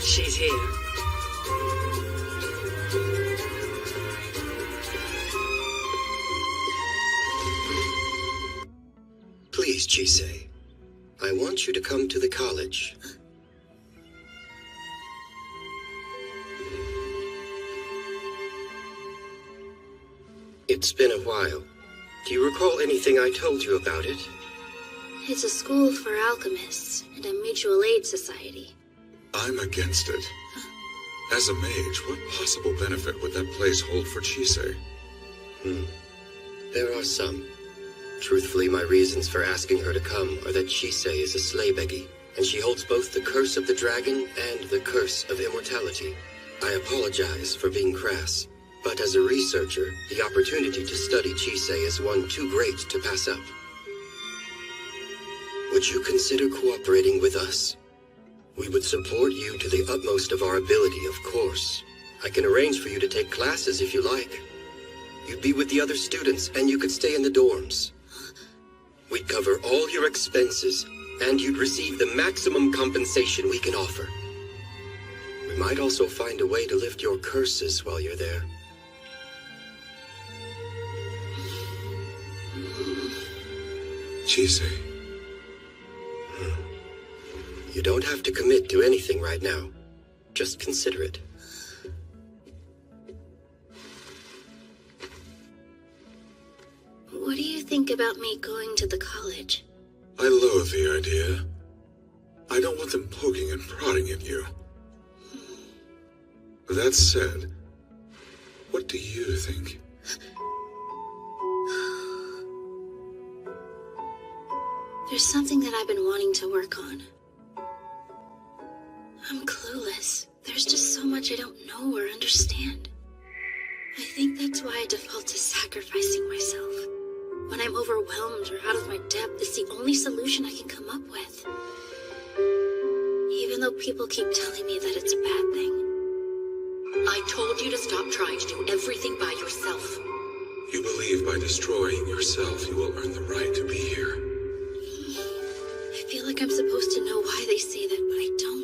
She's here. Please, Chisei. I want you to come to the college. It's been a while. Do you recall anything I told you about it? It's a school for alchemists and a mutual aid society. I'm against it. As a mage, what possible benefit would that place hold for Chisei? There are some. Truthfully, my reasons for asking her to come are that Chisei is a slaybeggy, and she holds both the curse of the dragon and the curse of immortality. I apologize for being crass, but as a researcher, the opportunity to study Chisei is one too great to pass up. Would you consider cooperating with us? We would support you to the utmost of our ability, of course. I can arrange for you to take classes if you like. You'd be with the other students, and you could stay in the dorms. We'd cover all your expenses, and you'd receive the maximum compensation we can offer. We might also find a way to lift your curses while you're there. Chisei. You don't have to commit to anything right now. Just consider it. What do you think about me going to the college? I loathe the idea. I don't want them poking and prodding at you. That said, what do you think? There's something that I've been wanting to work on. I'm clueless. There's just so much I don't know or understand. I think that's why I default to sacrificing myself. When I'm overwhelmed or out of my depth, it's the only solution I can come up with. Even though people keep telling me that it's a bad thing. I told you to stop trying to do everything by yourself. You believe by destroying yourself you will earn the right to be here. I feel like I'm supposed to know why they say that, but I don't.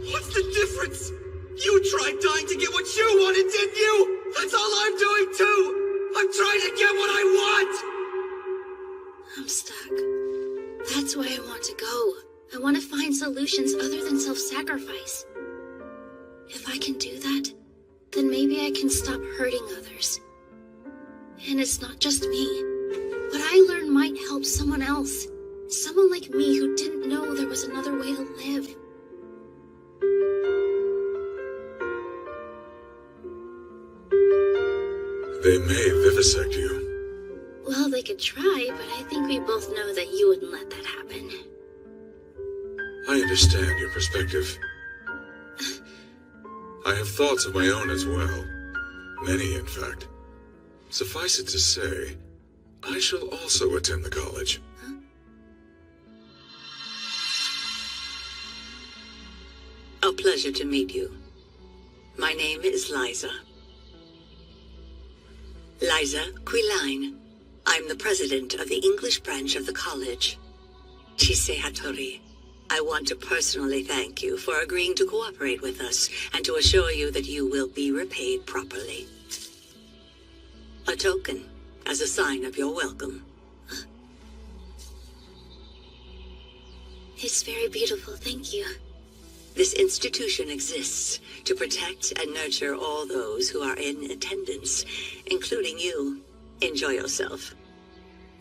What's the difference? You tried dying to get what you wanted, didn't you? That's all I'm doing too! I'm trying to get what I want! I'm stuck. That's why I want to go. I want to find solutions other than self-sacrifice. If I can do that, then maybe I can stop hurting others. And it's not just me. What I learned might help someone else. Someone like me who didn't know there was another way to live. They may vivisect you. Well, they could try, but I think we both know that you wouldn't let that happen. I understand your perspective. I have thoughts of my own as well. Many, in fact. Suffice it to say, I shall also attend the college. Huh? A pleasure to meet you. My name is Liza. Liza Quiline. I'm the president of the English branch of the college. Chisei Hattori, I want to personally thank you for agreeing to cooperate with us and to assure you that you will be repaid properly. A token as a sign of your welcome. It's very beautiful, thank you. This institution exists to protect and nurture all those who are in attendance, including you. Enjoy yourself.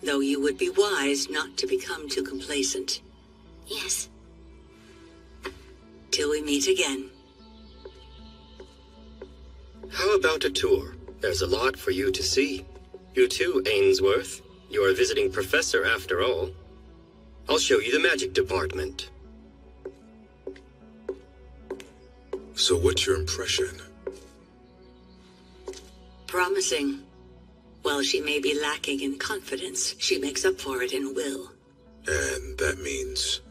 Though you would be wise not to become too complacent. Yes. Till we meet again. How about a tour? There's a lot for you to see. You too, Ainsworth. You're a visiting professor after all. I'll show you the magic department. So what's your impression? Promising. While she may be lacking in confidence, she makes up for it in will. And that means?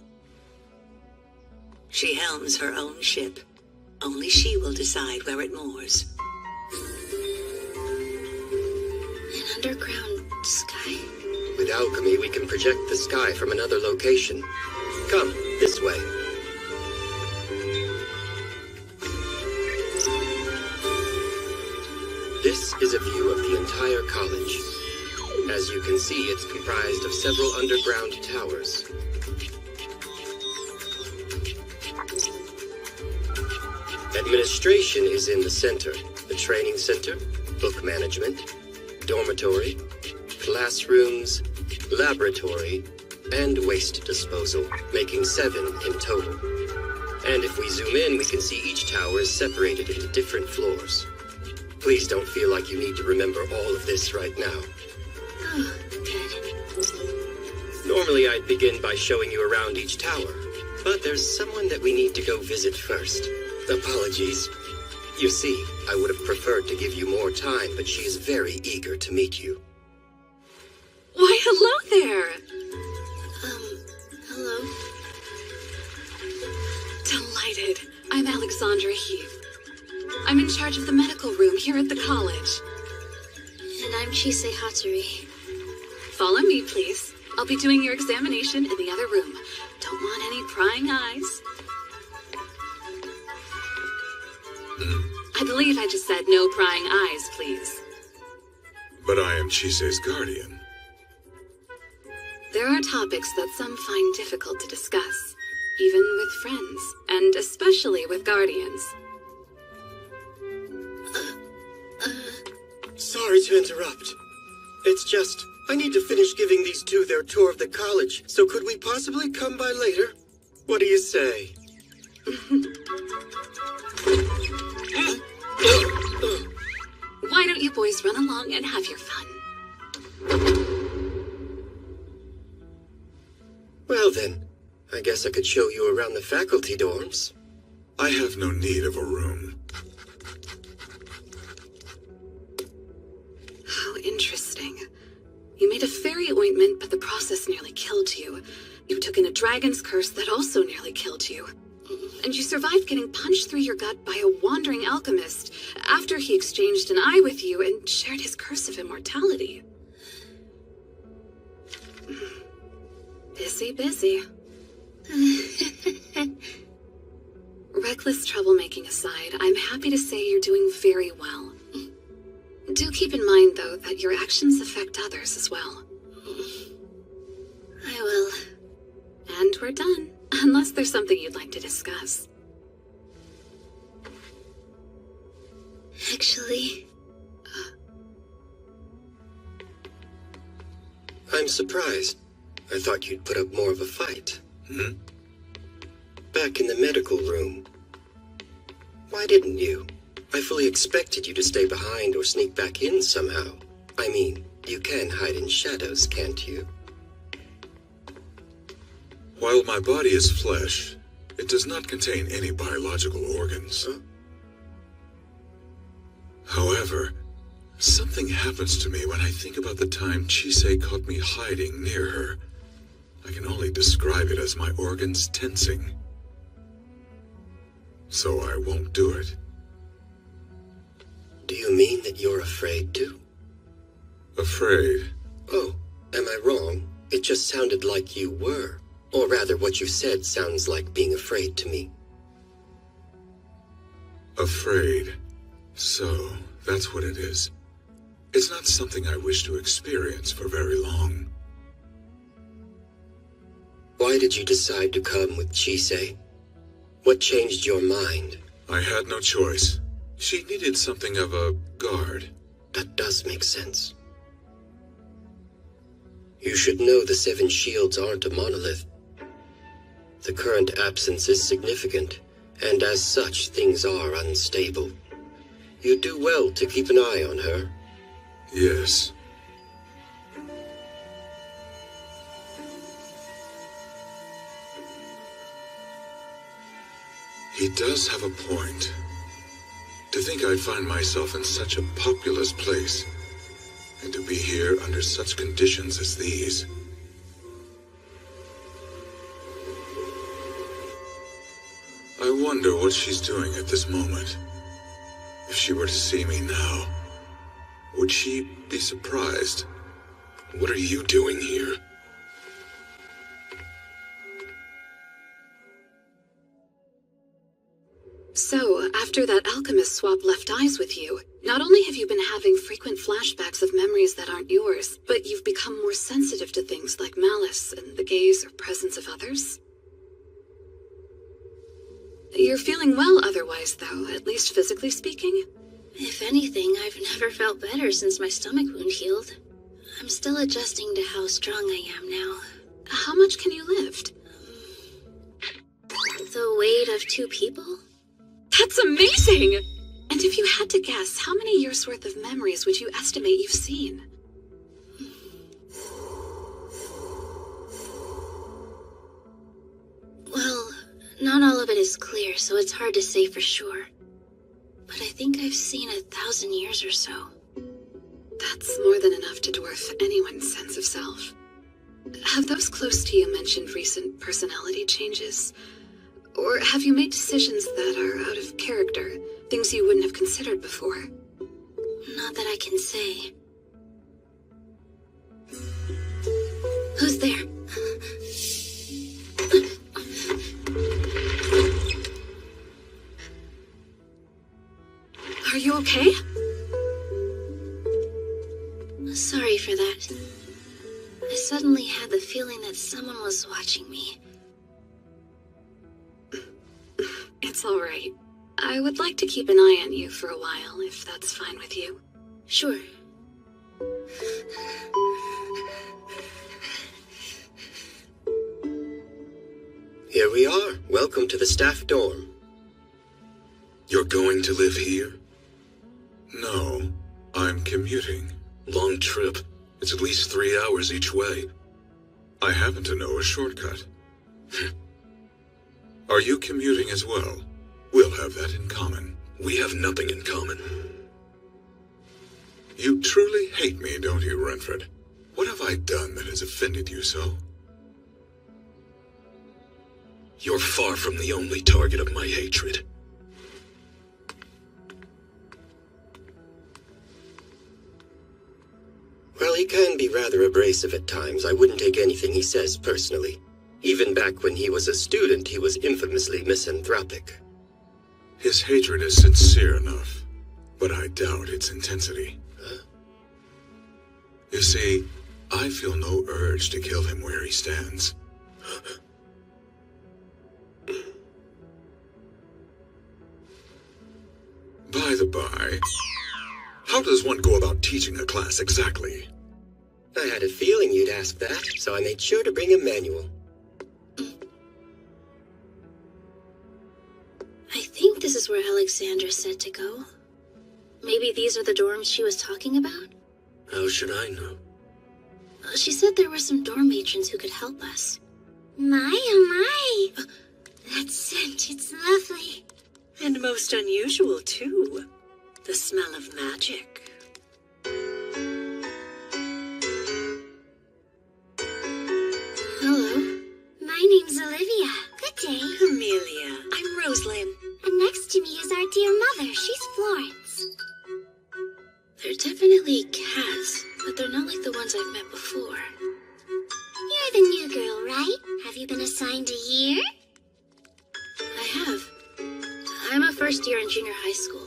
She helms her own ship. Only she will decide where it moors. An underground sky. With alchemy, we can project the sky from another location. Come, this way. This is a view of the entire college. As you can see, it's comprised of several underground towers. Administration is in the center. The training center, book management, dormitory, classrooms, laboratory, and waste disposal, making 7 in total. And if we zoom in, we can see each tower is separated into different floors. Please don't feel like you need to remember all of this right now. Oh, good. Normally I'd begin by showing you around each tower, but there's someone that we need to go visit first. Apologies. You see, I would have preferred to give you more time, but she is very eager to meet you. Why, hello there! Hello? Delighted. I'm Alexandra Heath. I'm in charge of the medical room here at the college. And I'm Chise Hattori. Follow me, please. I'll be doing your examination in the other room. Don't want any prying eyes. I believe I just said no prying eyes, please. But I am Chise's guardian. There are topics that some find difficult to discuss, even with friends, and especially with guardians. Sorry to interrupt. It's just, I need to finish giving these two their tour of the college, so could we possibly come by later? What do you say? Why don't you boys run along and have your fun? Well then, I guess I could show you around the faculty dorms. I have no need of a room. How interesting. You made a fairy ointment, but the process nearly killed you. You took in a dragon's curse that also nearly killed you. And you survived getting punched through your gut by a wandering alchemist after he exchanged an eye with you and shared his curse of immortality. Busy. Reckless troublemaking aside, I'm happy to say you're doing very well. Do keep in mind, though, that your actions affect others as well. I will. And we're done, unless there's something you'd like to discuss. Actually, I'm surprised. I thought you'd put up more of a fight. Back in the medical room. Why didn't you? I fully expected you to stay behind or sneak back in somehow. I mean, you can hide in shadows, can't you? While my body is flesh, it does not contain any biological organs. Huh? However, something happens to me when I think about the time Chise caught me hiding near her. I can only describe it as my organs tensing. So I won't do it. Do you mean that you're afraid to? Afraid? Oh, am I wrong? It just sounded like you were. Or rather, what you said sounds like being afraid to me. Afraid. So, that's what it is. It's not something I wish to experience for very long. Why did you decide to come with Chise? What changed your mind? I had no choice. She needed something of a guard. That does make sense. You should know the 7 shields aren't a monolith. The current absence is significant, and as such, things are unstable. You do well to keep an eye on her. Yes. He does have a point. To think I'd find myself in such a populous place, and to be here under such conditions as these. I wonder what she's doing at this moment. If she were to see me now, would she be surprised? What are you doing here? So, after that alchemist swapped left eyes with you, not only have you been having frequent flashbacks of memories that aren't yours, but you've become more sensitive to things like malice and the gaze or presence of others. You're feeling well otherwise, though, at least physically speaking? If anything, I've never felt better since my stomach wound healed. I'm still adjusting to how strong I am now. How much can you lift? The weight of 2 people? That's amazing! And if you had to guess, how many years' worth of memories would you estimate you've seen? Well, not all of it is clear, so it's hard to say for sure. But I think I've seen 1,000 years or so. That's more than enough to dwarf anyone's sense of self. Have those close to you mentioned recent personality changes? Or have you made decisions that are out of character, things you wouldn't have considered before? Not that I can say. Who's there? Are you okay? Sorry for that. I suddenly had the feeling that someone was watching me. It's all right. I would like to keep an eye on you for a while, if that's fine with you. Sure. Here we are. Welcome to the staff dorm. You're going to live here? No, I'm commuting. Long trip. It's at least 3 hours each way. I happen to know a shortcut. Are you commuting as well? We'll have that in common. We have nothing in common. You truly hate me, don't you, Renfred? What have I done that has offended you so? You're far from the only target of my hatred. Well, he can be rather abrasive at times. I wouldn't take anything he says personally. Even back when he was a student, he was infamously misanthropic. His hatred is sincere enough, but I doubt its intensity. Huh? You see, I feel no urge to kill him where he stands. By the by, how does one go about teaching a class exactly? I had a feeling you'd ask that, so I made sure to bring a manual. I think this is where Alexandra said to go. Maybe these are the dorms she was talking about? How should I know? She said there were some dorm matrons who could help us. My, oh my! That scent, it's lovely. And most unusual, too. The smell of magic. Hello. My name's Olivia. Good day. Amelia, I'm Rosalind. And next to me is our dear mother. She's Florence. They're definitely cats, but they're not like the ones I've met before. You're the new girl, right? Have you been assigned a year? I have. I'm a first year in junior high school.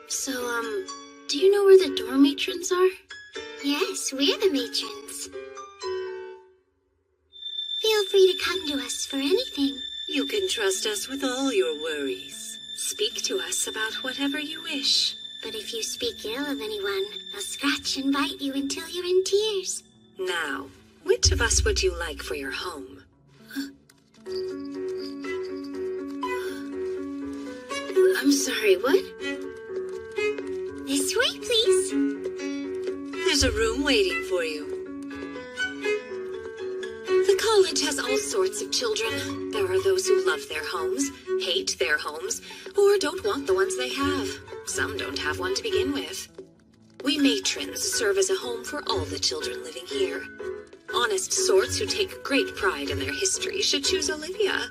So, do you know where the dorm matrons are? Yes, we're the matrons. Feel free to come to us for anything. You can trust us with all your worries. Speak to us about whatever you wish. But if you speak ill of anyone, they'll scratch and bite you until you're in tears. Now, which of us would you like for your home? I'm sorry, what? This way, please. There's a room waiting for you. The college has all sorts of children. There are those who love their homes, hate their homes, or don't want the ones they have. Some don't have one to begin with. We matrons serve as a home for all the children living here. Honest sorts who take great pride in their history should choose Olivia.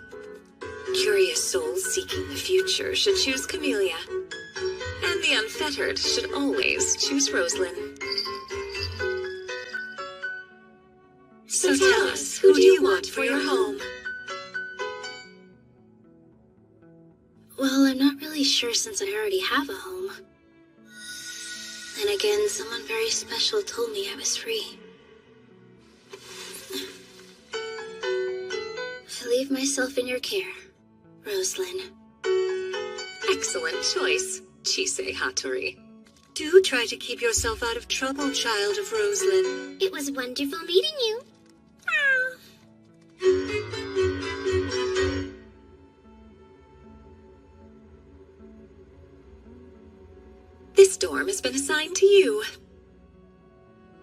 Curious souls seeking the future should choose Camellia. And the unfettered should always choose Rosalind. So tell us, who do you want for your home? Well, really sure since I already have a home. Then again, someone very special told me I was free. I leave myself in your care, Rosalind. Excellent choice, Chisei Hattori. Do try to keep yourself out of trouble, child of Roslyn. It was wonderful meeting you. This dorm has been assigned to you.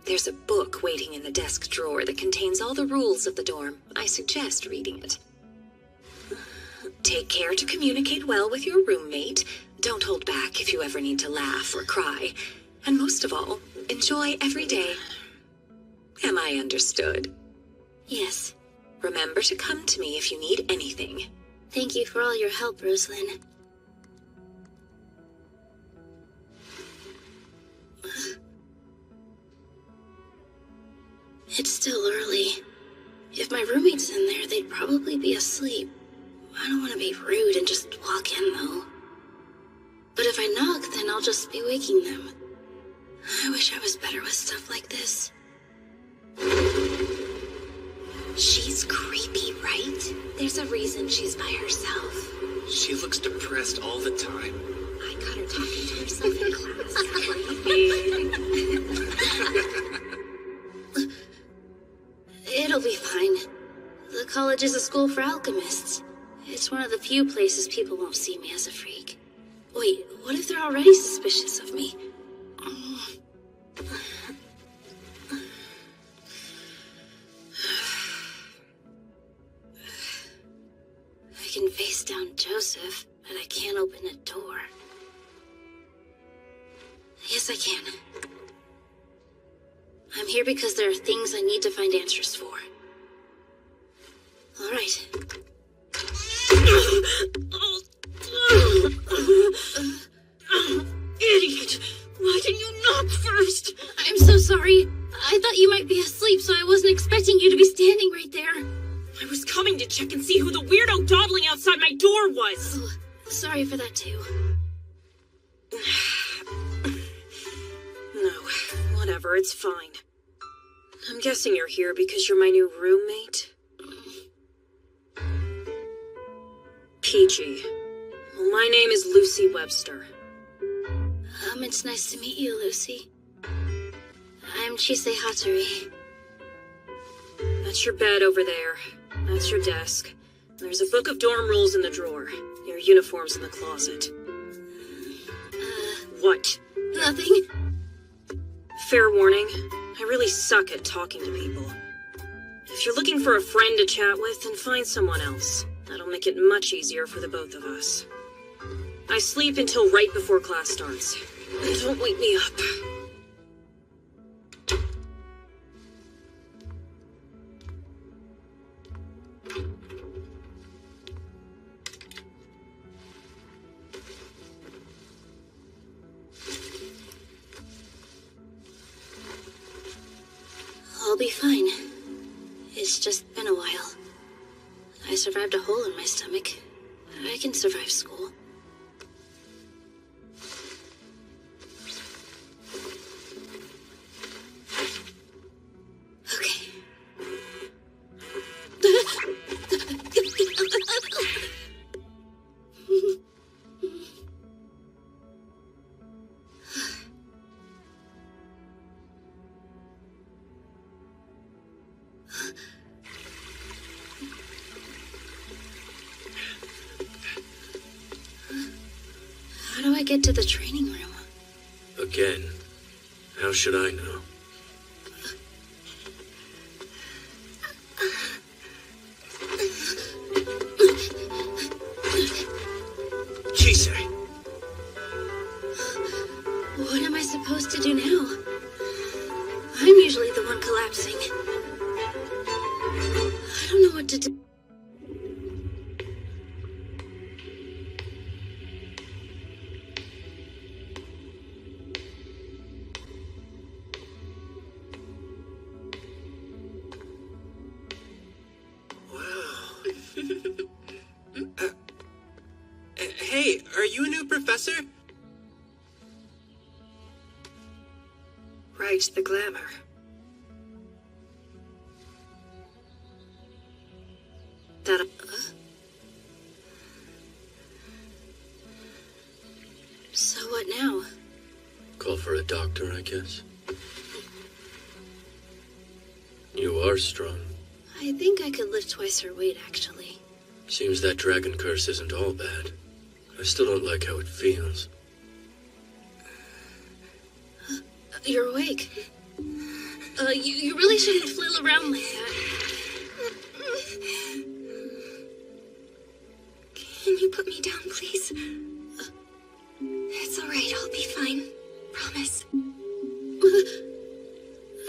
There's a book waiting in the desk drawer that contains all the rules of the dorm. I suggest reading it. Take care to communicate well with your roommate. Don't hold back if you ever need to laugh or cry. And most of all, enjoy every day. Am I understood? Yes. Remember to come to me if you need anything. Thank you for all your help, Rosalind. It's still early. If my roommate's in there, they'd probably be asleep. I don't want to be rude and just walk in, though. But if I knock, then I'll just be waking them. I wish I was better with stuff like this. She's creepy, right? There's a reason she's by herself. She looks depressed all the time. I caught her talking to herself in class. It'll be fine. The college is a school for alchemists. It's one of the few places people won't see me as a freak. Wait, what if they're already suspicious of me? I can face down Joseph, but I can't open a door. Yes, I can. I'm here because there are things I need to find answers for. All right. Idiot! Why didn't you knock first? I'm so sorry. I thought you might be asleep, so I wasn't expecting you to be standing right there. I was coming to check and see who the weirdo dawdling outside my door was. Oh, sorry for that too. No, whatever, it's fine. I'm guessing you're here because you're my new roommate? Peachy. Well, my name is Lucy Webster. It's nice to meet you, Lucy. I'm Chisei Hattori. That's your bed over there. That's your desk. There's a book of dorm rules in the drawer. Your uniform's in the closet. What? Nothing. Fair warning, I really suck at talking to people. If you're looking for a friend to chat with, then find someone else. That'll make it much easier for the both of us. I sleep until right before class starts. Don't wake me up. I'll be fine. It's just been a while. I survived a hole in my stomach. I can survive school. Okay. How do I get to the training room? Again, how should I know? Chisei! What am I supposed to do now? I'm usually the one collapsing. I don't know what to do. Hey, are you a new new professor? Right, the glamour. That, So what now? Call for a doctor, I guess. You are strong. I think I could lift twice her weight, actually. Seems that dragon curse isn't all bad. I still don't like how it feels. You're awake. You really shouldn't flail around like that. Can you put me down, please? It's alright, I'll be fine. Promise.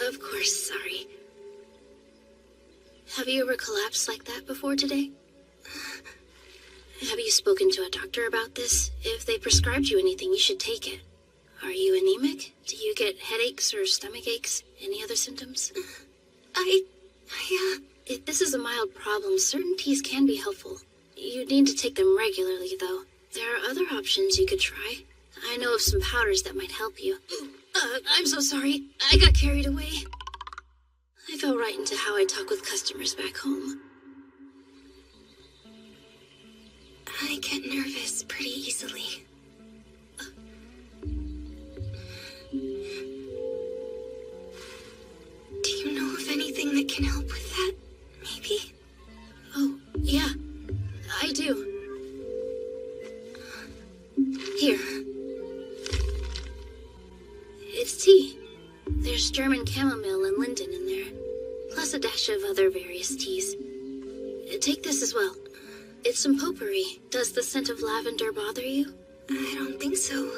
Of course, sorry. Have you ever collapsed like that before today? Have you spoken to a doctor about this? If they prescribed you anything, you should take it. Are you anemic? Do you get headaches or stomach aches? Any other symptoms? If this is a mild problem, certain teas can be helpful. You need to take them regularly, though. There are other options you could try. I know of some powders that might help you. I'm so sorry. I got carried away. I fell right into how I talk with customers back home. I get nervous pretty easily. Do you know of anything that can help with that? Maybe? Oh, yeah. I do. Here. It's tea. There's German chamomile and linden in there, plus a dash of other various teas. Take this as well. It's some potpourri. Does the scent of lavender bother you? I don't think so.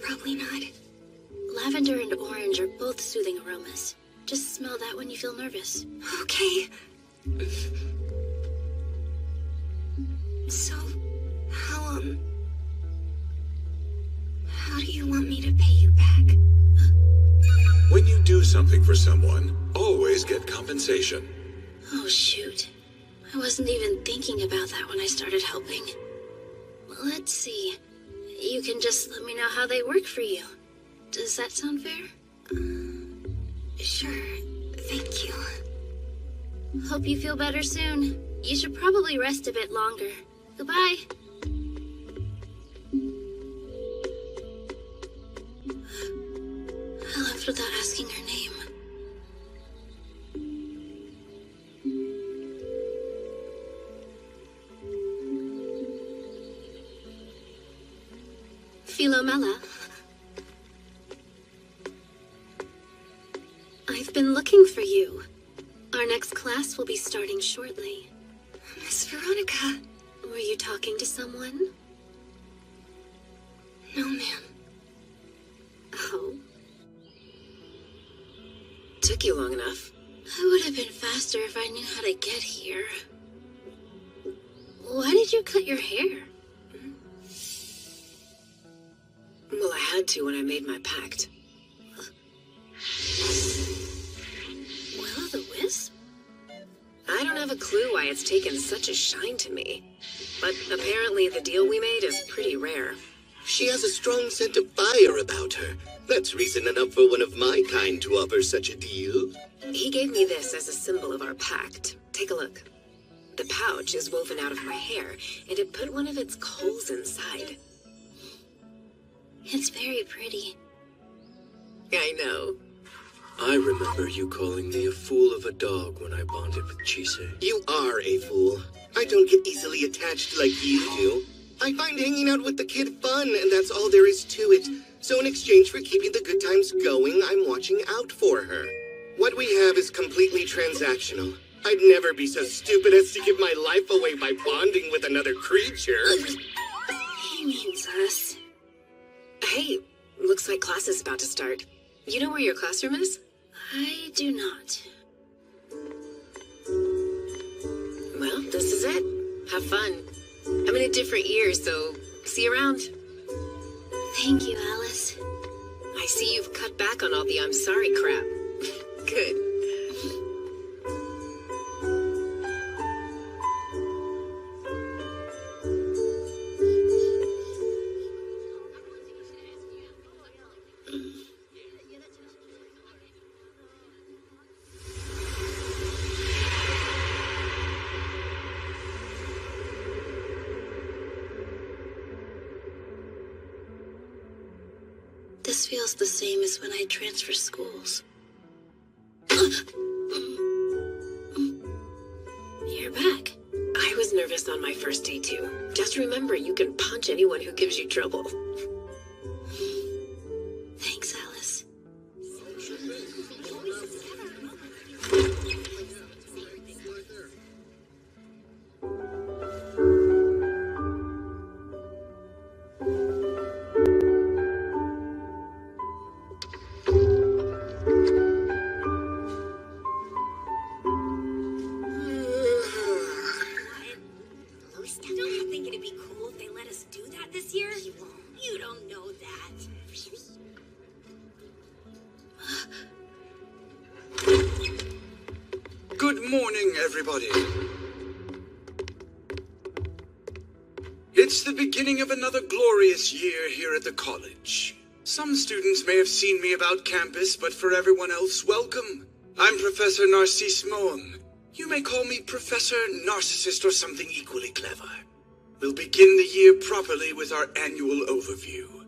Probably not. Lavender and orange are both soothing aromas. Just smell that when you feel nervous. Okay. So, how do you want me to pay you back? When you do something for someone, always get compensation. Oh, shoot. I wasn't even thinking about that when I started helping. Let's see. You can just let me know how they work for you. Does that sound fair? Sure. Thank you. Hope you feel better soon. You should probably rest a bit longer. Goodbye. I left without asking her name. Philomela. I've been looking for you. Our next class will be starting shortly. Miss Veronica. Were you talking to someone? No, ma'am. Oh. took you long enough. I would have been faster if I knew how to get here. Why did you cut your hair? Well, I had to when I made my pact. Will-o'-the-wisp? I don't have a clue why it's taken such a shine to me. But apparently the deal we made is pretty rare. She has a strong scent of fire about her. That's reason enough for one of my kind to offer such a deal. He gave me this as a symbol of our pact. Take a look. The pouch is woven out of my hair, and it put one of its coals inside. It's very pretty. I know. I remember you calling me a fool of a dog when I bonded with Chise. You are a fool. I don't get easily attached like you do. I find hanging out with the kid fun, and that's all there is to it. So in exchange for keeping the good times going, I'm watching out for her. What we have is completely transactional. I'd never be so stupid as to give my life away by bonding with another creature. He means us. Hey, looks like class is about to start. You know where your classroom is? I do not. Well, this is it. Have fun. I'm in a different year, so see you around. Thank you, Alice. I see you've cut back on all the I'm sorry crap. Good. This feels the same as when I transfer schools. You're back. I was nervous on my first day too. Just remember, you can punch anyone who gives you trouble. Thanks, Alice. Don't you think it'd be cool if they let us do that this year? You won't. You don't know that. Good morning, everybody. It's the beginning of another glorious year here at the college. Some students may have seen me about campus, but for everyone else, welcome. I'm Professor Narcisse Moem. You may call me Professor Narcissist or something equally clever. We'll begin the year properly with our annual overview.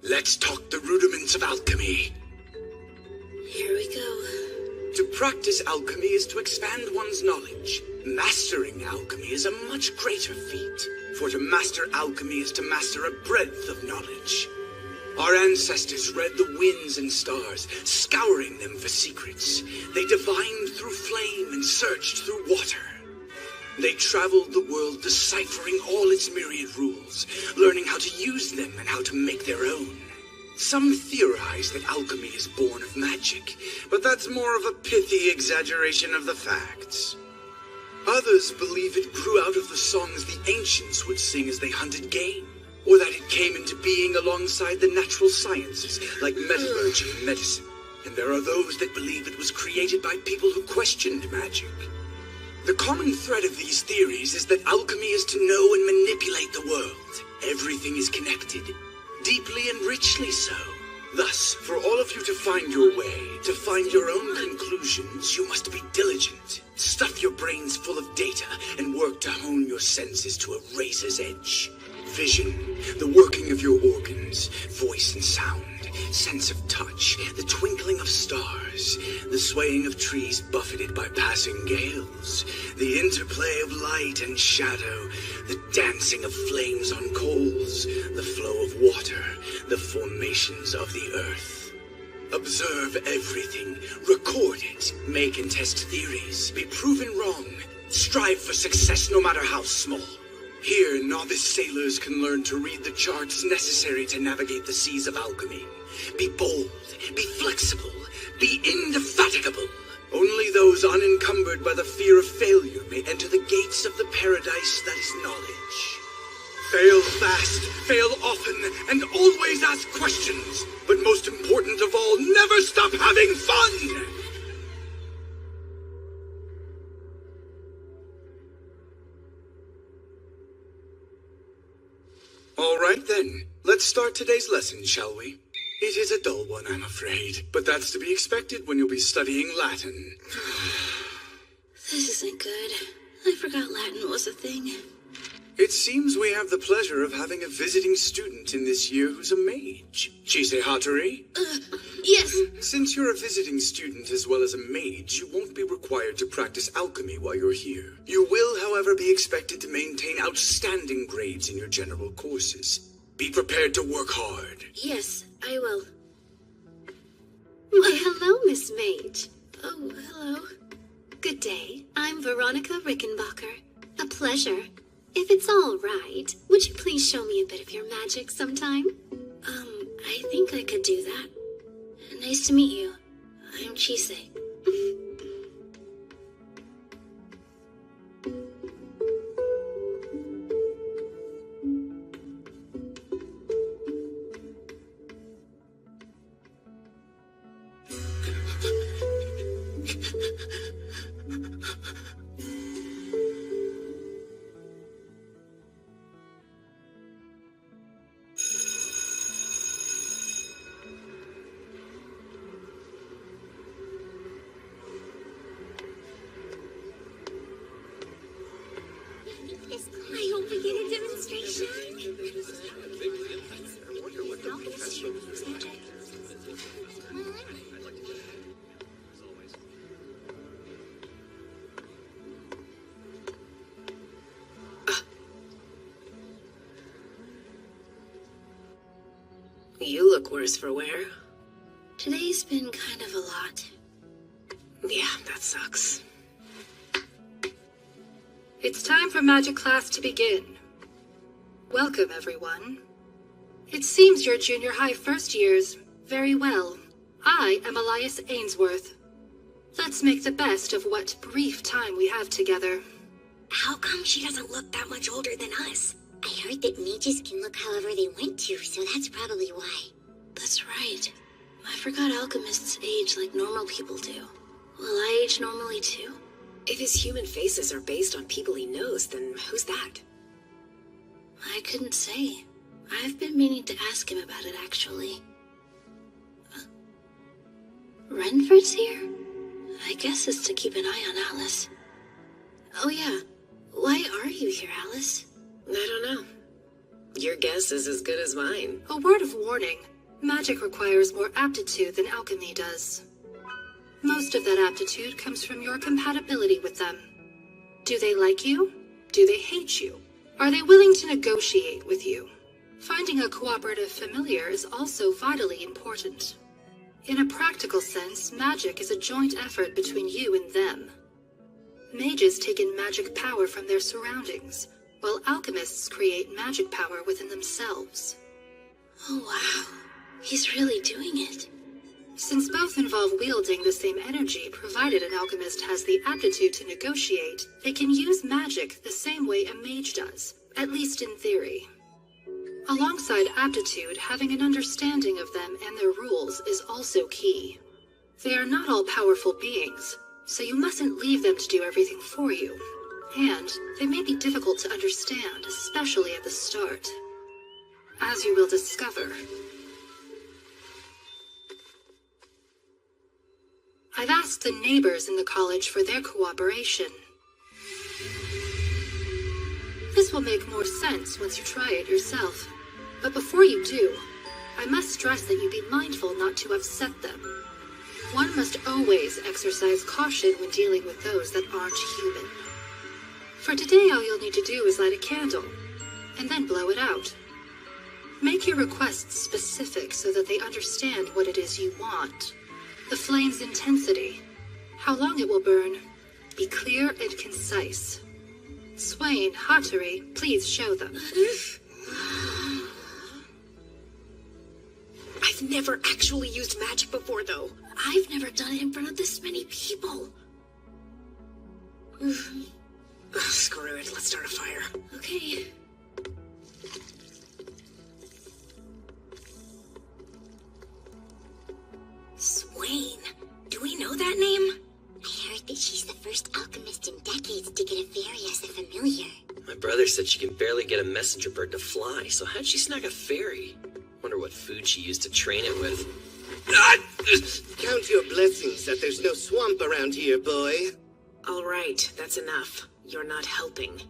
Let's talk the rudiments of alchemy. Here we go. To practice alchemy is to expand one's knowledge. Mastering alchemy is a much greater feat, for to master alchemy is to master a breadth of knowledge. Our ancestors read the winds and stars, scouring them for secrets. They divined through flame and searched through water. They traveled the world deciphering all its myriad rules, learning how to use them and how to make their own. Some theorize that alchemy is born of magic, but that's more of a pithy exaggeration of the facts. Others believe it grew out of the songs the ancients would sing as they hunted game, or that it came into being alongside the natural sciences like metallurgy and medicine. And there are those that believe it was created by people who questioned magic. The common thread of these theories is that alchemy is to know and manipulate the world. Everything is connected, deeply and richly so. Thus, for all of you to find your way, to find your own conclusions, you must be diligent. Stuff your brains full of data and work to hone your senses to a razor's edge. Vision, the working of your organs, voice and sound, sense of touch, the twinkling of stars, the swaying of trees buffeted by passing gales, the interplay of light and shadow, the dancing of flames on coals, the flow of water, the formations of the earth. Observe everything, record it, make and test theories, be proven wrong, strive for success no matter how small. Here, novice sailors can learn to read the charts necessary to navigate the seas of alchemy. Be bold, be flexible, be indefatigable. Only those unencumbered by the fear of failure may enter the gates of the paradise that is knowledge. Fail fast, fail often, and always ask questions. But most important of all, never stop having fun! All right then, let's start today's lesson, shall we? It is a dull one, I'm afraid, but that's to be expected when you'll be studying Latin. This isn't good. I forgot Latin was a thing. It seems we have the pleasure of having a visiting student in this year who's a mage. Chise Hattori? Yes. Since you're a visiting student as well as a mage, you won't be required to practice alchemy while you're here. You will, however, be expected to maintain outstanding grades in your general courses. Be prepared to work hard. Yes, I will. Why, hello, Miss Mage. Oh, hello. Good day. I'm Veronica Rickenbacker. A pleasure. If it's all right, would you please show me a bit of your magic sometime? I think I could do that. Nice to meet you. I'm Chise. You look worse for wear. Today's been kind of a lot. Yeah, that sucks. It's time for magic class to begin. Welcome, everyone. It seems your junior high first years very well. I am Elias Ainsworth. Let's make the best of what brief time we have together. How come she doesn't look that much older than us? I heard that mages can look however they want to, so that's probably why. That's right. I forgot alchemists age like normal people do. Will I age normally too? If his human faces are based on people he knows, then who's that? I couldn't say. I've been meaning to ask him about it, actually. Renford's here? I guess it's to keep an eye on Alice. Oh yeah, why are you here, Alice? I don't know. Your guess is as good as mine. A word of warning. Magic requires more aptitude than alchemy does. Most of that aptitude comes from your compatibility with them. Do they like you? Do they hate you? Are they willing to negotiate with you? Finding a cooperative familiar is also vitally important. In a practical sense, magic is a joint effort between you and them. Mages take in magic power from their surroundings, while alchemists create magic power within themselves. Oh wow, he's really doing it. Since both involve wielding the same energy, provided an alchemist has the aptitude to negotiate, they can use magic the same way a mage does, at least in theory. Alongside aptitude, having an understanding of them and their rules is also key. They are not all powerful beings, so you mustn't leave them to do everything for you. And they may be difficult to understand, especially at the start. As you will discover. I've asked the neighbors in the college for their cooperation. This will make more sense once you try it yourself. But before you do, I must stress that you be mindful not to upset them. One must always exercise caution when dealing with those that aren't human. For today, all you'll need to do is light a candle, and then blow it out. Make your requests specific so that they understand what it is you want. The flame's intensity, how long it will burn. Be clear and concise. Swain, Hattori, please show them. I've never actually used magic before, though. I've never done it in front of this many people. Ugh, screw it, let's start a fire. Okay. Swain. Do we know that name? I heard that she's the first alchemist in decades to get a fairy as a familiar. My brother said she can barely get a messenger bird to fly, so how'd she snag a fairy? Wonder what food she used to train it with. Count your blessings that there's no swamp around here, boy. All right, that's enough. You're not helping.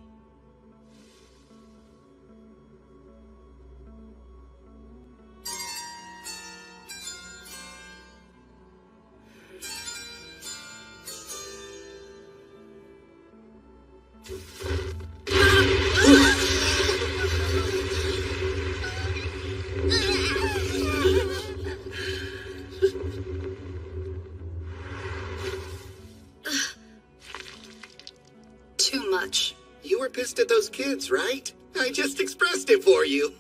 Too much. You were pissed at those kids, right? I just expressed it for you.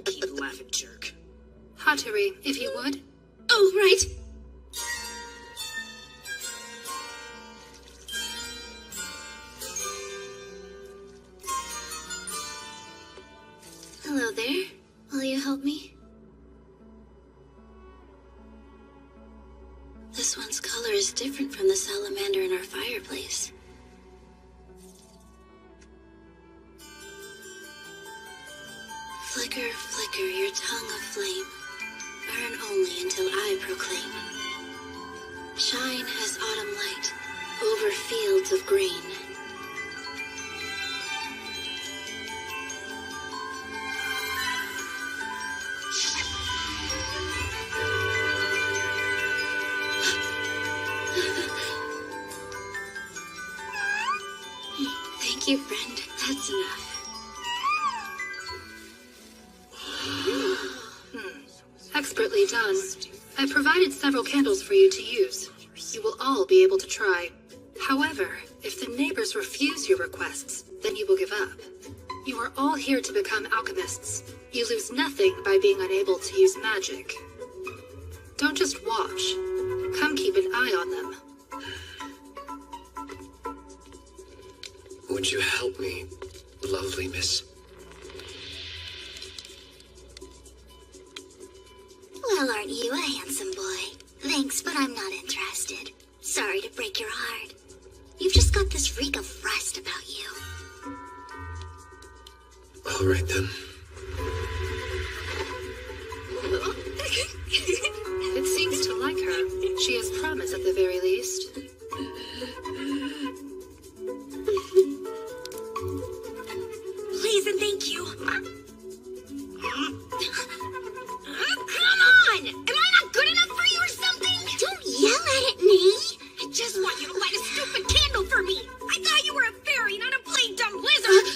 Keep laughing, jerk. Hattori, if you would. Oh, right. Hello there. Will you help me? This one's color is different from the salamander in our fireplace. Flicker, flicker, your tongue of flame. Burn only until I proclaim. Shine as autumn light over fields of green. Thank you, friend. That's enough. Expertly done. I provided several candles for you to use. You will all be able to try. However, if the neighbors refuse your requests, then you will give up. You are all here to become alchemists. You lose nothing by being unable to use magic. Don't just watch. Come keep an eye on them. Would you help me, lovely miss? Well, aren't you a handsome boy? Thanks, but I'm not interested. Sorry to break your heart. You've just got this reek of rust about you. All right, then. It seems to like her. She has promise at the very least. Please and thank you. Come on! Am I not good enough for you or something? Don't yell at it, me. I just want you to light a stupid candle for me. I thought you were a fairy, not a plain dumb lizard.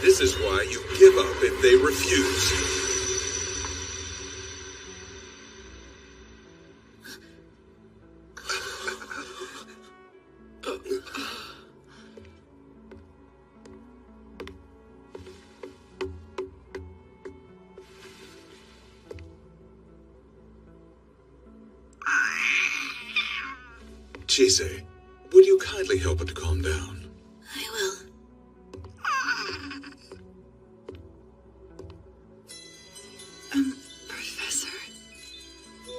This is why you give up if they refuse. Chise, would you kindly help her to calm down? I will. Professor?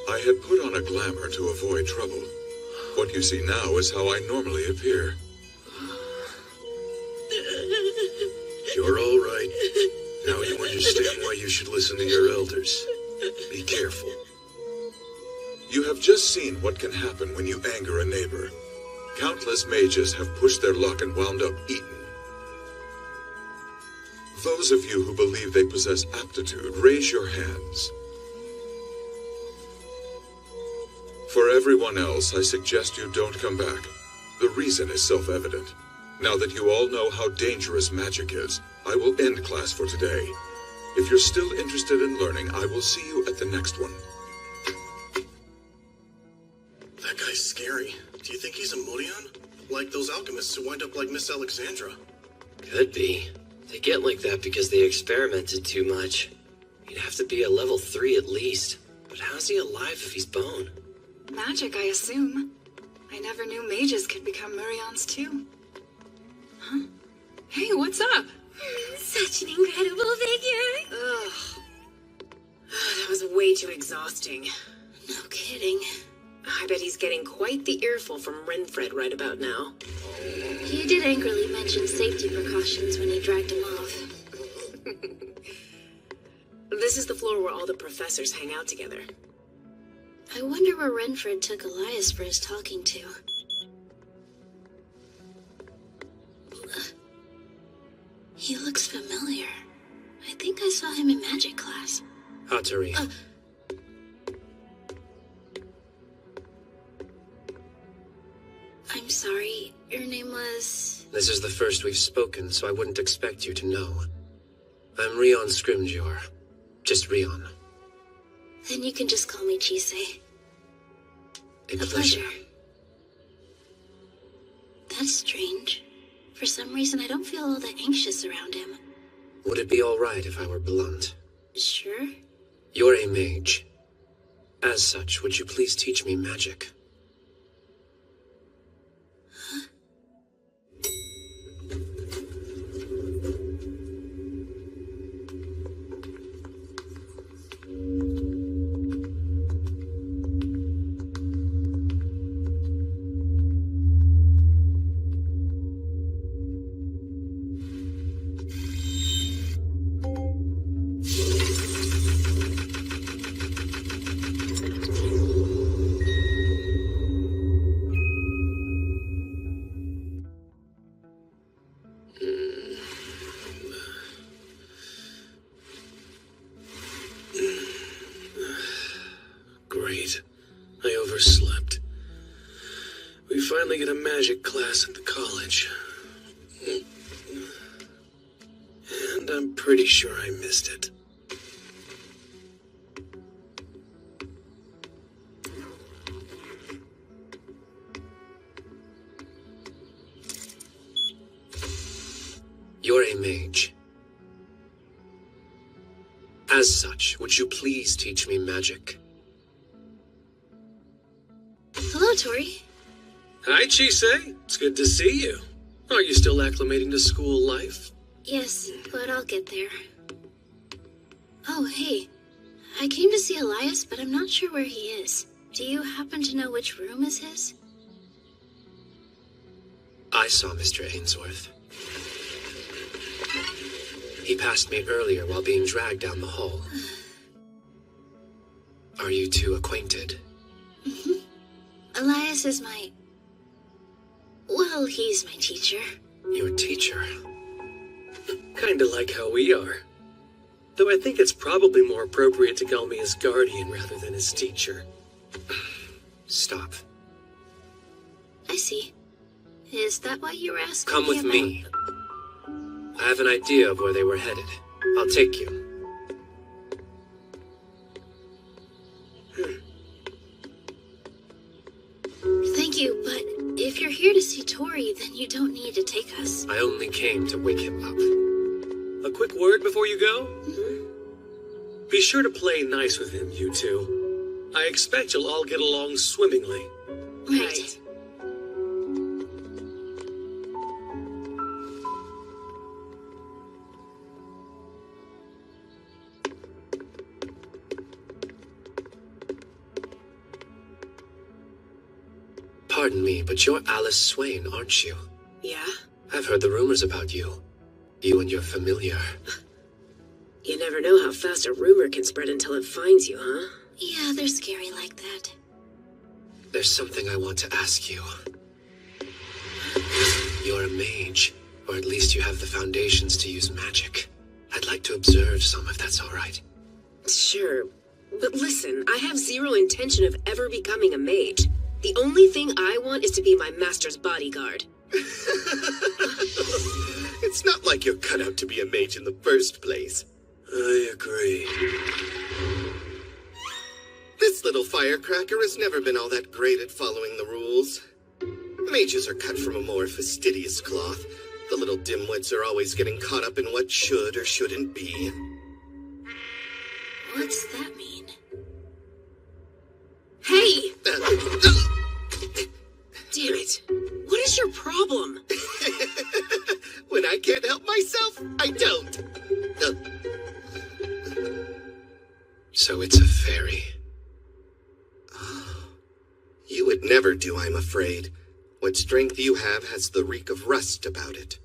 I had put on a glamour to avoid trouble. What you see now is how I normally appear. You're all right. Now you understand why you should listen to your elders. Be careful. You have just seen what can happen when you anger a neighbor. Countless mages have pushed their luck and wound up eaten. Those of you who believe they possess aptitude, raise your hands. For everyone else, I suggest you don't come back. The reason is self-evident. Now that you all know how dangerous magic is, I will end class for today. If you're still interested in learning, I will see you at the next one. That guy's scary. Do you think he's a Morion? Like those alchemists who wind up like Miss Alexandra? Could be. They get like that because they experimented too much. He'd have to be a level 3 at least. But how's he alive if he's bone? Magic, I assume. I never knew mages could become Murions too. Huh? Hey, what's up? Such an incredible figure. Ugh. That was way too exhausting. No kidding. I bet he's getting quite the earful from Renfred right about now. He did angrily mention safety precautions when he dragged him off. This is the floor where all the professors hang out together. I wonder where Renfred took Elias for his talking to. He looks familiar. I think I saw him in magic class. Hattori. I'm sorry, your name was... This is the first we've spoken, so I wouldn't expect you to know. I'm Rion Scrimgeour. Just Rion. Then you can just call me Chise. A pleasure. That's strange. For some reason, I don't feel all that anxious around him. Would it be all right if I were blunt? Sure. You're a mage. As such, would you please teach me magic? Great. I overslept. We finally get a magic class at the college. And I'm pretty sure I missed it. You're a mage. As such, would you please teach me magic? Hello, Tori. Hi, Chisei. It's good to see you. Are you still acclimating to school life? Yes, but I'll get there. Oh, hey. I came to see Elias, but I'm not sure where he is. Do you happen to know which room is his? I saw Mr. Ainsworth. He passed me earlier while being dragged down the hall. Are you two acquainted? Mm-hmm. Elias is my... Well, he's my teacher. Your teacher? Kinda like how we are. Though I think it's probably more appropriate to call me his guardian rather than his teacher. Stop. I see. Is that what you were asking Come with me. I have an idea of where they were headed. I'll take you. Thank you, but if you're here to see Tori, then you don't need to take us. I only came to wake him up. A quick word before you go? Mm-hmm. Be sure to play nice with him, you two. I expect you'll all get along swimmingly. Right. Pardon me, but you're Alice Swain, aren't you? Yeah? I've heard the rumors about you. You and your familiar. You never know how fast a rumor can spread until it finds you, huh? Yeah, they're scary like that. There's something I want to ask you. You're a mage, or at least you have the foundations to use magic. I'd like to observe some, if that's all right. Sure. But listen, I have zero intention of ever becoming a mage. The only thing I want is to be my master's bodyguard. It's not like you're cut out to be a mage in the first place. I agree. This little firecracker has never been all that great at following the rules. Mages are cut from a more fastidious cloth. The little dimwits are always getting caught up in what should or shouldn't be. What's that mean? Hey! Damn it. What is your problem? When I can't help myself, I don't. So it's a fairy. You would never do, I'm afraid. What strength you have has the reek of rust about it.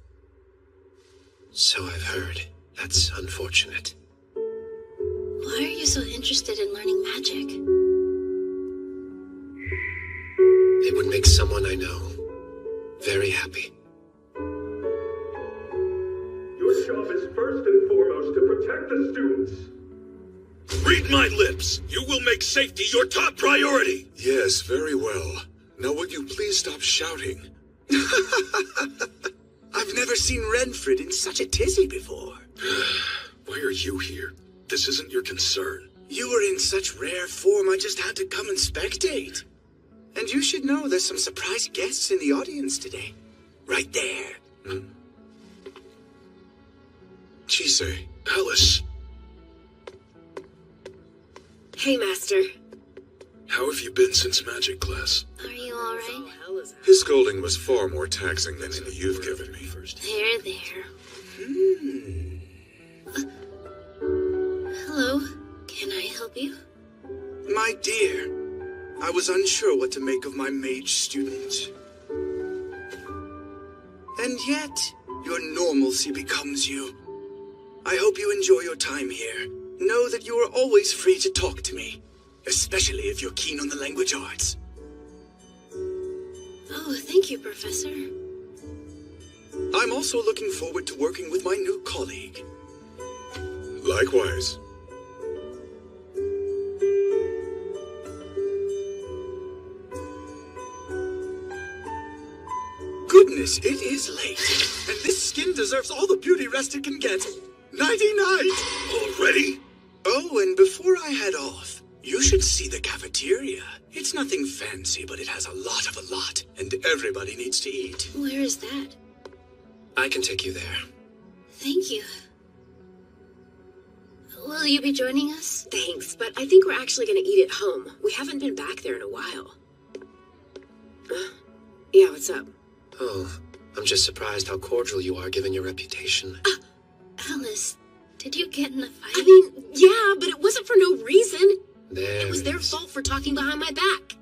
So I've heard. That's unfortunate. Why are you so interested in learning magic? It would make someone I know very happy. Your job is first and foremost to protect the students. Read my lips! You will make safety your top priority! Yes, very well. Now would you please stop shouting? I've never seen Renfred in such a tizzy before. Why are you here? This isn't your concern. You were in such rare form, I just had to come and spectate. And you should know there's some surprise guests in the audience today. Right there. Chisei, Alice, Hey, Master. how have you been since magic class? Are you alright? His scolding was far more taxing than any you've given me. There. Hello, can I help you? My dear, I was unsure what to make of my mage student. And yet, your normalcy becomes you. I hope you enjoy your time here. Know that you are always free to talk to me, especially if you're keen on the language arts. Oh, thank you, Professor. I'm also looking forward to working with my new colleague. Likewise. goodness, it is late. And this skin deserves all the beauty rest it can get. Nighty-night! Already? Oh, and before I head off, you should see the cafeteria. It's nothing fancy, but it has a lot, and everybody needs to eat. Where is that? I can take you there. Thank you. Will you be joining us? Thanks, but I think we're actually going to eat at home. We haven't been back there in a while. Yeah, what's up? Oh, I'm just surprised how cordial you are given your reputation. Alice, did you get in a fight? I mean, yeah, but it wasn't for no reason. There It was their fault for talking behind my back.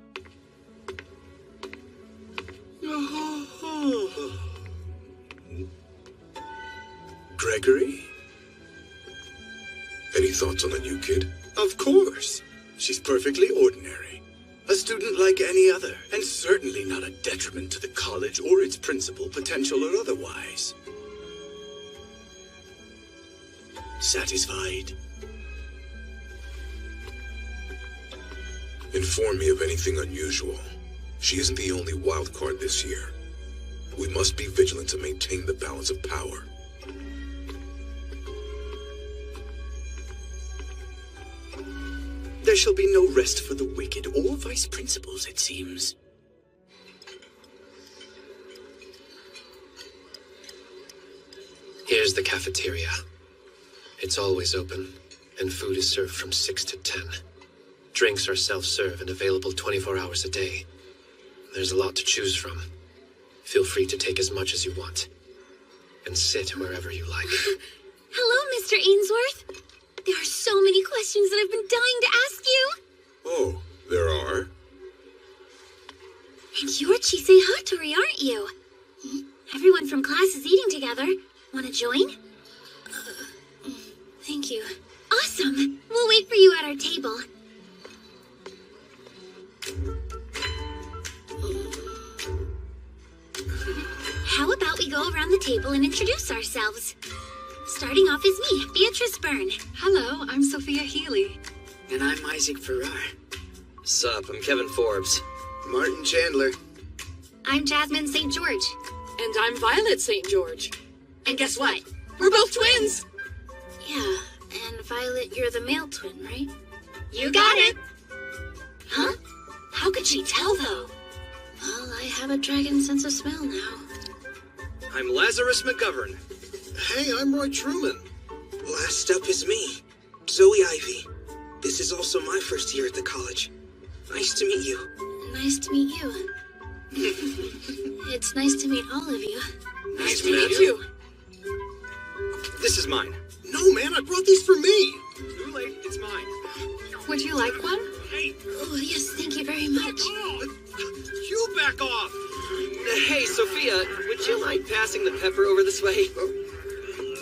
Gregory? Any thoughts on the new kid? Of course. She's perfectly ordinary. A student like any other, and certainly not a detriment to the college or its principal, potential or otherwise. Satisfied? Inform me of anything unusual. She isn't the only wild card this year. We must be vigilant to maintain the balance of power. There shall be no rest for the wicked or vice principals, it seems. Here's the cafeteria. It's always open, and food is served from 6 to 10. Drinks are self-serve and available 24 hours a day. There's a lot to choose from. Feel free to take as much as you want. And sit wherever you like. Hello, Mr. Ainsworth. There are so many questions that I've been dying to ask you. Oh, there are? And you're Chisei Hattori, aren't you? Everyone from class is eating together. Want to join? Thank you. Awesome. We'll wait for you at our table. How about we go around the table and introduce ourselves? Starting off is me, Beatrice Byrne. Hello, I'm Sophia Healy. And I'm Isaac Farrar. Sup, I'm Kevin Forbes. Martin Chandler. I'm Jasmine St. George. And I'm Violet St. George. And guess what? We're both twins! Yeah, and Violet, you're the male twin, right? You got it! Huh? How could she tell, though? Well, I have a dragon sense of smell now. I'm Lazarus McGovern. Hey, I'm Roy Truman. Last up is me, Zoe Ivy. This is also my first year at the college. Nice to meet you. Nice to meet you. It's nice to meet all of you. Nice to meet you. This is mine. No, man, I brought these for me. Too late, it's mine. Would you like one? Hey, Oh, yes, thank you very much. You back off. Hey, Sophia, would you mind passing the pepper over this way?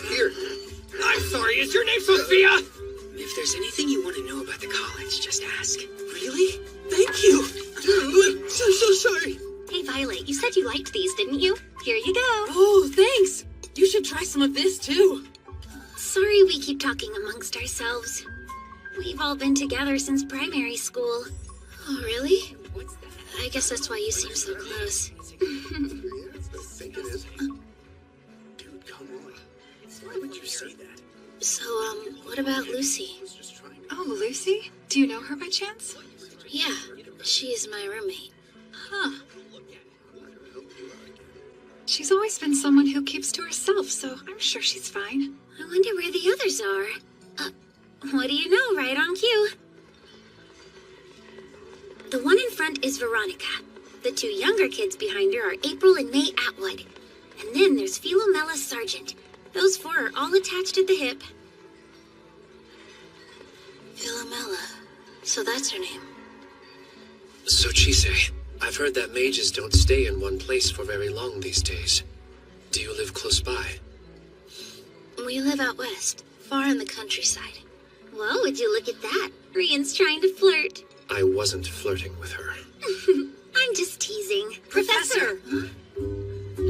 Here. I'm sorry, is your name Sophia? If there's anything you want to know about the college, just ask. Really? Thank you. I'm so sorry. Hey, Violet, you said you liked these, didn't you? Here you go. Oh, thanks. You should try some of this, too. Sorry we keep talking amongst ourselves. We've all been together since primary school. Oh, really? I guess that's why you seem so close. I think it is. Dude, come on. Why would you say that? So, what about Lucy? Oh, Lucy? Do you know her by chance? Yeah, she's my roommate. Huh. She's always been someone who keeps to herself, so I'm sure she's fine. I wonder where the others are. What do you know, right on cue? The one in front is Veronica. The two younger kids behind her are April and May Atwood. And then there's Philomela Sargent. Those four are all attached at the hip. Philomela. So that's her name. So, Chisei, I've heard that mages don't stay in one place for very long these days. Do you live close by? We live out west, far in the countryside. Whoa, would you look at that? Rian's trying to flirt. I wasn't flirting with her. I'm just teasing. Professor!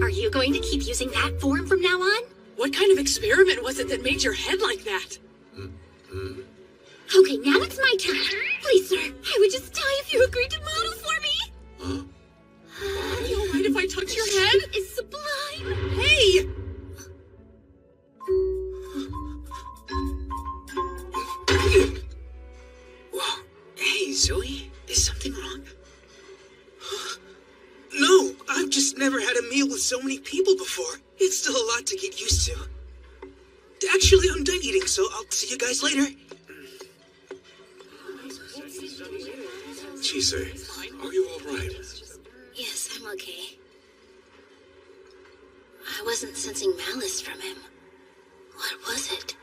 Are you going to keep using that form from now on? What kind of experiment was it that made your head like that? Okay, now it's my turn. Please, sir, I would just die if you agreed to model for me. Are you alright if I touch your head? Is just never had a meal with so many people before. It's still a lot to get used to. Actually, I'm done eating, so I'll see you guys later. Chise, are you all right? Yes, I'm okay. I wasn't sensing malice from him. What was it?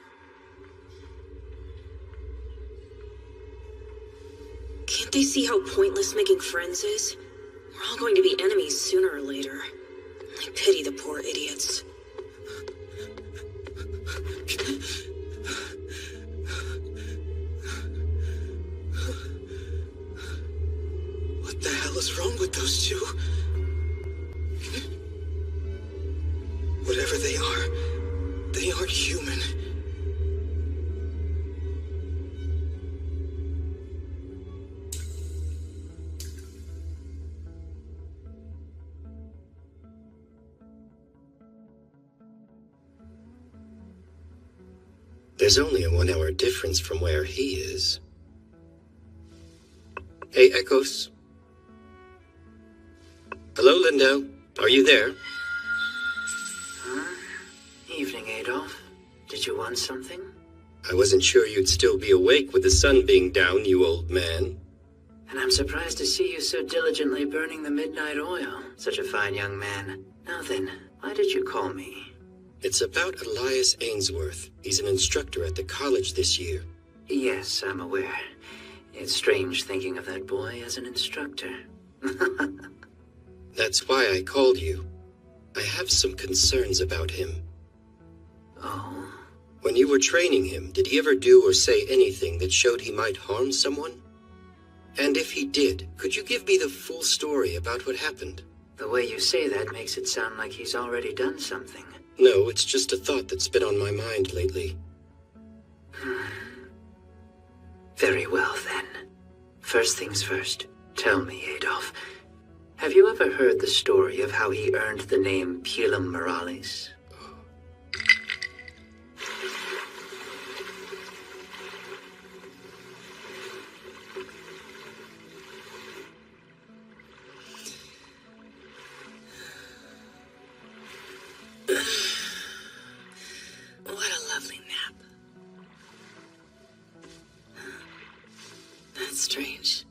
Can't they see how pointless making friends is? We're all going to be enemies sooner or later. I pity the poor idiots. What the hell is wrong with those two? Whatever they aren't human. There's only a 1-hour difference from where he is. Hey, Echoes. Hello, Lindo. Are you there? Huh? Evening, Adolf. Did you want something? I wasn't sure you'd still be awake with the sun being down, you old man. And I'm surprised to see you so diligently burning the midnight oil. Such a fine young man. Now then, why did you call me? It's about Elias Ainsworth. He's an instructor at the college this year. Yes, I'm aware. It's strange thinking of that boy as an instructor. That's why I called you. I have some concerns about him. Oh? When you were training him, did he ever do or say anything that showed he might harm someone? And if he did, could you give me the full story about what happened? The way you say that makes it sound like he's already done something. No, it's just a thought that's been on my mind lately. Very well, then. First things first. Tell me, Adolf. Have you ever heard the story of how he earned the name Pilum Morales? What a lovely nap. That's strange.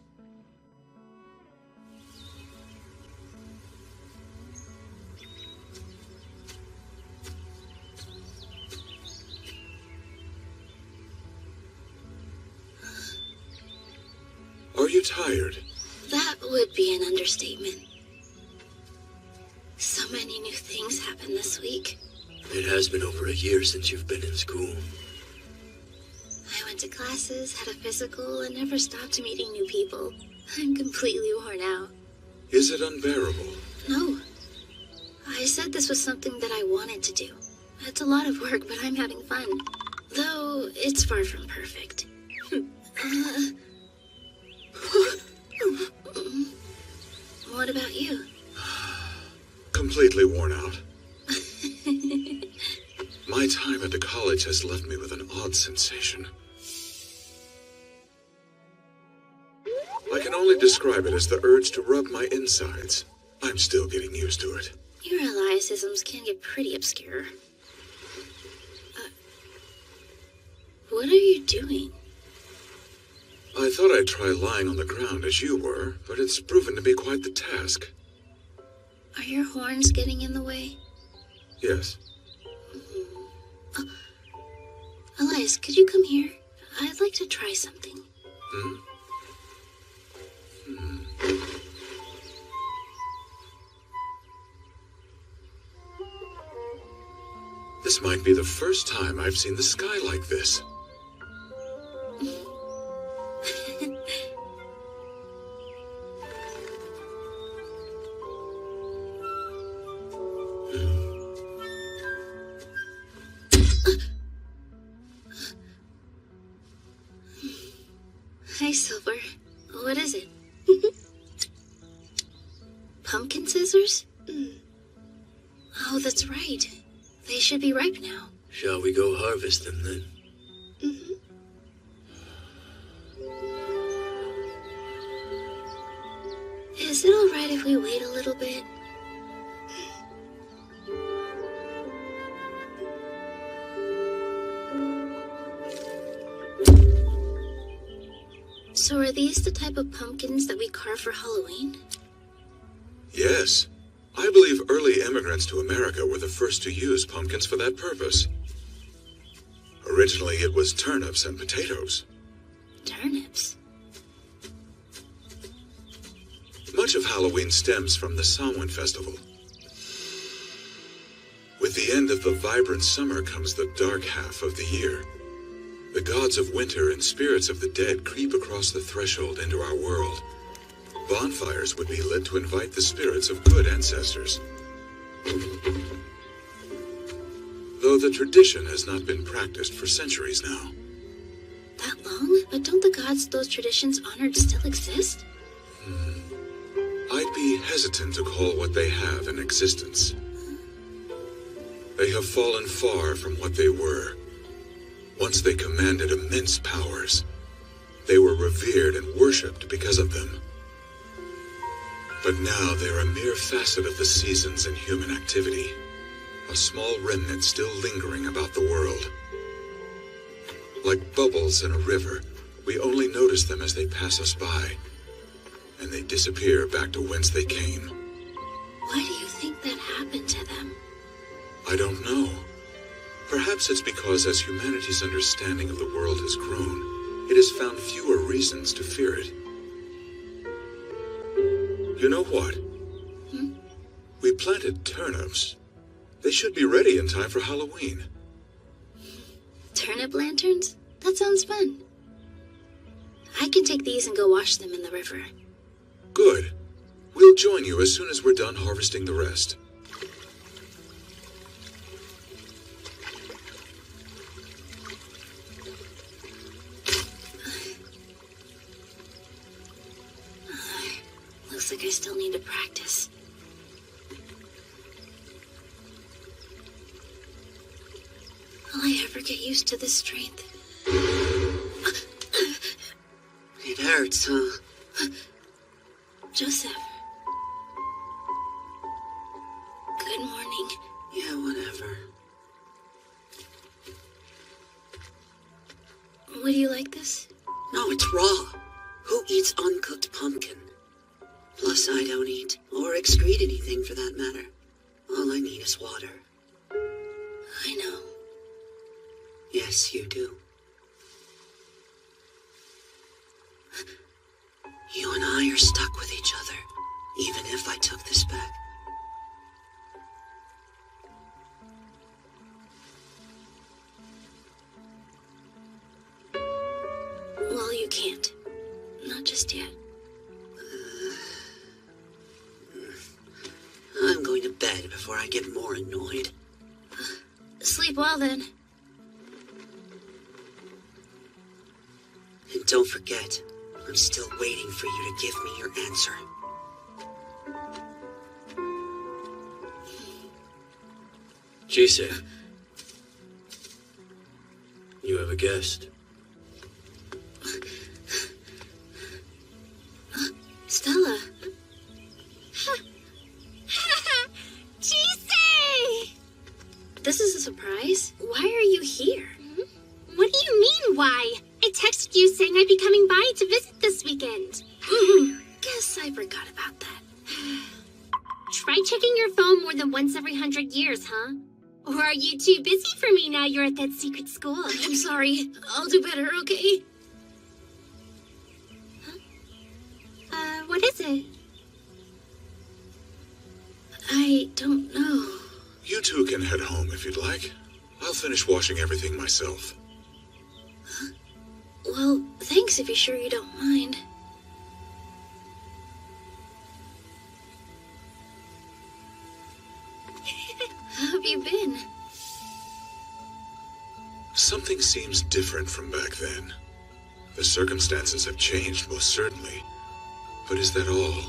Are you tired? That would be an understatement. So many new things happened this week. It has been over a year since you've been in school. I went to classes, had a physical, and never stopped meeting new people. I'm completely worn out. Is it unbearable? No. I said this was something that I wanted to do. It's a lot of work, but I'm having fun. Though, it's far from perfect. What about you? Completely worn out. My time at the college has left me with an odd sensation. I can only describe it as the urge to rub my insides. I'm still getting used to it. Your Eliasisms can get pretty obscure. What are you doing? I thought I'd try lying on the ground as you were, but it's proven to be quite the task. Are your horns getting in the way? Yes. Elias, could you come here? I'd like to try something. This might be the first time I've seen the sky like this. Hi, Silver. What is it? Pumpkin scissors? Oh, that's right. They should be ripe now. Shall we go harvest them then? Is it alright if we wait a little bit? Are these the type of pumpkins that we carve for Halloween? Yes. I believe early immigrants to America were the first to use pumpkins for that purpose. Originally, it was turnips and potatoes. Turnips? Much of Halloween stems from the Samhain festival. With the end of the vibrant summer comes the dark half of the year. The gods of winter and spirits of the dead creep across the threshold into our world. Bonfires would be lit to invite the spirits of good ancestors. Though the tradition has not been practiced for centuries now. That long? But don't the gods those traditions honored still exist? I'd be hesitant to call what they have an existence. They have fallen far from what they were. Once they commanded immense powers. They were revered and worshipped because of them. But now they're a mere facet of the seasons and human activity. A small remnant still lingering about the world. Like bubbles in a river, we only notice them as they pass us by. And they disappear back to whence they came. Why do you think that happened to them? I don't know. Perhaps it's because as humanity's understanding of the world has grown, it has found fewer reasons to fear it. You know what? We planted turnips. They should be ready in time for Halloween. Turnip lanterns? That sounds fun. I can take these and go wash them in the river. Good. We'll join you as soon as we're done harvesting the rest. Looks like I still need to practice. Will I ever get used to this strength? It hurts, huh? Joseph. Good morning. Yeah, whatever. Would you like this? No, it's raw. Who eats uncooked pumpkin? Plus, I don't eat or excrete anything for that matter. All I need is water. I know. Yes, you do. You and I are stuck with each other, even if I took this back. Well, you can't. Not just yet. I'm going to bed before I get more annoyed. Sleep well, then. And don't forget, I'm still waiting for you to give me your answer. Jise, you have a guest. Stella. Jise! This is a surprise. Why are you here? What do you mean, why? I texted you saying I'd be coming by to visit this weekend. Guess I forgot about that. Try checking your phone more than once every 100 years, huh? Or are you too busy for me now you're at that secret school? I'm sorry. I'll do better, okay? What is it? I don't know. You two can head home if you'd like. I'll finish washing everything myself. Well, thanks if you're sure you don't mind. How have you been? Something seems different from back then. The circumstances have changed, most certainly. But is that all?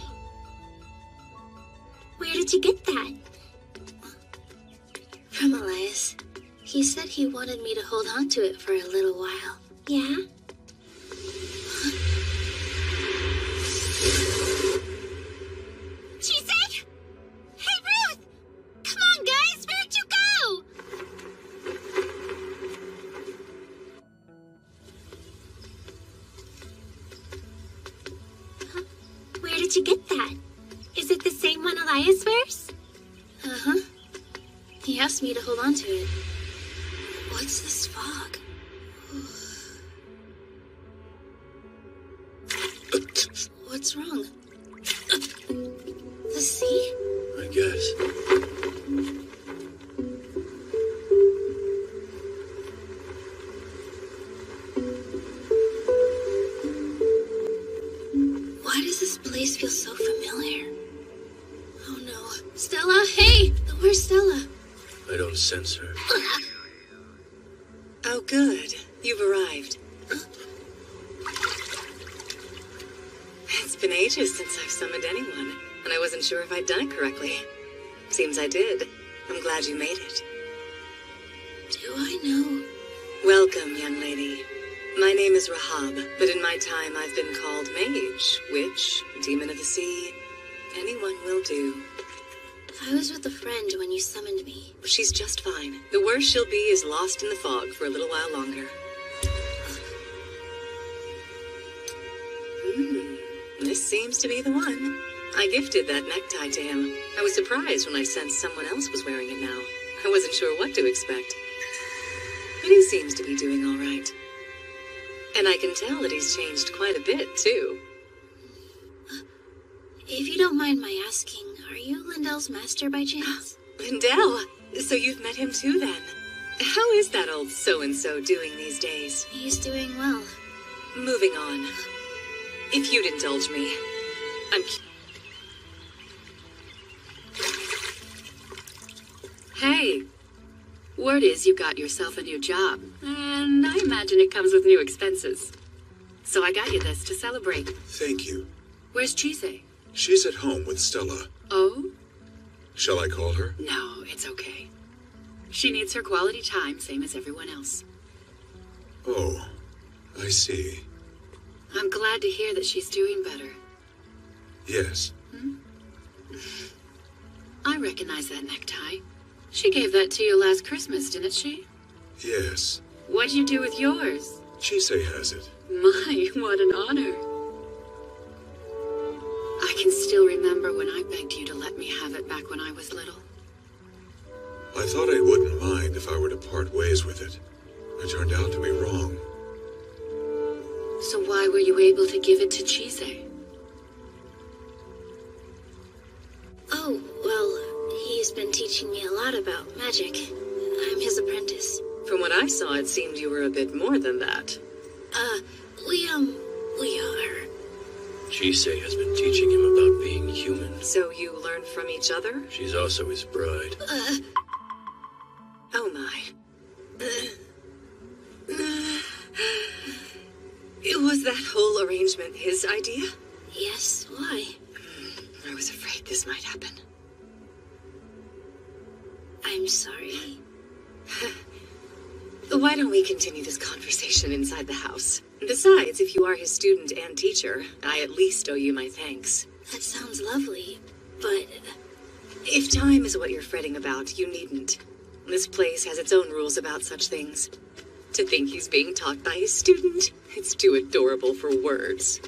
Where did you get that? From Elias. He said he wanted me to hold on to it for a little while. Yeah? Jise? Hey, Ruth! Come on, guys! Where'd you go? did you get that? Is it the same one Elias wears? Uh-huh. He asked me to hold on to it. What's this fog? What's wrong? The sea? I guess. Why does this place feel so familiar? Oh no. Stella, hey! Where's Stella? I don't sense her. Oh, good. You've arrived. It's been ages since I've summoned anyone, and I wasn't sure if I'd done it correctly. Seems I did. I'm glad you made it. Do I know? Welcome, young lady. My name is Rahab, but in my time I've been called Mage, Witch, Demon of the Sea. Anyone will do. I was with a friend when you summoned me. She's just fine. The worst she'll be is lost in the fog for a little while longer. This seems to be the one. I gifted that necktie to him. I was surprised when I sensed someone else was wearing it now. I wasn't sure what to expect. But he seems to be doing all right. And I can tell that he's changed quite a bit, too. If you don't mind my asking, are you Lindell's master by chance? Lindell? So you've met him too, then? How is that old so-and-so doing these days? He's doing well. Moving on. If you'd indulge me, I'm... Hey, word is you got yourself a new job, and I imagine it comes with new expenses. So I got you this to celebrate. Thank you. Where's Chise? She's at home with Stella. Oh? Shall I call her? No, it's okay. She needs her quality time, same as everyone else. Oh, I see. I'm glad to hear that she's doing better. Yes. I recognize that necktie. She gave that to you last Christmas, didn't she? Yes. What'd you do with yours? Chise has it. My, what an honor. I can still remember when I begged you to let me have it back when I was little. I thought I wouldn't mind if I were to part ways with it. It turned out to be wrong. So why were you able to give it to Chise? Oh, well, he's been teaching me a lot about magic. I'm his apprentice. From what I saw, it seemed you were a bit more than that. We are. Chise has been teaching him about being human. So you learned from each other? She's also his bride. Oh my. Was that whole arrangement his idea? Yes, why? I was afraid this might happen. I'm sorry. Why don't we continue this conversation inside the house? Besides, if you are his student and teacher, I at least owe you my thanks. That sounds lovely, but... If time is what you're fretting about, you needn't. This place has its own rules about such things. To think he's being taught by his student, it's too adorable for words.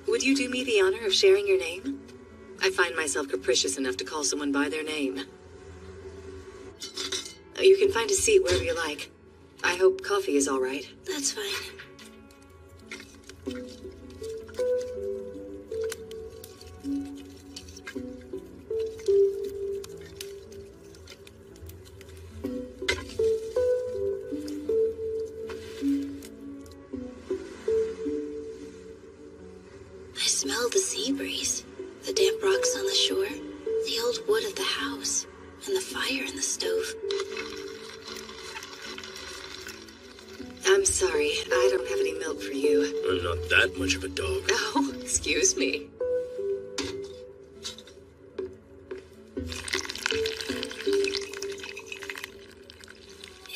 Would you do me the honor of sharing your name? I find myself capricious enough to call someone by their name. You can find a seat wherever you like. I hope coffee is all right. That's fine. I smell the sea breeze, the damp rocks on the shore, the old wood of the house, and the fire in the stove. I'm sorry, I don't have any milk for you. I'm not that much of a dog. Oh, excuse me.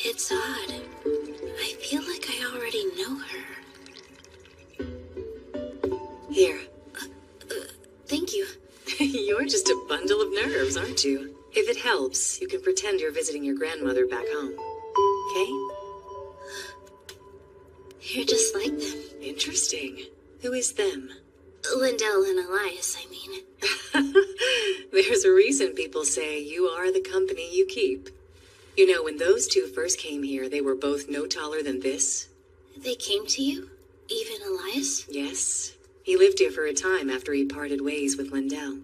It's odd. I feel like I already know her. Here. Thank you. You're just a bundle of nerves, aren't you? If it helps, you can pretend you're visiting your grandmother back home. Okay? You're just like them. Interesting. Who is them? Lindell and Elias, I mean. There's a reason people say you are the company you keep. You know, when those two first came here, they were both no taller than this. They came to you? Even Elias? Yes. He lived here for a time after he parted ways with Lindell.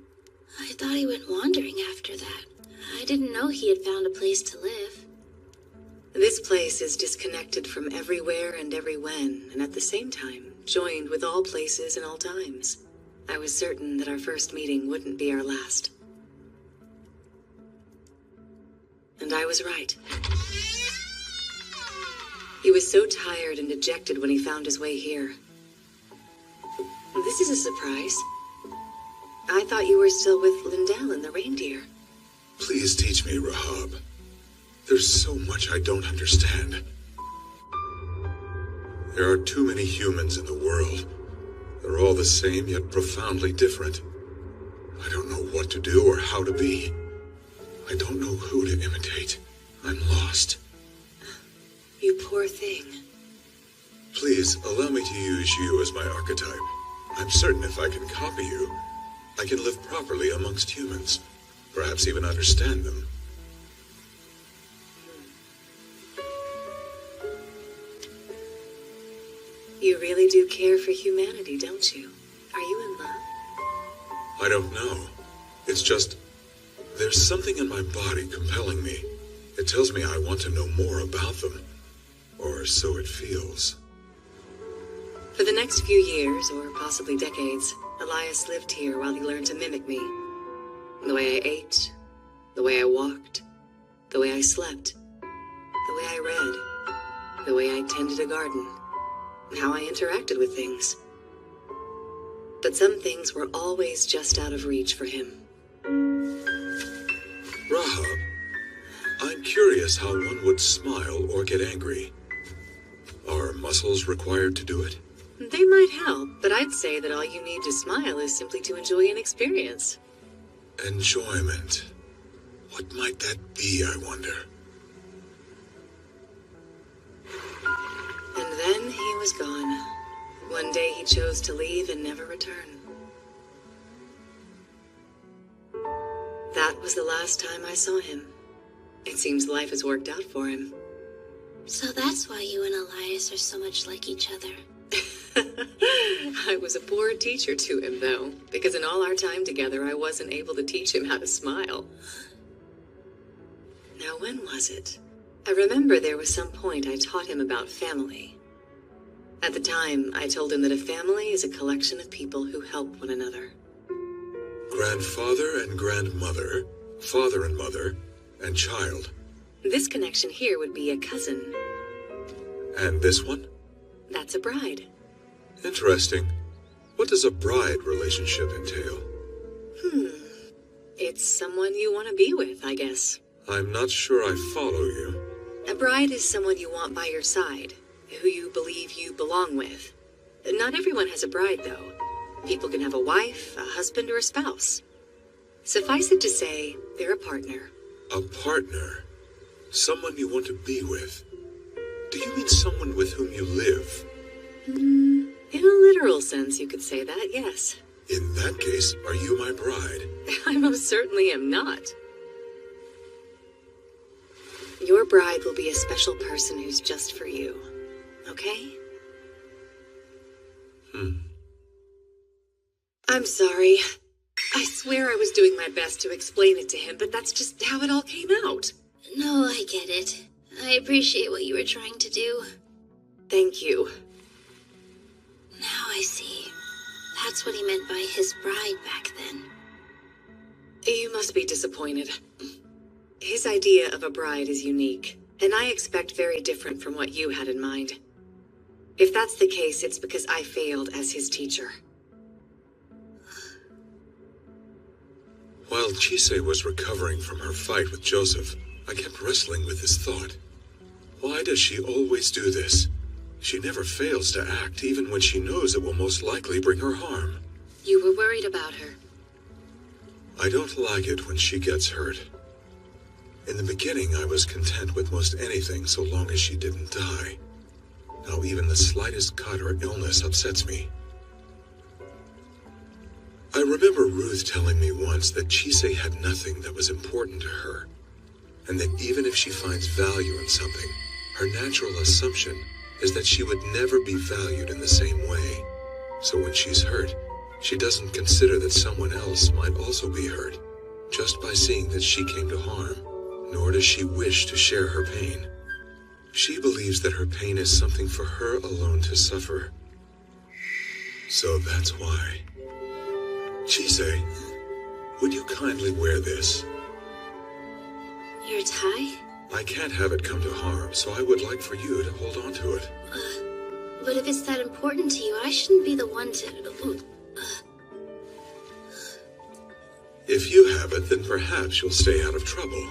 I thought he went wandering after that. I didn't know he had found a place to live. This place is disconnected from everywhere and everywhen, and at the same time, joined with all places and all times. I was certain that our first meeting wouldn't be our last. And I was right. He was so tired and dejected when he found his way here. This is a surprise. I thought you were still with Lindell and the reindeer. Please teach me, Rahab. There's so much I don't understand. There are too many humans in the world. They're all the same, yet profoundly different. I don't know what to do or how to be. I don't know who to imitate. I'm lost. You poor thing. Please, allow me to use you as my archetype. I'm certain if I can copy you, I can live properly amongst humans. Perhaps even understand them. You really do care for humanity, don't you? Are you in love? I don't know. It's just, there's something in my body compelling me. It tells me I want to know more about them. Or so it feels. For the next few years, or possibly decades, Elias lived here while he learned to mimic me. The way I ate, the way I walked, the way I slept, the way I read, the way I tended a garden, and how I interacted with things. But some things were always just out of reach for him. Rahab, I'm curious how one would smile or get angry. Are muscles required to do it? They might help, but I'd say that all you need to smile is simply to enjoy an experience. Enjoyment. What might that be, I wonder? And then he was gone. One day he chose to leave and never return. That was the last time I saw him. It seems life has worked out for him. So that's why you and Elias are so much like each other. I was a poor teacher to him, though, because in all our time together, I wasn't able to teach him how to smile. Now, when was it? I remember there was some point I taught him about family. At the time, I told him that a family is a collection of people who help one another. Grandfather and grandmother, father and mother, and child. This connection here would be a cousin. And this one? That's a bride. Interesting. What does a bride relationship entail? It's someone you want to be with, I guess. I'm not sure I follow you. A bride is someone you want by your side, who you believe you belong with. Not everyone has a bride, though. People can have a wife, a husband, or a spouse. Suffice it to say, they're a partner. A partner? Someone you want to be with? Do you mean someone with whom you live? In a literal sense, you could say that, yes. In that case, are you my bride? I most certainly am not. Your bride will be a special person who's just for you, okay? I'm sorry. I swear I was doing my best to explain it to him, but that's just how it all came out. No, I get it. I appreciate what you were trying to do. Thank you. Now I see. That's what he meant by his bride back then. You must be disappointed. His idea of a bride is unique, and I expect very different from what you had in mind. If that's the case, it's because I failed as his teacher. While Chise was recovering from her fight with Joseph, I kept wrestling with this thought. Why does she always do this? She never fails to act, even when she knows it will most likely bring her harm. You were worried about her. I don't like it when she gets hurt. In the beginning, I was content with most anything so long as she didn't die. Now even the slightest cut or illness upsets me. remember Ruth telling me once that Chisei had nothing that was important to her, and that even if she finds value in something, her natural assumption is that she would never be valued in the same way. So when she's hurt, she doesn't consider that someone else might also be hurt, just by seeing that she came to harm, nor does she wish to share her pain. She believes that her pain is something for her alone to suffer. So that's why. Chisei, would you kindly wear this? Your tie? I can't have it come to harm, so I would like for you to hold on to it. But if it's that important to you, I shouldn't be the one to... If you have it, then perhaps you'll stay out of trouble.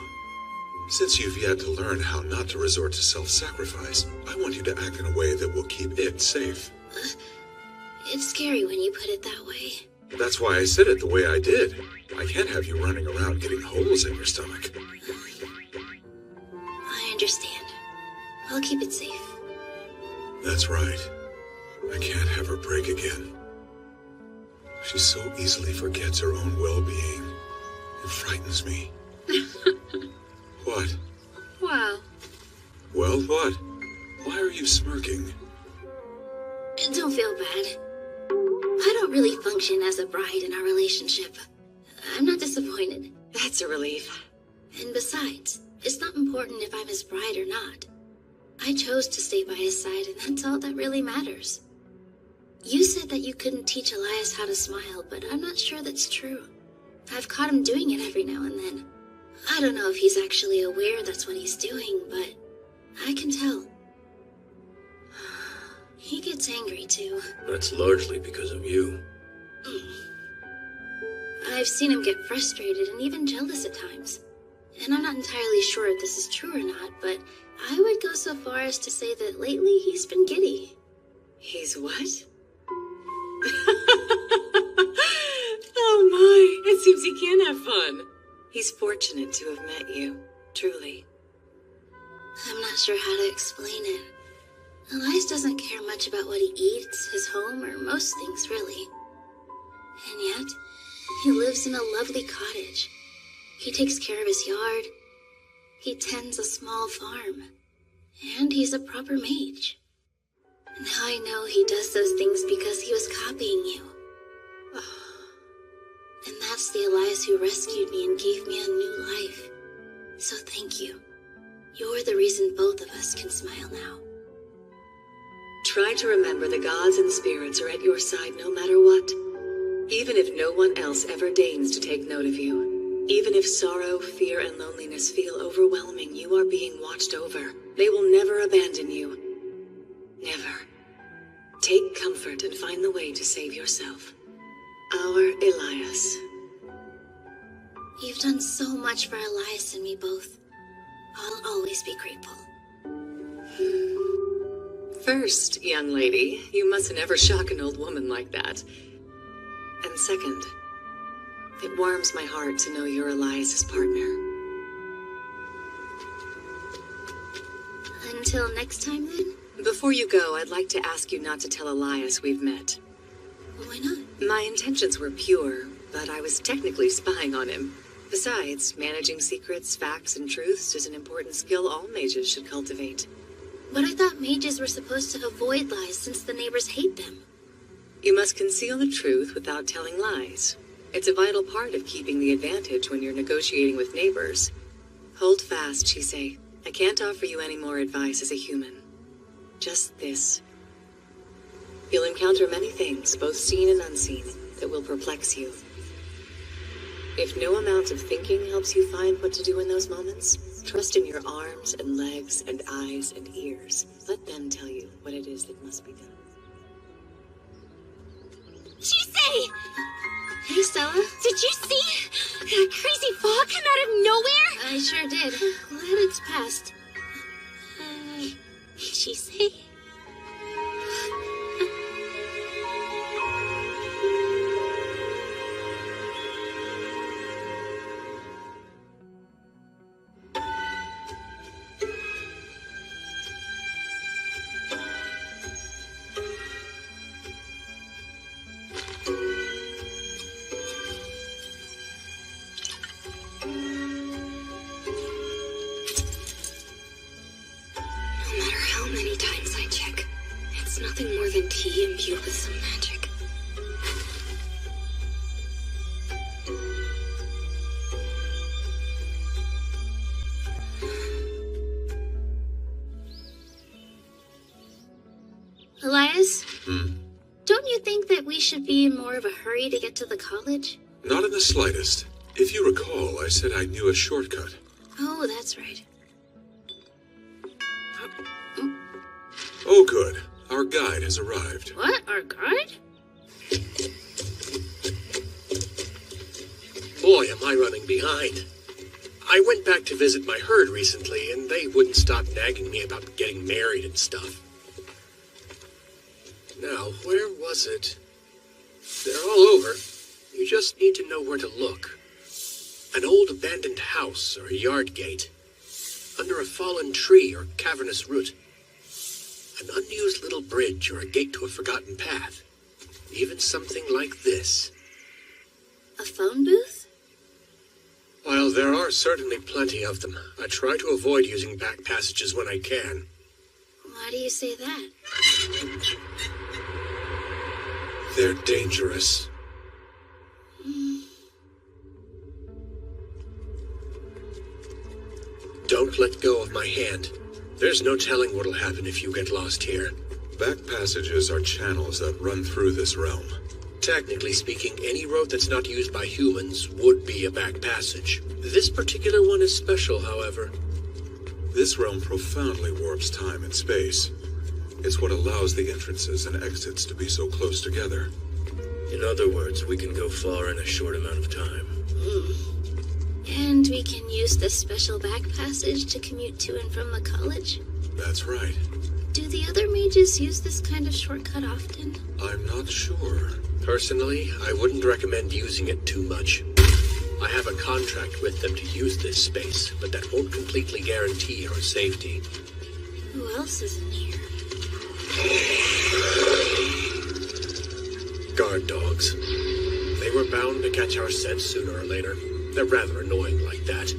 Since you've yet to learn how not to resort to self-sacrifice, I want you to act in a way that will keep it safe. It's scary when you put it that way. That's why I said it the way I did. I can't have you running around getting holes in your stomach. I understand. I'll keep it safe. That's right. I can't have her break again. She so easily forgets her own well-being. It frightens me. What? Wow. Well, what? Why are you smirking? Don't feel bad. I don't really function as a bride in our relationship. I'm not disappointed. That's a relief. And besides, it's not important if I'm his bride or not. I chose to stay by his side, and that's all that really matters. You said that you couldn't teach Elias how to smile, but I'm not sure that's true. I've caught him doing it every now and then. I don't know if he's actually aware that's what he's doing, but I can tell. He gets angry too. That's largely because of you. I've seen him get frustrated and even jealous at times. And I'm not entirely sure if this is true or not, but I would go so far as to say that lately he's been giddy. He's what? Oh my, it seems he can have fun. He's fortunate to have met you, truly. I'm not sure how to explain it. Elias doesn't care much about what he eats, his home, or most things, really. And yet, he lives in a lovely cottage. He takes care of his yard. He tends a small farm. And he's a proper mage. Now I know he does those things because he was copying you. And that's the Elias who rescued me and gave me a new life. So thank you. You're the reason both of us can smile now. Try to remember the gods and spirits are at your side no matter what. Even if no one else ever deigns to take note of you. Even if sorrow, fear, and loneliness feel overwhelming, you are being watched over. They will never abandon you. Never. Take comfort and find the way to save yourself. Our Elias. You've done so much for Elias and me both. I'll always be grateful. First, young lady, you mustn't ever shock an old woman like that. And second, it warms my heart to know you're Elias's partner. Until next time, then? Before you go, I'd like to ask you not to tell Elias we've met. Why not? My intentions were pure, but I was technically spying on him. Besides, managing secrets, facts, and truths is an important skill all mages should cultivate. But I thought mages were supposed to avoid lies since the neighbors hate them. You must conceal the truth without telling lies. It's a vital part of keeping the advantage when you're negotiating with neighbors. Hold fast, Chisei. I can't offer you any more advice as a human. Just this. You'll encounter many things, both seen and unseen, that will perplex you. If no amount of thinking helps you find what to do in those moments, trust in your arms and legs and eyes and ears. Let them tell you what it is that must be done. Chisei! Hey, Stella. Did you see that crazy fog come out of nowhere? I sure did. Glad it's passed. Chisei? It's nothing more than tea imbued with some magic. Elias? Don't you think that we should be in more of a hurry to get to the college? Not in the slightest. If you recall, I said I knew a shortcut. Oh, that's right. Oh, good. Our guide has arrived. What? Our guide? Boy, am I running behind. I went back to visit my herd recently, and they wouldn't stop nagging me about getting married and stuff. Now, where was it? They're all over. You just need to know where to look. An old abandoned house or a yard gate. Under a fallen tree or cavernous root. An unused little bridge or a gate to a forgotten path. Even something like this. A phone booth? While there are certainly plenty of them, I try to avoid using back passages when I can. Why do you say that? They're dangerous. Don't let go of my hand. There's no telling what'll happen if you get lost here. Back passages are channels that run through this realm. Technically speaking, any road that's not used by humans would be a back passage. This particular one is special, however. This realm profoundly warps time and space. It's what allows the entrances and exits to be so close together. In other words, we can go far in a short amount of time. And we can use this special back passage to commute to and from the college? That's right. Do the other mages use this kind of shortcut often? I'm not sure. Personally, I wouldn't recommend using it too much. I have a contract with them to use this space, but that won't completely guarantee our safety. Who else is in here? Guard dogs. They were bound to catch our scent sooner or later. They're rather annoying like that.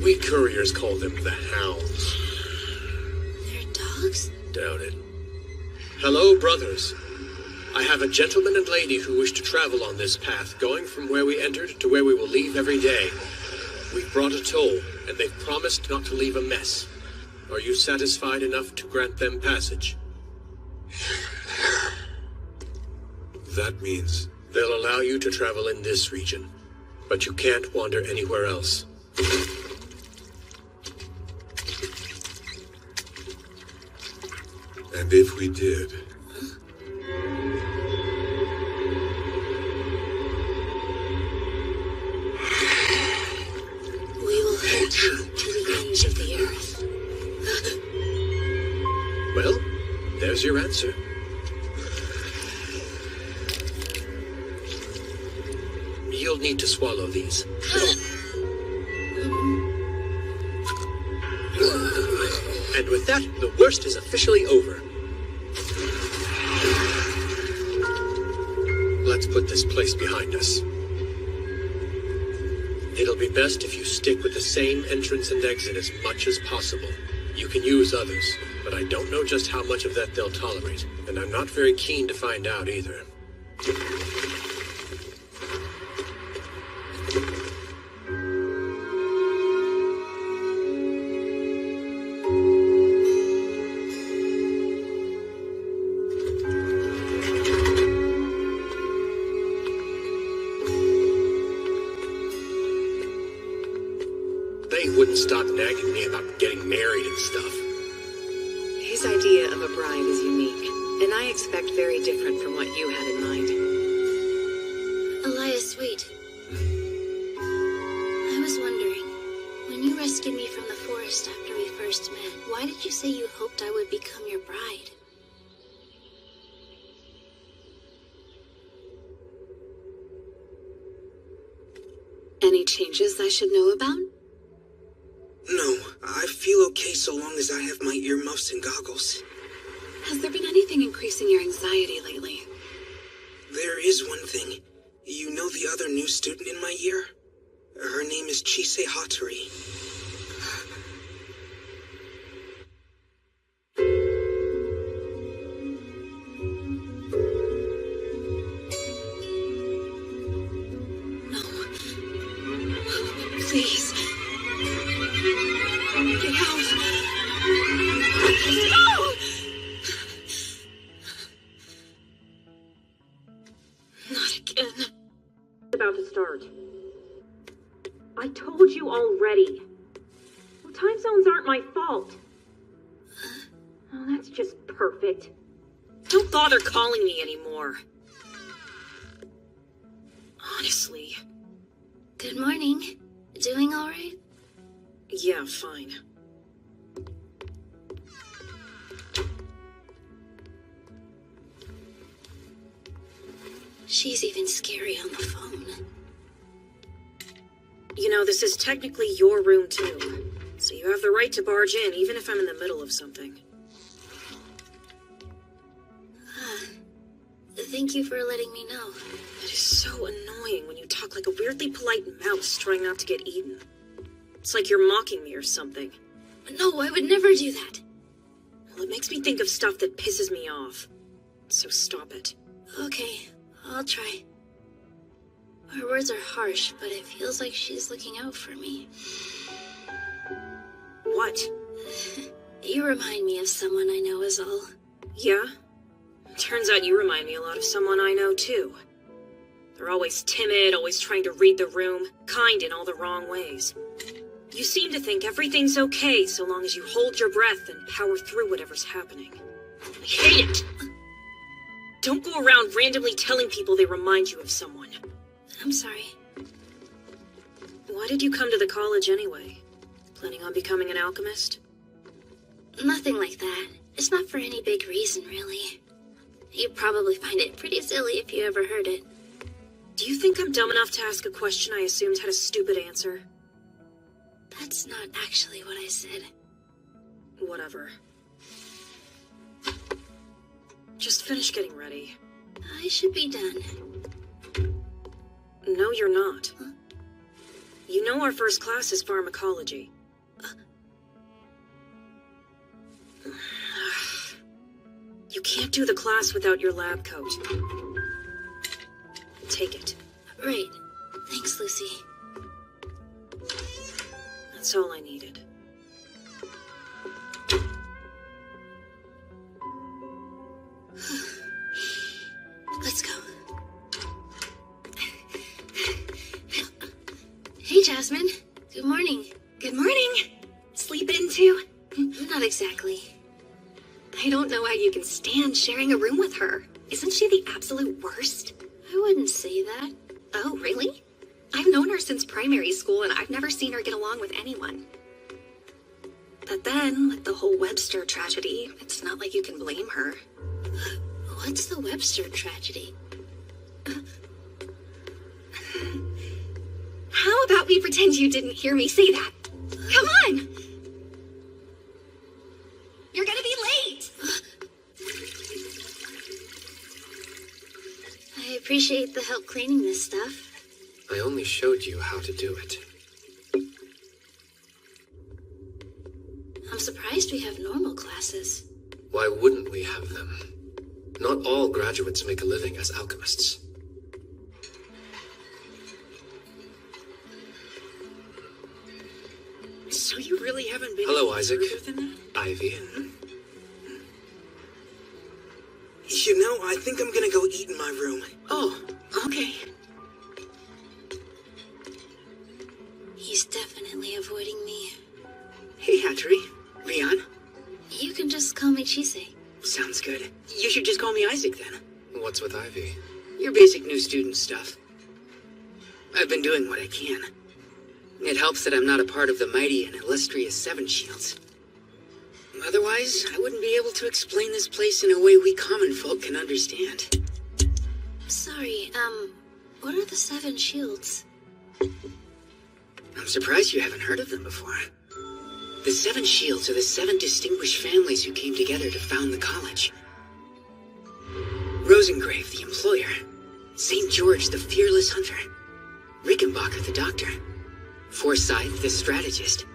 We couriers call them the Hounds. They're dogs? Doubt it. Hello, brothers. I have a gentleman and lady who wish to travel on this path, going from where we entered to where we will leave every day. We've brought a toll, and they've promised not to leave a mess. Are you satisfied enough to grant them passage? That means... They'll allow you to travel in this region, but you can't wander anywhere else. And if we did... We will hold you to the ends of the earth. Well, there's your answer. You'll need to swallow these. And with that, the worst is officially over. Let's put this place behind us. It'll be best if you stick with the same entrance and exit as much as possible. You can use others, but I don't know just how much of that they'll tolerate, and I'm not very keen to find out either. They wouldn't stop nagging me about getting married and stuff. His idea of a bride is unique, and I expect very different from what you had in mind. Elias, wait. I was wondering, when you rescued me from the forest after we first met, why did you say you hoped I would become your bride? Any changes I should know about? No, I feel okay so long as I have my earmuffs and goggles. Has there been anything increasing your anxiety lately? There is one thing. You know the other new student in my year? Her name is Chise Hattori. about to start. I told you already. Well, time zones aren't my fault. Oh, that's just perfect. Don't bother calling me anymore. Honestly. Good morning. Doing all right? Yeah, fine. She's even scary on the phone. You know, this is technically your room too. So you have the right to barge in, even if I'm in the middle of something. Thank you for letting me know. It is so annoying when you talk like a weirdly polite mouse trying not to get eaten. It's like you're mocking me or something. No, I would never do that. Well, it makes me think of stuff that pisses me off. So stop it. Okay, I'll try. Her words are harsh, but it feels like she's looking out for me. What? You remind me of someone I know is all. Yeah? Turns out you remind me a lot of someone I know too. They're always timid, always trying to read the room, kind in all the wrong ways. You seem to think everything's okay so long as you hold your breath and power through whatever's happening. I hate it! Don't go around randomly telling people they remind you of someone. I'm sorry. Why did you come to the college anyway? Planning on becoming an alchemist? Nothing like that. It's not for any big reason, really. You'd probably find it pretty silly if you ever heard it. Do you think I'm dumb enough to ask a question I assumed had a stupid answer? That's not actually what I said. Whatever. Just finish getting ready. I should be done. No, you're not. Huh? You know our first class is pharmacology. You can't do the class without your lab coat. Take it. Right. Thanks, Lucy. That's all I needed. Let's go. Hey, Jasmine. Good morning. Good morning. Sleep in too? Not exactly. I don't know how you can stand sharing a room with her. Isn't she the absolute worst? I wouldn't say that. Oh, really? I've known her since primary school and I've never seen her get along with anyone. But then, with the whole Webster tragedy, it's not like you can blame her. What's the Webster tragedy? How about we pretend you didn't hear me say that? Come on! You're gonna be late! I appreciate the help cleaning this stuff. I only showed you how to do it. I'm surprised we have normal classes. Why wouldn't we have them? Not all graduates make a living as alchemists. So you really haven't been... Hello, Isaac. Than that? Ivy. You know, I think I'm gonna go eat in my room. Oh, okay. He's definitely avoiding me. Hey, Hattori. Rian. You can just call me Chise. Sounds good. You should just call me Isaac then. What's with Ivy? Your basic new student stuff. I've been doing what I can. It helps that I'm not a part of the mighty and illustrious Seven Shields. Otherwise, I wouldn't be able to explain this place in a way we common folk can understand. Sorry, what are the Seven Shields? I'm surprised you haven't heard of them before. The Seven Shields are the 7 distinguished families who came together to found the college. Rosengrave, the employer. St. George, the fearless hunter. Rickenbacker, the doctor. Forsyth, the strategist.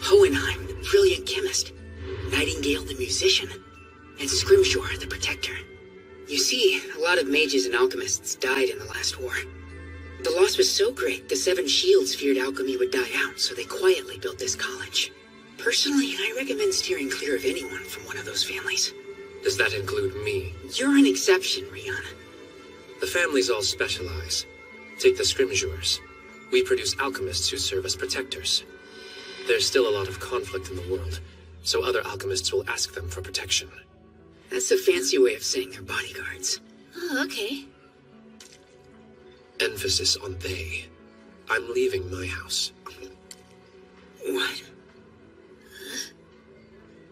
Hohenheim, the brilliant chemist. Nightingale, the musician. And Scrimshaw, the protector. You see, a lot of mages and alchemists died in the last war. The loss was so great, the 7 Shields feared alchemy would die out, so they quietly built this college. Personally, I recommend steering clear of anyone from one of those families. Does that include me? You're an exception, Rian. The families all specialize. Take the scrimgeours. We produce alchemists who serve as protectors. There's still a lot of conflict in the world, so other alchemists will ask them for protection. That's a fancy way of saying they're bodyguards. Oh, okay. Emphasis on they. I'm leaving my house. What?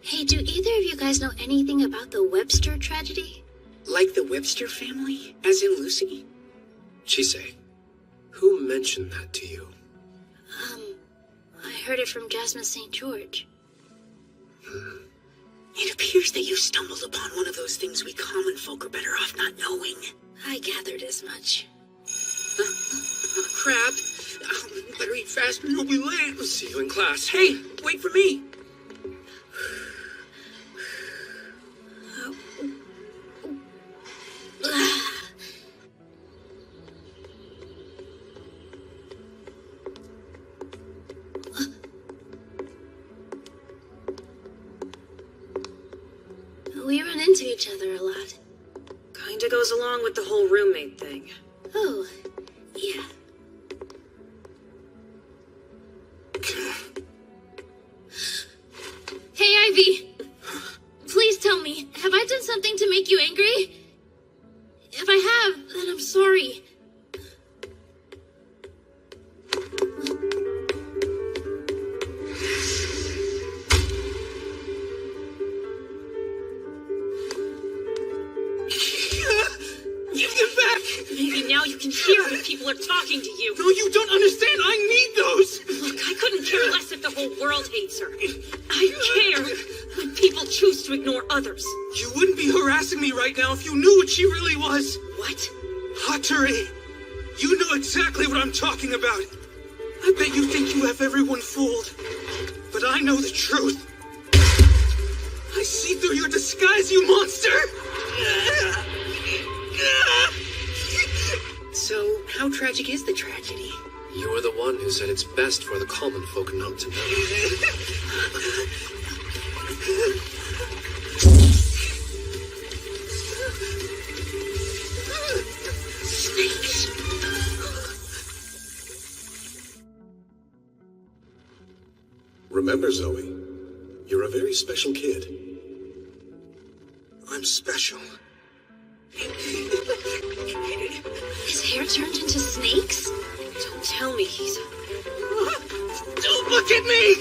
Hey, do either of you guys know anything about the Webster tragedy? Like the Webster family? As in Lucy? Chise, who mentioned that to you? I heard it from Jasmine St. George. It appears that you stumbled upon one of those things we common folk are better off not knowing. I gathered as much. Crap. Better eat fast or you'll be late. See you in class. Hey, wait for me. We run into each other a lot. Kinda goes along with the whole roommate thing. Oh, yeah. Hey, Ivy! Please tell me, have I done something to make you angry? If I have, then I'm sorry. Give them back! Maybe now you can hear when people are talking to you. No, you don't understand! I need those! Look, I couldn't care less if the whole world hates her. I care when people choose to ignore others. You wouldn't be harassing me right now if you knew what she really was. What? Hattori, you know exactly what I'm talking about. I bet you think you have everyone fooled. But I know the truth. I see through your disguise, you monster! So, how tragic is the tragedy? You were the one who said it's best for the common folk not to know. Snakes. Remember, Zoe, you're a very special kid. I'm special. His hair turned into snakes? Don't tell me he's... Don't look at me!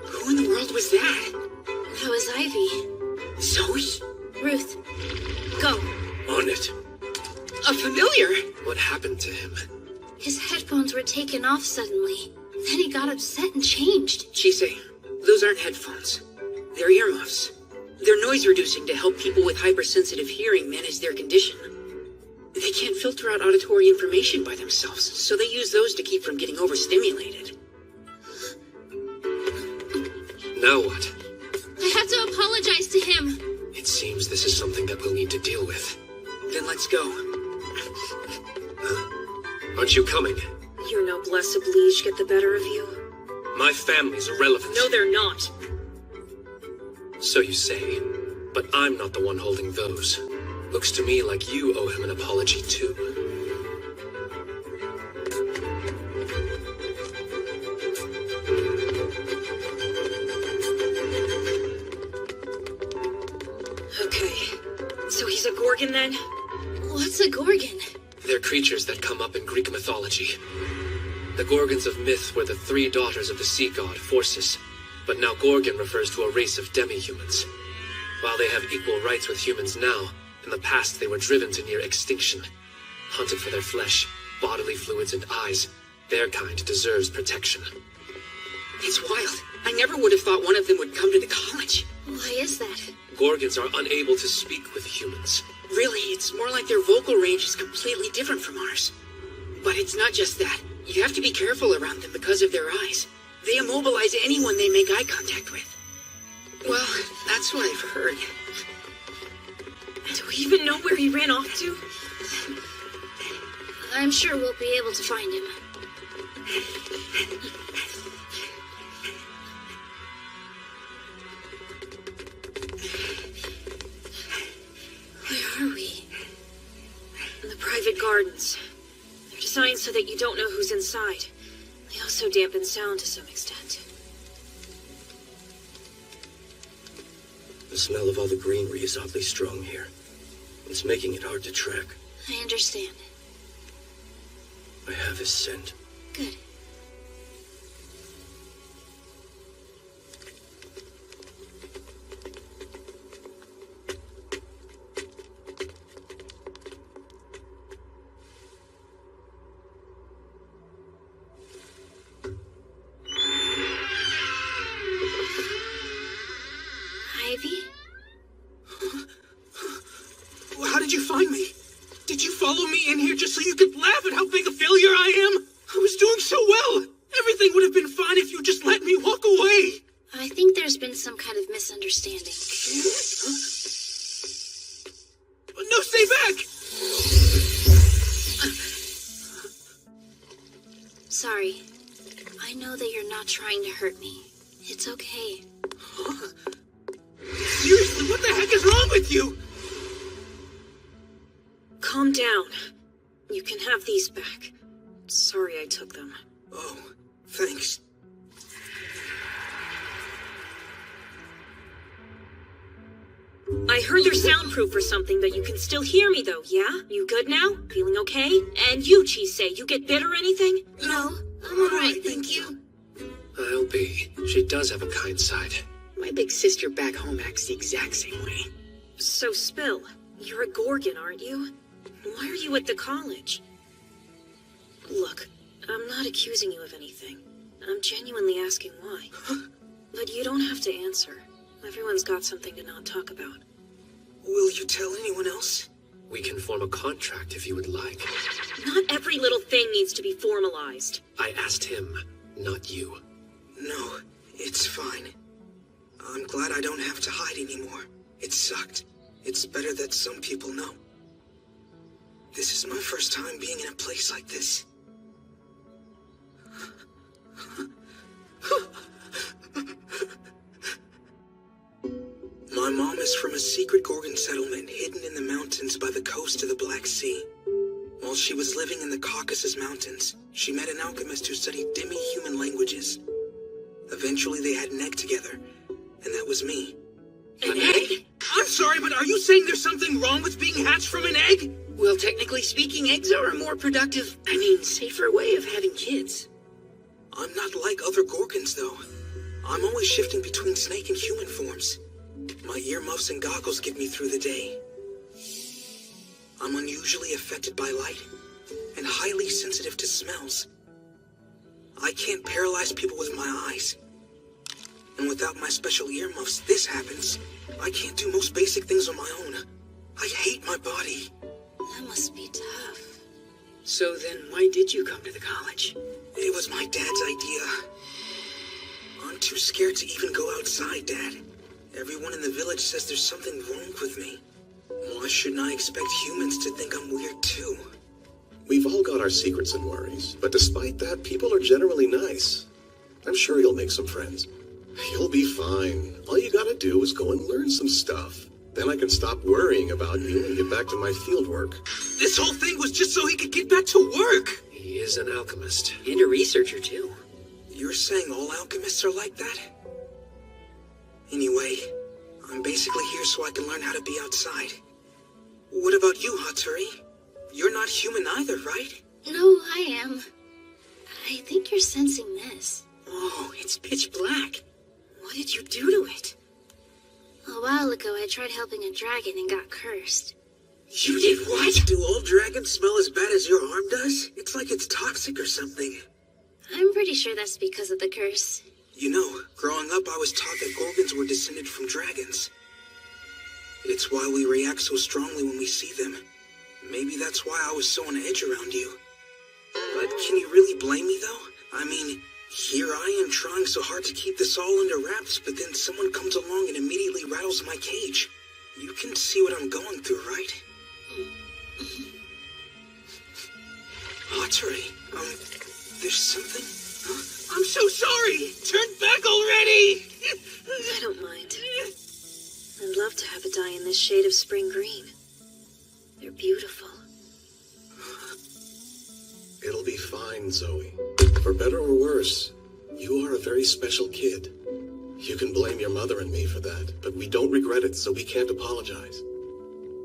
Who in the world was that? That was Ivy. Zoe? Ruth, go. On it. A familiar? What happened to him? His headphones were taken off suddenly. Then he got upset and changed. Chise, those aren't headphones. They're earmuffs. They're noise reducing to help people with hypersensitive hearing manage their condition. They can't filter out auditory information by themselves, so they use those to keep from getting overstimulated. Now what? I have to apologize to him. It seems this is something that we'll need to deal with. Then let's go. Aren't you coming? Your noblesse oblige get the better of you. My family's irrelevant. No, they're not. So you say, but I'm not the one holding those. Looks to me like you owe him an apology too. Okay, so he's a Gorgon then? What's a Gorgon? They're creatures that come up in Greek mythology. The Gorgons of myth were the 3 daughters of the sea god, Phorcys, but now Gorgon refers to a race of demi-humans. While they have equal rights with humans now, in the past they were driven to near extinction. Hunted for their flesh, bodily fluids, and eyes, their kind deserves protection. It's wild. I never would have thought one of them would come to the college. Why is that? Gorgons are unable to speak with humans. Really, it's more like their vocal range is completely different from ours. But it's not just that. You have to be careful around them because of their eyes. They immobilize anyone they make eye contact with. Well, that's what I've heard. Do we even know where he ran off to? I'm sure we'll be able to find him. Where are we? The private gardens. They're designed so that you don't know who's inside. They also dampen sound to some extent. The smell of all the greenery is oddly strong here. It's making it hard to track. I understand. I have his scent. Good. Ivy? How did you find me? Did you follow me in here just so you could laugh at how big a failure I am? I was doing so well. Everything would have been fine if you just let me walk away. I think there's been some kind of misunderstanding. No, stay back! Sorry. I know that you're not trying to hurt me. It's okay. Seriously, what the heck is wrong with you? Calm down. You can have these back. Sorry I took them. Oh, thanks. I heard they're soundproof or something, but you can still hear me though, yeah? You good now? Feeling okay? And you, Chise, you get bit or anything? No, I'm alright, thank you. I'll be. She does have a kind side. My big sister back home acts the exact same way. So, Spill, you're a Gorgon, aren't you? Why are you at the college? Look, I'm not accusing you of anything. I'm genuinely asking why. But you don't have to answer. Everyone's got something to not talk about. Will you tell anyone else? We can form a contract if you would like. Not every little thing needs to be formalized. I asked him, not you. No, it's fine. I'm glad I don't have to hide anymore. It sucked. It's better that some people know. This is my first time being in a place like this. My mom is from a secret Gorgon settlement hidden in the mountains by the coast of the Black Sea. While she was living in the Caucasus Mountains, she met an alchemist who studied demi-human languages. Eventually they had an egg together, and that was me. An egg? I'm sorry, but are you saying there's something wrong with being hatched from an egg? Well, technically speaking, eggs are a more productive, safer way of having kids. I'm not like other Gorgons, though. I'm always shifting between snake and human forms. My earmuffs and goggles get me through the day. I'm unusually affected by light, and highly sensitive to smells. I can't paralyze people with my eyes. And without my special earmuffs, this happens. I can't do most basic things on my own. I hate my body. That must be tough. So then, why did you come to the college? It was my dad's idea. I'm too scared to even go outside, Dad. Everyone in the village says there's something wrong with me. Why shouldn't I expect humans to think I'm weird too? We've all got our secrets and worries, but despite that, people are generally nice. I'm sure you'll make some friends. You'll be fine. All you gotta do is go and learn some stuff. Then I can stop worrying about you and get back to my fieldwork. This whole thing was just so he could get back to work! He is an alchemist. And a researcher, too. You're saying all alchemists are like that? Anyway, I'm basically here so I can learn how to be outside. What about you, Hatori? You're not human either, right? No, I am. I think you're sensing this. Oh, it's pitch black. What did you do to it? A while ago, I tried helping a dragon and got cursed. You did what? Do all dragons smell as bad as your arm does? It's like it's toxic or something. I'm pretty sure that's because of the curse. You know, growing up I was taught that Gorgons were descended from dragons. It's why we react so strongly when we see them. Maybe that's why I was so on edge around you. But can you really blame me, though? I mean, here I am trying so hard to keep this all under wraps, but then someone comes along and immediately rattles my cage. You can see what I'm going through, right? Hatori, there's something? Huh? I'm so sorry! Turn back already! I don't mind. I'd love to have a dye in this shade of spring green. They're beautiful. You'll be fine, Zoe. For better or worse, you are a very special kid. You can blame your mother and me for that, but we don't regret it, so we can't apologize.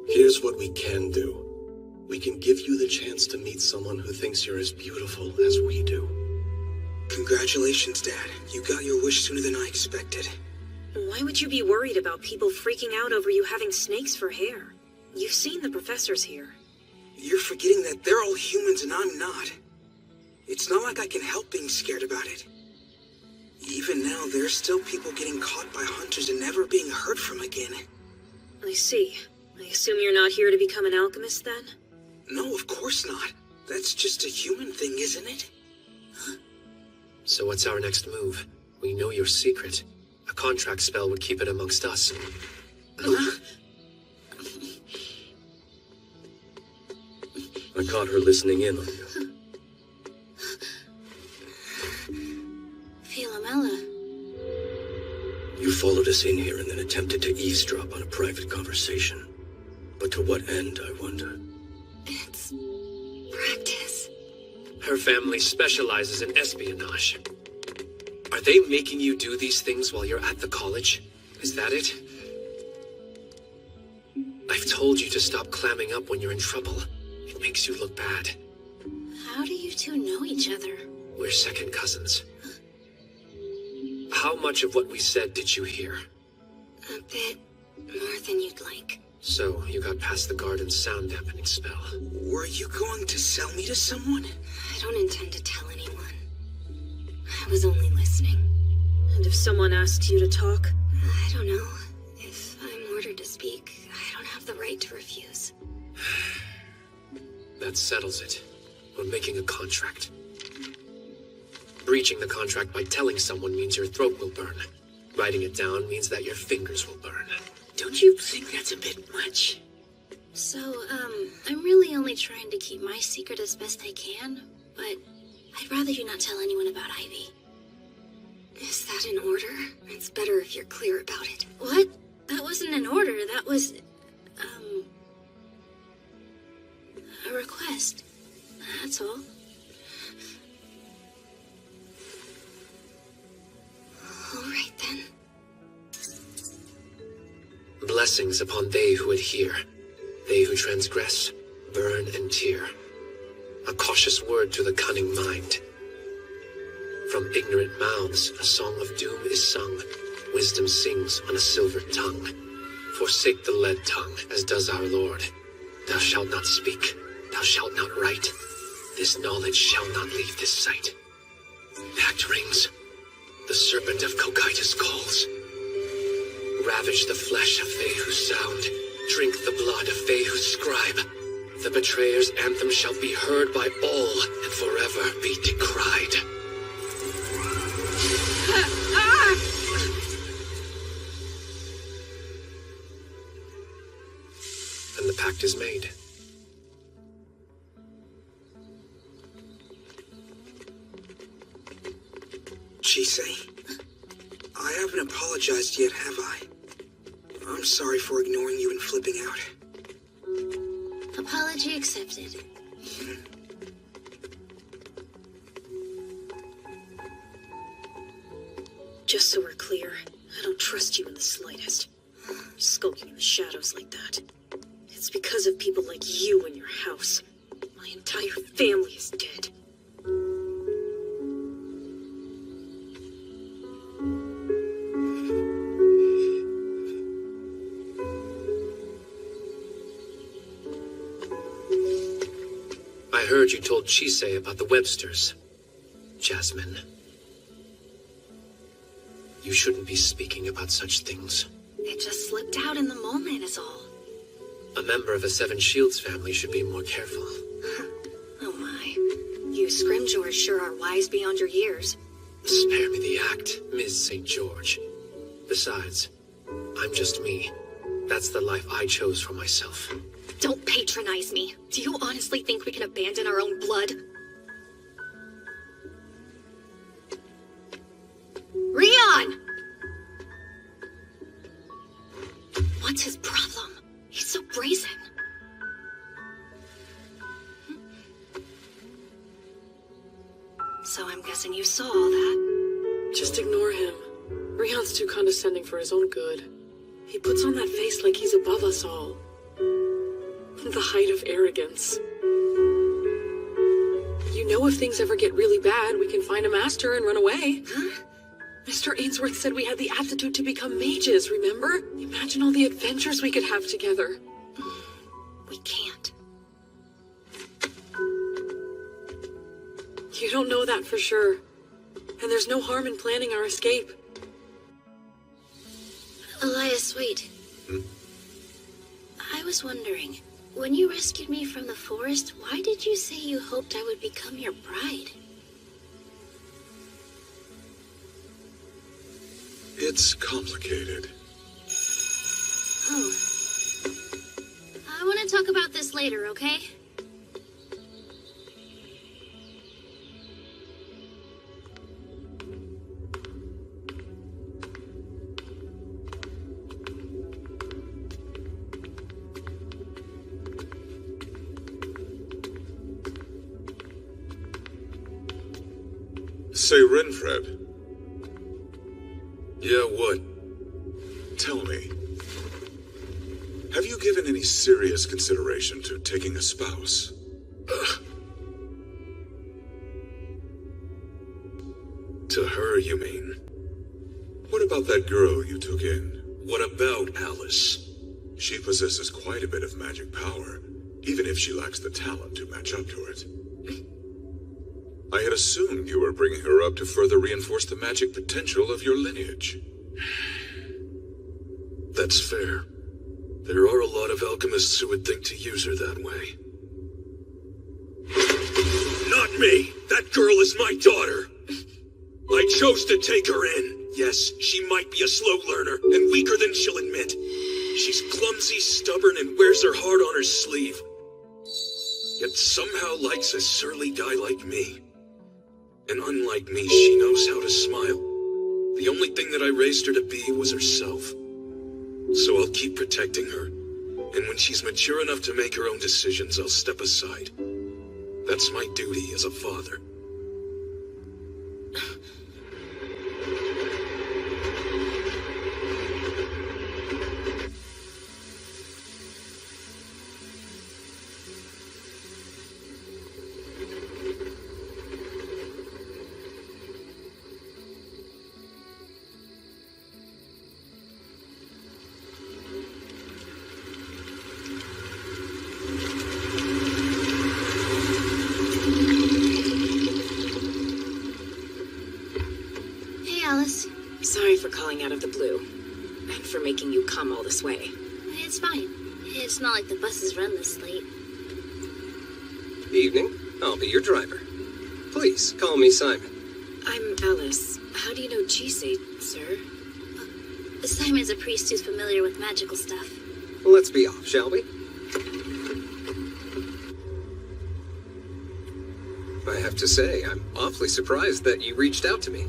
Here's what we can do. We can give you the chance to meet someone who thinks you're as beautiful as we do. Congratulations, Dad. You got your wish sooner than I expected. Why would you be worried about people freaking out over you having snakes for hair? You've seen the professors here. You're forgetting that they're all humans and I'm not. It's not like I can help being scared about it. Even now, there's still people getting caught by hunters and never being heard from again. I see. I assume you're not here to become an alchemist, then? No, of course not. That's just a human thing, isn't it? So what's our next move? We know your secret. A contract spell would keep it amongst us. I caught her listening in on you. Philomela. You followed us in here and then attempted to eavesdrop on a private conversation. But to what end, I wonder? It's practice. Her family specializes in espionage. Are they making you do these things while you're at the college? Is that it? I've told you to stop clamming up when you're in trouble. It makes you look bad. How do you two know each other? We're second cousins. How much of what we said did you hear? A bit more than you'd like. So, you got past the garden's sound dampening spell. Were you going to sell me to someone? I don't intend to tell anyone. I was only listening. And if someone asks you to talk? I don't know. If I'm ordered to speak, I don't have the right to refuse. That settles it. We're making a contract. Breaching the contract by telling someone means your throat will burn. Writing it down means that your fingers will burn. Don't you think that's a bit much? So, I'm really only trying to keep my secret as best I can, but I'd rather you not tell anyone about Ivy. Is that an order? It's better if you're clear about it. What? That wasn't an order, that was, a request. That's all. All right, then. Blessings upon they who adhere, they who transgress, burn and tear. A cautious word to the cunning mind. From ignorant mouths a song of doom is sung. Wisdom sings on a silver tongue. Forsake the lead tongue, as does our Lord. Thou shalt not speak, thou shalt not write. This knowledge shall not leave this sight. Pact rings. The serpent of Cocytus calls. Ravage the flesh of they who sound. Drink the blood of they who scribe. The betrayer's anthem shall be heard by all and forever be decried. And the pact is made. Chisei, I haven't apologized yet, have I? I'm sorry for ignoring you and flipping out. Apology accepted. Just so we're clear, I don't trust you in the slightest. Skulking in the shadows like that. It's because of people like you in your house. My entire family is dead. I heard you told Chisei about the Websters. Jasmine. You shouldn't be speaking about such things. It just slipped out in the moment is all. A member of a Seven Shields family should be more careful. Oh my. You Scrimgeours sure are wise beyond your years. Spare me the act, Ms. St. George. Besides, I'm just me. That's the life I chose for myself. Don't patronize me. Do you honestly think we can abandon our own blood? Rion! What's his problem? He's so brazen. so I'm guessing you saw all that. Just ignore him. Rion's too condescending for his own good. He puts on that face like he's above us all. The height of arrogance. You know, if things ever get really bad, we can find a master and run away. Huh? Mr. Ainsworth said we had the aptitude to become mages, remember? Imagine all the adventures we could have together. We can't. You don't know that for sure. And there's no harm in planning our escape. Elias, wait. I was wondering, when you rescued me from the forest, why did you say you hoped I would become your bride? It's complicated. Oh. I want to talk about this later, okay? Say, Renfred. Yeah, what? Tell me. Have you given any serious consideration to taking a spouse? To her, you mean? What about that girl you took in? What about Alice? She possesses quite a bit of magic power, even if she lacks the talent to match up to it. I had assumed you were bringing her up to further reinforce the magic potential of your lineage. That's fair. There are a lot of alchemists who would think to use her that way. Not me! That girl is my daughter! I chose to take her in. Yes, she might be a slow learner, and weaker than she'll admit. She's clumsy, stubborn, and wears her heart on her sleeve. Yet somehow likes a surly guy like me. And unlike me, she knows how to smile. The only thing that I raised her to be was herself. So I'll keep protecting her. And when she's mature enough to make her own decisions, I'll step aside. That's my duty as a father. Sorry for calling out of the blue, and for making you come all this way. It's fine. It's not like the buses run this late. Evening. I'll be your driver. Please, call me Simon. I'm Alice. How do you know Chisei, sir? Simon's a priest who's familiar with magical stuff. Let's be off, shall we? I have to say, I'm awfully surprised that you reached out to me.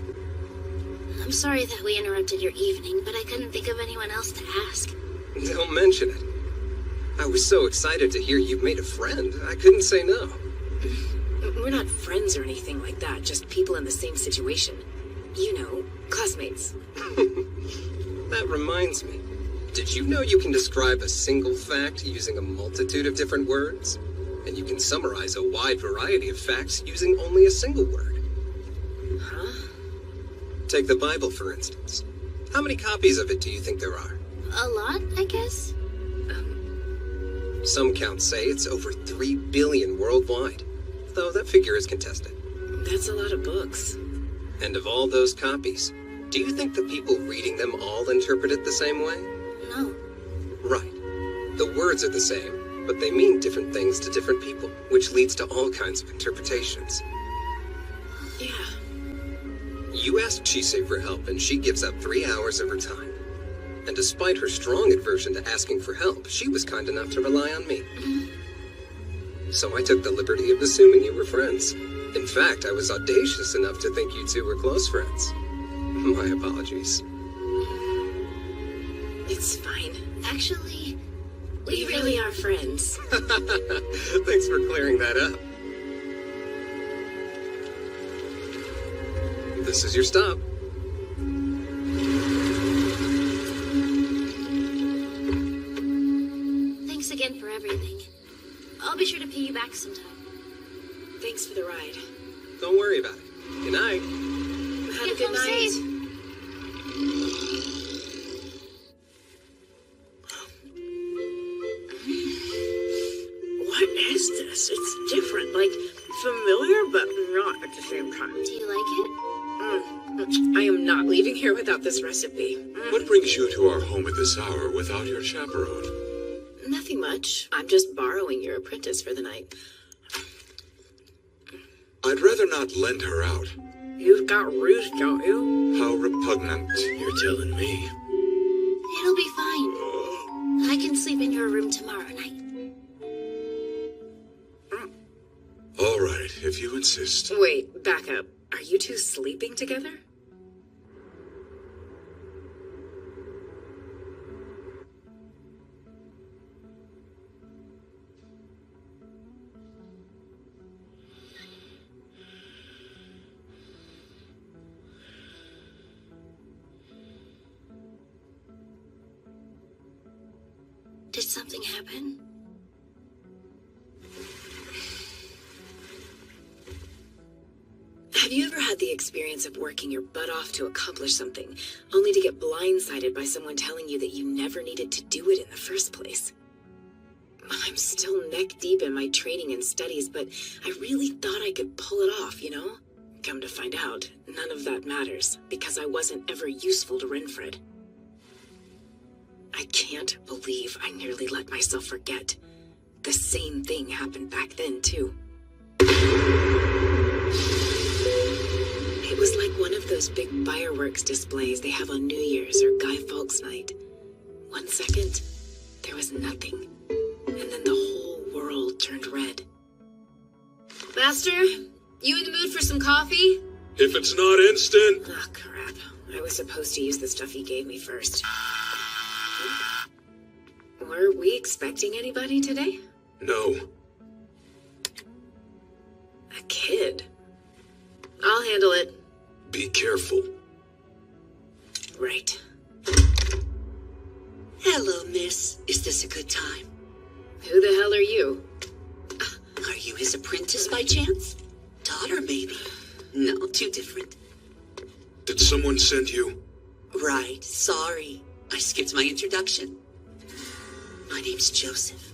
I'm sorry that we interrupted your evening, but I couldn't think of anyone else to ask. Don't mention it. I was so excited to hear you've made a friend, I couldn't say no. We're not friends or anything like that, just people in the same situation. You know, classmates. That reminds me. Did you know you can describe a single fact using a multitude of different words? And you can summarize a wide variety of facts using only a single word. Huh? Take the Bible, for instance. How many copies of it do you think there are? A lot, I guess. Some counts say it's over 3 billion worldwide, though that figure is contested. That's a lot of books. And of all those copies, do you think the people reading them all interpret it the same way? No. Right. The words are the same, but they mean different things to different people, which leads to all kinds of interpretations. Yeah. You ask Chisei for help, and she gives up 3 hours of her time. And despite her strong aversion to asking for help, she was kind enough to rely on me. So I took the liberty of assuming you were friends. In fact, I was audacious enough to think you two were close friends. My apologies. It's fine. Actually, we really are friends. Thanks for clearing that up. This is your stop. Thanks again for everything. I'll be sure to pay you back sometime. Thanks for the ride. Don't worry about it. Good night. Have a good night. What is this? It's different, like familiar, but not at the same time. Do you like it? I am not leaving here without this recipe. What brings you to our home at this hour without your chaperone? Nothing much. I'm just borrowing your apprentice for the night. I'd rather not lend her out. You've got roost, don't you? How repugnant. You're telling me. It'll be fine. I can sleep in your room tomorrow night. All right, if you insist. Wait, back up. Are you two sleeping together? Did something happen? Have you ever had the experience of working your butt off to accomplish something, only to get blindsided by someone telling you that you never needed to do it in the first place? I'm still neck deep in my training and studies, but I really thought I could pull it off, you know? Come to find out, none of that matters, because I wasn't ever useful to Renfred. I can't believe I nearly let myself forget. The same thing happened back then, too. It was like one of those big fireworks displays they have on New Year's or Guy Fawkes Night. 1 second, there was nothing. And then the whole world turned red. Master, you in the mood for some coffee? If it's not instant... Oh, crap. I was supposed to use the stuff he gave me first. Were we expecting anybody today? No. A kid? I'll handle it. Be careful. Right. Hello, miss. Is this a good time? Who the hell are you? Are you his apprentice by chance? Daughter, maybe? No, too different. Did someone send you? Right, sorry. I skipped my introduction. My name's Joseph.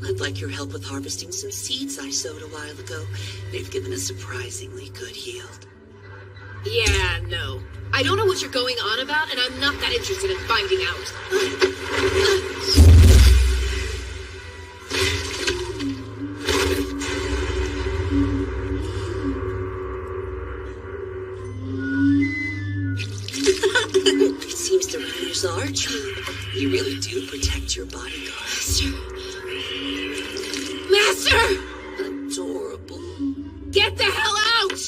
I'd like your help with harvesting some seeds I sowed a while ago. They've given a surprisingly good yield. Yeah, no. I don't know what you're going on about, and I'm not that interested in finding out. It seems the rumors are true. You really do protect your bodyguard. Master! Adorable. Get the hell out!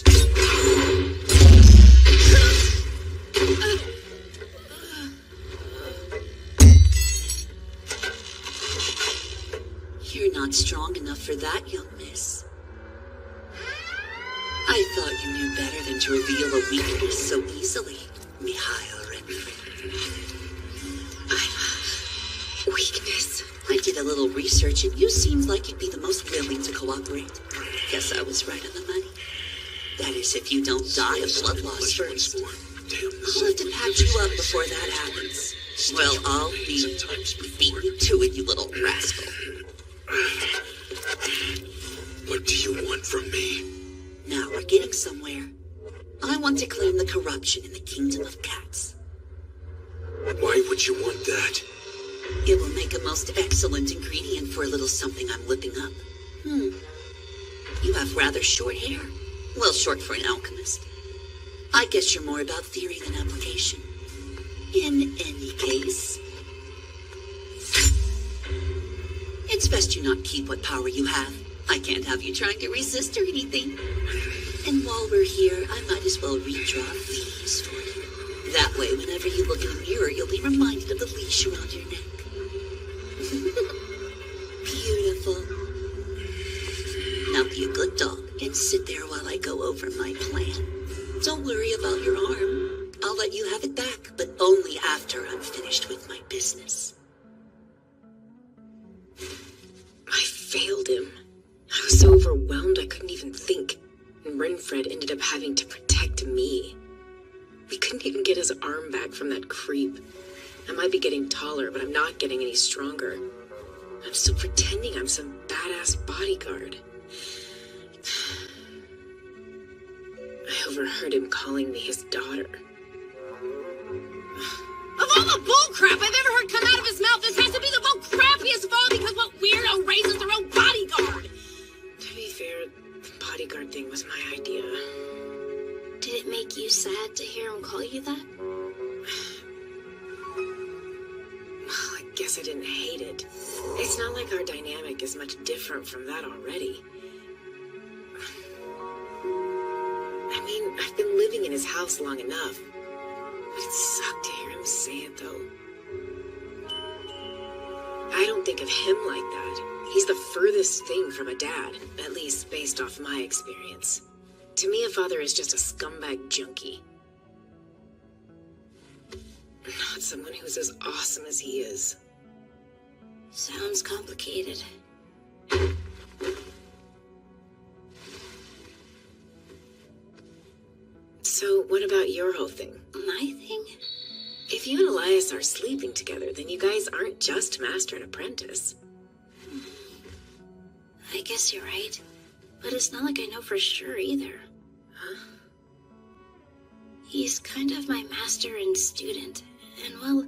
You're not strong enough for that, young miss. I thought you knew better than to reveal a weakness so easily, Mihail Renfred. Weakness? I did a little research and you seemed like you'd be the most willing to cooperate. Guess I was right on the money. That is, if you don't die of blood loss first. I'll have to patch you up before that happens. Well, I'll be beating you to it, you little rascal. What do you want from me? Now we're getting somewhere. I want to claim the corruption in the kingdom of cats. Why would you want that? It will make a most excellent ingredient for a little something I'm whipping up. You have rather short hair. Well, short for an alchemist. I guess you're more about theory than application. In any case, it's best you not keep what power you have. I can't have you trying to resist or anything. And while we're here, I might as well redraw these for you. That way, whenever you look in a mirror, you'll be reminded of the leash around your neck. Beautiful. Now be a good dog and sit there while I go over my plan. Don't worry about your arm. I'll let you have it back, but only after I'm finished with my business. I failed him. I was so overwhelmed I couldn't even think. And Renfred ended up having to protect me. We couldn't even get his arm back from that creep. I might be getting taller, but I'm not getting any stronger. I'm still pretending I'm some badass bodyguard. I overheard him calling me his daughter. Of all the bullcrap I've ever heard come out of his mouth, this has to be the most crappiest of all because what weirdo raises their own bodyguard? To be fair, the bodyguard thing was my idea. Did it make you sad to hear him call you that? Well, I guess I didn't hate it. It's not like our dynamic is much different from that already. I mean, I've been living in his house long enough. But it sucked to hear him say it, though. I don't think of him like that. He's the furthest thing from a dad, at least based off my experience. To me, a father is just a scumbag junkie. Not someone who's as awesome as he is. Sounds complicated. So, what about your whole thing? My thing? If you and Elias are sleeping together, then you guys aren't just master and apprentice. I guess you're right. But it's not like I know for sure either. Huh? He's kind of my master and student. And well,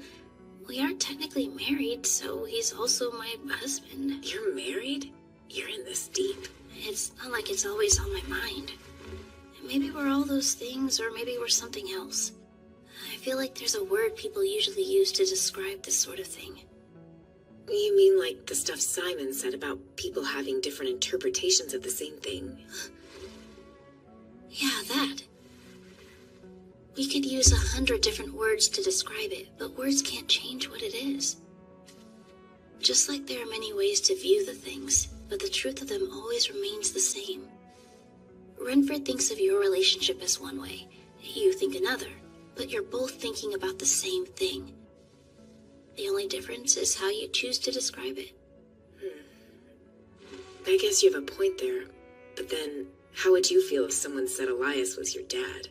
we are technically married, so he's also my husband. You're married? You're in this deep. It's not like it's always on my mind. Maybe we're all those things, or maybe we're something else. I feel like there's a word people usually use to describe this sort of thing. You mean like the stuff Simon said about people having different interpretations of the same thing? Yeah, that. We could use 100 different words to describe it, but words can't change what it is. Just like there are many ways to view the things, but the truth of them always remains the same. Renfred thinks of your relationship as one way, you think another, but you're both thinking about the same thing. The only difference is how you choose to describe it. I guess you have a point there, but then how would you feel if someone said Elias was your dad?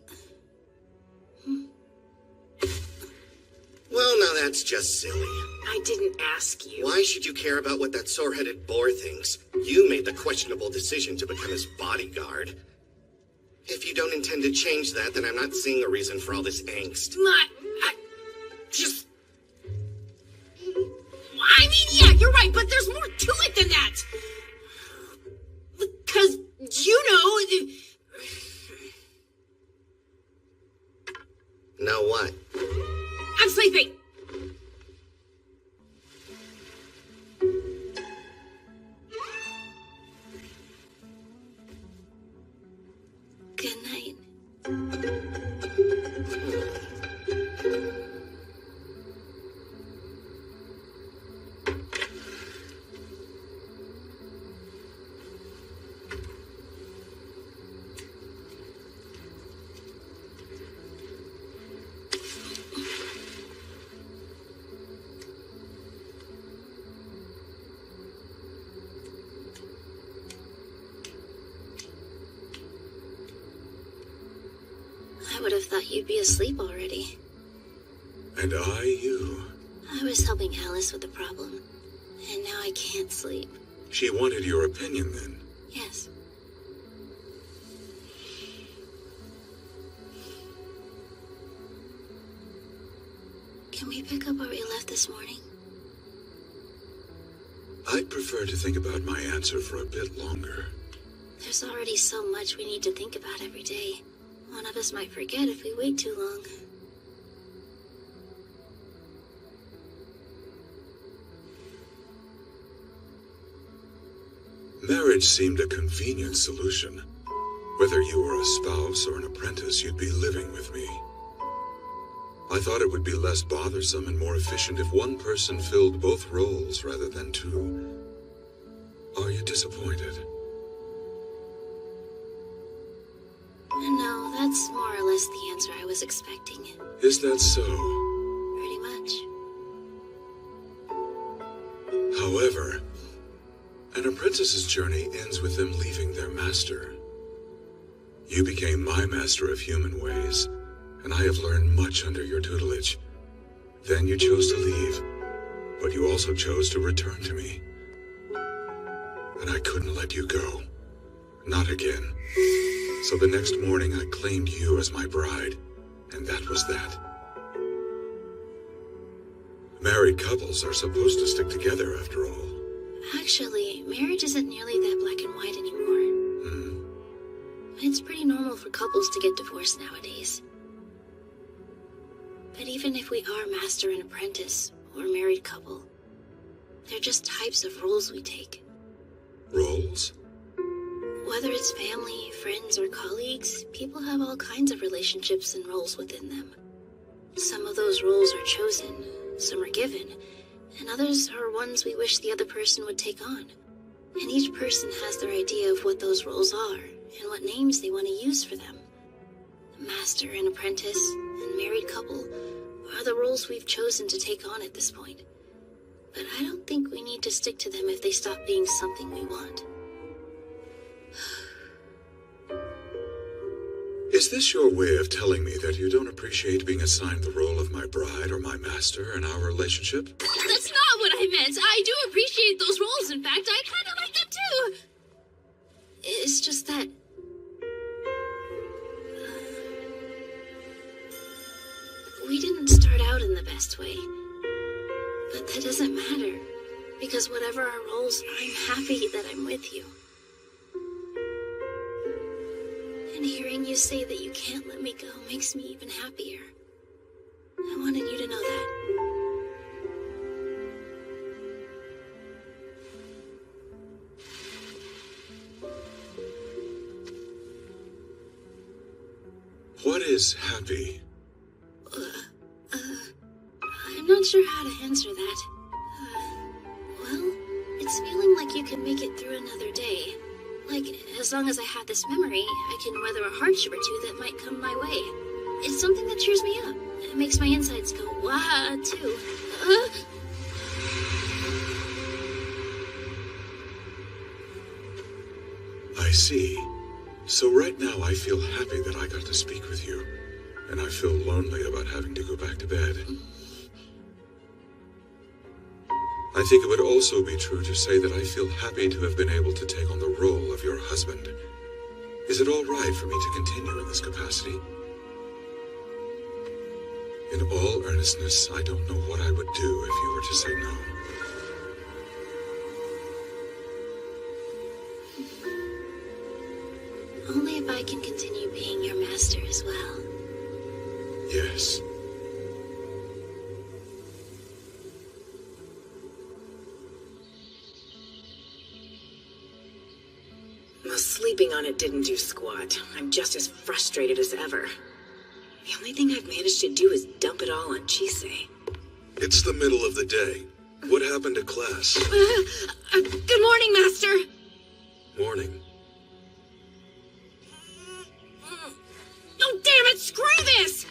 Well, now that's just silly. I didn't ask you. Why should you care about what that sore-headed boar thinks? You made the questionable decision to become his bodyguard. If you don't intend to change that, then I'm not seeing a reason for all this angst. I mean, yeah, you're right, but there's more to it than that. Because, Now what? I'm sleeping. Good night. I would have thought you'd be asleep already. And you. I was helping Alice with the problem, and now I can't sleep. She wanted your opinion then? Yes. Can we pick up where we left this morning? I'd prefer to think about my answer for a bit longer. There's already so much we need to think about every day. One of us might forget if we wait too long. Marriage seemed a convenient solution. Whether you were a spouse or an apprentice, you'd be living with me. I thought it would be less bothersome and more efficient if one person filled both roles rather than two. Are you disappointed? No, that's more or less the answer I was expecting. Is that so? Pretty much. However, an apprentice's journey ends with them leaving their master. You became my master of human ways, and I have learned much under your tutelage. Then you chose to leave, but you also chose to return to me. And I couldn't let you go. Not again. So the next morning I claimed you as my bride, and that was that. Married couples are supposed to stick together after all. Actually, marriage isn't nearly that black and white anymore. It's pretty normal for couples to get divorced nowadays. But even if we are master and apprentice, or married couple, they're just types of roles we take. Roles? Whether it's family, friends, or colleagues, people have all kinds of relationships and roles within them. Some of those roles are chosen, some are given, and others are ones we wish the other person would take on. And each person has their idea of what those roles are, and what names they want to use for them. Master and apprentice, and married couple, are the roles we've chosen to take on at this point. But I don't think we need to stick to them if they stop being something we want. Is this your way of telling me that you don't appreciate being assigned the role of my bride or my master in our relationship? That's not what I meant! I do appreciate those roles, in fact, I kinda like them too! It's just that... we didn't start out in the best way. But that doesn't matter, because whatever our roles, I'm happy that I'm with you. And hearing you say that you can't let me go makes me even happier. I wanted you to know that. What is happy? I'm not sure how to answer that. Well, it's feeling like you can make it through another day. Like, as long as I have this memory, I can weather a hardship or two that might come my way. It's something that cheers me up. It makes my insides go, wah, too. I see. So right now I feel happy that I got to speak with you. And I feel lonely about having to go back to bed. I think it would also be true to say that I feel happy to have been able to take on the role of your husband. Is it all right for me to continue in this capacity? In all earnestness, I don't know what I would do if you were to say no. Only if I can continue being your master as well. Yes. Well, sleeping on it didn't do squat. I'm just as frustrated as ever. The only thing I've managed to do is dump it all on Chisei. It's the middle of the day. What happened to class? Good morning, Master! Morning. Oh, damn it! Screw this!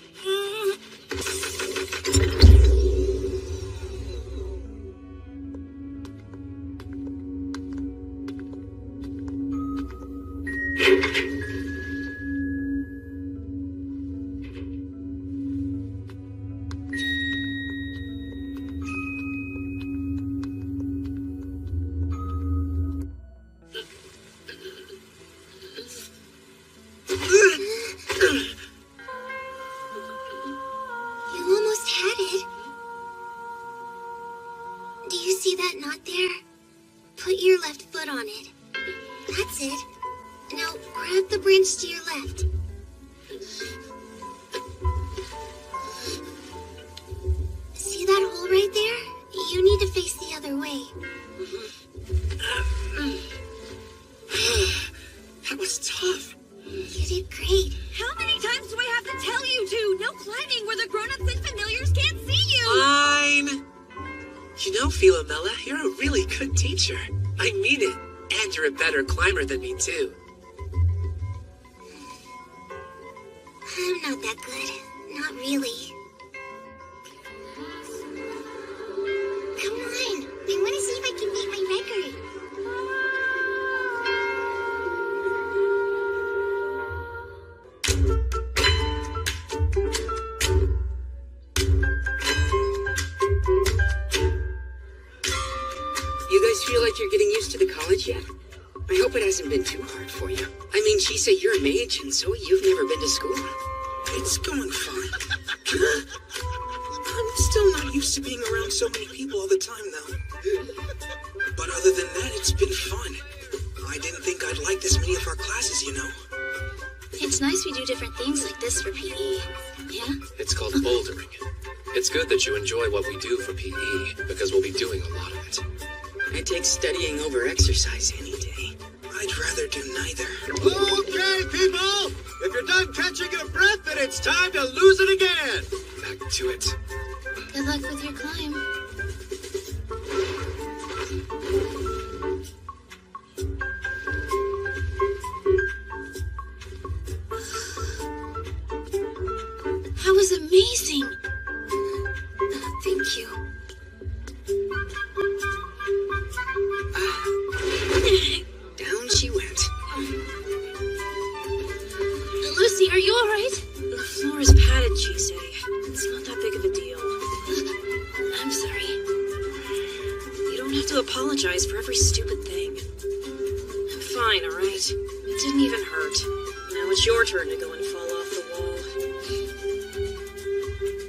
To your left. See that hole right there? You need to face the other way. That was tough. You did great. How many times do I have to tell you to? No climbing where the grown-ups and familiars can't see you! Fine. You know, Philomela, you're a really good teacher. I mean it. And you're a better climber than me, too. I'm not that good. Not really. Come on. I want to see if I can beat my record. You guys feel like you're getting used to the college yet? I hope it hasn't been too hard for you. I mean, she said you're a mage, and so you've never been to school. It's going fine. I'm still not used to being around so many people all the time, though. But other than that, it's been fun. I didn't think I'd like this many of our classes, you know. It's nice we do different things like this for PE. Yeah? It's called bouldering. It's good that you enjoy what we do for PE, because we'll be doing a lot of it. I take studying over exercise any day. I'd rather do neither. Okay, people! If you're done catching your breath, then it's time to lose it again! Back to it. Good luck with your climb. That was amazing! Thank you. Down she went. Lucy, are you alright? The floor is padded, she say. It's not that big of a deal. I'm sorry. You don't have to apologize for every stupid thing. I'm fine, alright? It didn't even hurt. Now it's your turn to go and fall off the wall.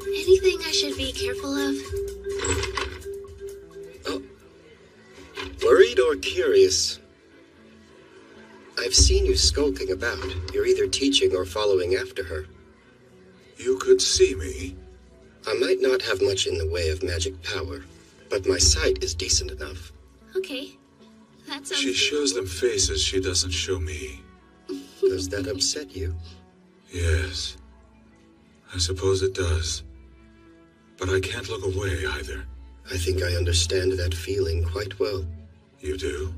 Anything I should be careful of? Oh. Worried or curious? I've seen you skulking about. You're either teaching or following after her. You could see me. I might not have much in the way of magic power, but my sight is decent enough. Okay. That sounds She shows doable. them faces she doesn't show me. Does that upset you? Yes. I suppose it does. But I can't look away either. I think I understand that feeling quite well. You do?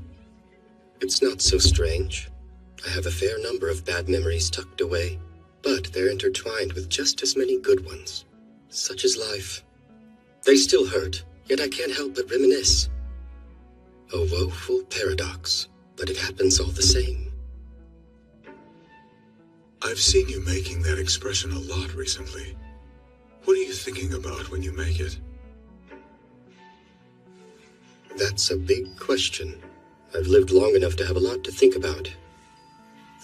It's not so strange. I have a fair number of bad memories tucked away, but they're intertwined with just as many good ones. Such is life. They still hurt, yet I can't help but reminisce. A woeful paradox, but it happens all the same. I've seen you making that expression a lot recently. What are you thinking about when you make it? That's a big question. I've lived long enough to have a lot to think about.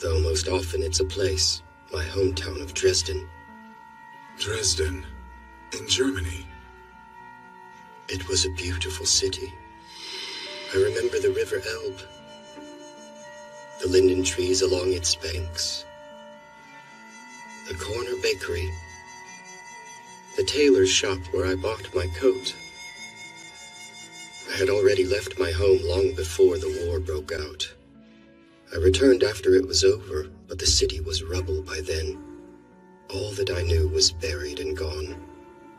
Though most often it's a place, my hometown of Dresden. Dresden? In Germany? It was a beautiful city. I remember the River Elbe, the linden trees along its banks, the corner bakery, the tailor's shop where I bought my coat. I had already left my home long before the war broke out. I returned after it was over, but the city was rubble by then. All that I knew was buried and gone.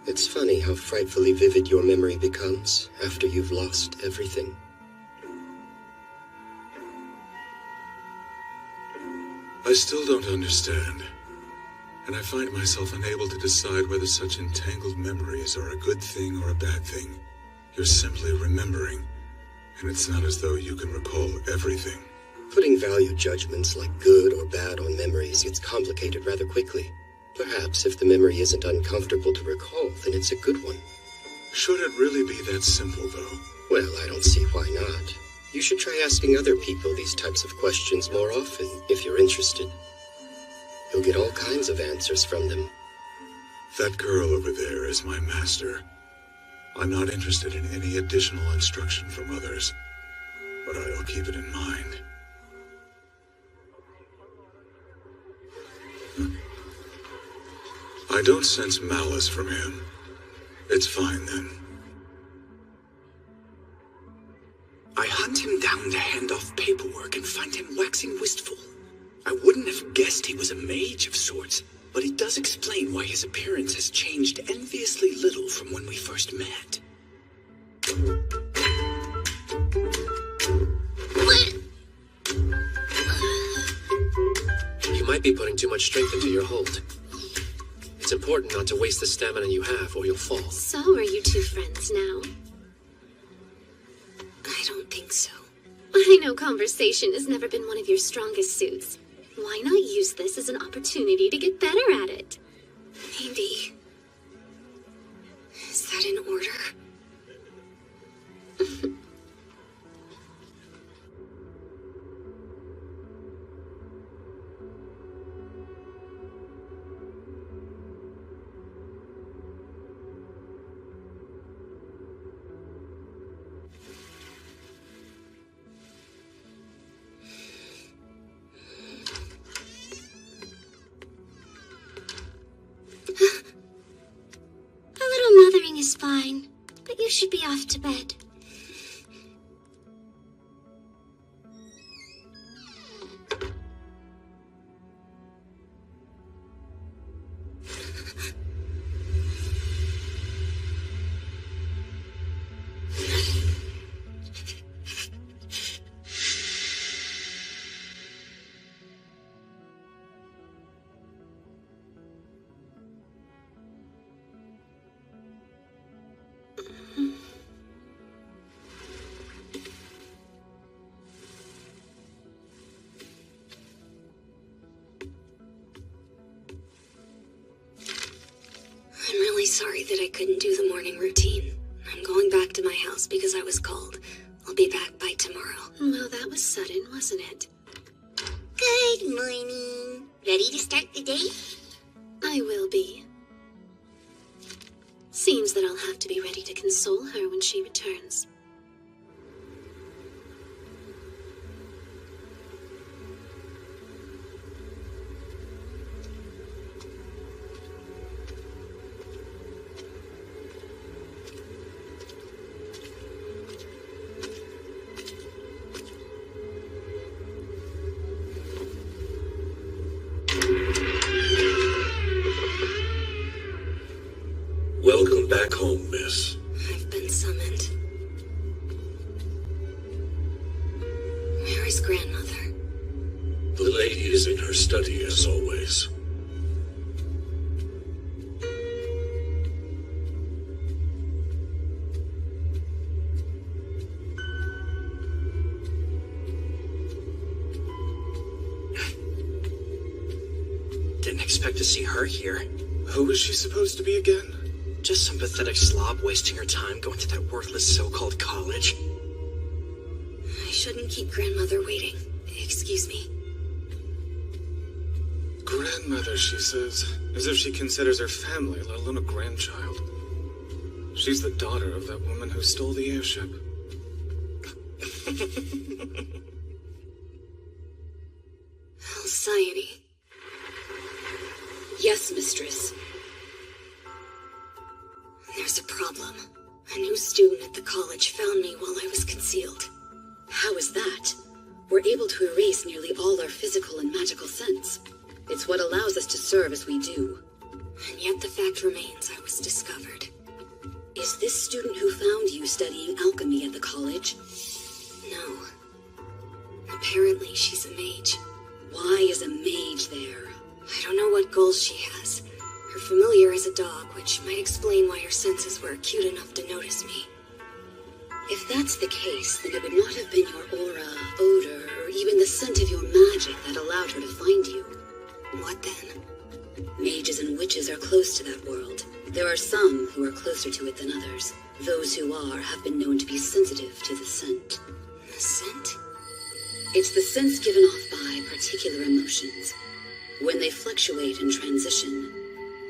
It's funny how frightfully vivid your memory becomes after you've lost everything. I still don't understand. And I find myself unable to decide whether such entangled memories are a good thing or a bad thing. You're simply remembering, and it's not as though you can recall everything. Putting value judgments like good or bad on memories gets complicated rather quickly. Perhaps if the memory isn't uncomfortable to recall, then it's a good one. Should it really be that simple, though? Well, I don't see why not. You should try asking other people these types of questions more often, if you're interested. You'll get all kinds of answers from them. That girl over there is my master. I'm not interested in any additional instruction from others, but I'll keep it in mind. I don't sense malice from him. It's fine, then. I hunt him down to hand off paperwork and find him waxing wistful. I wouldn't have guessed he was a mage of sorts, but it does explain why his appearance has changed enviously little from when we first met. You might be putting too much strength into your hold. It's important not to waste the stamina you have, or you'll fall. So are you two friends now? I don't think so. I know conversation has never been one of your strongest suits. Why not use this as an opportunity to get better at it? Maybe. Is that in order? A little mothering is fine, but you should be off to bed. I'm really sorry that I couldn't do the morning routine. I'm going back to my house because I was called. I'll be back by tomorrow. Well, that was sudden, wasn't it? Good morning. Ready to start the day? I will be. Seems that I'll have to be ready to console her when she returns. Welcome back home, miss. I've been summoned. Where is grandmother? The lady is in her study as always. Didn't expect to see her here. Who is she supposed to be again? Just some pathetic slob wasting her time going to that worthless so-called college. I shouldn't keep grandmother waiting. Excuse me. Grandmother, she says, as if she considers her family, let alone a grandchild. She's the daughter of that woman who stole the airship. Alcyone. Yes, mistress. There's a problem. A new student at the college found me while I was concealed. How is that? We're able to erase nearly all our physical and magical sense. It's what allows us to serve as we do. And yet the fact remains I was discovered. Is this student who found you studying alchemy at the college? No. Apparently she's a mage. Why is a mage there? I don't know what goals she has. Her familiar is a dog, which might explain why her senses were acute enough to notice me. If that's the case, then it would not have been your aura, odor, or even the scent of your magic that allowed her to find you. What then? Mages and witches are close to that world. There are some who are closer to it than others. Those who are have been known to be sensitive to the scent. The scent? It's the sense given off by particular emotions. When they fluctuate and transition,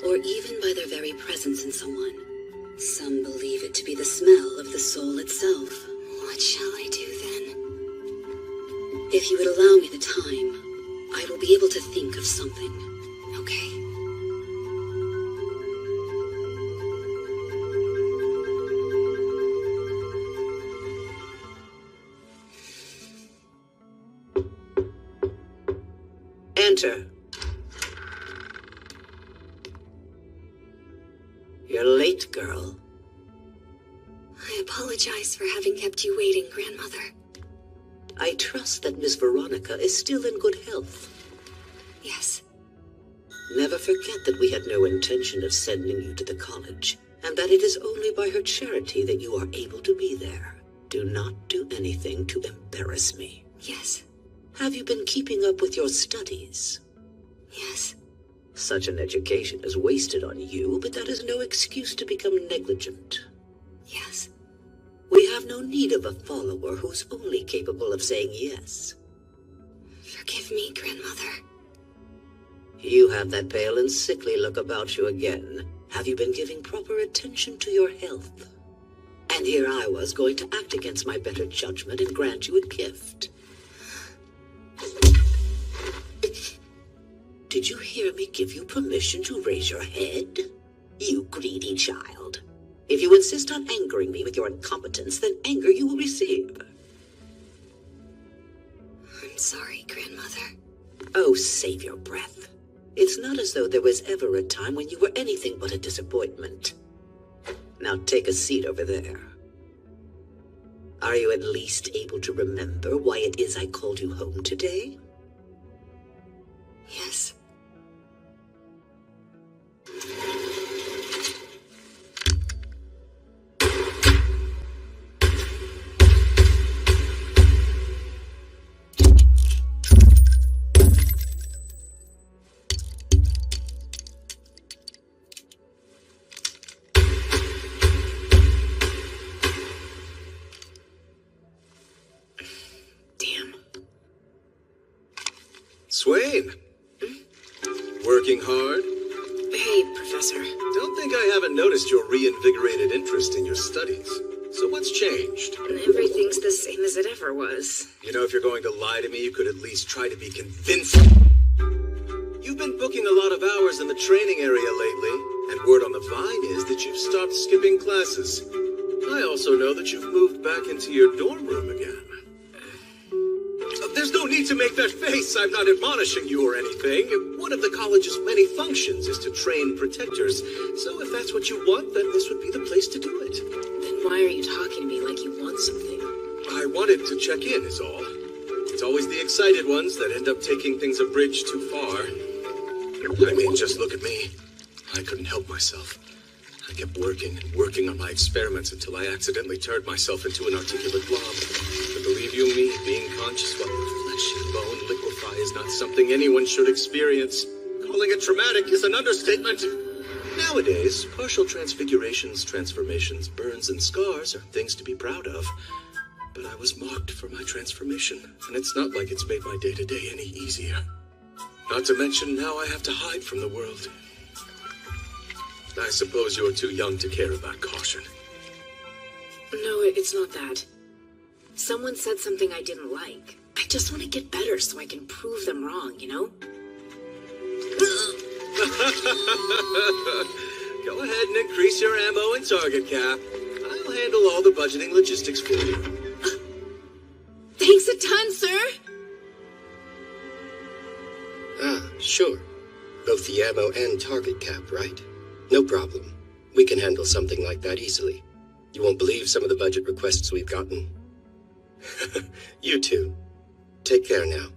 or even by their very presence in someone. Some believe it to be the smell of the soul itself. What shall I do then? If you would allow me the time, I will be able to think of something. Okay. Enter. You're late, girl. I apologize for having kept you waiting, grandmother. I trust that Miss Veronica is still in good health. Yes. Never forget that we had no intention of sending you to the college, and that it is only by her charity that you are able to be there. Do not do anything to embarrass me. Yes. Have you been keeping up with your studies? Yes. Such an education is wasted on you, but that is no excuse to become negligent. Yes. We have no need of a follower who's only capable of saying yes. Forgive me, grandmother. You have that pale and sickly look about you again. Have you been giving proper attention to your health? And here I was going to act against my better judgment and grant you a gift. Did you hear me give you permission to raise your head? You greedy child. If you insist on angering me with your incompetence, then anger you will receive. I'm sorry, grandmother. Oh, save your breath. It's not as though there was ever a time when you were anything but a disappointment. Now take a seat over there. Are you at least able to remember why it is I called you home today? Yes. Swain! Working hard? Hey, Professor. Don't think I haven't noticed your reinvigorated interest in your studies. So what's changed? Everything's the same as it ever was. You know, if you're going to lie to me, you could at least try to be convincing. You've been booking a lot of hours in the training area lately, and word on the vine is that you've stopped skipping classes. I also know that you've moved back into your dorm room again. There's no need to make that face. I'm not admonishing you or anything. One of the college's many functions is to train protectors. So if that's what you want, then this would be the place to do it. Then why are you talking to me like you want something? I wanted to check in, is all. It's always the excited ones that end up taking things a bridge too far. I mean, just look at me. I couldn't help myself. I kept working and working on my experiments until I accidentally turned myself into an articulate blob. But believe you me, being conscious while your flesh and bone liquefy is not something anyone should experience. Calling it traumatic is an understatement. Nowadays, partial transfigurations, transformations, burns, and scars are things to be proud of. But I was mocked for my transformation, and it's not like it's made my day-to-day any easier. Not to mention, now I have to hide from the world. I suppose you're too young to care about caution. No, it's not that. Someone said something I didn't like. I just want to get better so I can prove them wrong, you know? Go ahead and increase your ammo and target cap. I'll handle all the budgeting logistics for you. Thanks a ton, sir! Ah, sure. Both the ammo and target cap, right? No problem. We can handle something like that easily. You won't believe some of the budget requests we've gotten. You too. Take care now.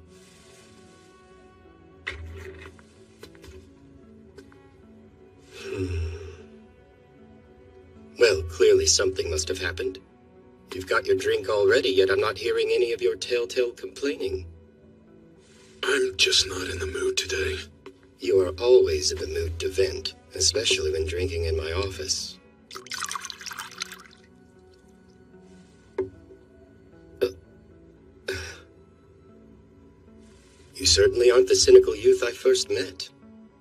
Well, clearly something must have happened. You've got your drink already, yet I'm not hearing any of your telltale complaining. I'm just not in the mood today. You are always in the mood to vent, especially when drinking in my office. You certainly aren't the cynical youth I first met.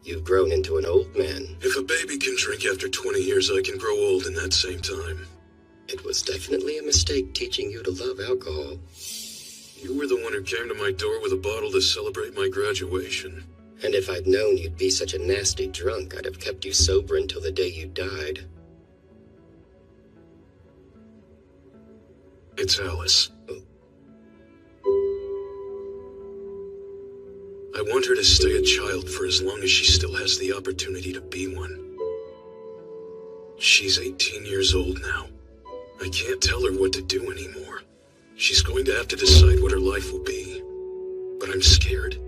You've grown into an old man. If a baby can drink after 20 years, I can grow old in that same time. It was definitely a mistake teaching you to love alcohol. You were the one who came to my door with a bottle to celebrate my graduation. And if I'd known you'd be such a nasty drunk, I'd have kept you sober until the day you died. It's Alice. I want her to stay a child for as long as she still has the opportunity to be one. She's 18 years old now. I can't tell her what to do anymore. She's going to have to decide what her life will be. But I'm scared.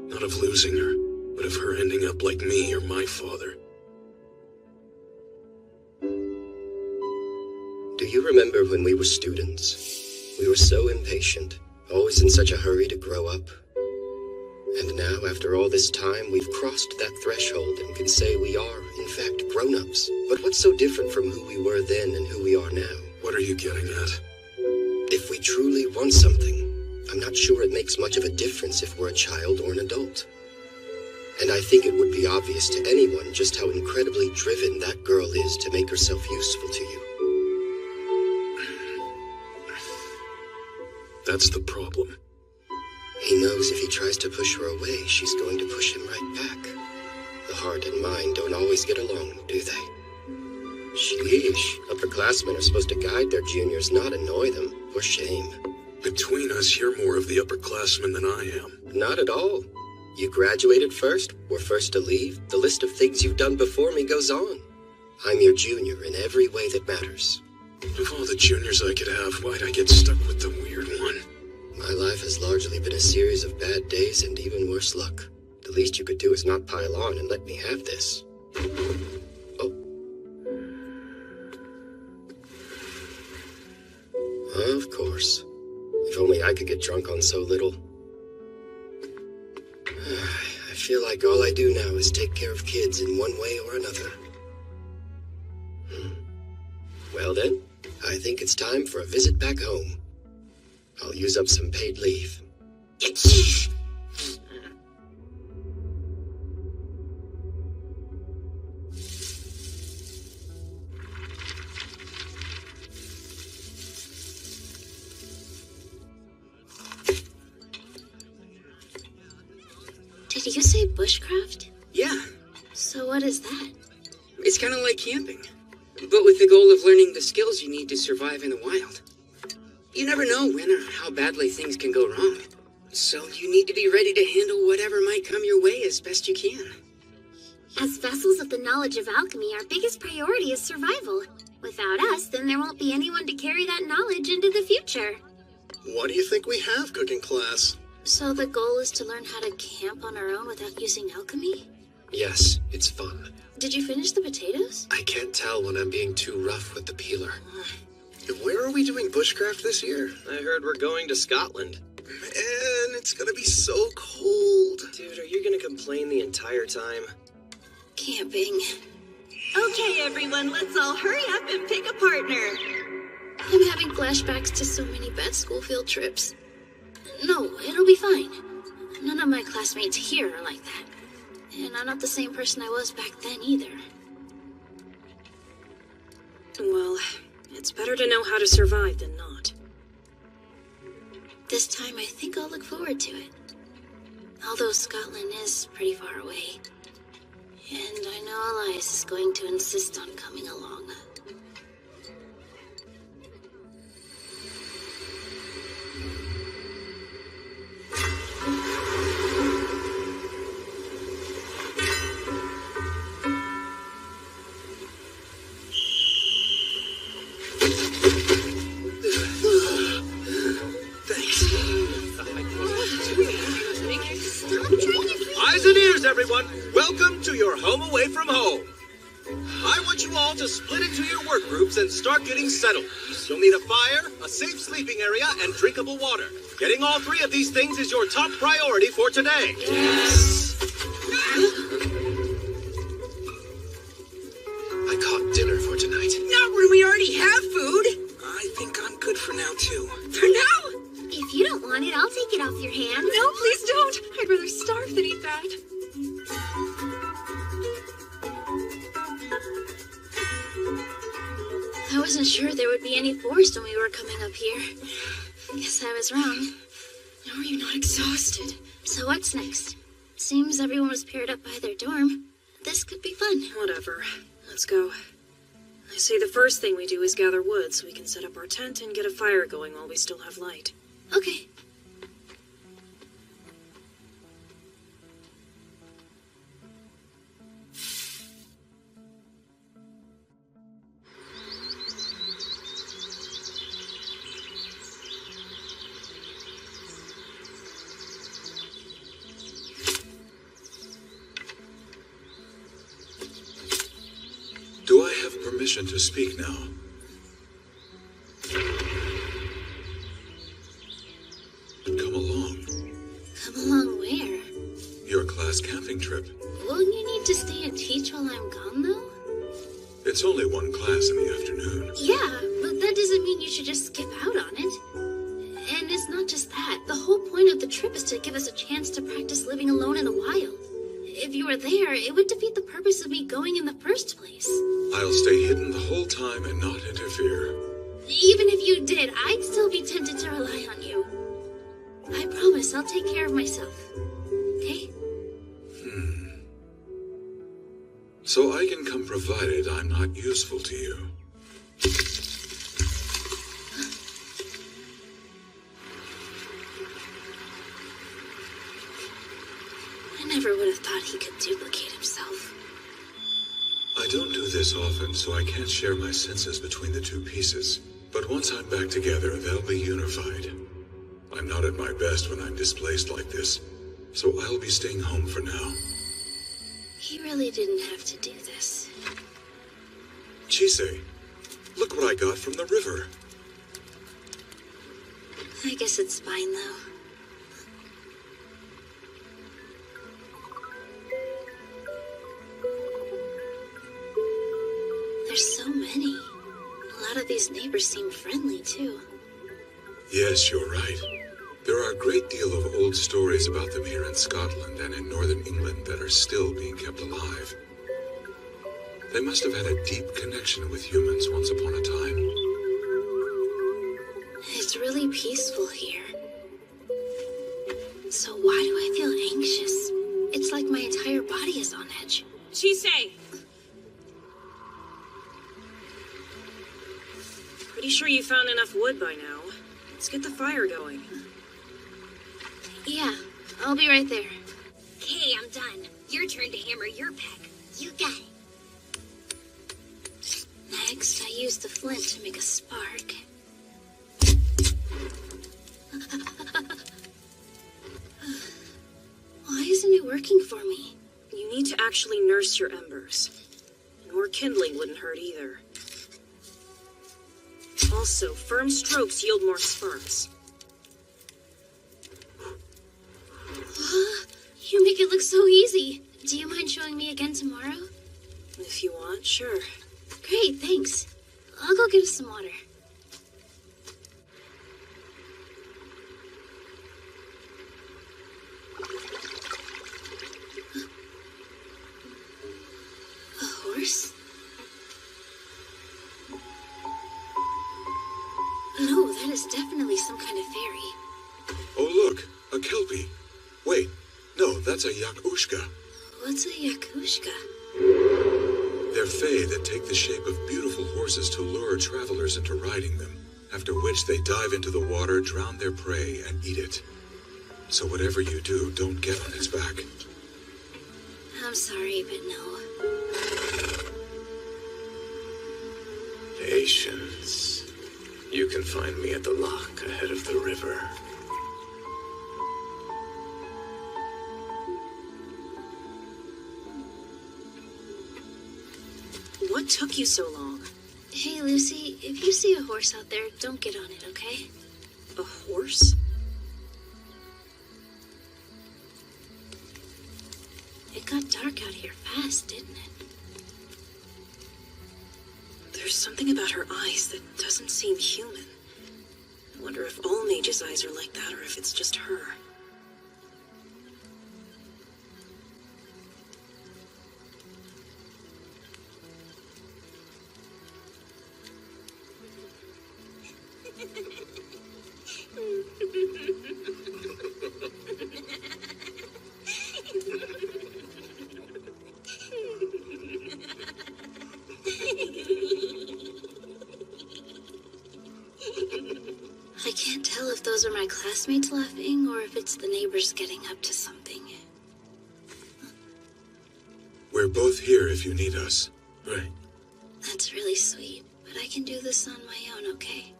Not of losing her, But of her ending up like me or my father. Do you remember when we were students? We were so impatient, always in such a hurry to grow up. And now, after all this time, we've crossed that threshold and can say we are, in fact, grown-ups. But what's so different from who we were then and who we are now? What are you getting at? If we truly want something, I'm not sure it makes much of a difference if we're a child or an adult. And I think it would be obvious to anyone just how incredibly driven that girl is to make herself useful to you. That's the problem. He knows if he tries to push her away, she's going to push him right back. The heart and mind don't always get along, do they? Sheesh, upperclassmen are supposed to guide their juniors, not annoy them. For shame. Between us, you're more of the upperclassman than I am. Not at all. You graduated first, were first to leave. The list of things you've done before me goes on. I'm your junior in every way that matters. Of all the juniors I could have, why'd I get stuck with the weird one? My life has largely been a series of bad days and even worse luck. The least you could do is not pile on and let me have this. Oh. Of course. If only I could get drunk on so little. I feel like all I do now is take care of kids in one way or another. Well then, I think it's time for a visit back home. I'll use up some paid leave. Did you say bushcraft? Yeah, So what is that? it's kind of like camping, but with the goal of learning the skills you need to survive in the wild. You never know when or how badly things can go wrong, so you need to be ready to handle whatever might come your way as best you can. As vessels of the knowledge of alchemy, our biggest priority is survival. Without us, then there won't be anyone to carry that knowledge into the future. What do you think we have, cooking class? So the goal is to learn how to camp on our own without using alchemy? Yes, it's fun. Did you finish the potatoes? I can't tell when I'm being too rough with the peeler. Where are we doing bushcraft this year? I heard we're going to Scotland. Man, it's gonna be so cold. Dude, are you gonna complain the entire time? Camping. Okay, everyone, let's all hurry up and pick a partner. I'm having flashbacks to so many bad school field trips. No, it'll be fine. None of my classmates here are like that. And I'm not the same person I was back then either. Well, it's better to know how to survive than not. This time I think I'll look forward to it. Although Scotland is pretty far away. And I know Elias is going to insist on coming along. Eyes and ears, everyone. Welcome to your home away from home. I want you all to split into your work groups and start getting settled. You'll need a fire, a safe sleeping area, and drinkable water. Getting all three of these things is your top priority for today. Yes! I caught dinner for tonight. Not when we already have food! I think I'm good for now, too. For now? If you don't want it, I'll take it off your hands. No, please don't. I'd rather starve than eat that. I wasn't sure there would be any forest when we were coming up here. Guess I was wrong. Are you not exhausted? So what's next? Seems everyone was paired up by their dorm. This could be fun. Whatever. Let's go. I say the first thing we do is gather wood so we can set up our tent and get a fire going while we still have light. Okay. permission to speak now. Come along. Come along where? Your class camping trip. Won't you need to stay and teach while I'm gone, though? It's only one class in the afternoon. Yeah, but that doesn't mean you should just skip out on it. And it's not just that. The whole point of the trip is to give us a chance to practice living alone in the wild. If you were there, it would defeat the purpose of me going in the first place. I'll stay hidden the whole time and not interfere. Even if you did, I'd still be tempted to rely on you. I promise I'll take care of myself. Okay? So I can come provided I'm not useful to you. I never would have thought he could duplicate himself. I don't do this often, so I can't share my senses between the two pieces. But once I'm back together, they'll be unified. I'm not at my best when I'm displaced like this, so I'll be staying home for now. He really didn't have to do this. Chise, look what I got from the river. I guess it's fine, though. There's so many. A lot of these neighbors seem friendly, too. Yes, you're right. There are a great deal of old stories about them here in Scotland and in northern England that are still being kept alive. They must have had a deep connection with humans once upon a time. It's really peaceful here. So why do I feel anxious? It's like my entire body is on edge. Chise! Pretty sure you found enough wood by now. Let's get the fire going. Yeah, I'll be right there. Okay, I'm done. Your turn to hammer your peck. You got it. Next, I use the flint to make a spark. Why isn't it working for me? You need to actually nurse your embers. And more kindling wouldn't hurt either. Also, firm strokes yield more sparks. You make it look so easy. Do you mind showing me again tomorrow? If you want, sure. Great, thanks. I'll go get us some water. A horse? No, that is definitely some kind of fairy. Oh, look, a kelpie. Wait, no, that's a yakushka. What's a yakushka? They're fae that take the shape of beautiful horses to lure travelers into riding them, after which they dive into the water, drown their prey, and eat it. So whatever you do, don't get on its back. I'm sorry, but no. Patience. You can find me at the lock ahead of the river. What took you so long? Hey, Lucy, if you see a horse out there, don't get on it, okay? A horse? It got dark out here fast, didn't it? There's something about her eyes that doesn't seem human. I wonder if all Mage's eyes are like that, or if it's just her. I can't tell if those are my classmates laughing or if it's the neighbors getting up to something. We're both here if you need us. Right. That's really sweet, but I can do this on my own, okay?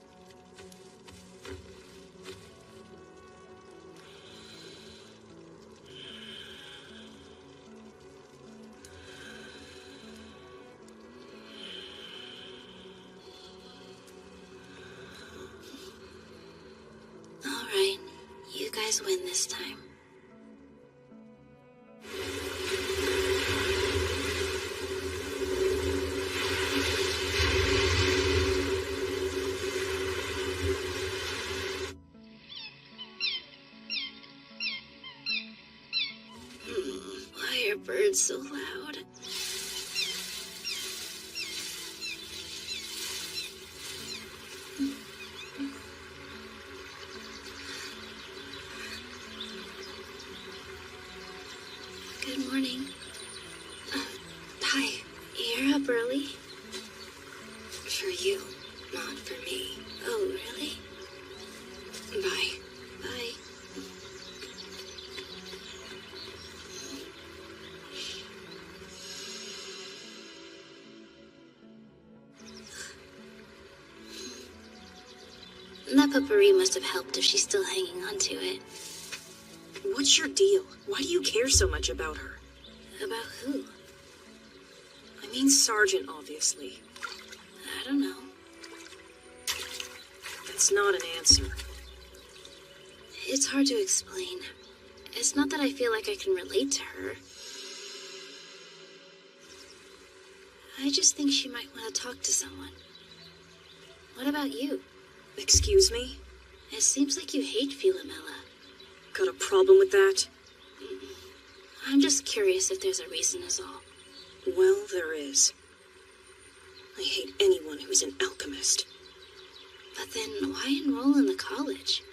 this time. Why are birds so loud? Good morning. Hi. You're up early? For you, not for me. Oh, really? Bye. Bye. That potpourri must have helped if she's still hanging on to it. What's your deal? Why do you care so much about her? About who? I mean Sergeant, obviously. I don't know. That's not an answer. It's hard to explain. It's not that I feel like I can relate to her. I just think she might want to talk to someone. What about you? Excuse me? It seems like you hate Philomela. Got a problem with that? I'm just curious if there's a reason is all. Well, there is. I hate anyone who's an alchemist. But then why enroll in the college?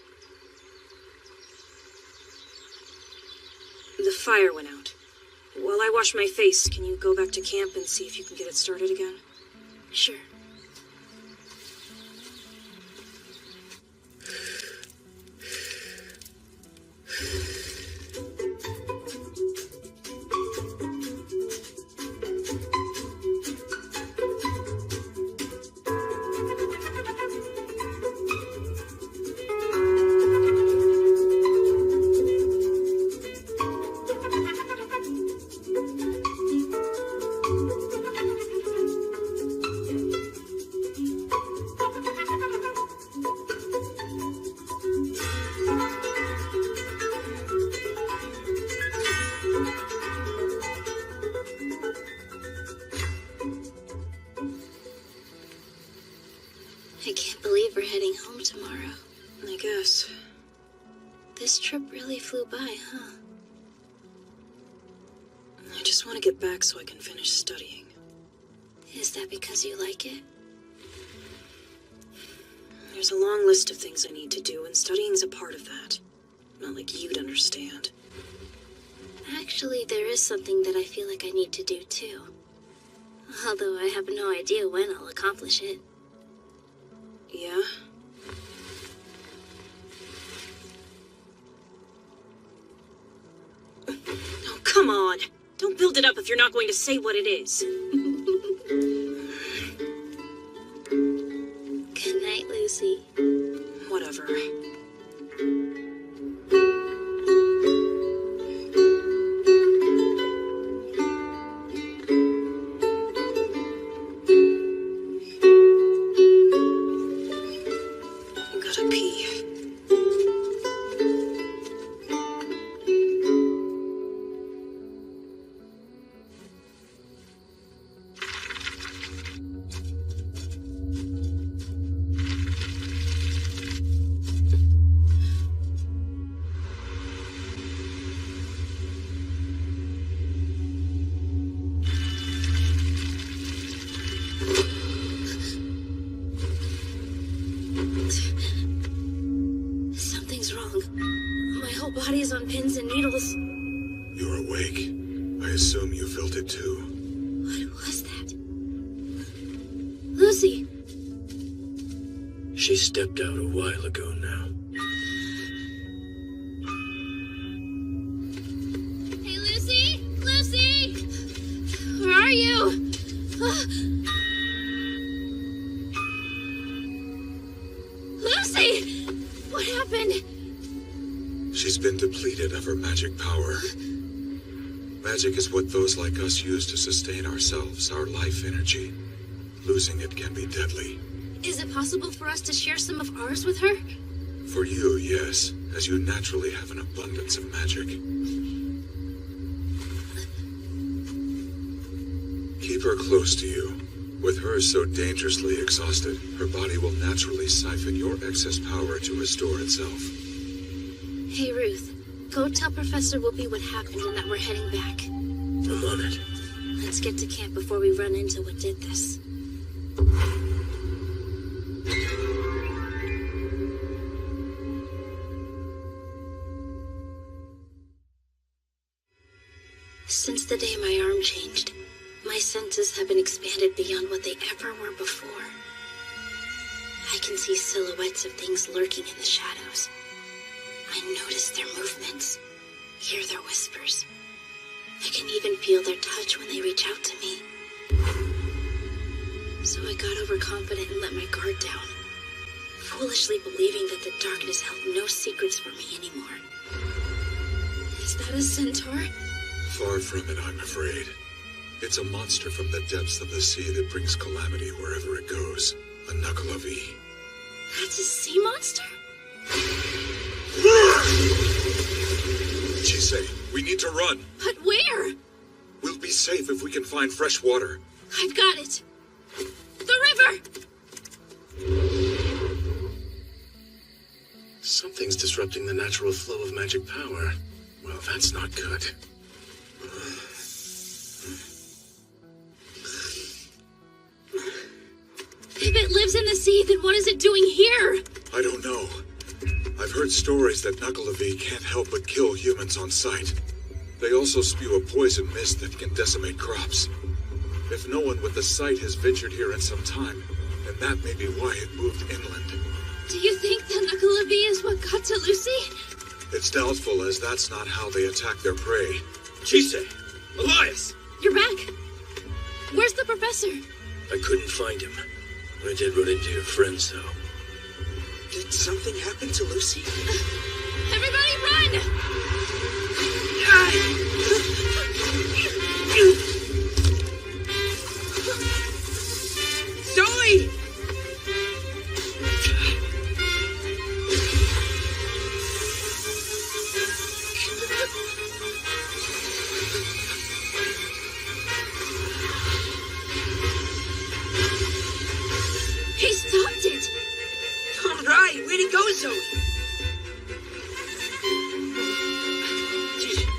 The fire went out. While I wash my face, can you go back to camp and see if you can get it started again? Sure. I can't believe we're heading home tomorrow. I guess. This trip really flew by, huh? I just want to get back so I can finish studying. Is that because you like it? There's a long list of things I need to do, and studying's a part of that. Not like you'd understand. Actually, there is something that I feel like I need to do too. Although I have no idea when I'll accomplish it. Yeah? Oh, come on! Don't build it up if you're not going to say what it is. Good night, Lucy. Whatever. Gotta pee. Something's wrong. My whole body is on pins and needles. You're awake. I assume you felt it too. What was that? Lucy! She stepped out a while ago now. Hey, Lucy! Lucy! Where are you? Lucy! What happened? She's been depleted of her magic power. Magic is what those like us use to sustain ourselves, our life energy. Losing it can be deadly. Is it possible for us to share some of ours with her? For you, yes, as you naturally have an abundance of magic. Keep her close to you. With her so dangerously exhausted, her body will naturally siphon your excess power to restore itself. Hey, Ruth. Go tell Professor Whoopi what happened and that we're heading back. I'm on it. Let's get to camp before we run into what did this. Since the day my arm changed, my senses have been expanded beyond what they ever were before. I can see silhouettes of things lurking in the shadows. I notice their movements, hear their whispers. I can even feel their touch when they reach out to me. So I got overconfident and let my guard down, foolishly believing that the darkness held no secrets for me anymore. Is that a centaur? Far from it, I'm afraid. It's a monster from the depths of the sea that brings calamity wherever it goes. A Knuckle-a-V. That's a sea monster? Chisei, we need to run. But where? We'll be safe if we can find fresh water. I've got it. The river! Something's disrupting the natural flow of magic power. Well, that's not good. If it lives in the sea, then what is it doing here? I don't know. I've heard stories that Knuckle-a-V can't help but kill humans on sight. They also spew a poison mist that can decimate crops. If no one with the sight has ventured here in some time, then that may be why it moved inland. Do you think that Knuckle-a-V is what got to Lucy? It's doubtful, as that's not how they attack their prey. Chisei! Elias! You're back. Where's the professor? I couldn't find him. I did run into your friends, though. Did something happen to Lucy? Everybody run! Zoe! He stopped it! All right, where'd he go, Zoe?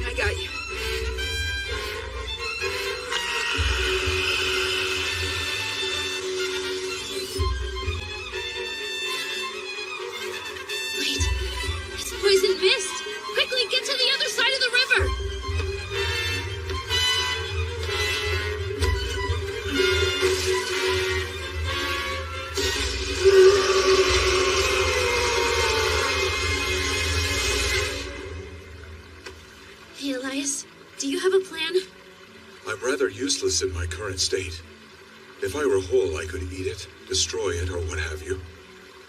I got you. Wait, it's poison mist! Quickly, get to the other side of the river! Hey, Elias, do you have a plan? I'm rather useless in my current state. If I were whole, I could eat it, destroy it, or what have you.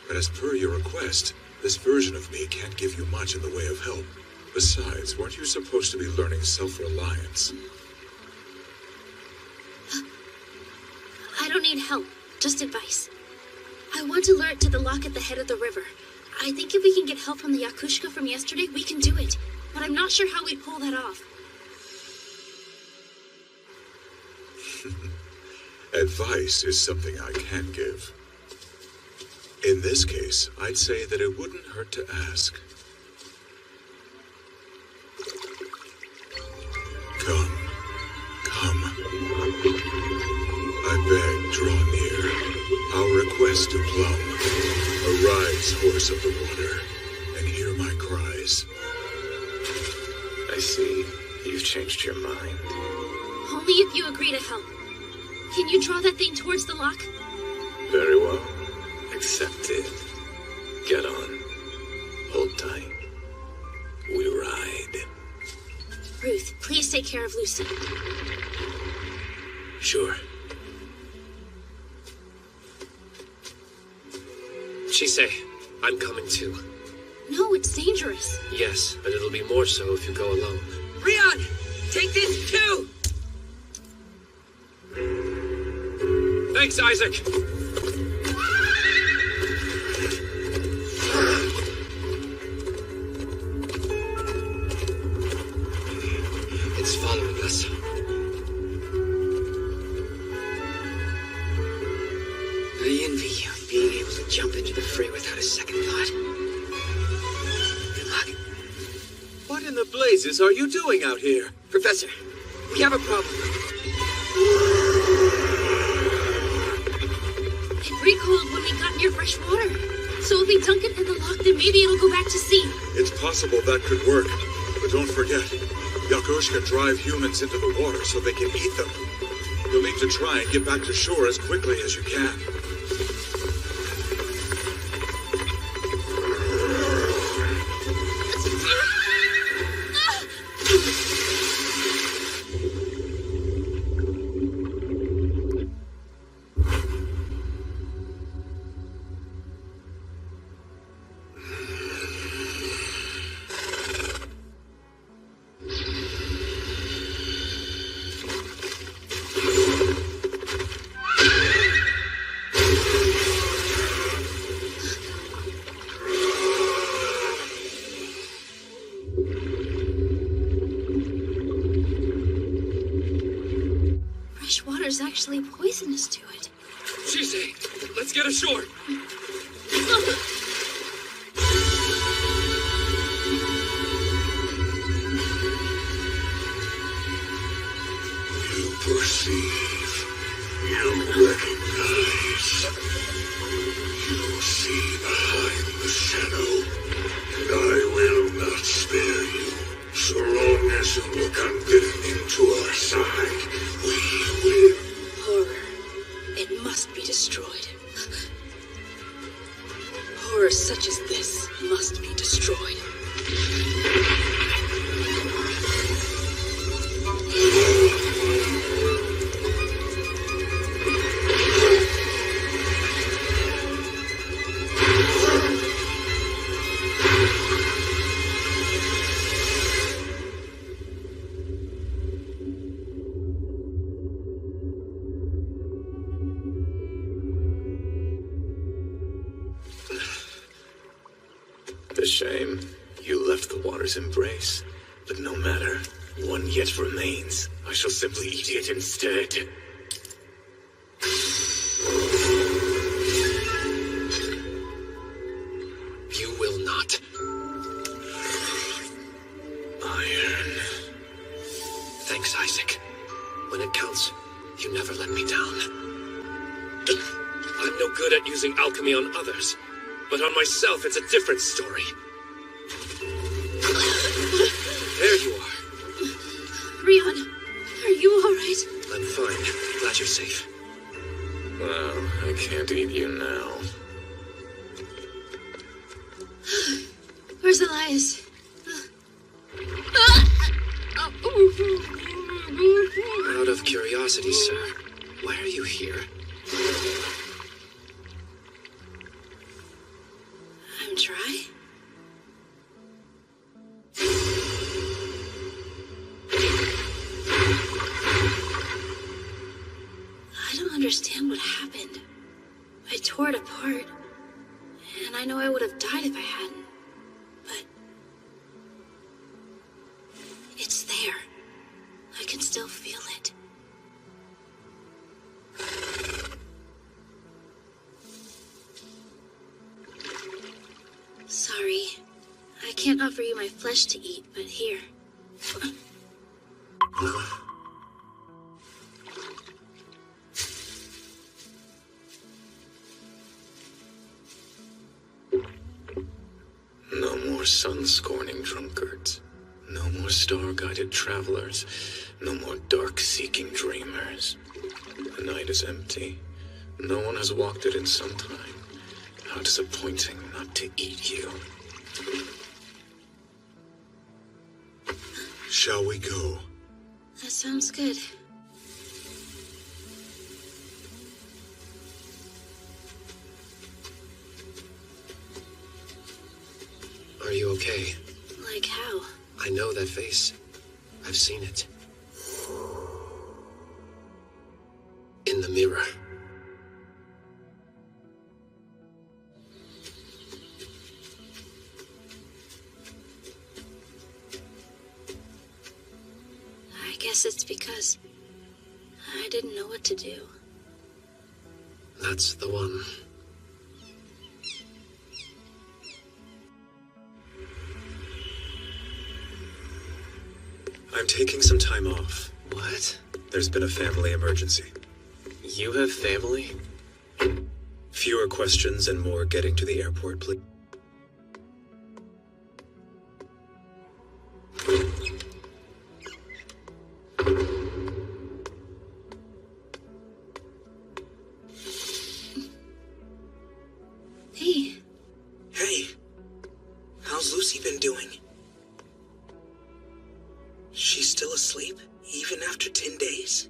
But as per your request, this version of me can't give you much in the way of help. Besides, weren't you supposed to be learning self-reliance? I don't need help, just advice. I want to lure it to the lock at the head of the river. I think if we can get help from the Yakushka from yesterday, we can do it. But I'm not sure how we'd pull that off. Advice is something I can give. In this case, I'd say that it wouldn't hurt to ask. Come. I beg, draw near. Our request to Plum. Arise, horse of the water, and hear my cries. I see. You've changed your mind. Only if you agree to help. Can you draw that thing towards the lock? Very well. Accepted. Get on. Hold tight. We ride. Ruth, please take care of Lucy. Sure. Chisei, I'm coming too. No, it's dangerous. Yes, but it'll be more so if you go alone. Rion, take this too! Thanks, Isaac! free without a second thought. Good luck. What in the blazes are you doing out here? Professor, we have a problem. It recoiled when we got near fresh water. So if we dunk it in the lock, then maybe it'll go back to sea. It's possible that could work. But don't forget, Yakushka drive humans into the water so they can eat them. You'll need to try and get back to shore as quickly as you can. Fresh water's actually poisonous to it. Shisei, let's get ashore. You perceive. You recognize. You see behind the shadow. And I will not spare you. So long as you look unbidden into our side, we will. Horror. It must be destroyed. Horror such as this must be destroyed. A shame. You left the water's embrace. But no matter. One yet remains. I shall simply eat it instead. You will not. Iron. Thanks, Isaac. When it counts, you never let me down. I'm no good at using alchemy on others, but on myself it's a different story. There you are. Rion, are you alright? I'm fine. Glad you're safe. Well, I can't eat you now. Where's Elias? Out of curiosity, sir, why are you here? I'm dry. I don't understand what happened. I tore it apart, and I know I would have died if I hadn't. But it's there. I can still feel it. Sorry. I can't offer you my flesh to eat, but here. No more sun-scorning drunkards. No more star-guided travelers. No more dark-seeking dreamers. The night is empty. No one has walked it in some time. How disappointing not to eat you. Shall we go? That sounds good. Are you okay? Like how? I know that face. I've seen it. In the mirror. I guess it's because I didn't know what to do. That's the one. I'm taking some time off. What? There's been a family emergency. You have family? Fewer questions and more getting to the airport, please. Hey. Hey. How's Lucy been doing? She's still asleep, even after 10 days?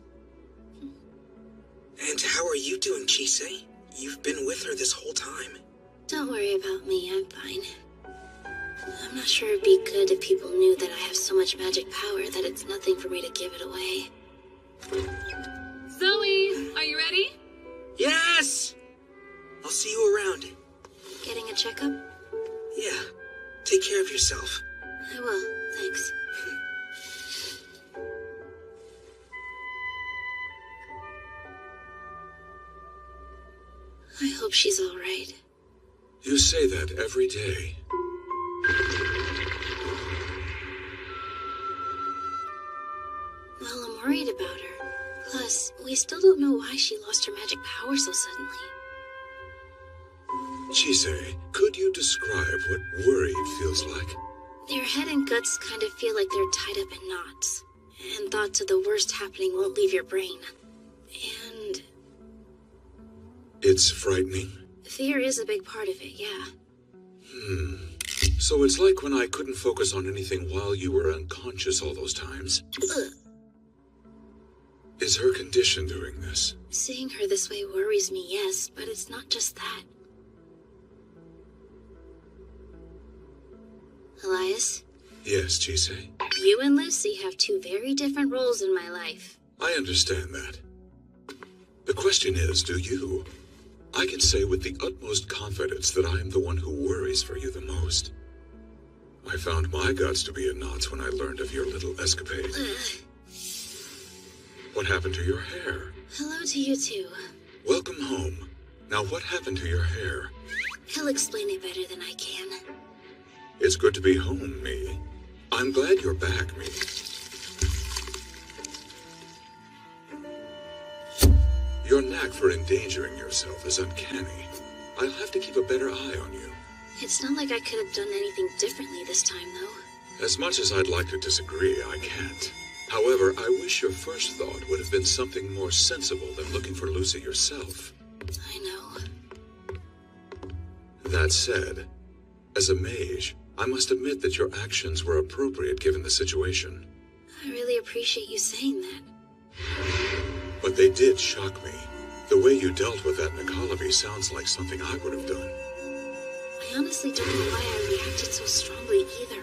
And how are you doing, Chise? You've been with her this whole time. Don't worry about me, I'm fine. I'm not sure it'd be good if people knew that I have so much magic power that it's nothing for me to give it away. Zoe, are you ready? Yes! I'll see you around. Getting a checkup? Yeah. Take care of yourself. I will, thanks. I hope she's all right. You say that every day. Well, I'm worried about her. Plus, we still don't know why she lost her magic power so suddenly. Chise, could you describe what worried feels like? Your head and guts kind of feel like they're tied up in knots. And thoughts of the worst happening won't leave your brain. And It's frightening. fear is a big part of it, yeah. So it's like when I couldn't focus on anything while you were unconscious all those times. Ugh. Is her condition doing this? Seeing her this way worries me, yes, but it's not just that. Elias? Yes, Chise. You and Lucy have two very different roles in my life. I understand that. The question is, do you? I can say with the utmost confidence that I am the one who worries for you the most. I found my guts to be in knots when I learned of your little escapade. What happened to your hair? Hello to you too. Welcome home. Now what happened to your hair? He'll explain it better than I can. It's good to be home, Me. I'm glad you're back, Me. Your knack for endangering yourself is uncanny. I'll have to keep a better eye on you. It's not like I could have done anything differently this time, though. As much as I'd like to disagree, I can't. However, I wish your first thought would have been something more sensible than looking for Lucy yourself. I know. That said, as a mage, I must admit that your actions were appropriate given the situation. I really appreciate you saying that. But they did shock me. The way you dealt with that Nicolaby sounds like something I would have done. I honestly don't know why I reacted so strongly either.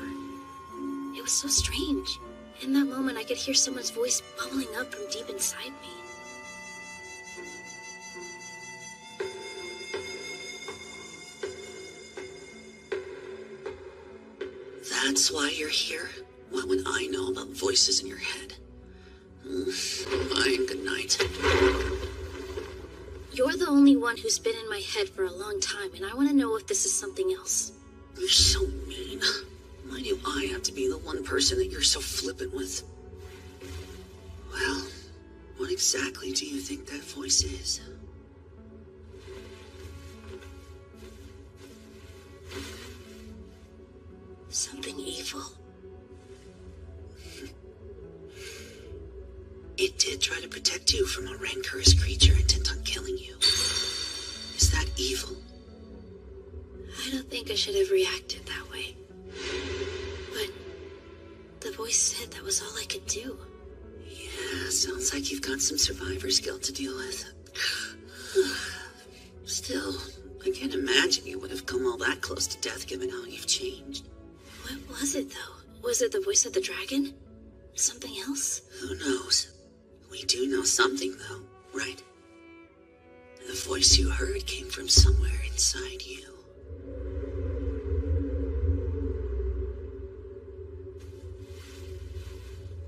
It was so strange. In that moment, I could hear someone's voice bubbling up from deep inside me. That's why you're here? What would I know about voices in your head? Fine, good night. You're the only one who's been in my head for a long time, and I want to know if this is something else. You're so mean. Why do I have to be the one person that you're so flippant with? Well, what exactly do you think that voice is? Something evil. It did try to protect you from a rancorous creature intent on killing you. Is that evil? I don't think I should have reacted that way. But the voice said that was all I could do. Yeah, sounds like you've got some survivor's guilt to deal with. Still, I can't imagine you would have come all that close to death given how you've changed. What was it, though? Was it the voice of the dragon? Something else? Who knows? We do know something, though, right? The voice you heard came from somewhere inside you.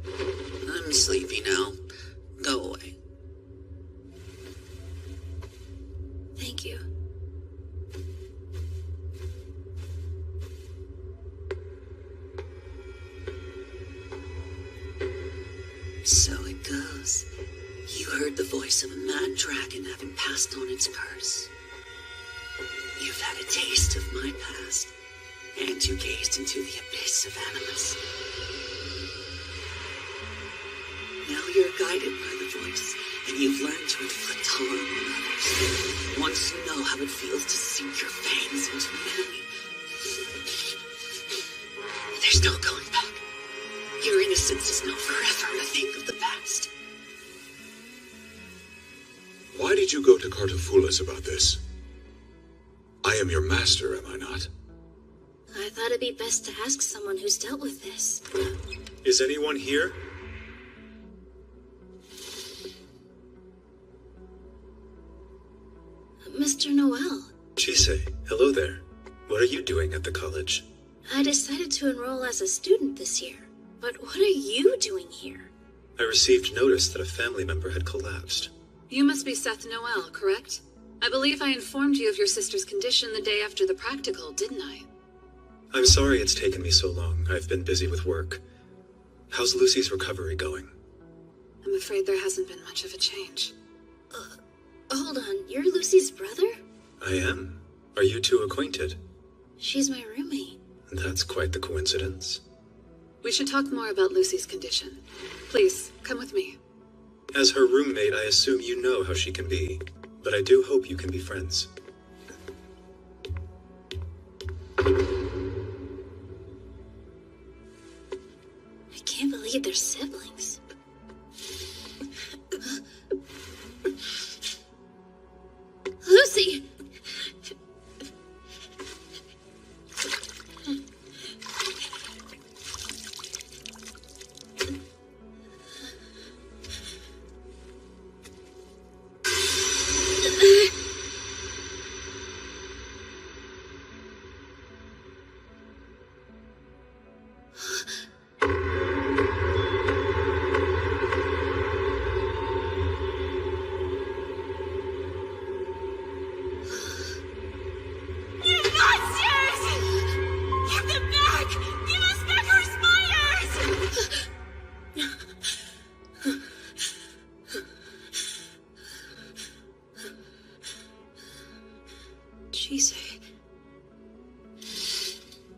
I'm sleepy now. Go away. Thank you. heard the voice of a mad dragon having passed on its curse. You've had a taste of my past, and you gazed into the abyss of ANUBIS. Now you're guided by the voice, and you've learned to inflict harm on others. Once you know how it feels to sink your fangs into an enemy, there's no going back. Your innocence is now forever a thing of the past. Why did you go to Cartafulas about this? I am your master, am I not? I thought it'd be best to ask someone who's dealt with this. Is anyone here? Mr. Noel. Chise, hello there. What are you doing at the college? I decided to enroll as a student this year. But what are you doing here? I received notice that a family member had collapsed. You must be Seth Noel, correct? I believe I informed you of your sister's condition the day after the practical, didn't I? I'm sorry it's taken me so long. I've been busy with work. How's Lucy's recovery going? I'm afraid there hasn't been much of a change. Hold on, you're Lucy's brother? I am. Are you two acquainted? She's my roommate. That's quite the coincidence. We should talk more about Lucy's condition. Please, come with me. As her roommate, I assume you know how she can be, but I do hope you can be friends. I can't believe they're siblings. Lucy!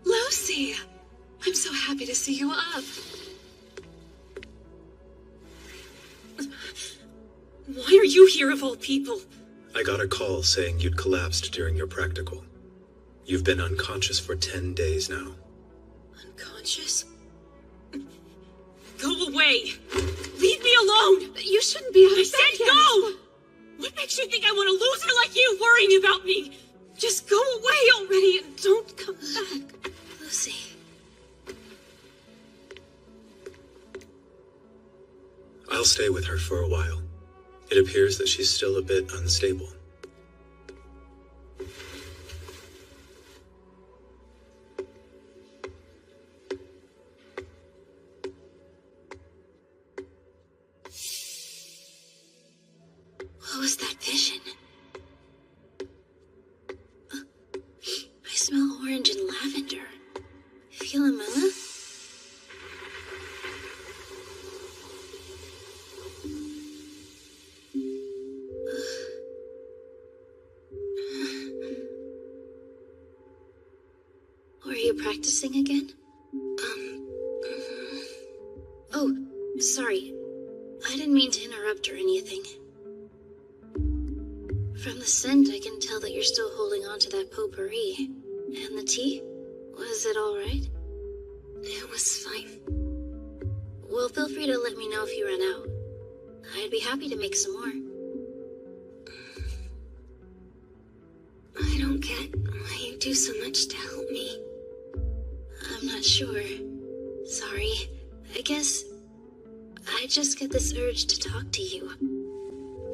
Lucy! I'm so happy to see you up. Why are you here of all people? I got a call saying you'd collapsed during your practical. You've been unconscious for 10 days now. Unconscious? Go away! Leave me alone! You shouldn't be I said go! What makes you think I want a loser like you worrying about me? Just go away already and don't come back. Lucy. I'll stay with her for a while. It appears that she's still a bit unstable. What was that vision? I smell orange and lavender. Philomela? Were you practicing again? Oh, sorry. I didn't mean to interrupt or anything. From the scent, I can tell that you're still holding on to that potpourri. And the tea? Was it all right? It was fine. Well, feel free to let me know if you run out. I'd be happy to make some more. I don't get why you do so much to help me. I'm not sure. Sorry. I guess I just get this urge to talk to you.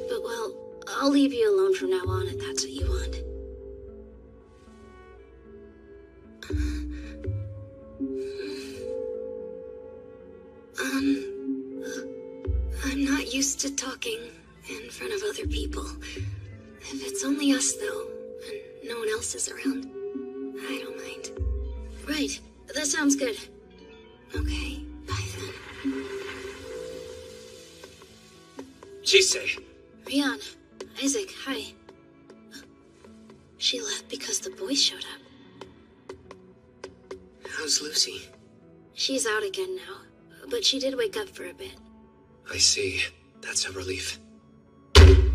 But well, I'll leave you alone from now on if that's what you want. I'm not used to talking in front of other people. If it's only us, though, and no one else is around, I don't mind. Right. That sounds good. Okay, bye then. Jisei. Rian, Isaac, hi. She left because the boys showed up. How's Lucy? She's out again now, but she did wake up for a bit. I see. That's a relief.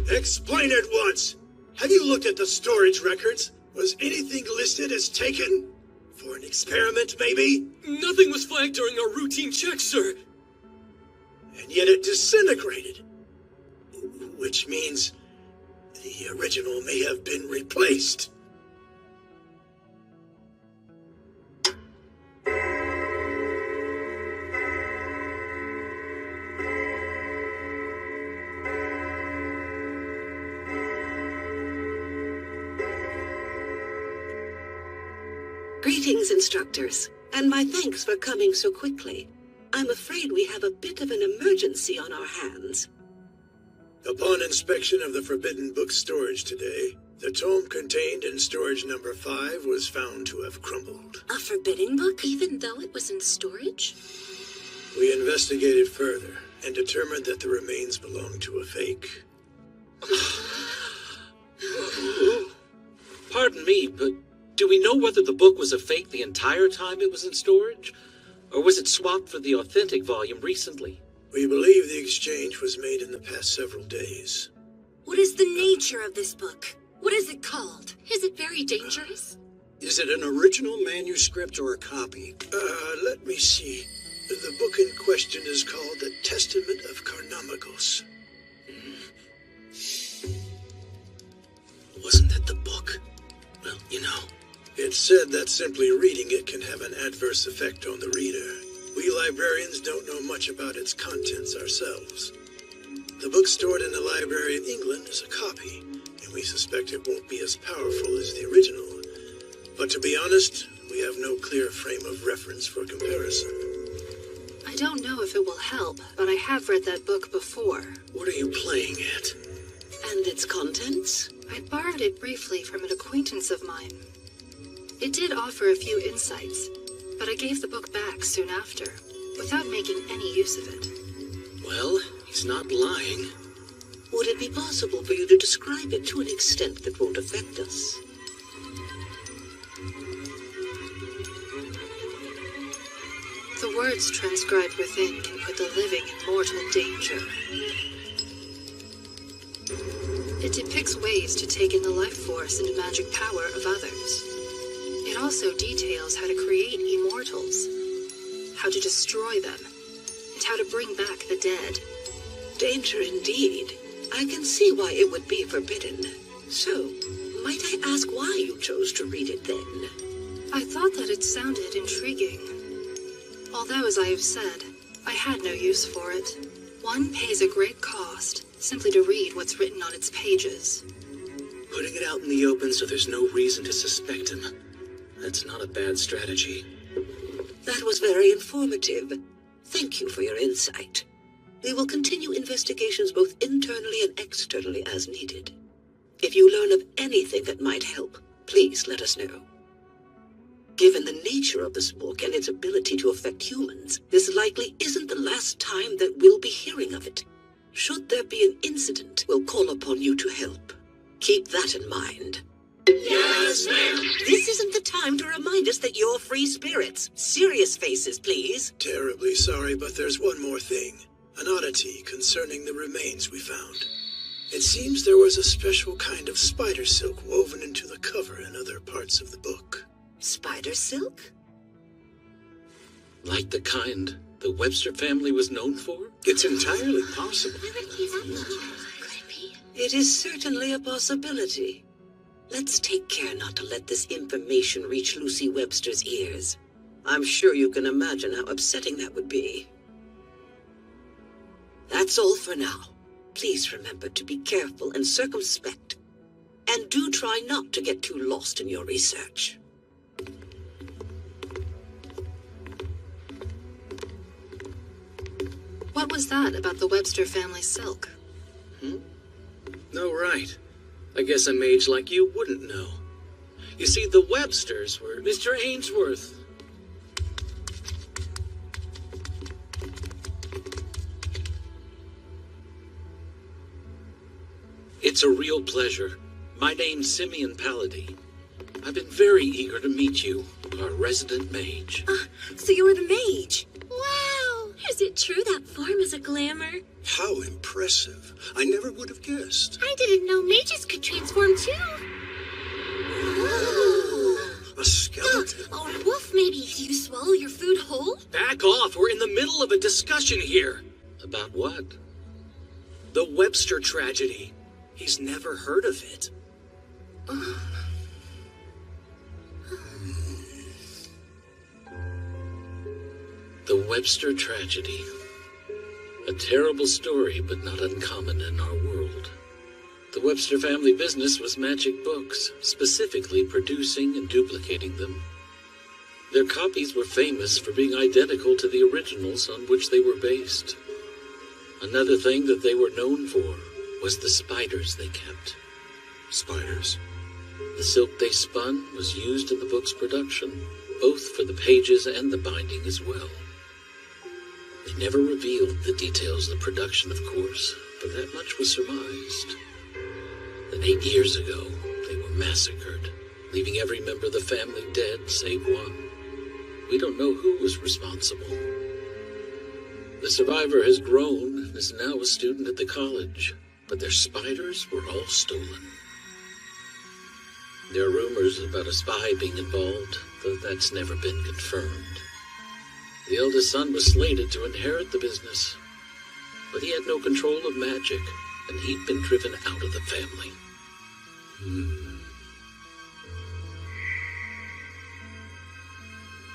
Explain at once! Have you looked at the storage records? Was anything listed as taken? For an experiment, maybe? Nothing was flagged during our routine checks, sir. And yet it disintegrated. Which means the original may have been replaced. Greetings, instructors, and my thanks for coming so quickly. I'm afraid we have a bit of an emergency on our hands. Upon inspection of the Forbidden Book storage today, the tome contained in storage number 5 was found to have crumbled. A forbidden book, even though it was in storage? We investigated further and determined that the remains belonged to a fake. Pardon me, but do we know whether the book was a fake the entire time it was in storage? Or was it swapped for the authentic volume recently? We believe the exchange was made in the past several days. What is the nature of this book? What is it called? Is it very dangerous? Is it an original manuscript or a copy? Let me see. The book in question is called The Testament of Carnamagos. Wasn't that the book? Well, you know. It's said that simply reading it can have an adverse effect on the reader. We librarians don't know much about its contents ourselves. The book stored in the Library of England is a copy, and we suspect it won't be as powerful as the original. But to be honest, we have no clear frame of reference for comparison. I don't know if it will help, but I have read that book before. What are you playing at? And its contents? I borrowed it briefly from an acquaintance of mine. It did offer a few insights, but I gave the book back soon after, without making any use of it. Well, he's not lying. Would it be possible for you to describe it to an extent that won't affect us? The words transcribed within can put the living in mortal danger. It depicts ways to take in the life force and magic power of others. It also details how to create immortals, how to destroy them, and how to bring back the dead. Danger indeed. I can see why it would be forbidden. So, might I ask why you chose to read it then? I thought that it sounded intriguing. Although, as I have said, I had no use for it. One pays a great cost simply to read what's written on its pages. Putting it out in the open so there's no reason to suspect him. That's not a bad strategy. That was very informative. Thank you for your insight. We will continue investigations both internally and externally as needed. If you learn of anything that might help, please let us know. Given the nature of this book and its ability to affect humans, this likely isn't the last time that we'll be hearing of it. Should there be an incident, we'll call upon you to help. Keep that in mind. Yes, ma'am. This isn't the time to remind us that you're free spirits. Serious faces, please. Terribly sorry, but there's one more thing. An oddity concerning the remains we found. It seems there was a special kind of spider silk woven into the cover and other parts of the book. Spider silk? Like the kind the Webster family was known for? It's entirely possible. It is certainly a possibility. Let's take care not to let this information reach Lucy Webster's ears. I'm sure you can imagine how upsetting that would be. That's all for now. Please remember to be careful and circumspect. And do try not to get too lost in your research. What was that about the Webster family silk? No, right. I guess a mage like you wouldn't know. You see, the Websters were Mr. Ainsworth. It's a real pleasure. My name's Simeon Paladin. I've been very eager to meet you, our resident mage. So you're the mage? Wow! Is it true that form is a glamour? How impressive. I never would have guessed. I didn't know mages could transform too. A skeleton. Or a wolf, maybe. Do you swallow your food whole? Back off, we're in the middle of a discussion here. About what? The Webster tragedy. He's never heard of it. The Webster tragedy. A terrible story, but not uncommon in our world. The Webster family business was magic books, specifically producing and duplicating them. Their copies were famous for being identical to the originals on which they were based. Another thing that they were known for was the spiders they kept. Spiders? The silk they spun was used in the book's production, both for the pages and the binding as well. They never revealed the details of the production, of course, but that much was surmised. Then 8 years ago, they were massacred, leaving every member of the family dead save one. We don't know who was responsible. The survivor has grown and is now a student at the college, but their spiders were all stolen. There are rumors about a spy being involved, though that's never been confirmed. The eldest son was slated to inherit the business, but he had no control of magic, and he'd been driven out of the family.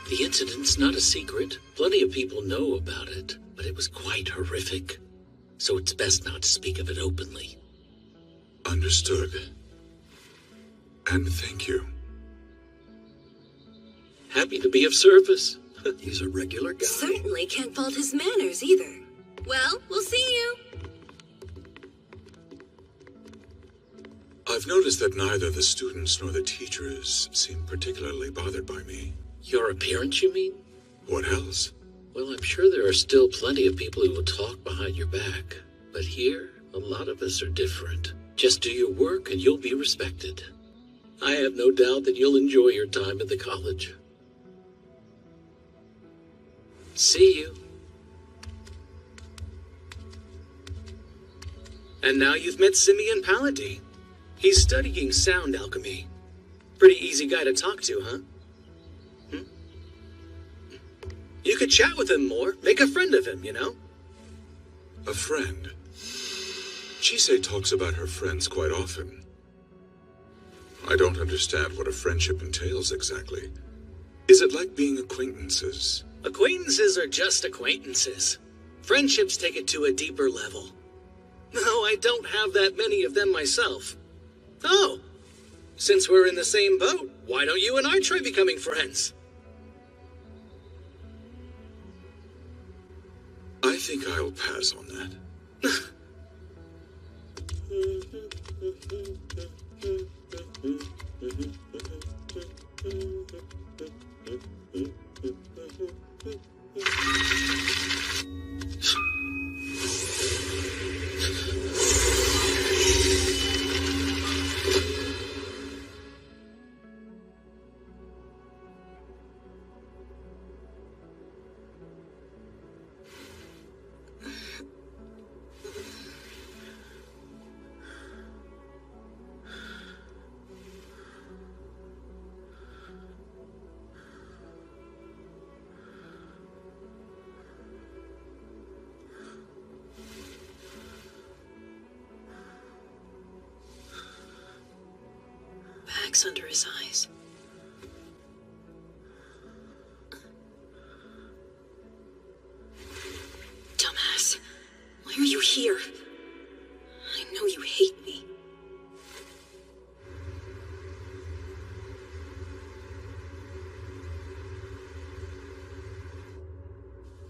The incident's not a secret. Plenty of people know about it, but it was quite horrific, so it's best not to speak of it openly. Understood. And thank you. Happy to be of service. He's a regular guy. Certainly can't fault his manners either. Well, we'll see you. I've noticed that neither the students nor the teachers seem particularly bothered by me. Your appearance, you mean? What else? Well, I'm sure there are still plenty of people who will talk behind your back. But here, a lot of us are different. Just do your work and you'll be respected. I have no doubt that you'll enjoy your time at the college. See you. And now you've met Simeon Paladin. He's studying sound alchemy. Pretty easy guy to talk to, huh? You could chat with him more, make a friend of him, you know? A friend? Chise talks about her friends quite often. I don't understand what a friendship entails exactly. Is it like being acquaintances? Acquaintances are just acquaintances. Friendships take it to a deeper level. No, I don't have that many of them myself. Oh, since we're in the same boat, why don't you and I try becoming friends? I think I'll pass on that. Bags under his eyes. Dumbass. Why are you here? I know you hate me.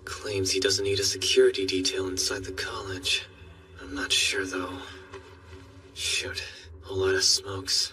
Claims he doesn't need a security detail inside the college. I'm not sure, though. Shoot, a lot of smokes.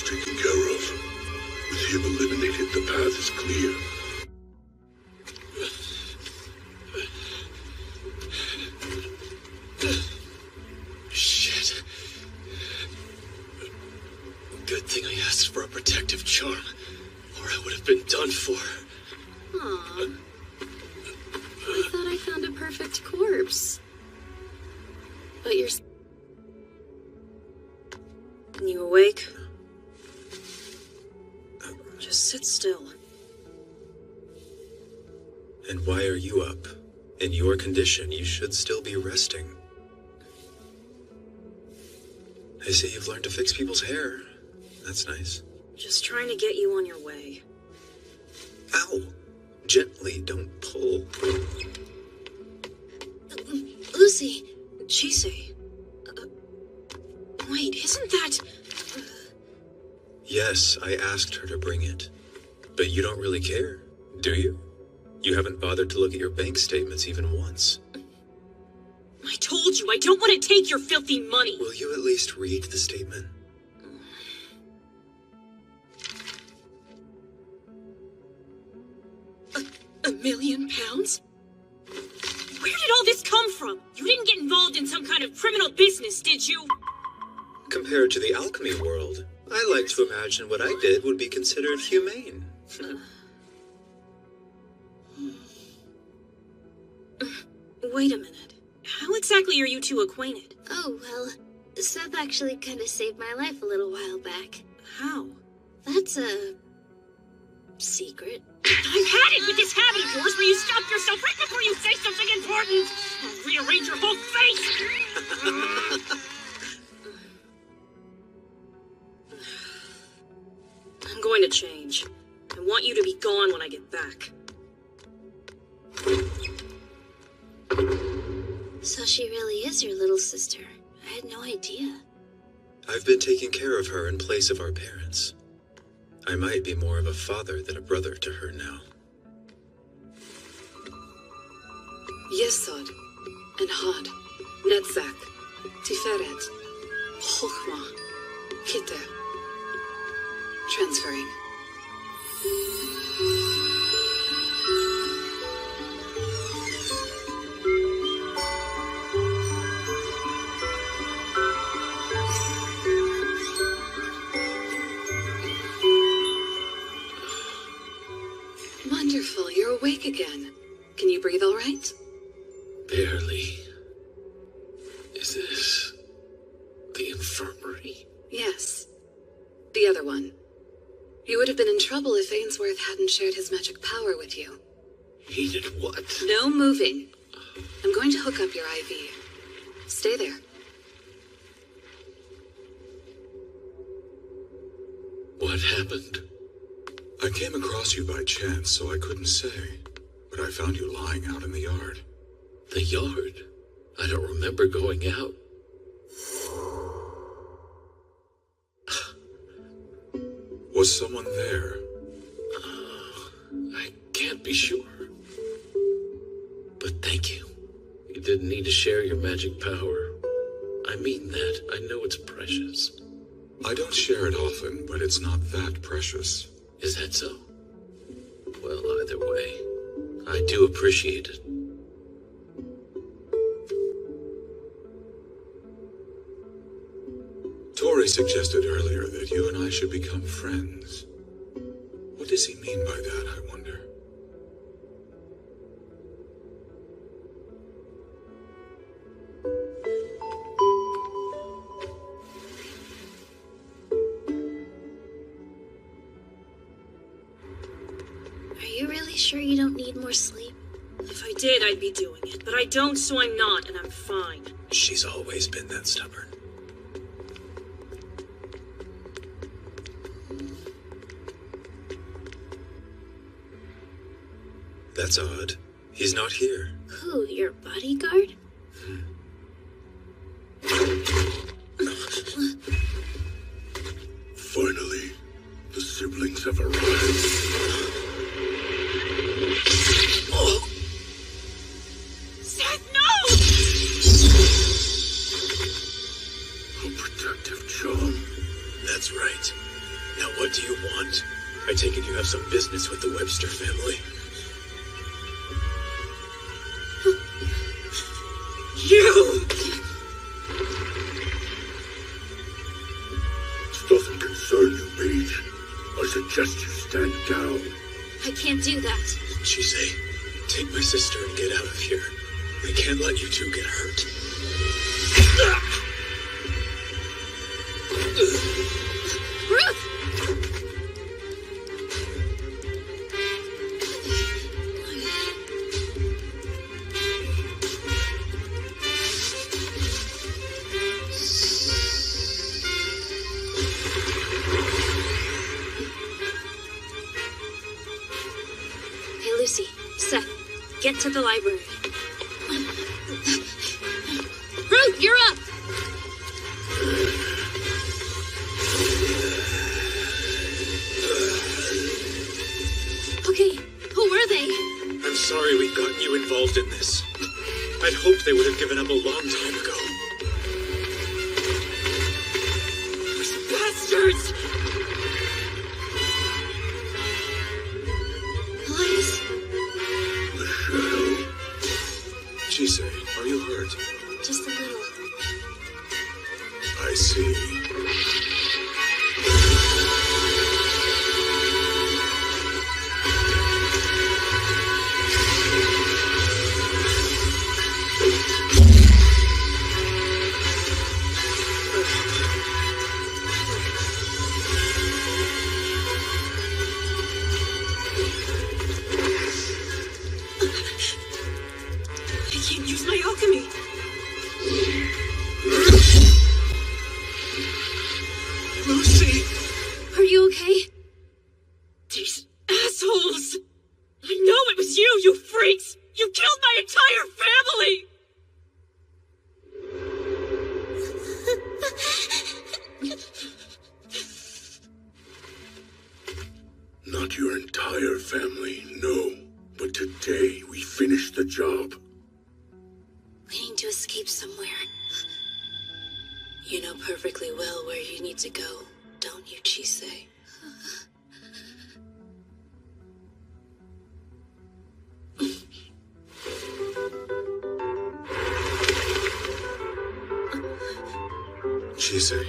is taken care of. With him eliminated, the path is clear. Shit. Good thing I asked for a protective charm, or I would have been done for. Aw. I thought I found a perfect corpse. But you're... You awake? Just sit still. And why are you up? In your condition, you should still be resting. I see you've learned to fix people's hair. That's nice. Just trying to get you on your way. Ow! Gently, don't pull. Lucy! Chise. Wait, isn't that... Yes, I asked her to bring it. But you don't really care, do you? You haven't bothered to look at your bank statements even once. I told you, I don't want to take your filthy money! Will you at least read the statement? £1 million? Where did all this come from? You didn't get involved in some kind of criminal business, did you? Compared to the alchemy world, I like to imagine what I did would be considered humane. Wait a minute. How exactly are you two acquainted? Oh, well, Seth actually kind of saved my life a little while back. How? That's a... secret. I've had it with this habit of yours where you stop yourself right before you say something important! I'll rearrange your whole face! I'm going to change. I want you to be gone when I get back. So she really is your little sister. I had no idea. I've been taking care of her in place of our parents. I might be more of a father than a brother to her now. Yesod, Enhad, Netzach, Tiferet, Chochmah, Kitter. Transferring. Wonderful, you're awake again. Can you breathe all right? Barely. Is this the infirmary? Yes. The other one. You would have been in trouble if Ainsworth hadn't shared his magic power with you. He did what? No moving. I'm going to hook up your IV. Stay there. What happened? I came across you by chance, so I couldn't say. But I found you lying out in the yard. The yard? I don't remember going out. Was someone there? I can't be sure. But thank you. You didn't need to share your magic power. I mean that. I know it's precious. I don't share it often, but it's not that precious. Is that so? Well, either way, I do appreciate it. Tori suggested earlier that you and I should become friends. What does he mean by that, I wonder? Are you really sure you don't need more sleep? If I did, I'd be doing it. But I don't, so I'm not, and I'm fine. She's always been that stubborn. That's odd. He's not here. Who, your bodyguard? Finally, the siblings have arrived. Oh. Seth, no! A protective charm. That's right. some business with the Webster family. You! This doesn't concern you, Mage. I suggest you stand down. I can't do that. Chise, take my sister and get out of here. I can't let you two get hurt. Ruth! Hey, Lucy, Seth, get to the library. Ruth, you're up! Okay, who were they? I'm sorry we've gotten you involved in this. I'd hoped they would have given up a long time ago. Those bastards! Elias, Chise, are you hurt? just a little. I see. I can't use my alchemy. Lucy! Are you okay? These assholes! I know it was you, you freaks! You killed my entire family! Not your entire family, no. But today, we finished the job. We need to escape somewhere. You know perfectly well where you need to go, don't you, Chise? Chise.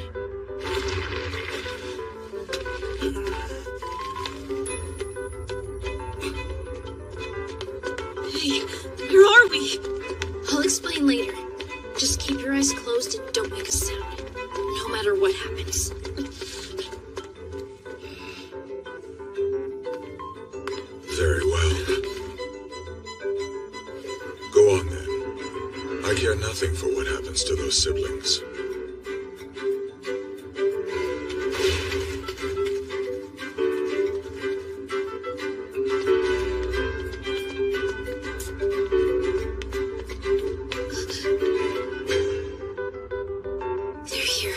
Hey, where are we? I'll explain later. Just keep your eyes closed and don't make a sound. No matter what happens. Very well. Go on then. I care nothing for what happens to those siblings. They're here.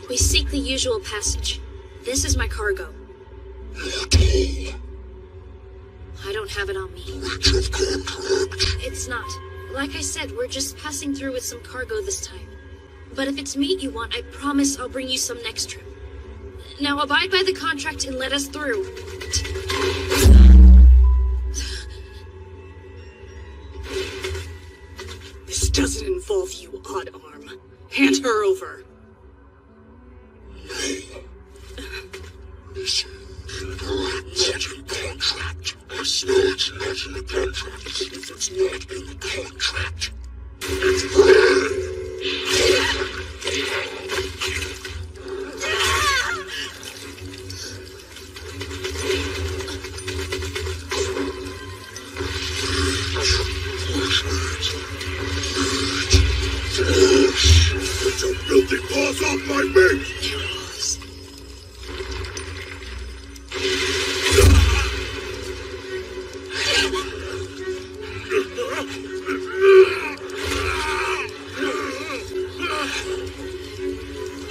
We seek the usual passage. This is my cargo. I don't have it on me. It's not. Like I said, we're just passing through with some cargo this time. But if it's meat you want, I promise I'll bring you some next trip. Now abide by the contract and let us through. This doesn't involve you, Odd Arm. Hand her over. Listen, not in the contract. I know it's not in the contract. If it's not in the contract, it's mine. Get your filthy paws off my mate!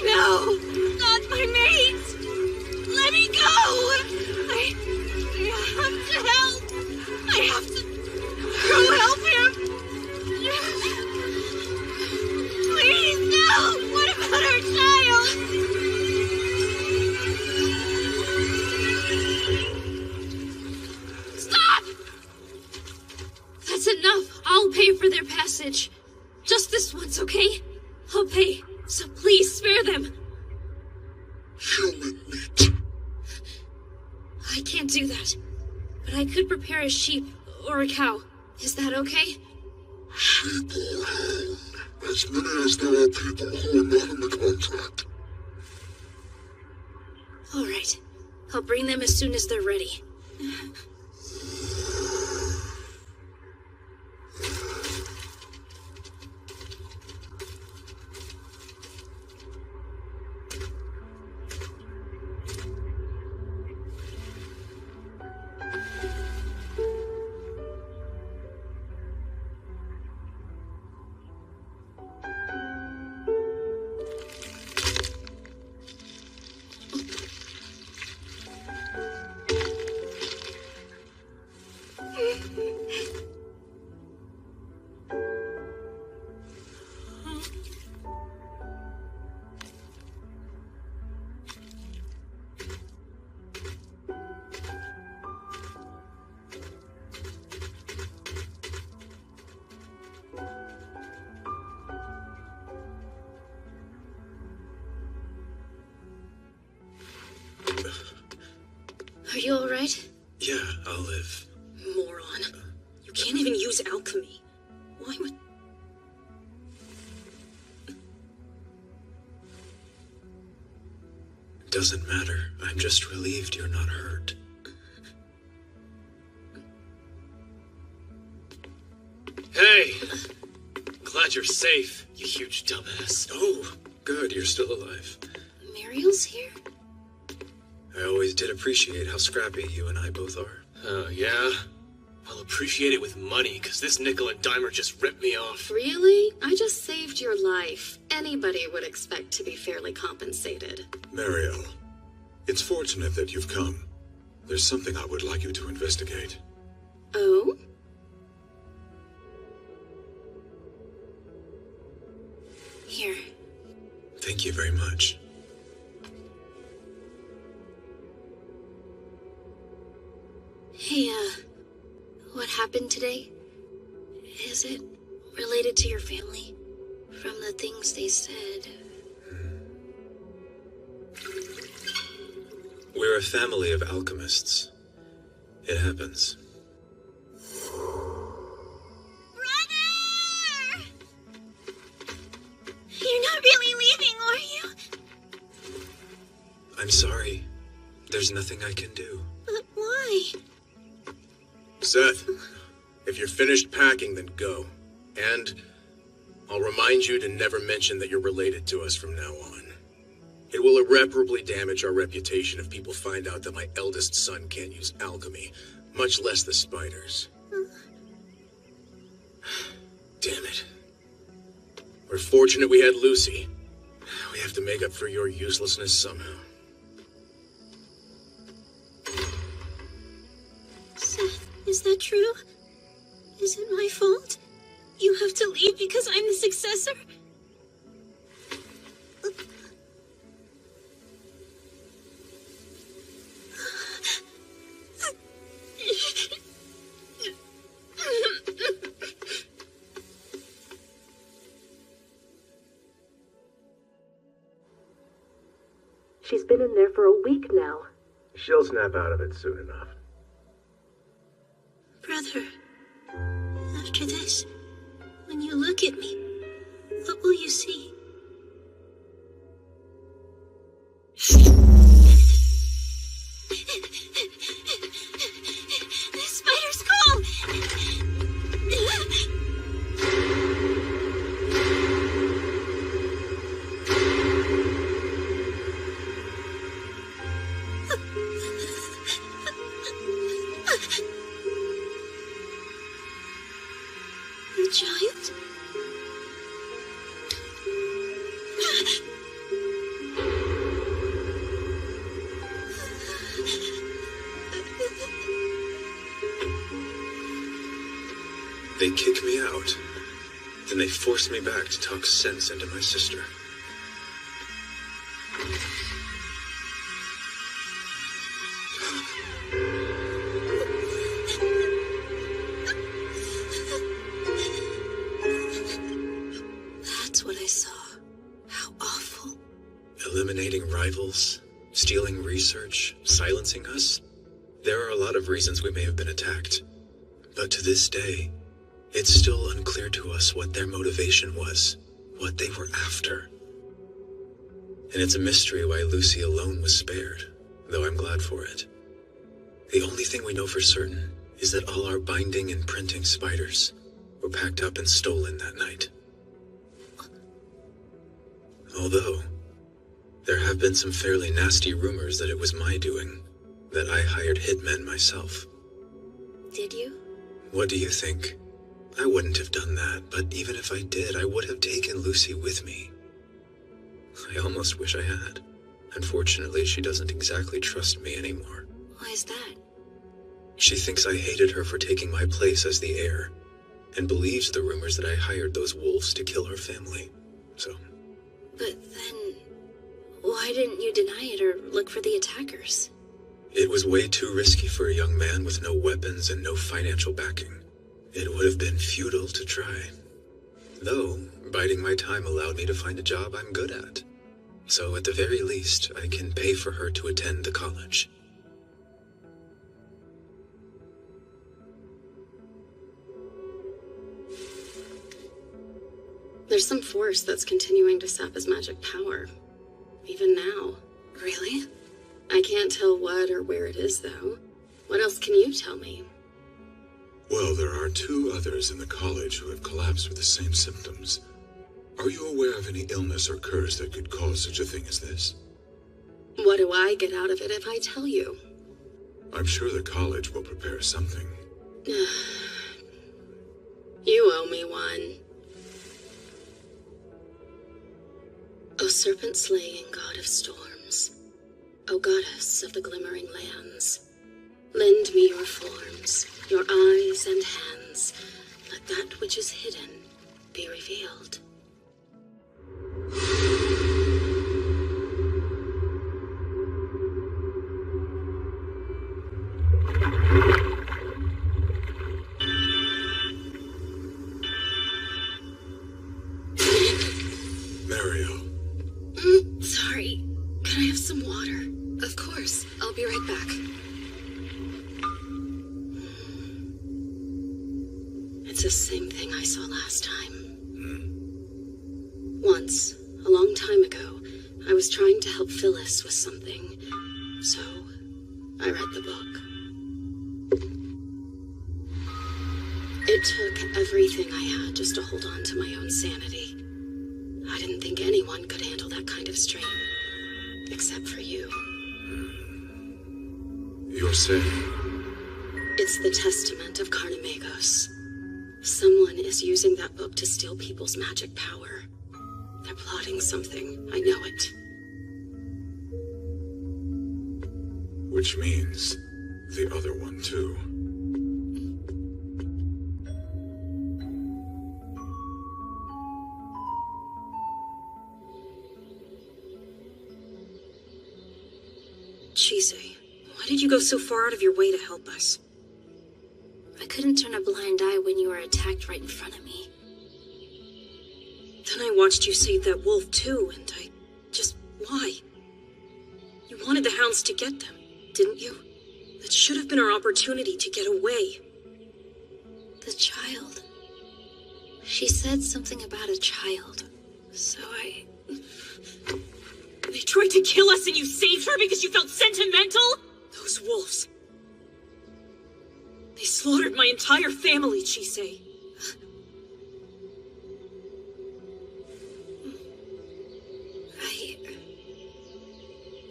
No, not my mate! Let me go! That's enough. I'll pay for their passage. Just this once, okay? I'll pay. So please spare them. Human meat. I can't do that. But I could prepare a sheep or a cow. Is that okay? Sheep or hound. As many as there are people who are not in the contract. All right. I'll bring them as soon as they're ready. Are you all right? Yeah, I'll live. Moron. You can't even use alchemy. Why would... Doesn't matter. I'm just relieved you're not hurt. Hey! Glad you're safe, you huge dumbass. Oh, good, you're still alive. Muriel's here? I always did appreciate how scrappy you and I both are. Oh, yeah? I'll appreciate it with money, because this nickel and dimer just ripped me off. Really? I just saved your life. Anybody would expect to be fairly compensated. Mariel, it's fortunate that you've come. There's something I would like you to investigate. Oh? Here. Thank you very much. Hey, what happened today? Is it related to your family? From the things they said. We're a family of alchemists. It happens. You're not really leaving, are you? I'm sorry. There's nothing I can do. But why? Seth, if you're finished packing, then go. And I'll remind you to never mention that you're related to us from now on. It will irreparably damage our reputation if people find out that my eldest son can't use alchemy, much less the spiders. Damn it. We're fortunate we had Lucy. We have to make up for your uselessness somehow. Seth, is that true? Is it my fault? You have to leave because I'm the successor? She's been in there for a week now. She'll snap out of it soon enough. Brother, after this, when you look at me, what will you see? The spider's call! The giant? They kick me out. Then they force me back to talk sense into my sister. eliminating rivals, stealing research, silencing us. There are a lot of reasons we may have been attacked. But to this day, it's still unclear to us what their motivation was, what they were after. And it's a mystery why Lucy alone was spared, though I'm glad for it. The only thing we know for certain is that all our binding and printing spiders were packed up and stolen that night. Although, there have been some fairly nasty rumors that it was my doing, that I hired hitmen myself. Did you? What do you think? I wouldn't have done that, but even if I did, I would have taken Lucy with me. I almost wish I had. Unfortunately, she doesn't exactly trust me anymore. Why is that? She thinks I hated her for taking my place as the heir, and believes the rumors that I hired those wolves to kill her family. So... But then, why didn't you deny it or look for the attackers? It was way too risky for a young man with no weapons and no financial backing. It would have been futile to try. Though, biding my time allowed me to find a job I'm good at. So at the very least, I can pay for her to attend the college. There's some force that's continuing to sap his magic power. Even now. Really? I can't tell what or where it is, though. What else can you tell me? Well, there are 2 others in the college who have collapsed with the same symptoms. Are you aware of any illness or curse that could cause such a thing as this? What do I get out of it if I tell you? I'm sure the college will prepare something. You owe me one. O serpent-slaying god of storms, O goddess of the glimmering lands, lend me your forms, your eyes and hands. Let that which is hidden be revealed. Mario. Sorry. Can I have some water? Of course. I'll be right back. It's the same thing I saw last time. Once, a long time ago, I was trying to help Phyllis with something. So, I read the book. It took everything I had just to hold on to my own sanity. I didn't think anyone could handle that kind of strain. Except for you. You're saying? It's the testament of Carnimagos. Someone is using that book to steal people's magic power. They're plotting something. I know it. Which means the other one, too. Chise, why did you go so far out of your way to help us? I couldn't turn a blind eye when you were attacked right in front of me. Then I watched you save that wolf too, and I just... why? You wanted the hounds to get them, didn't you? That should have been our opportunity to get away. The child. She said something about a child, so I... They tried to kill us and you saved her because you felt sentimental? Those wolves. They slaughtered my entire family, Chise.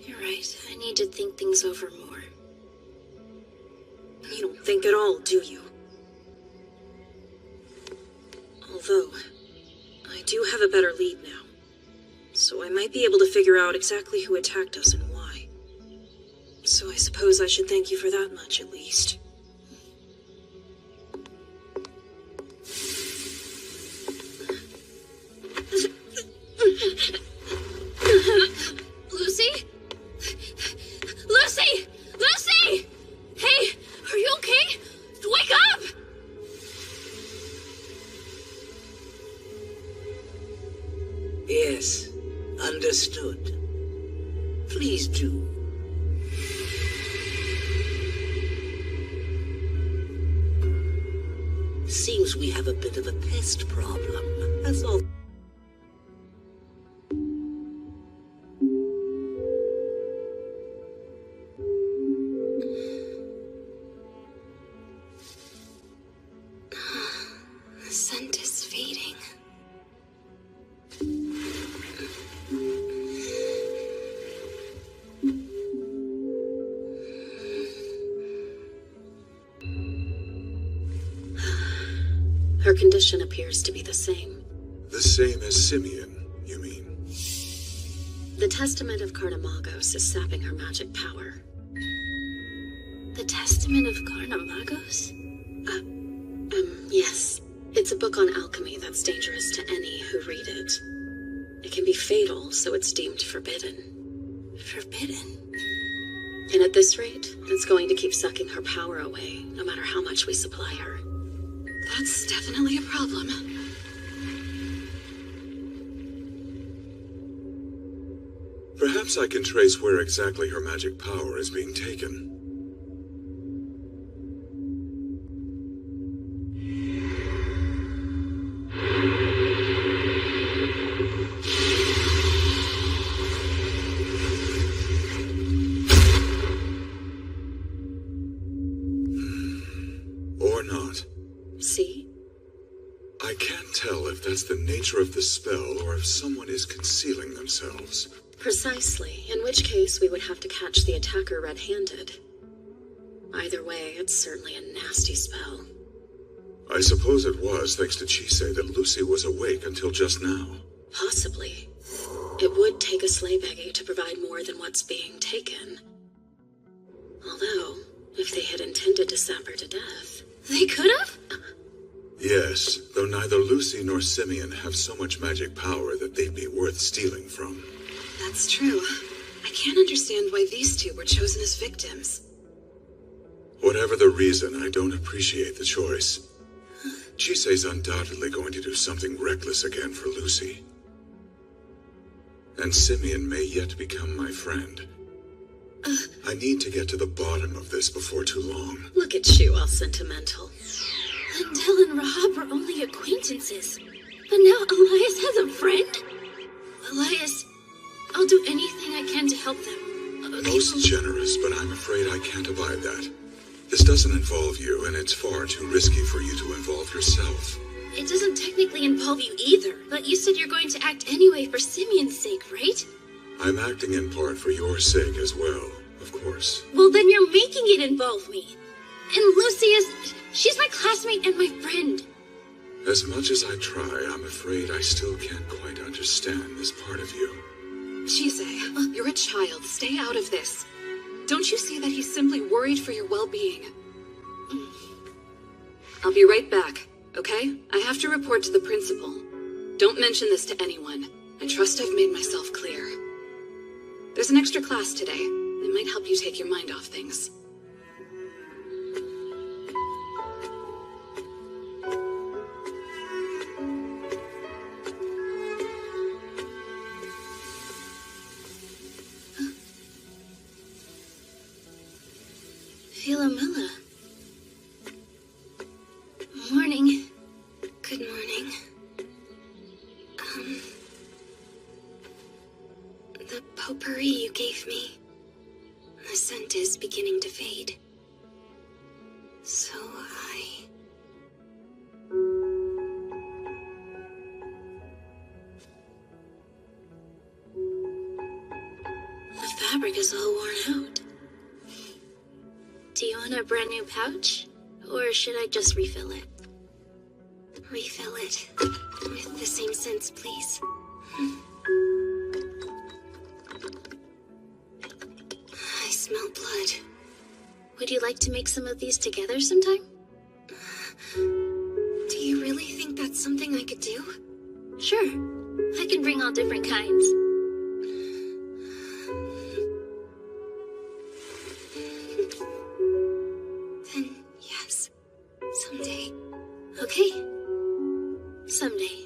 You're right. I need to think things over more. You don't think at all, do you? Although, I do have a better lead now. So I might be able to figure out exactly who attacked us and why. So I suppose I should thank you for that much, at least. Lucy? Lucy! Lucy! Hey, are you okay? Wake up! Yes, understood. Please do. Seems we have a bit of a pest problem. That's all. The scent is fading. Her condition appears to be the same. The same as Simeon, you mean? The Testament of Carnamagos is sapping her magic power. The Testament of Carnamagos? Yes. It's a book on alchemy that's dangerous to any who read it. It can be fatal, so it's deemed forbidden. Forbidden? And at this rate, it's going to keep sucking her power away, no matter how much we supply her. That's definitely a problem. Perhaps I can trace where exactly her magic power is being taken. Or not. See? I can't tell if that's the nature of the spell or if someone is concealing themselves. Precisely, in which case we would have to catch the attacker red-handed. Either way, it's certainly a nasty spell. I suppose it was thanks to Chise that Lucy was awake until just now. Possibly. It would take a Sleighbaggy to provide more than what's being taken. Although, if they had intended to sap her to death... They could have? Yes, though neither Lucy nor Simeon have so much magic power that they'd be worth stealing from. That's true. I can't understand why these two were chosen as victims. Whatever the reason, I don't appreciate the choice. Chise's undoubtedly going to do something reckless again for Lucy. And Simeon may yet become my friend. I need to get to the bottom of this before too long. Look at you, all sentimental. Lindell and Rahab were only acquaintances. But now Elias has a friend? Elias, I'll do anything I can to help them. Okay. Most generous, but I'm afraid I can't abide that. This doesn't involve you, and it's far too risky for you to involve yourself. It doesn't technically involve you either, but you said you're going to act anyway for Simeon's sake, right? I'm acting in part for your sake as well, of course. Well, then you're making it involve me. And Lucy is... she's my classmate and my friend. As much as I try, I'm afraid I still can't quite understand this part of you. Chise, you're a child. Stay out of this. Don't you see that he's simply worried for your well-being? I'll be right back, okay? I have to report to the principal. Don't mention this to anyone. I trust I've made myself clear. There's an extra class today. It might help you take your mind off things. Philomela. Morning. Good morning. The potpourri you gave me. The scent is beginning to fade. So the fabric is all worn out. Do you want a brand new pouch? Or should I just refill it? Refill it. With the same scents, please. I smell blood. Would you like to make some of these together sometime? Do you really think that's something I could do? Sure. I can bring all different kinds. Then, yes. Someday. Okay? Someday.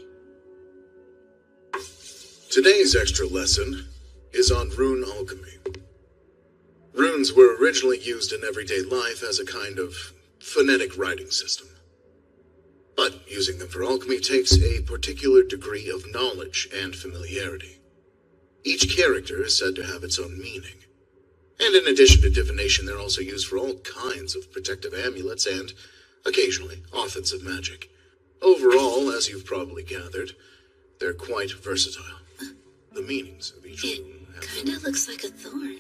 Today's extra lesson is on rune alchemy. Runes were originally used in everyday life as a kind of phonetic writing system. But using them for alchemy takes a particular degree of knowledge and familiarity. Each character is said to have its own meaning. And in addition to divination, they're also used for all kinds of protective amulets and, occasionally, offensive magic. Overall, as you've probably gathered, they're quite versatile. The meanings of each rune Kinda looks like a thorn.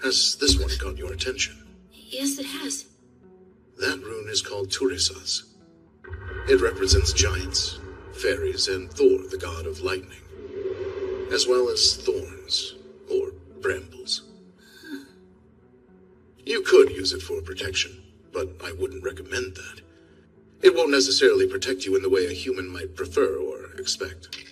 Has this one caught your attention? Yes, it has. That rune is called Turisas. It represents giants, fairies, and Thor, the god of lightning, as well as thorns, or brambles. You could use it for protection, but I wouldn't recommend that. It won't necessarily protect you in the way a human might prefer or expect.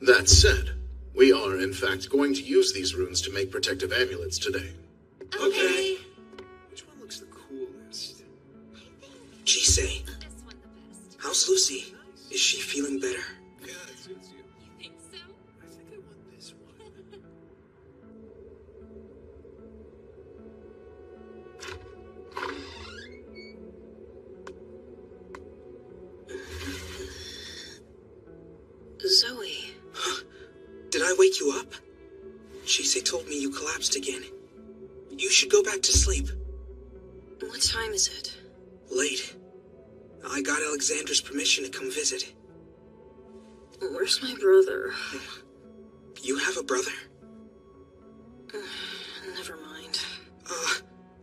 That said, we are, in fact, going to use these runes to make protective amulets today. Okay. Which one looks the coolest? Jisei, how's Lucy? Is she feeling better? Yeah, it suits you. You think so? I think I want this one. Zoe. Did I wake you up? Jisei told me you collapsed again. You should go back to sleep. What time is it? Late. I got Alexander's permission to come visit. Where's my brother? You have a brother? Never mind.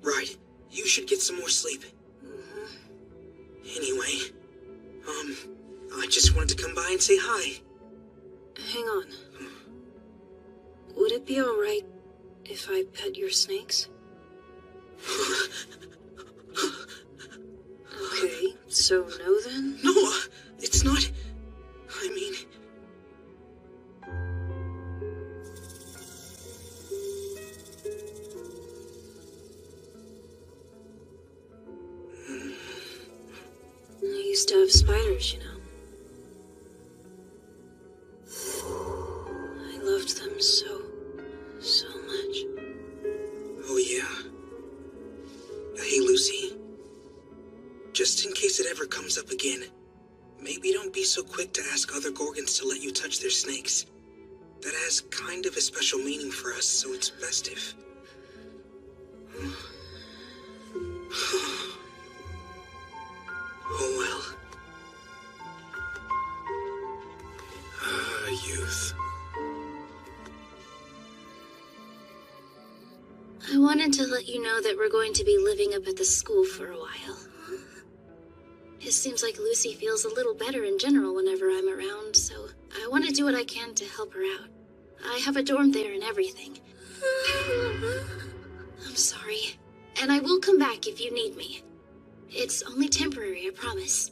Right. You should get some more sleep. Anyway, I just wanted to come by and say hi. Hang on. Would it be alright if I pet your snakes? Okay, so no then? No, it's not. I mean... I used to have spiders, you know. I loved them so much. Oh, yeah. Hey, Lucy. Just in case it ever comes up again, maybe don't be so quick to ask other Gorgons to let you touch their snakes. That has kind of a special meaning for us, so it's best if... Oh, well. Youth. I wanted to let you know that we're going to be living up at the school for a while. It seems like Lucy feels a little better in general whenever I'm around, so I want to do what I can to help her out. I have a dorm there and everything. I'm sorry. And I will come back if you need me. It's only temporary, I promise.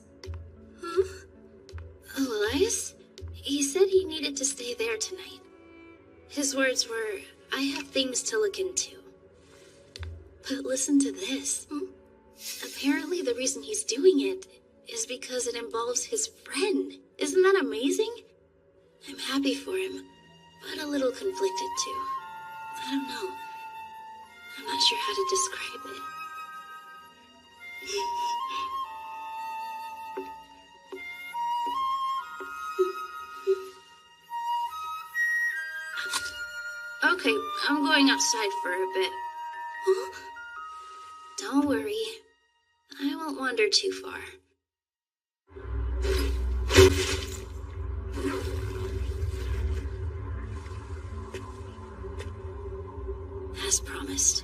Elias? He said he needed to stay there tonight. His words were, I have things to look into. But listen to this. Apparently the reason he's doing it is because it involves his friend. Isn't that amazing? I'm happy for him, but a little conflicted too. I don't know. I'm not sure how to describe it. Okay, I'm going outside for a bit. Don't worry. I won't wander too far. As promised.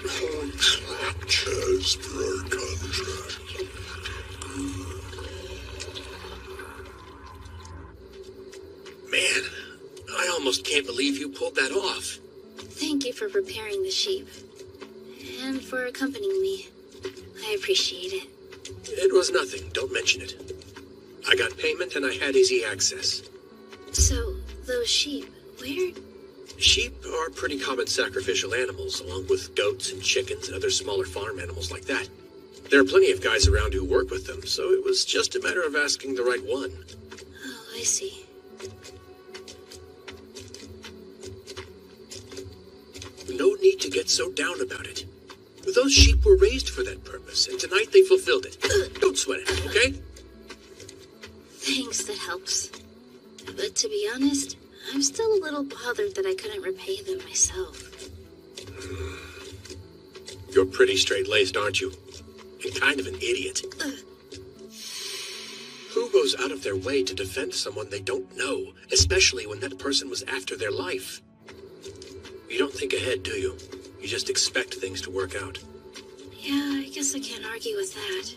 Contract as per our contract. Man, I almost can't believe you pulled that off. Thank you for preparing the sheep. And for accompanying me. I appreciate it. It was nothing. Don't mention it. I got payment and I had easy access. So, those sheep, where Sheep are pretty common sacrificial animals, along with goats and chickens and other smaller farm animals like that. There are plenty of guys around who work with them, so it was just a matter of asking the right one. Oh, I see. No need to get so down about it. Those sheep were raised for that purpose, and tonight they fulfilled it. Don't sweat it, okay? Thanks, that helps. But to be honest, I'm still a little bothered that I couldn't repay them myself. You're pretty straight-laced, aren't you? And kind of an idiot. Who goes out of their way to defend someone they don't know, especially when that person was after their life? You don't think ahead, do you? You just expect things to work out. Yeah, I guess I can't argue with that.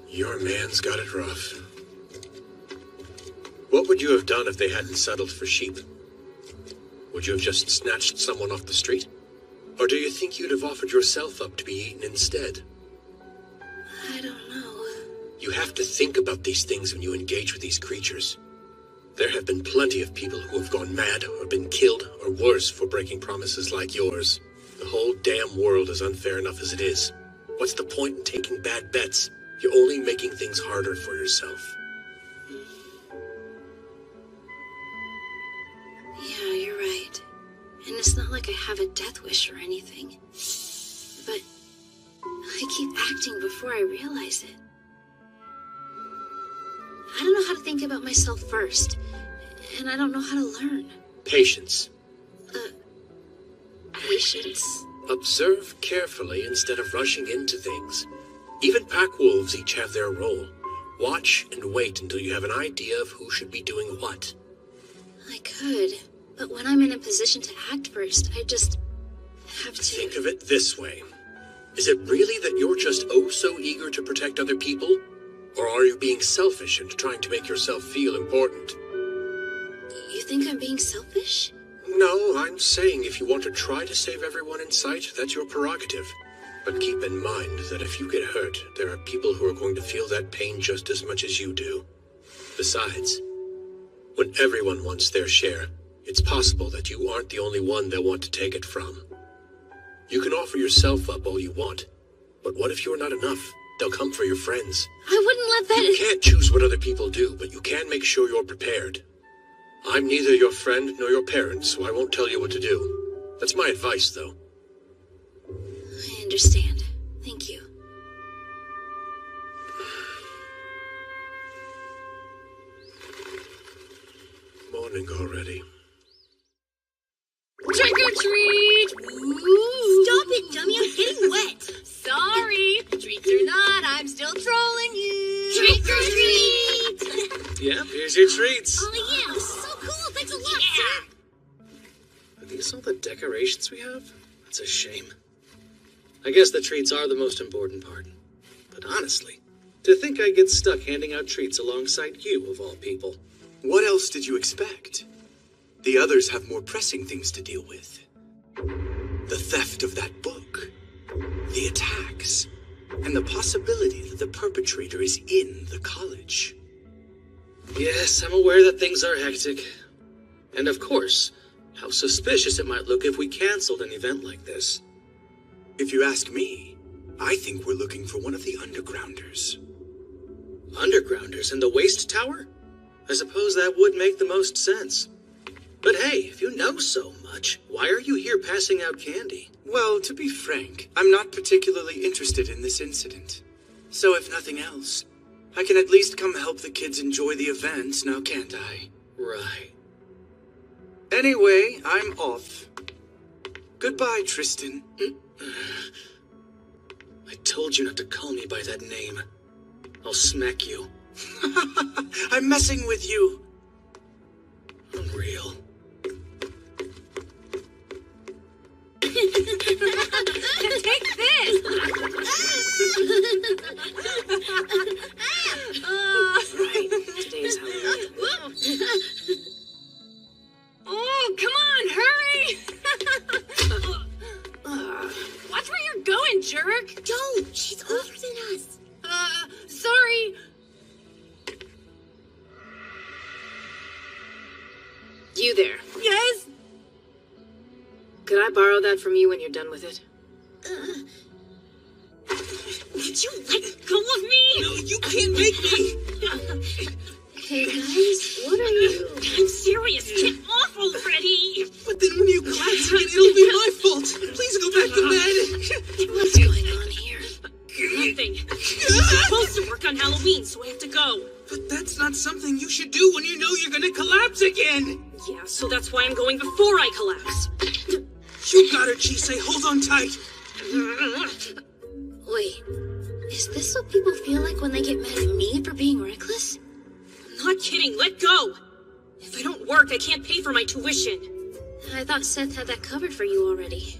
Your man's got it rough. What would you have done if they hadn't settled for sheep? Would you have just snatched someone off the street? Or do you think you'd have offered yourself up to be eaten instead? I don't know. You have to think about these things when you engage with these creatures. There have been plenty of people who have gone mad or been killed or worse for breaking promises like yours. The whole damn world is unfair enough as it is. What's the point in taking bad bets? You're only making things harder for yourself. Yeah, you're right. And it's not like I have a death wish or anything. But I keep acting before I realize it. I don't know how to think about myself first. And I don't know how to learn. Patience. Patience? Observe carefully instead of rushing into things. Even pack wolves each have their role. Watch and wait until you have an idea of who should be doing what. I could, but when I'm in a position to act first, I just have to... Think of it this way. Is it really that you're just oh so eager to protect other people? Or are you being selfish and trying to make yourself feel important? You think I'm being selfish? No, I'm saying if you want to try to save everyone in sight, that's your prerogative. But keep in mind that if you get hurt, there are people who are going to feel that pain just as much as you do. Besides, when everyone wants their share, it's possible that you aren't the only one they'll want to take it from. You can offer yourself up all you want, but what if you're not enough? They'll come for your friends. I wouldn't let that... You can't choose what other people do, but you can make sure you're prepared. I'm neither your friend nor your parent, so I won't tell you what to do. That's my advice, though. I understand. Thank you. Morning already. Trick or treat! Ooh. Stop it, dummy. I'm getting wet. Sorry. Treats or not, I'm still trolling you. Trick or treat! Yep, here's your treats. Oh, yeah. This is so cool. Thanks a lot, sir. Are these all the decorations we have? That's a shame. I guess the treats are the most important part. But honestly, to think I get stuck handing out treats alongside you, of all people. What else did you expect? The others have more pressing things to deal with. The theft of that book, the attacks, and the possibility that the perpetrator is in the college. Yes, I'm aware that things are hectic. And of course, how suspicious it might look if we canceled an event like this. If you ask me, I think we're looking for one of the undergrounders. Undergrounders in the waste tower? I suppose that would make the most sense. But hey, if you know so much, why are you here passing out candy? Well, to be frank, I'm not particularly interested in this incident. So if nothing else, I can at least come help the kids enjoy the event, now can't I? Right. Anyway, I'm off. Goodbye, Tristan. I told you not to call me by that name. I'll smack you. I'm messing with you. Unreal. Take this! Right. Today's Halloween. Oh, come on, hurry! Watch where you're going, jerk! Don't! She's older than us. Sorry. You you there. Yes? Could I borrow that from you when you're done with it? Did you let go of me? No, you can't make me! Hey guys, what are you? I'm serious. Get off already! But then when you collapse again, it'll be my fault. Please go back to bed. What's going on here? Nothing. You're supposed to work on Halloween, so I have to go. But that's not something you should do when you know you're gonna collapse again. Yeah, so that's why I'm going before I collapse. You got her, Chisei. Hold on tight. Wait, is this what people feel like when they get mad at me for being reckless? I'm not kidding. Let go. If I don't work, I can't pay for my tuition. I thought Seth had that covered for you already.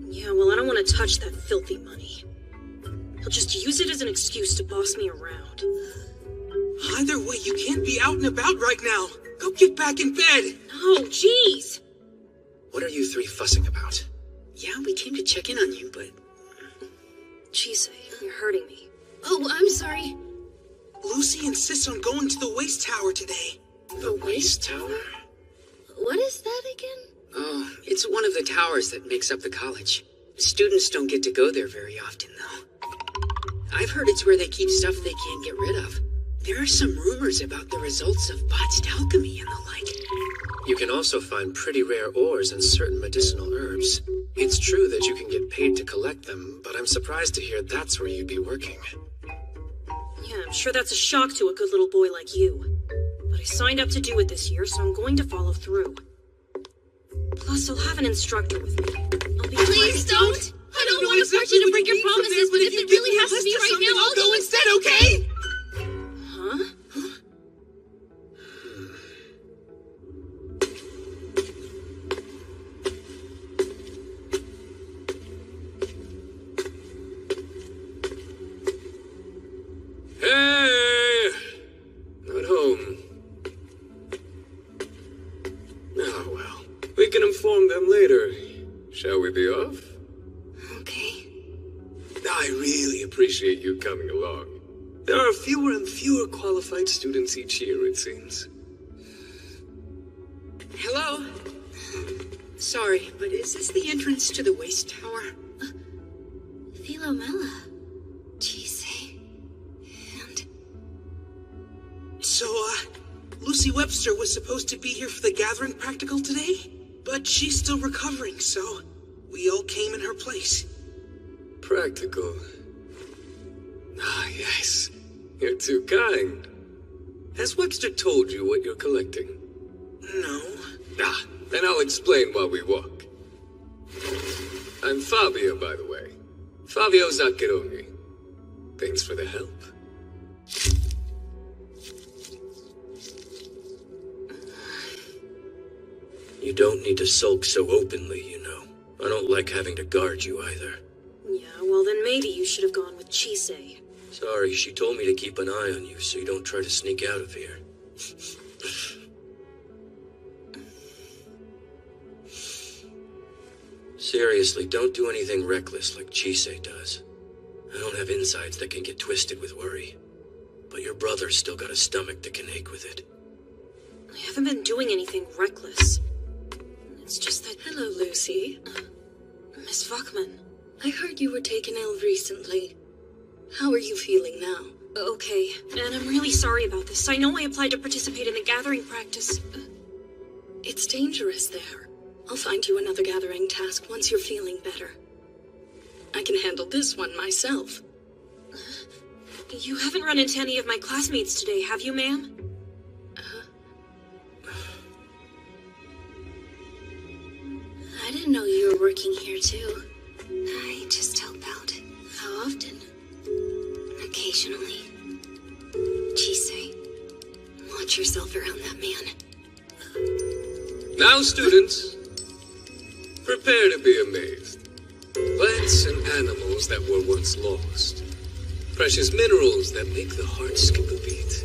Yeah, well, I don't want to touch that filthy money. He'll just use it as an excuse to boss me around. Either way, you can't be out and about right now. Go get back in bed. No, jeez. What are you three fussing about? Yeah, we came to check in on you, but... Chisei, you're hurting me. Oh, I'm sorry. Lucy insists on going to the waste tower today. The waste tower? What is that again? Oh, it's one of the towers that makes up the college. Students don't get to go there very often, though. I've heard it's where they keep stuff they can't get rid of. There are some rumors about the results of botched alchemy and the like. You can also find pretty rare ores and certain medicinal herbs. It's true that you can get paid to collect them, but I'm surprised to hear that's where you'd be working. Yeah, I'm sure that's a shock to a good little boy like you. But I signed up to do it this year, so I'm going to follow through. Plus, I'll have an instructor with me. I'll be Please don't! I don't want to force you to break your promises, but if it really has to be right now, I'll go instead, okay? Huh? Hey! Not home. Oh, well. We can inform them later. Shall we be off? Okay. I really appreciate you coming along. There are fewer and fewer qualified students each year, it seems. Hello? Sorry, but is this the entrance to the waste tower? Philomela. Chisei. And... So, Lucy Webster was supposed to be here for the gathering practical today, but she's still recovering, so we all came in her place. Practical. Ah, yes. You're too kind. Has Webster told you what you're collecting? No. Ah, then I'll explain while we walk. I'm Fabio, by the way. Fabio Zaccheroni. Thanks for the help. You don't need to sulk so openly, you know. I don't like having to guard you either. Yeah, well then maybe you should have gone with Chisei. Sorry, she told me to keep an eye on you so you don't try to sneak out of here. Seriously, don't do anything reckless like Chisei does. I don't have insides that can get twisted with worry. But your brother's still got a stomach that can ache with it. I haven't been doing anything reckless. It's just that... Hello, Lucy. Miss Fuckman. I heard you were taken ill recently. How are you feeling now? Okay, and I'm really sorry about this. I know I applied to participate in the gathering practice. It's dangerous there. I'll find you another gathering task once you're feeling better. I can handle this one myself. You haven't run into any of my classmates today, have you, ma'am? I didn't know you were working here, too. I just help out. How often? Occasionally. Chisei, watch yourself around that man. Now, students, prepare to be amazed. Plants and animals that were once lost. Precious minerals that make the heart skip a beat.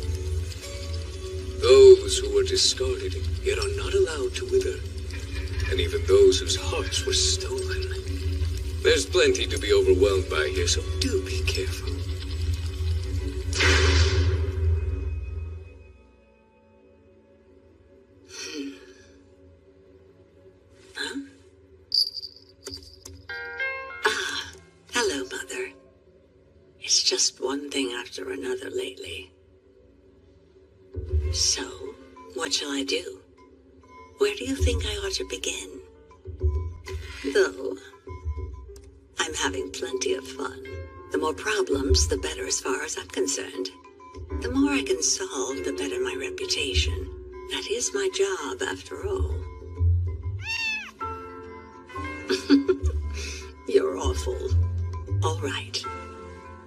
Those who were discarded yet are not allowed to wither. And even those whose hearts were stolen. There's plenty to be overwhelmed by here, so do be careful. one thing after another lately. So, what shall I do? Where do you think I ought to begin? Though, I'm having plenty of fun. The more problems, the better as far as I'm concerned. The more I can solve, the better my reputation. That is my job, after all. You're awful. All right.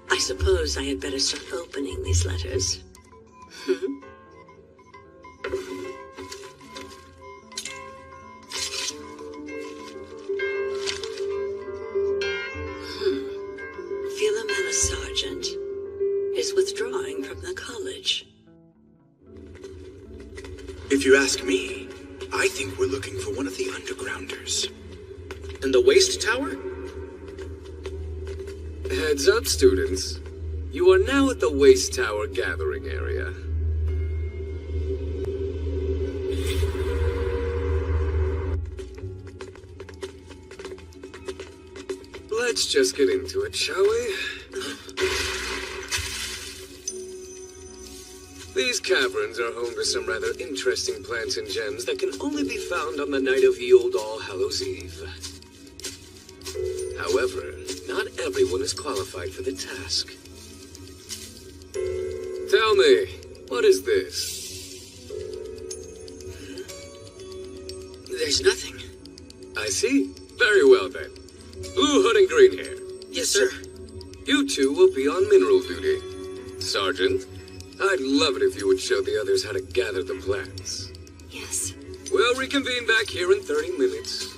I suppose I had better start opening these letters. Philomena Sargent is withdrawing from the college. If you ask me, I think we're looking for one of the undergrounders. And the waste tower? Heads up, students. You are now at the waste tower gathering area. Let's just get into it, shall we? These caverns are home to some rather interesting plants and gems that can only be found on the night of the old All Hallows Eve. However, not everyone is qualified for the task. Tell me, what is this? There's nothing. I see. Very well then. Blue hood and green hair. Yes, sir. You two will be on mineral duty. Sergeant, I'd love it if you would show the others how to gather the plants. Yes. We'll reconvene back here in 30 minutes.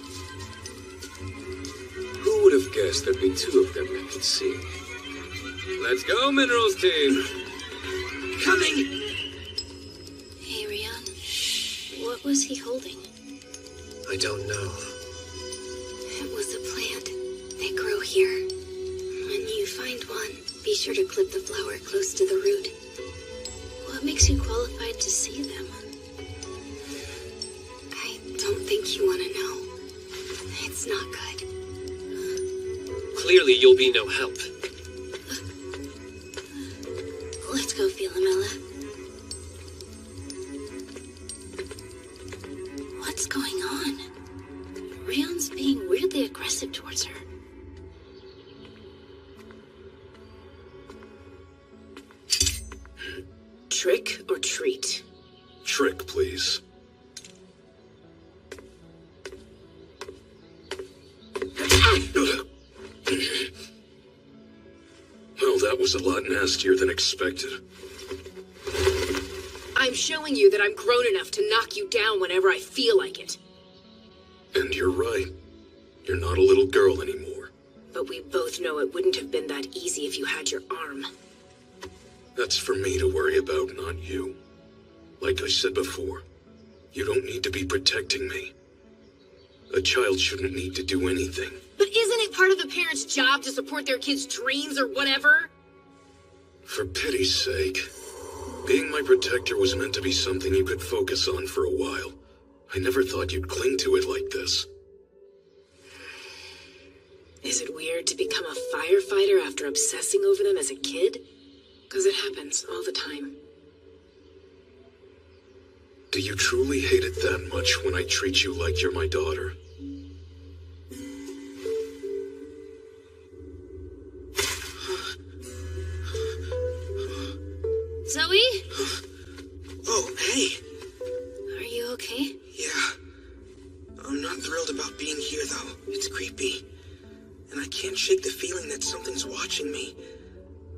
Who would have guessed there'd be two of them that could see? Let's go, Minerals team! Coming! Hey, Rion. What was he holding? I don't know. It was a plant. They grow here. When you find one, be sure to clip the flower close to the root. What makes you qualified to see them? I don't think you want to know. It's not good. Clearly you'll be no help. Let's go, Philomela. What's going on? Rion's being weirdly aggressive towards her. Trick or treat? Trick, please. Well, that was a lot nastier than expected. I'm showing you that I'm grown enough to knock you down whenever I feel like it. And you're right. You're not a little girl anymore. But we both know it wouldn't have been that easy if you had your arm. That's for me to worry about, not you. Like I said before, you don't need to be protecting me. A child shouldn't need to do anything. But isn't it part of a parent's job to support their kids' dreams or whatever? For pity's sake. Being my protector was meant to be something you could focus on for a while. I never thought you'd cling to it like this. Is it weird to become a firefighter after obsessing over them as a kid? Because it happens all the time. Do you truly hate it that much when I treat you like you're my daughter? Zoe? Oh, hey. Are you okay? Yeah. I'm not thrilled about being here, though. It's creepy. And I can't shake the feeling that something's watching me.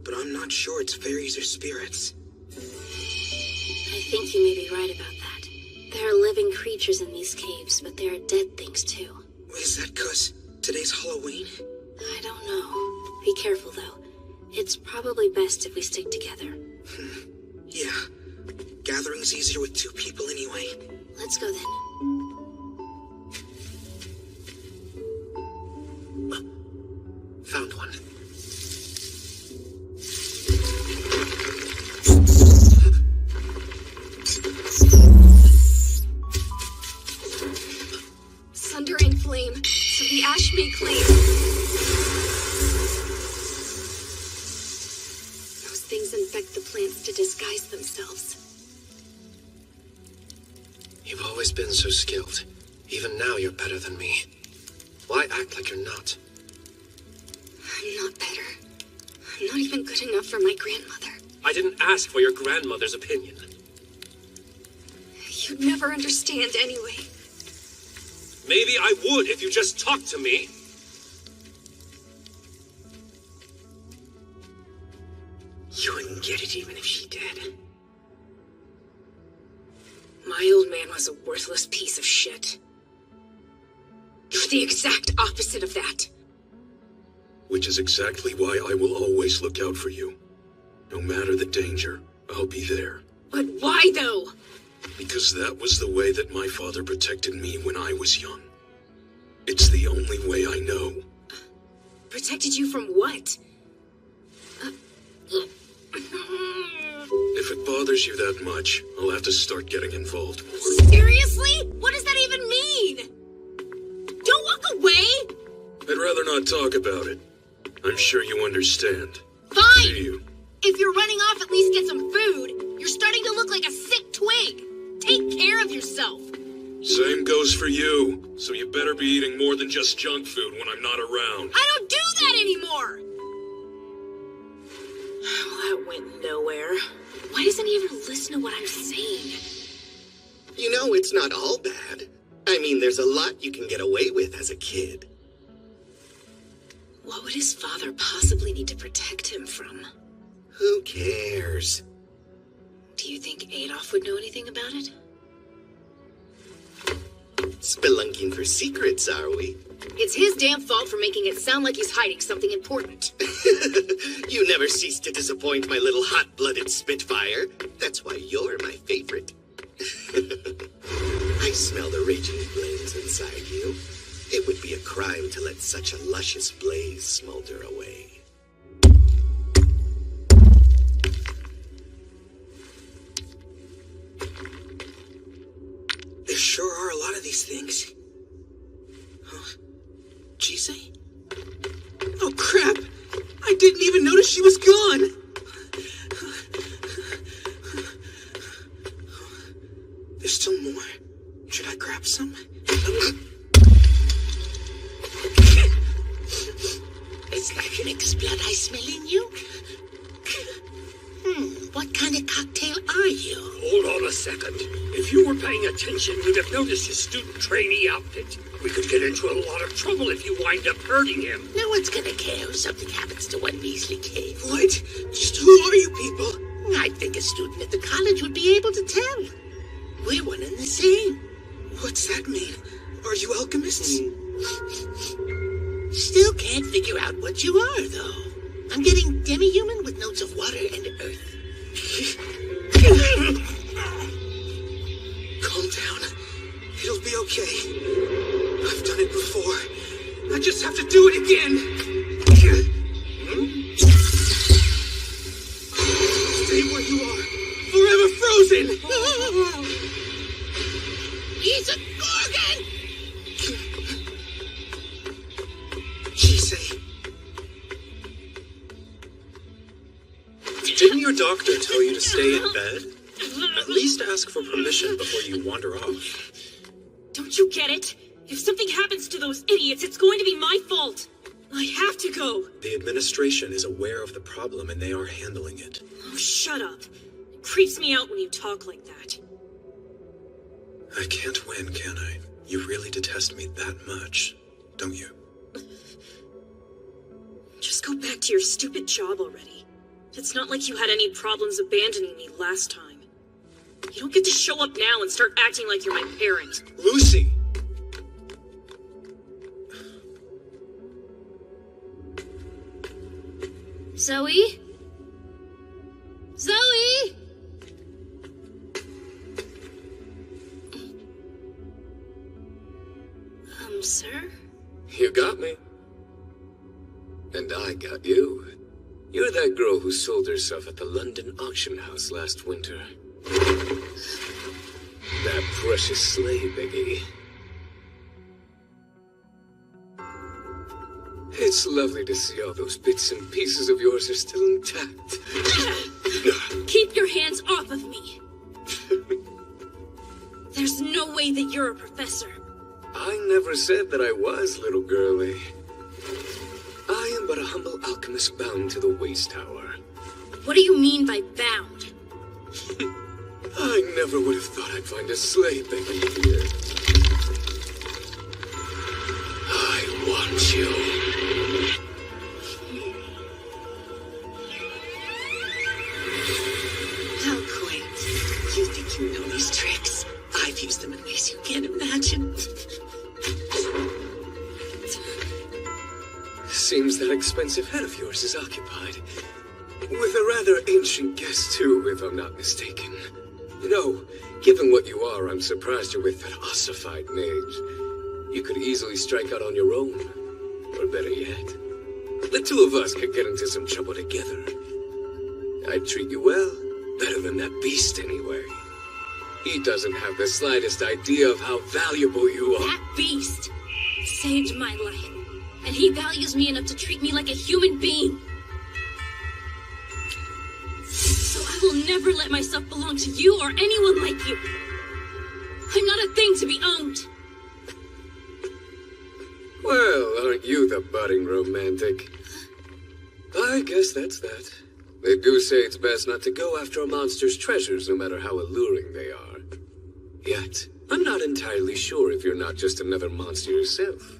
But I'm not sure it's fairies or spirits. I think you may be right about that. There are living creatures in these caves, but there are dead things too. Is that 'cause today's Halloween? I don't know. Be careful, though. It's probably best if we stick together. Yeah. Gathering's easier with two people anyway. Let's go then. Found one. Sunder and flame, so the ash may clean. plans to disguise themselves. You've always been so skilled. Even now, you're better than me. Why act like you're not? I'm not better. I'm not even good enough for my grandmother. I didn't ask for your grandmother's opinion. You'd never understand anyway. Maybe I would if you just talked to me. You wouldn't get it even if she did. My old man was a worthless piece of shit. You're the exact opposite of that. Which is exactly why I will always look out for you. No matter the danger, I'll be there. But why, though? Because that was the way that my father protected me when I was young. It's the only way I know. Protected you from what? If it bothers you that much, I'll have to start getting involved more. Seriously? What does that even mean? Don't walk away! I'd rather not talk about it. I'm sure you understand. Fine! Do you? If you're running off, at least get some food. You're starting to look like a sick twig. Take care of yourself. Same goes for you. So you better be eating more than just junk food when I'm not around. I don't do that anymore! Well, that went nowhere. Why doesn't he ever listen to what I'm saying? You know, it's not all bad. I mean, there's a lot you can get away with as a kid. What would his father possibly need to protect him from? Who cares? Do you think Adolf would know anything about it? Spelunking for secrets, are we? It's his damn fault for making it sound like he's hiding something important. You never cease to disappoint my little hot-blooded Spitfire. That's why you're my favorite. I smell the raging flames inside you. It would be a crime to let such a luscious blaze smolder away. There sure are a lot of these things. Huh? Jisei? Oh, crap! I didn't even notice she was gone! There's still more. Should I grab some? It's like an ex-blood I smell in you. What kind of cocktail are you? Hold on a second. If you were paying attention, you'd have noticed his student trainee outfit. We could get into a lot of trouble if you wind up hurting him. No one's gonna care if something happens to one measly kid. What? Just who are you people? I think a student at the college would be able to tell. We're one and the same. What's that mean? Are you alchemists? Still can't figure out what you are, though. I'm getting demi-human with notes of water and earth. Calm down. It'll be okay. I've done it before. I just have to do it again. Stay where you are. Forever frozen. He's a Gorgon! Jisei. Didn't your doctor tell you to stay in bed? At least ask for permission before you wander off. Don't you get it? If something happens to those idiots, it's going to be my fault. I have to go. The administration is aware of the problem and they are handling it. Oh, shut up. It creeps me out when you talk like that. I can't win, can I? You really detest me that much, don't you? Just go back to your stupid job already. It's not like you had any problems abandoning me last time. You don't get to show up now and start acting like you're my parent. Lucy! Zoe? Zoe? Sir? You got me. And I got you. You're that girl who sold herself at the London auction house last winter. That precious slave, Biggie. It's lovely to see all those bits and pieces of yours are still intact. Keep your hands off of me! There's no way that you're a professor. I never said that I was, little girlie. I am but a humble alchemist bound to the Waste Tower. What do you mean by bound? I never would have thought I'd find a slave begging here. I want you. How quaint. You think you know these tricks? I've used them in ways you can't imagine. Seems that expensive head of yours is occupied. With a rather ancient guest, too, if I'm not mistaken. You know, given what you are, I'm surprised you're with that ossified mage. You could easily strike out on your own. Or better yet, the two of us could get into some trouble together. I'd treat you well, better than that beast anyway. He doesn't have the slightest idea of how valuable you are. That beast saved my life, and he values me enough to treat me like a human being. So I will never let myself belong to you or anyone like you. I'm not a thing to be owned. Well, aren't you the budding romantic? I guess that's that. They do say it's best not to go after a monster's treasures, no matter how alluring they are. Yet, I'm not entirely sure if you're not just another monster yourself.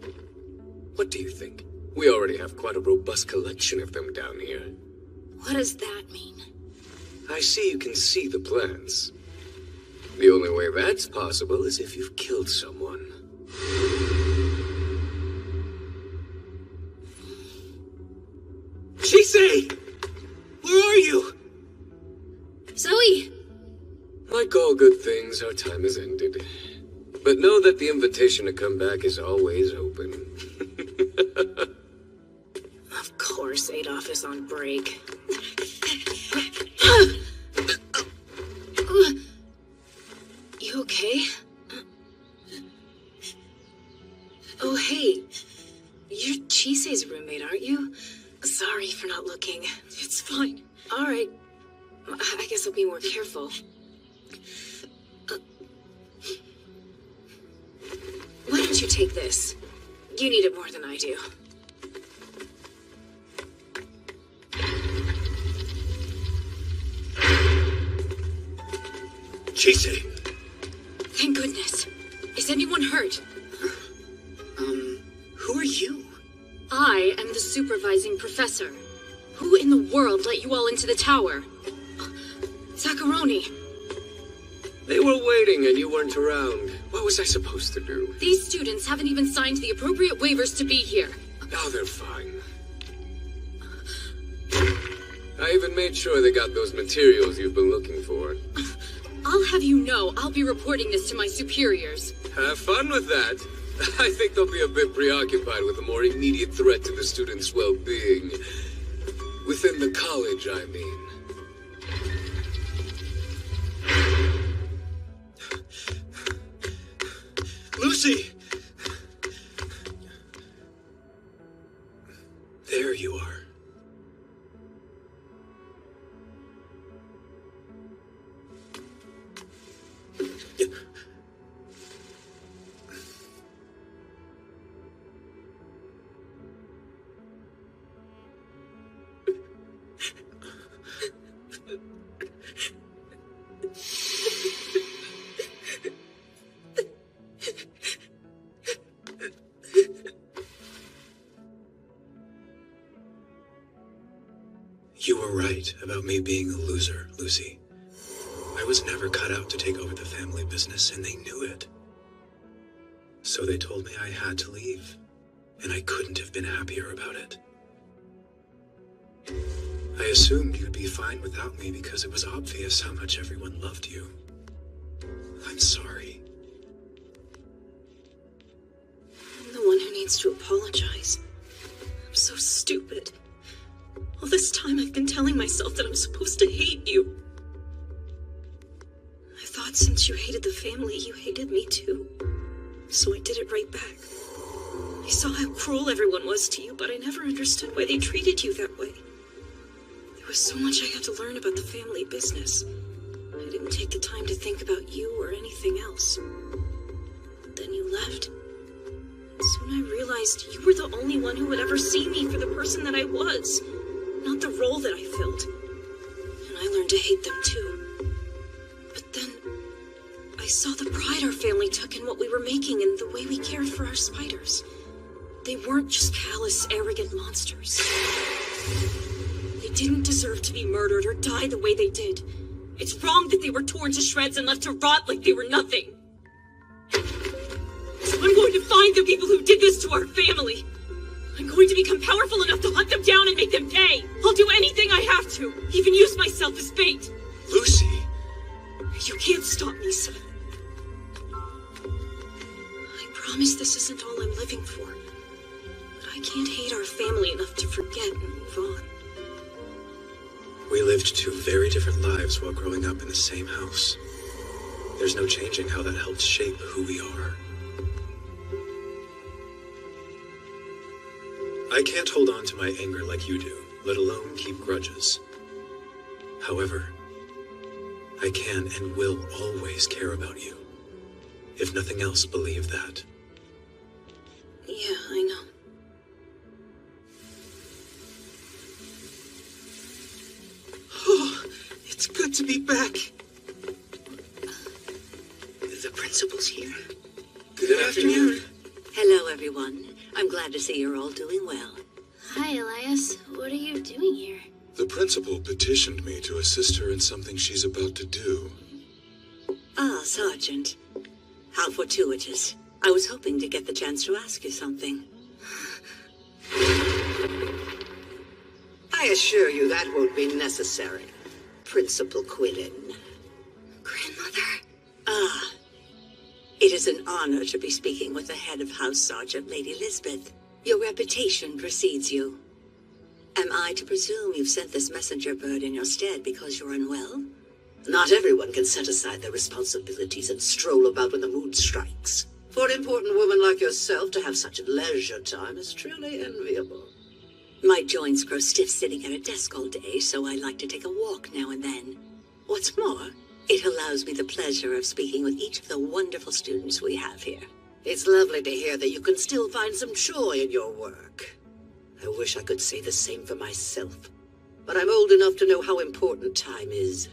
What do you think? We already have quite a robust collection of them down here. What does that mean? I see you can see the plans. The only way that's possible is if you've killed someone. Chisei! Where are you? Zoe! Like all good things, our time has ended. But know that the invitation to come back is always open. Of course, Adolf is on break. You okay? Oh, hey. You're Chisei's roommate, aren't you? Sorry for not looking. It's fine. All right. I guess I'll be more careful. Why don't you take this? You need it more than I do. Chisei! Thank goodness. Is anyone hurt? Who are you? I am the supervising professor. Who in the world let you all into the tower? Zaccaroni. They were waiting and you weren't around. What was I supposed to do? These students haven't even signed the appropriate waivers to be here. Now they're fine. I even made sure they got those materials you've been looking for. I'll have you know I'll be reporting this to my superiors. Have fun with that. I think they'll be a bit preoccupied with a more immediate threat to the students' well-being. Within the college, I mean. Lucy! There you are. You were right about me being a loser, Lucy. I was never cut out to take over the family business, and they knew it. So they told me I had to leave, and I couldn't have been happier about it. I assumed you'd be fine without me because it was obvious how much everyone loved you. I'm sorry. I'm the one who needs to apologize. I'm so stupid. All this time I've been telling myself that I'm supposed to hate you. I thought since you hated the family, you hated me too. So I did it right back. I saw how cruel everyone was to you, but I never understood why they treated you that way. They was so much I had to learn about the family business. I didn't take the time to think about you or anything else. Then you left. Soon I realized you were the only one who would ever see me for the person that I was, not the role that I filled. And I learned to hate them too. But then, I saw the pride our family took in what we were making and the way we cared for our spiders. They weren't just callous, arrogant monsters. They didn't deserve to be murdered or die the way they did. It's wrong that they were torn to shreds and left to rot like they were nothing. So I'm going to find the people who did this to our family. I'm going to become powerful enough to hunt them down and make them pay. I'll do anything I have to, even use myself as bait. Lucy! You can't stop me, son. I promise this isn't all I'm living for. But I can't hate our family enough to forget and move on. We lived two very different lives while growing up in the same house. There's no changing how that helped shape who we are. I can't hold on to my anger like you do, let alone keep grudges. However, I can and will always care about you. If nothing else, believe that. Yeah, I know. Oh, it's good to be back. The principal's here. Good afternoon. Hello, everyone. I'm glad to see you're all doing well. Hi, Elias. What are you doing here? The principal petitioned me to assist her in something she's about to do. Ah, Sergeant. How fortuitous. I was hoping to get the chance to ask you something. I assure you that won't be necessary, Principal Quidden. Grandmother. Ah. It is an honor to be speaking with the head of House Sergeant, Lady Lisbeth. Your reputation precedes you. Am I to presume you've sent this messenger bird in your stead because you're unwell? Not everyone can set aside their responsibilities and stroll about when the mood strikes. For an important woman like yourself to have such leisure time is truly enviable. My joints grow stiff sitting at a desk all day, so I like to take a walk now and then. What's more, it allows me the pleasure of speaking with each of the wonderful students we have here. It's lovely to hear that you can still find some joy in your work. I wish I could say the same for myself, but I'm old enough to know how important time is.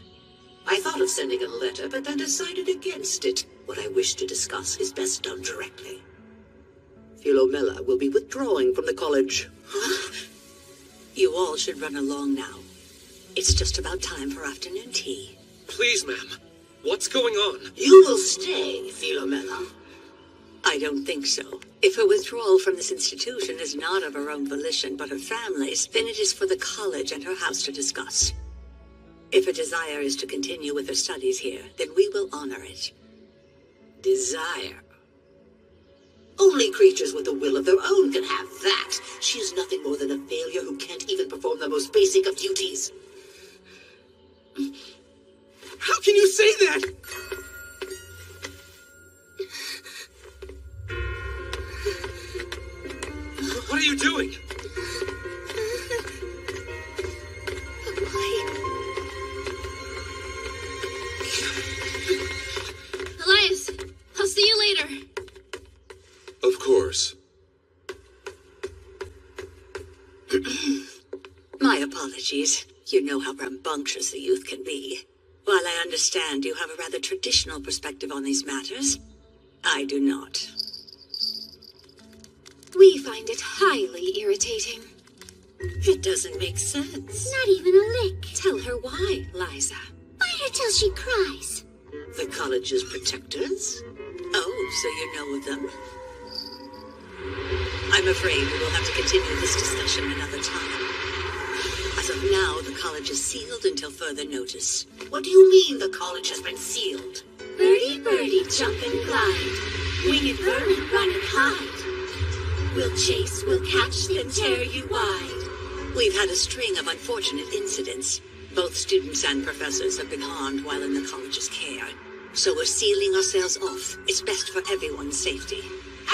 I thought of sending a letter, but then decided against it. What I wish to discuss is best done directly. Philomela will be withdrawing from the college. You all should run along now. It's just about time for afternoon tea. Please, ma'am. What's going on? You will stay, Philomela. I don't think so. If her withdrawal from this institution is not of her own volition, but her family's, then it is for the college and her house to discuss. If her desire is to continue with her studies here, then we will honor it. Desire? Only creatures with a will of their own can have that. She is nothing more than a failure who can't even perform the most basic of duties. How can you say that? What are you doing? Elias, I'll see you later. Of course. My apologies. You know how rambunctious the youth can be. While I understand you have a rather traditional perspective on these matters, I do not. We find it highly irritating. It doesn't make sense. Not even a lick. Tell her why, Liza. Bite her till she cries. The college's protectors? Oh, so you know of them? I'm afraid we will have to continue this discussion another time. As of now, the college is sealed until further notice. What do you mean the college has been sealed? Birdie, birdie, jump and glide. Winged vermin, run and hide. We'll chase, we'll catch, then tear you wide. We've had a string of unfortunate incidents. Both students and professors have been harmed while in the college's care. So we're sealing ourselves off. It's best for everyone's safety.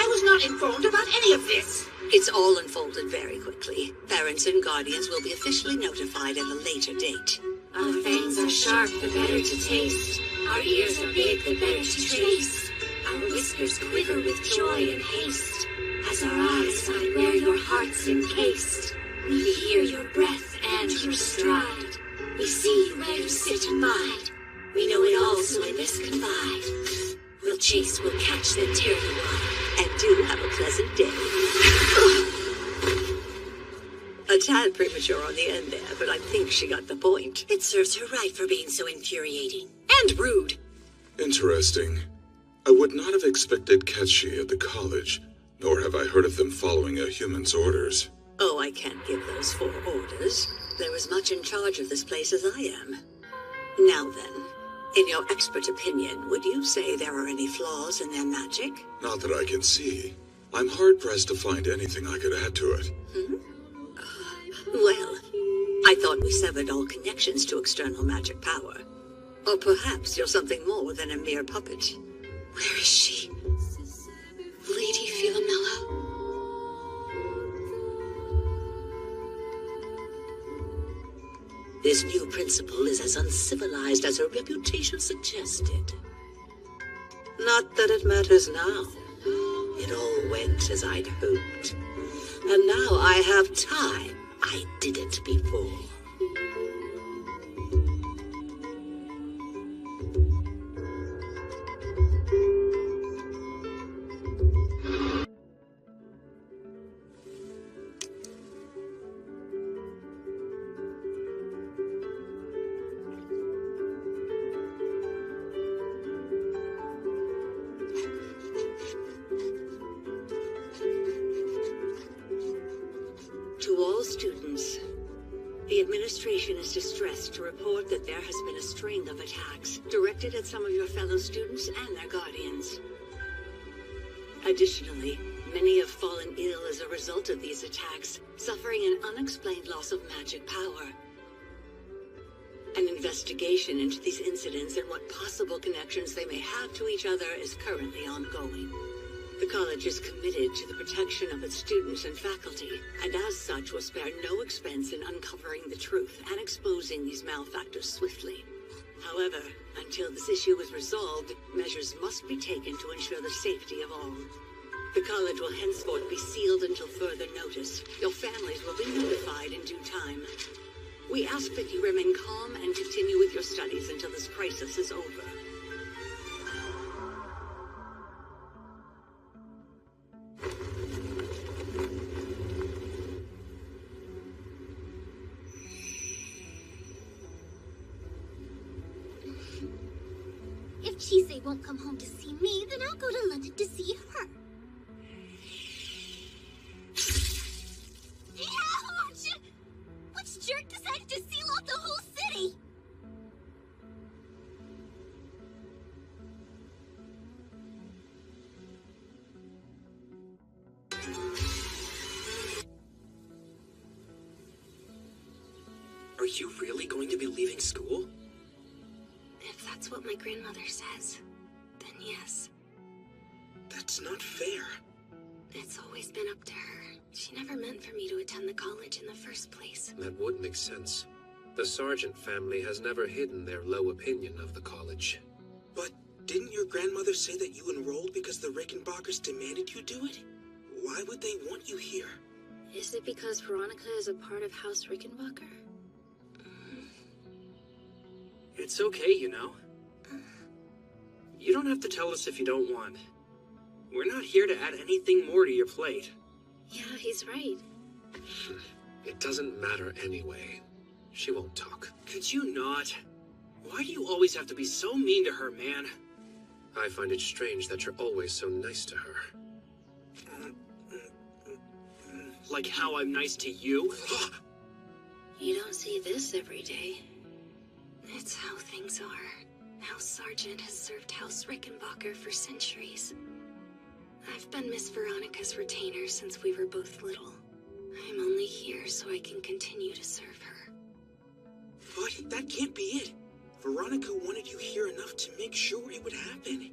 I was not informed about any of this. It's all unfolded very quickly. Parents and guardians will be officially notified at a later date. Our fangs are sharp, the better to taste. Our ears are big, the better to trace. Our whiskers quiver with joy and haste. As our eyes find where your heart's encased. We hear your breath and your stride. We see you where you sit and bide. We know it all, so in this confide. We'll chase, we'll catch, then tear you wide. And do have a pleasant day. A tad premature on the end there, but I think she got the point. It serves her right for being so infuriating. And rude. Interesting. I would not have expected Ketchi at the college, nor have I heard of them following a human's orders. Oh, I can't give those 4 orders. They're as much in charge of this place as I am. Now then, in your expert opinion, would you say there are any flaws in their magic? Not that I can see. I'm hard-pressed to find anything I could add to it. Well, I thought we severed all connections to external magic power. Or perhaps you're something more than a mere puppet. Where is she? Lady Philomela? This new principal is as uncivilized as her reputation suggested. Not that it matters now. It all went as I'd hoped. And now I have time. I didn't before. To all students, the administration is distressed to report that there has been a string of attacks directed at some of your fellow students and their guardians. Additionally, many have fallen ill as a result of these attacks, suffering an unexplained loss of magic power. An investigation into these incidents and what possible connections they may have to each other is currently ongoing. The college is committed to the protection of its students and faculty, and as such will spare no expense in uncovering the truth and exposing these malefactors swiftly. However, until this issue is resolved, measures must be taken to ensure the safety of all. The college will henceforth be sealed until further notice. Your families will be notified in due time. We ask that you remain calm and continue with your studies until this crisis is over. If Chisei won't come home to see me, then I'll go to London to see her. Ouch! Which jerk decided to seal off the whole city? Are you really going to be leaving school? If that's what my grandmother says, then yes. That's not fair. It's always been up to her. She never meant for me to attend the college in the first place. That would make sense. The Sargent family has never hidden their low opinion of the college. But didn't your grandmother say that you enrolled because the Rickenbackers demanded you do it? Why would they want you here? Is it because Veronica is a part of House Rickenbacker? It's okay, you know. You don't have to tell us if you don't want. We're not here to add anything more to your plate. Yeah, he's right. It doesn't matter anyway. She won't talk. Could you not? Why do you always have to be so mean to her, man? I find it strange that you're always so nice to her. Like how I'm nice to you? You don't see this every day. It's how things are. House Sargent has served House Rickenbacker for centuries. I've been Miss Veronica's retainer since we were both little. I'm only here so I can continue to serve her. But that can't be it. Veronica wanted you here enough to make sure it would happen.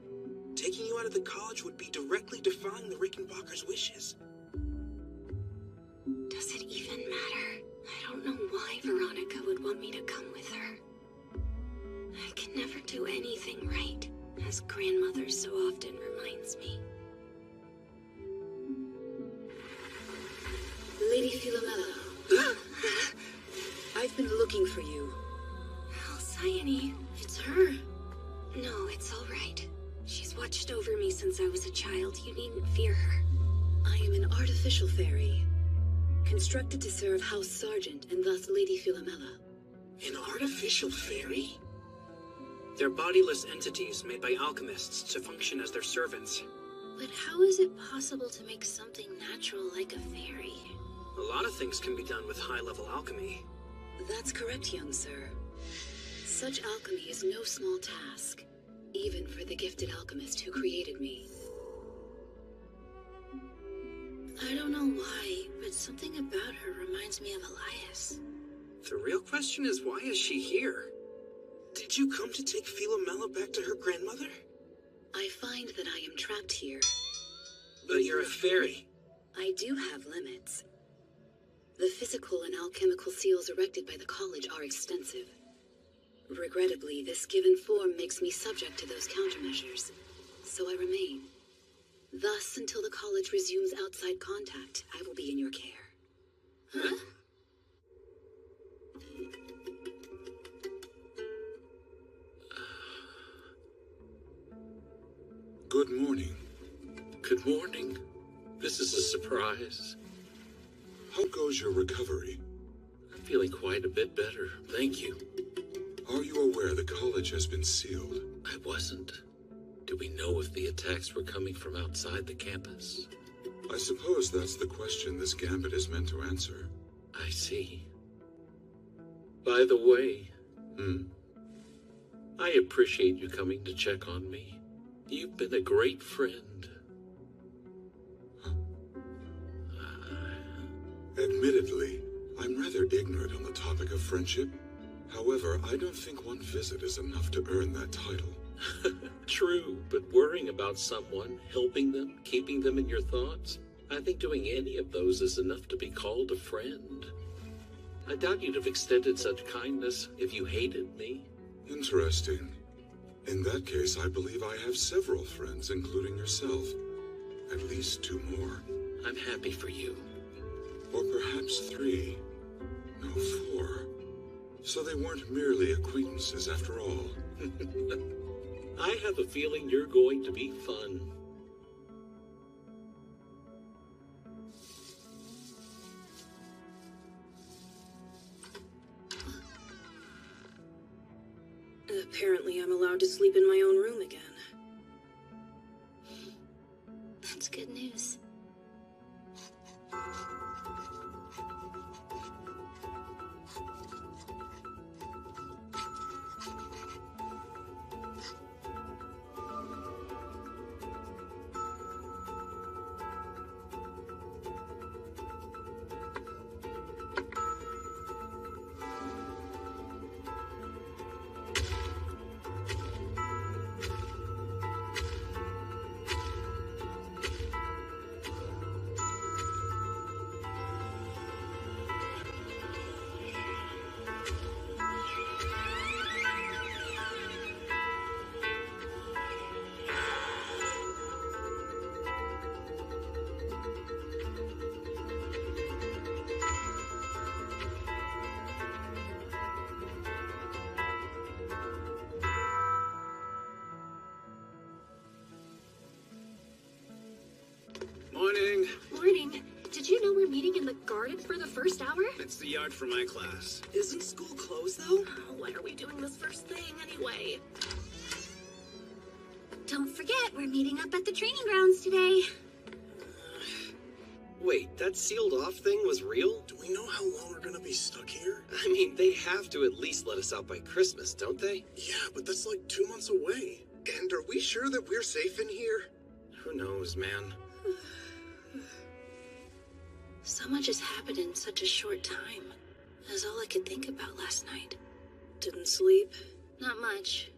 Taking you out of the college would be directly defying the Rickenbackers' wishes. Does it even matter? I don't know why Veronica would want me to come with her. I can never do anything right, as grandmother so often reminds me. Lady Philomela. I've been looking for you. Alcyone, it's her. No, it's all right. She's watched over me since I was a child. You needn't fear her. I am an artificial fairy, constructed to serve House Sergeant and thus Lady Philomela. An artificial fairy? They're bodiless entities made by alchemists to function as their servants. But how is it possible to make something natural like a fairy? A lot of things can be done with high-level alchemy. That's correct, young sir. Such alchemy is no small task, even for the gifted alchemist who created me. I don't know why, but something about her reminds me of Elias. The real question is, why is she here? Did you come to take Philomela back to her grandmother? I find that I am trapped here. But you're a fairy. I do have limits. The physical and alchemical seals erected by the college are extensive. Regrettably, this given form makes me subject to those countermeasures, so I remain. Thus, until the college resumes outside contact, I will be in your care. Huh? Good morning. Good morning. This is a surprise. How goes your recovery? I'm feeling quite a bit better, thank you. Are you aware the college has been sealed? I wasn't. Do we know if the attacks were coming from outside the campus? I suppose that's the question this gambit is meant to answer. I see. By the way, I appreciate you coming to check on me. You've been a great friend. Admittedly, I'm rather ignorant on the topic of friendship. However, I don't think one visit is enough to earn that title. True, but worrying about someone, helping them, keeping them in your thoughts, I think doing any of those is enough to be called a friend. I doubt you'd have extended such kindness if you hated me. Interesting. In that case, I believe I have several friends, including yourself. At least 2 more. I'm happy for you. Or perhaps 3. No, 4. So they weren't merely acquaintances after all. I have a feeling you're going to be fun. Apparently I'm allowed to sleep in my own room again. That's good news. Morning. Morning. Did you know we're meeting in the garden for the first hour? It's the yard for my class. Isn't school closed, though? When are we doing this first thing, anyway? Don't forget, we're meeting up at the training grounds today. Wait, that sealed off thing was real? Do we know how long we're gonna be stuck here? I mean, they have to at least let us out by Christmas, don't they? Yeah, but that's like 2 months away. And are we sure that we're safe in here? Who knows, man? So much has happened in such a short time. That's all I could think about last night. Didn't sleep? Not much.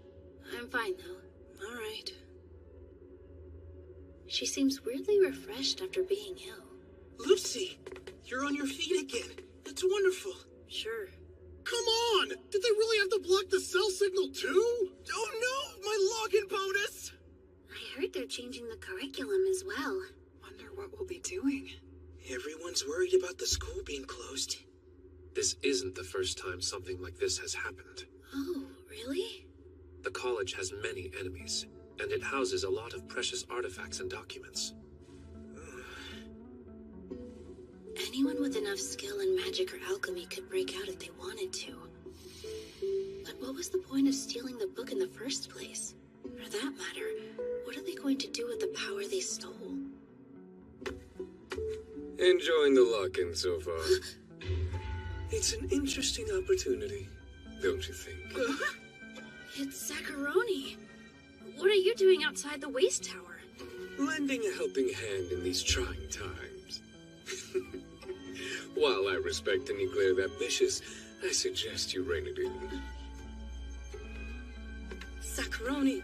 I'm fine, though. All right. She seems weirdly refreshed after being ill. Lucy, you're on your feet again. It's wonderful. Sure. Come on! Did they really have to block the cell signal too? Oh no! My login bonus! I heard they're changing the curriculum as well. Wonder what we'll be doing. Everyone's worried about the school being closed. This isn't the first time something like this has happened. Oh, really? The college has many enemies, and it houses a lot of precious artifacts and documents. Anyone with enough skill in magic or alchemy could break out if they wanted to. But what was the point of stealing the book in the first place? For that matter, what are they going to do with the power they stole? Enjoying the lock-in so far. It's an interesting opportunity, don't you think? It's Zacharoni. What are you doing outside the waste tower? Lending a helping hand in these trying times. While I respect any glare that vicious, I suggest you rein it in. Zacharoni.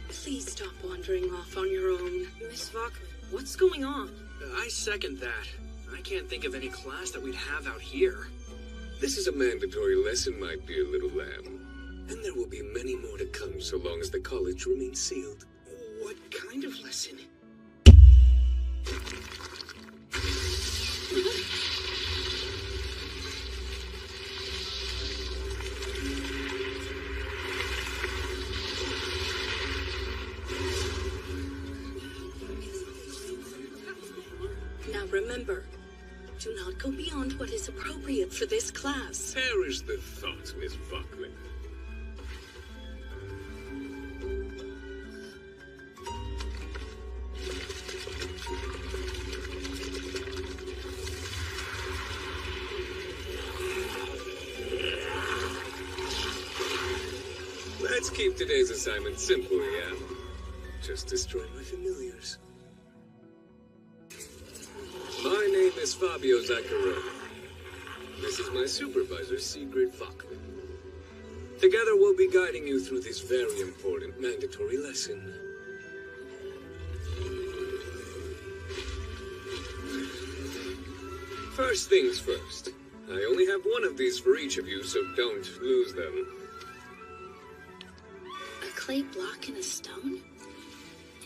Please stop wandering off on your own. Miss Vachman, what's going on? I second that. I can't think of any class that we'd have out here. This is a mandatory lesson, my dear little lamb. And there will be many more to come so long as the college remains sealed. What kind of lesson? Now remember, do not go beyond what is appropriate for this class. Perish the thought, Miss Buckley. Let's keep today's assignment simple, yeah? Just destroy my familiars. My name is Fabio Zacharoni. This is my supervisor, Sigrid Vachman. Together we'll be guiding you through this very important mandatory lesson. First things first. I only have one of these for each of you, so don't lose them. A clay block and a stone?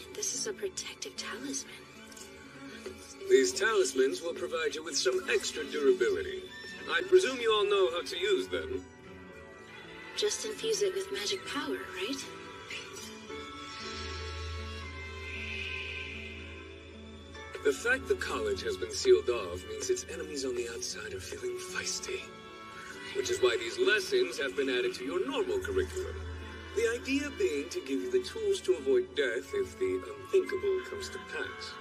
And this is a protective talisman. These talismans will provide you with some extra durability. I presume you all know how to use them. Just infuse it with magic power, right? The fact the college has been sealed off means its enemies on the outside are feeling feisty. Which is why these lessons have been added to your normal curriculum. The idea being to give you the tools to avoid death if the unthinkable comes to pass.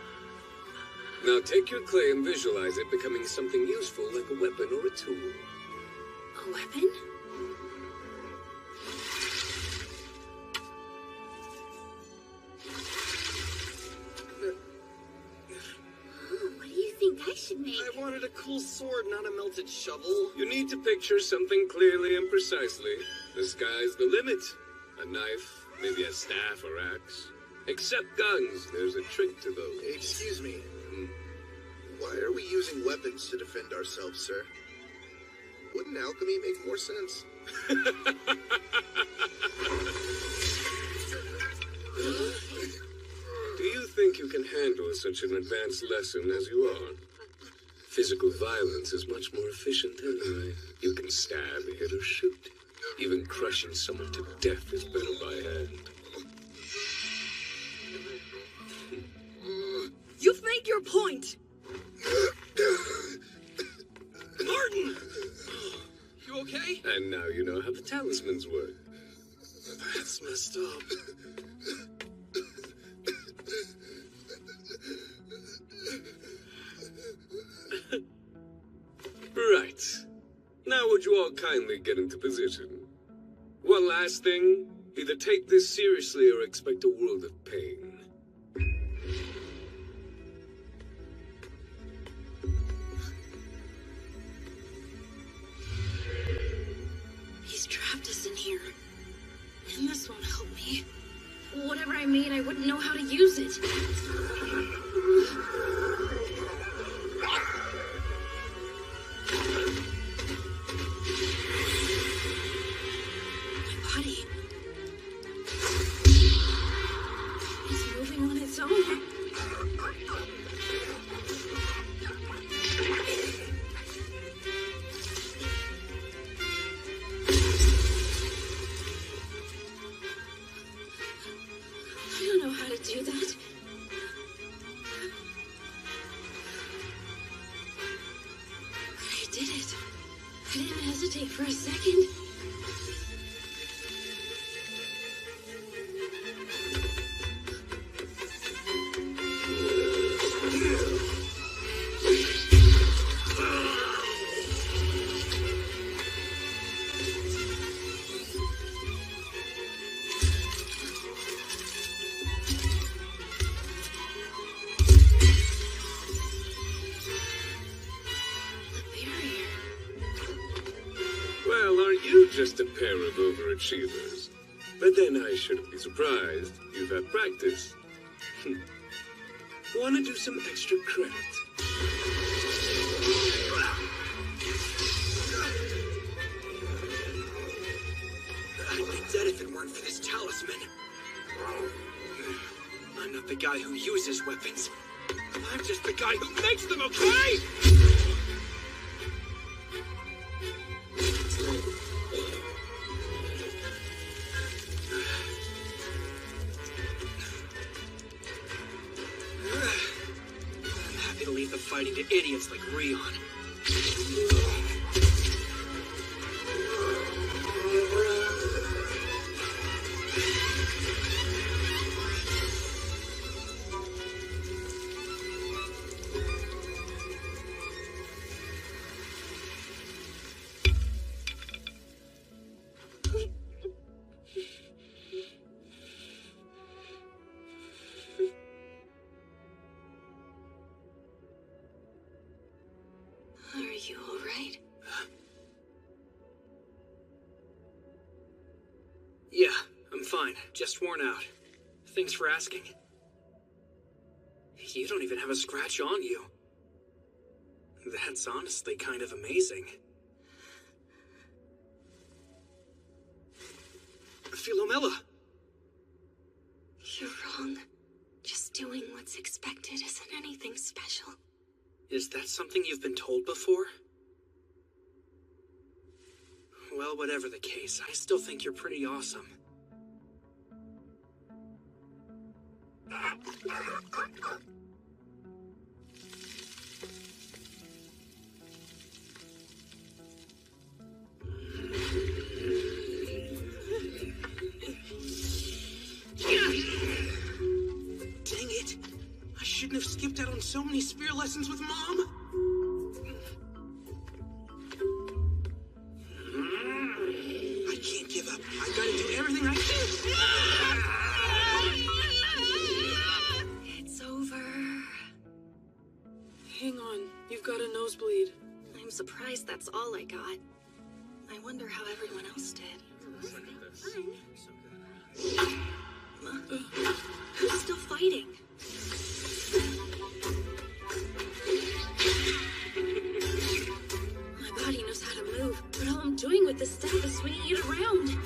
Now take your clay and visualize it becoming something useful like a weapon or a tool. A weapon? What do you think I should make? I wanted a cool sword, not a melted shovel. You need to picture something clearly and precisely. The sky's the limit. A knife, maybe a staff or axe. Except guns, there's a trick to those. Excuse me. Why are we using weapons to defend ourselves, sir? Wouldn't alchemy make more sense? Do you think you can handle such an advanced lesson as you are? Physical violence is much more efficient anyway. You can stab, hit, or shoot. Even crushing someone to death is better by hand. You've made your point! Martin! You okay? And now you know how the talismans work. That's messed up. Right. Now would you all kindly get into position? One last thing. Either take this seriously or expect a world of pain. He's trapped us in here. And this won't help me. Whatever I made, I wouldn't it. My body. It's moving on its own. I don't know how to do that. But I did it. I didn't hesitate for a second. Well, aren't you just a pair of overachievers? But then I shouldn't be surprised. You've had practice. Want to do some extra credit? I'd be dead if it weren't for this talisman. I'm not the guy who uses weapons. I'm just the guy who makes them, okay? I'm happy to leave the fighting to idiots like Rion. Are you alright? Yeah, I'm fine. Just worn out. Thanks for asking. You don't even have a scratch on you. That's honestly kind of amazing. Philomela! You're wrong. Just doing what's expected isn't anything special. Is that something you've been told before? Well, whatever the case, I still think you're pretty awesome. Dang it! I shouldn't have skipped out on so many spear lessons with Mom. I can't give up. I gotta do everything I can. It's over. Hang on, you've got a nosebleed. I'm surprised that's all I got. I wonder how everyone else did. Who's still fighting? My body knows how to move, but all I'm doing with this staff is swinging it around.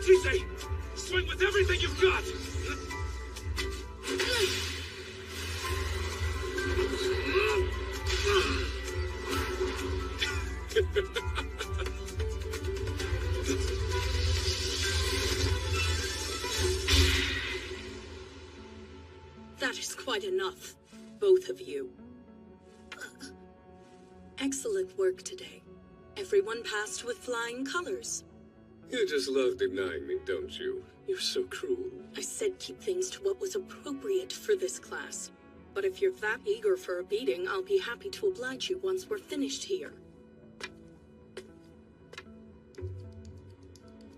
Jisei, swing with everything you've got! That is quite enough, both of you. Excellent work today. Everyone passed with flying colors. You just love denying me, don't you? You're so cruel. I said keep things to what was appropriate for this class. But if you're that eager for a beating, I'll be happy to oblige you once we're finished here.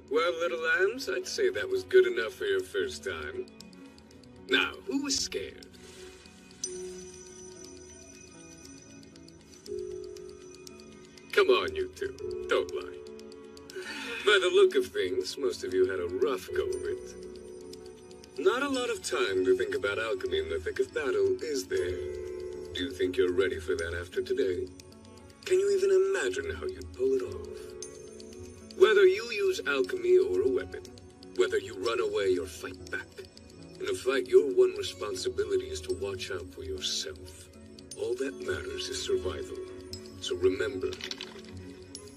Well, little lambs, I'd say that was good enough for your first time. Now, who was scared? Come on, you two. Don't lie. By the look of things, most of you had a rough go of it. Not a lot of time to think about alchemy in the thick of battle, is there? Do you think you're ready for that after today? Can you even imagine how you'd pull it off? Whether you use alchemy or a weapon, whether you run away or fight back, in a fight your one responsibility is to watch out for yourself. All that matters is survival. So remember,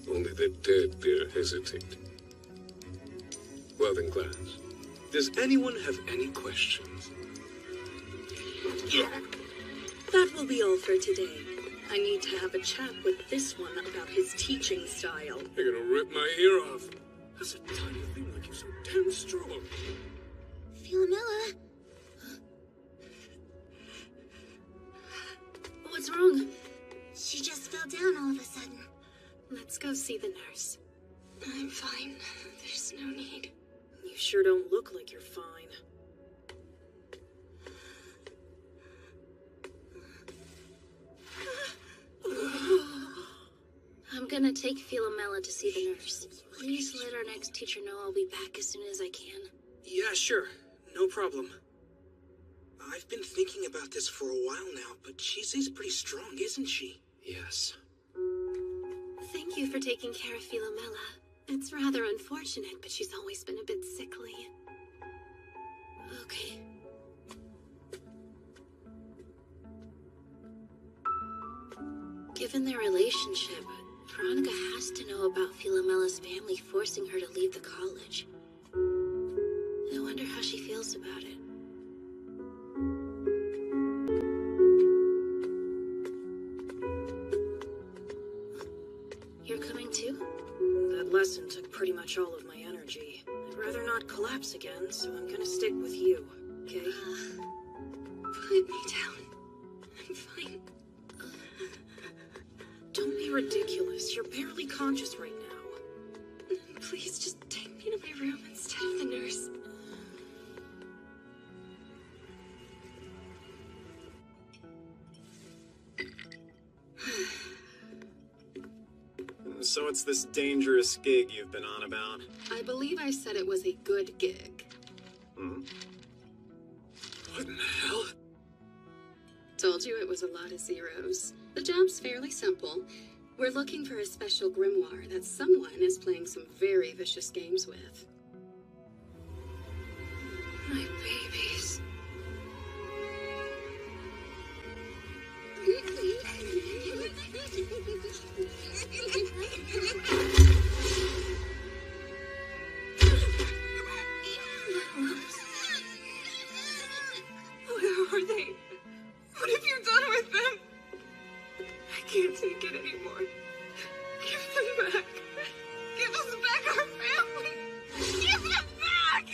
only the dead dare hesitate. Well then, class, does anyone have any questions? That will be all for today. I need to have a chat with this one about his teaching style. You're gonna rip my ear off. That's a tiny thing like you're so damn strong. Philomela. What's wrong? She just fell down all of a sudden. Let's go see the nurse. I'm fine. There's no need. You sure don't look like you're fine. I'm gonna take Philomela to see the nurse. Please let our next teacher know I'll be back as soon as I can. Yeah, sure. No problem. I've been thinking about this for a while now, but she seems pretty strong, isn't she? Yes. Thank you for taking care of Philomela. It's rather unfortunate, but she's always been a bit sickly. Okay. Given their relationship, Veronica has to know about Philomela's family forcing her to leave the college. I wonder how she feels about it. You're coming too? That lesson took pretty much all of my energy. I'd rather not collapse again, so I'm gonna stick with you, okay? Put me down. I'm fine. Don't be ridiculous. You're barely conscious right now. Please just take me to my room instead of the nurse. So it's this dangerous gig you've been on about? I believe I said it was a good gig. Hmm? What in the hell? Told you it was a lot of zeros. The job's fairly simple. We're looking for a special grimoire that someone is playing some very vicious games with. My babies. Where are they? What have you done with them? I can't take it anymore. Give them back. Give us back our family. Give them back!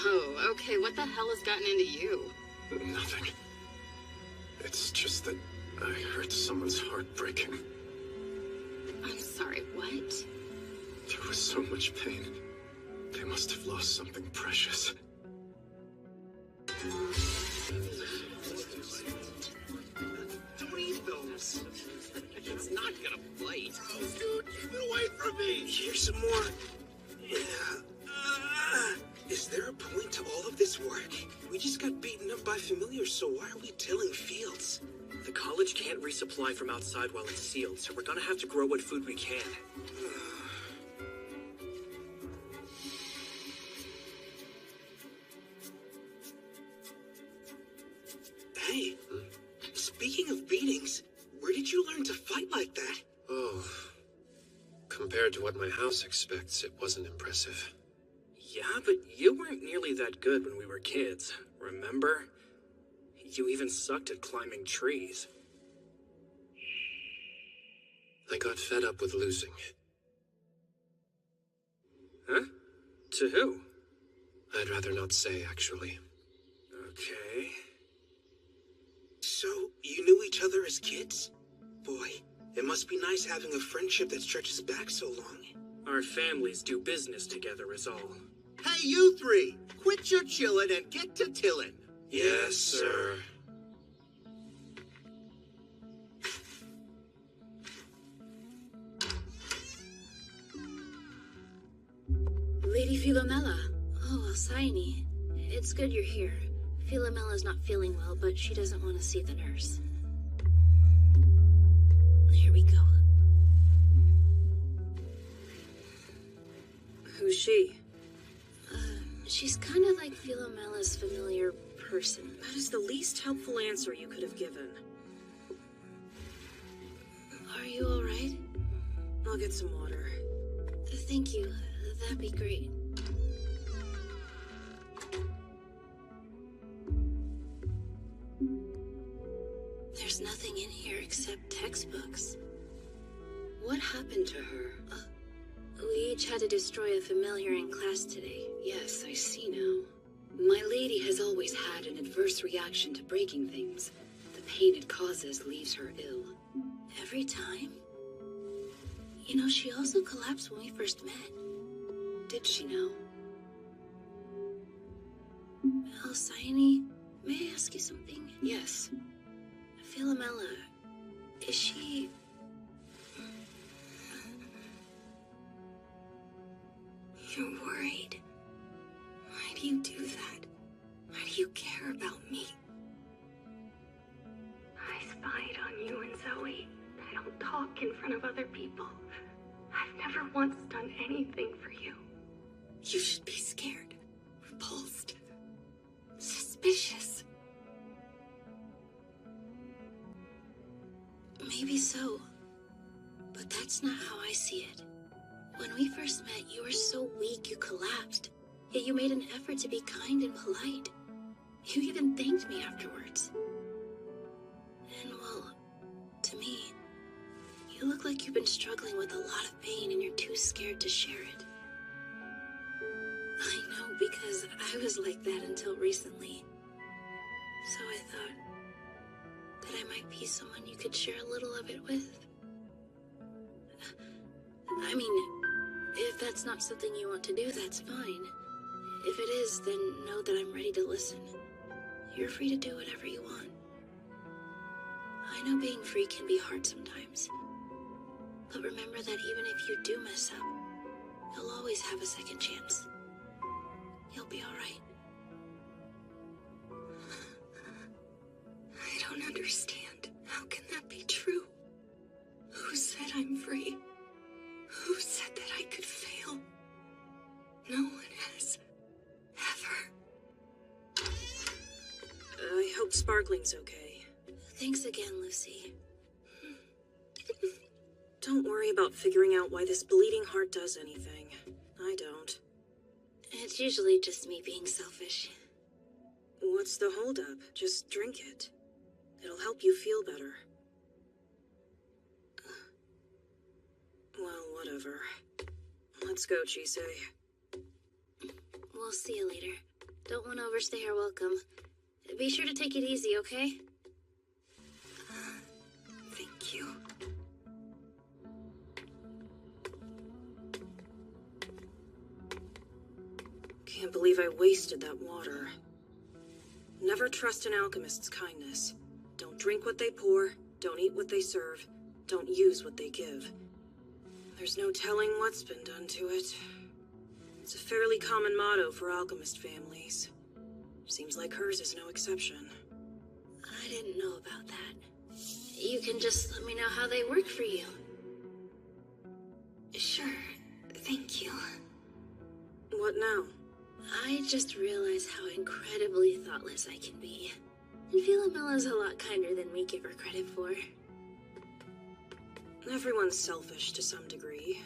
Whoa, okay, what the hell has gotten into you? Nothing. It's just that I heard someone's heart breaking. I'm sorry, what? There was so much pain. They must have lost something precious. Don't eat those. It's not gonna bite. Oh, dude, keep it away from me! Here's some more. Yeah. Is there a point to all of this work? We just got beaten up by familiars, so why are we tilling fields? The college can't resupply from outside while it's sealed, so we're gonna have to grow what food we can. Hey, speaking of beatings, where did you learn to fight like that? Oh, compared to what my house expects, it wasn't impressive. Yeah, but you weren't nearly that good when we were kids, remember? You even sucked at climbing trees. I got fed up with losing. Huh? To who? I'd rather not say, actually. Okay. So, you knew each other as kids? Boy, it must be nice having a friendship that stretches back so long. Our families do business together is all. Hey, you three! Quit your chillin' and get to tillin'. Yes, sir. Lady Philomela. Oh, Alcyone. It's good you're here. Philomela's not feeling well, but she doesn't want to see the nurse. Here we go. Who's she? She's kind of like Philomela's familiar person. That is the least helpful answer you could have given. Are you alright? I'll get some water. Thank you. That'd be great. There's nothing in here except textbooks. What happened to her? We each had to destroy a familiar in class today. Yes, I see now. My lady has always had an adverse reaction to breaking things. The pain it causes leaves her ill. Every time? You know, she also collapsed when we first met. Did she now? Alcyone, may I ask you something? Yes. Philomela, is she... You're worried. Why do you do that? Why do you care about me? I spied on you and Zoe. I don't talk in front of other people. I've never once done anything for you. You should be scared, repulsed, suspicious. Maybe so, but that's not how I see it. When we first met, you were so weak you collapsed, yet you made an effort to be kind and polite. You even thanked me afterwards. And well, to me, you look like you've been struggling with a lot of pain and you're too scared to share it. I know, because I was like that until recently. So I thought that I might be someone you could share a little of it with. I mean, if that's not something you want to do, that's fine. If it is, then know that I'm ready to listen. You're free to do whatever you want. I know being free can be hard sometimes. But remember that even if you do mess up, you'll always have a second chance. You'll be alright. I don't understand. How can that be true? Who said I'm free? Who said that I could fail? No one has. Ever. I hope Sparkling's okay. Thanks again, Lucy. Don't worry about figuring out why this bleeding heart does anything. I don't. It's usually just me being selfish. What's the holdup? Just drink it. It'll help you feel better. Well, whatever. Let's go, Chisei. We'll see you later. Don't want to overstay our welcome. Be sure to take it easy, okay? Thank you. Can't believe I wasted that water. Never trust an alchemist's kindness. Don't drink what they pour, don't eat what they serve, don't use what they give. There's no telling what's been done to it. It's a fairly common motto for alchemist families. Seems like hers is no exception. I didn't know about that. You can just let me know how they work for you. Sure. Thank you. What now? I just realized how incredibly thoughtless I can be. And Philomela's a lot kinder than we give her credit for. Everyone's selfish to some degree.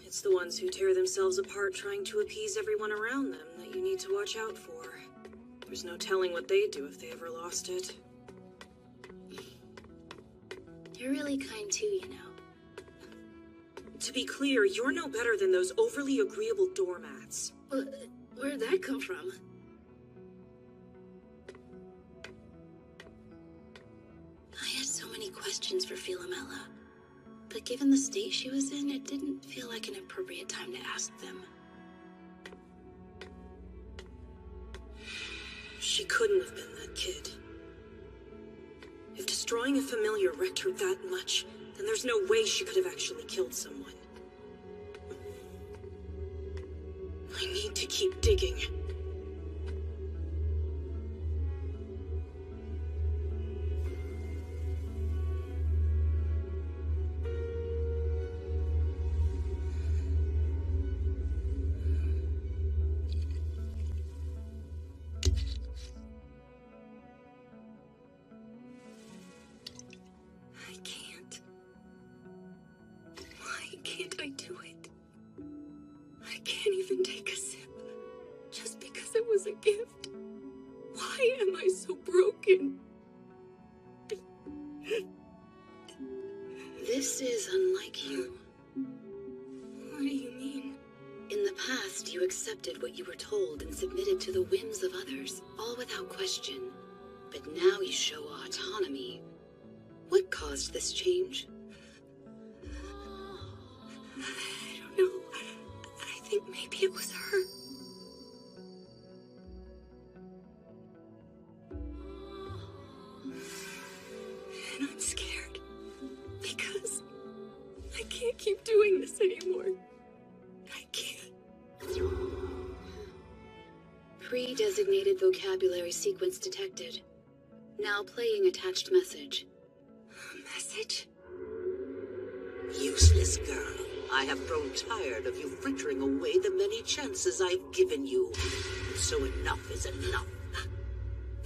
It's the ones who tear themselves apart trying to appease everyone around them that you need to watch out for. There's no telling what they'd do if they ever lost it. You're really kind too, you know. To be clear, you're no better than those overly agreeable doormats. Where'd that come from? I had so many questions for Philomela, but given the state she was in, it didn't feel like an appropriate time to ask them. She couldn't have been that kid. If destroying a familiar wrecked her that much, then there's no way she could have actually killed someone. I need to keep digging. I can't. Why can't I do it? I can't even take a sip. Just because it was a gift. Why am I so broken? This is unlike you. What do you mean? In the past, you accepted what you were told and submitted to the whims of others, all without question. But now you show autonomy. What caused this change? I don't know. I think maybe it was her. And I'm scared. Because I can't keep doing this anymore. I can't. Pre-designated vocabulary sequence detected. Now playing attached message. Message? Useless girl. I have grown tired of you frittering away the many chances I've given you. So enough is enough.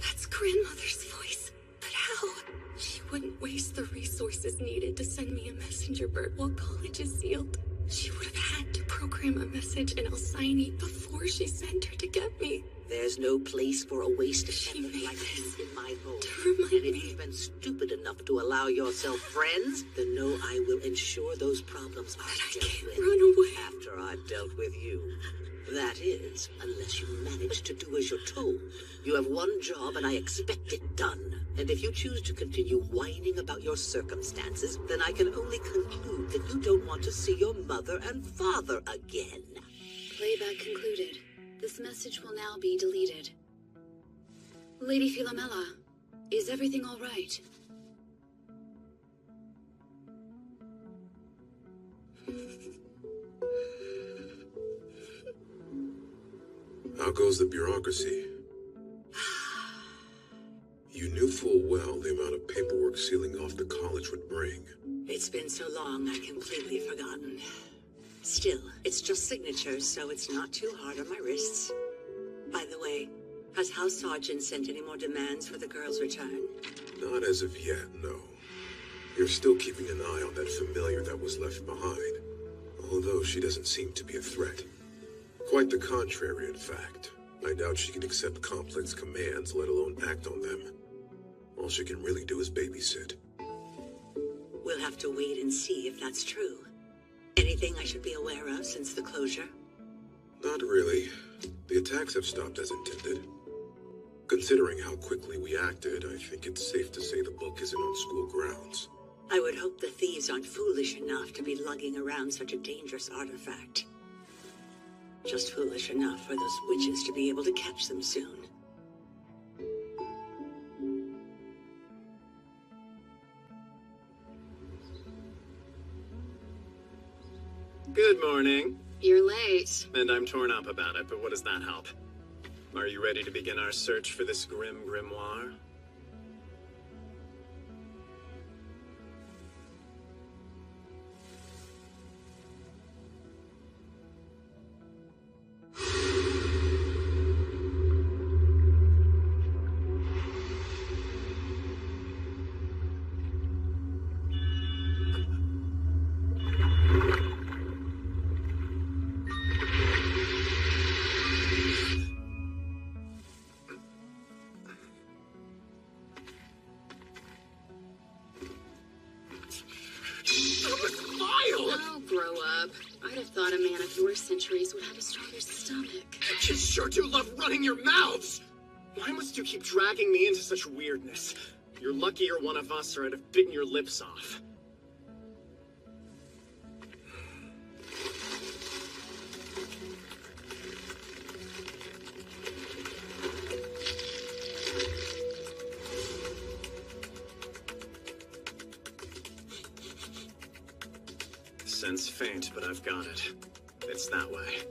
That's grandmother's voice. But how? She wouldn't waste the resources needed to send me a messenger bird while college is sealed. She would have had to program a message in Alcyone before she sent her to get me. There's no place for a waste attendant like you in my home. And if you've been stupid enough to allow yourself friends, then know I will ensure those problems are dealt with. Run away. After I've dealt with you. That is, unless you manage to do as you're told. You have one job and I expect it done. And if you choose to continue whining about your circumstances, then I can only conclude that you don't want to see your mother and father again. Playback concluded. This message will now be deleted. Lady Philomela, is everything all right? How goes the bureaucracy? You knew full well the amount of paperwork sealing off the college would bring. It's been so long, I've completely forgotten. Still, it's just signatures, so it's not too hard on my wrists. By the way, has House Sergeant sent any more demands for the girl's return? Not as of yet, no. You're still keeping an eye on that familiar that was left behind, although she doesn't seem to be a threat. Quite the contrary, in fact. I doubt she can accept complex commands, let alone act on them. All she can really do is babysit. We'll have to wait and see if that's true. Anything I should be aware of since the closure? Not really. The attacks have stopped as intended. Considering how quickly we acted, I think it's safe to say the book isn't on school grounds. I would hope the thieves aren't foolish enough to be lugging around such a dangerous artifact. Just foolish enough for those witches to be able to catch them soon. Good morning. You're late. And I'm torn up about it, but what does that help? Are you ready to begin our search for this grim grimoire? centuries would have a stronger stomach. Kids sure do love running your mouths! Why must you keep dragging me into such weirdness? You're lucky you're one of us, or I'd have bitten your lips off. Sense faint, but I've got it. It's that way.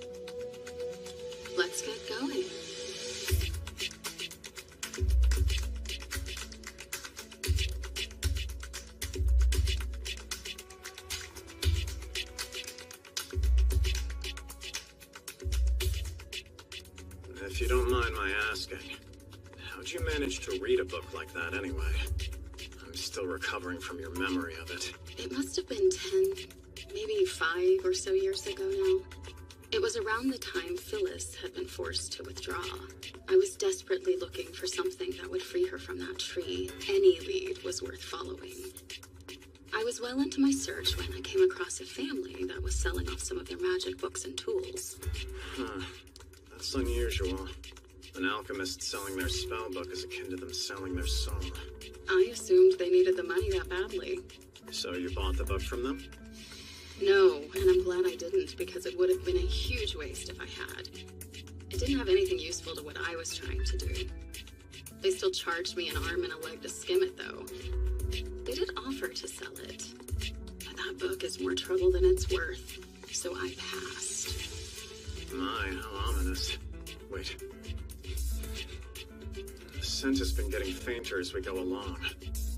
Let's get going. If you don't mind my asking, how'd you manage to read a book like that anyway? I'm still recovering from your memory of it. It must have been 10, maybe 5 or so years ago now. It was around the time Phyllis had been forced to withdraw. I was desperately looking for something that would free her from that tree. Any lead was worth following. I was well into my search when I came across a family that was selling off some of their magic books and tools. Huh. That's unusual. An alchemist selling their spell book is akin to them selling their soul. I assumed they needed the money that badly. So you bought the book from them? No, and I'm glad I didn't, because it would have been a huge waste if I had. It didn't have anything useful to what I was trying to do. They still charged me an arm and a leg to skim it, though. They did offer to sell it, but that book is more trouble than it's worth, so I passed. My, how ominous. Wait. The scent has been getting fainter as we go along,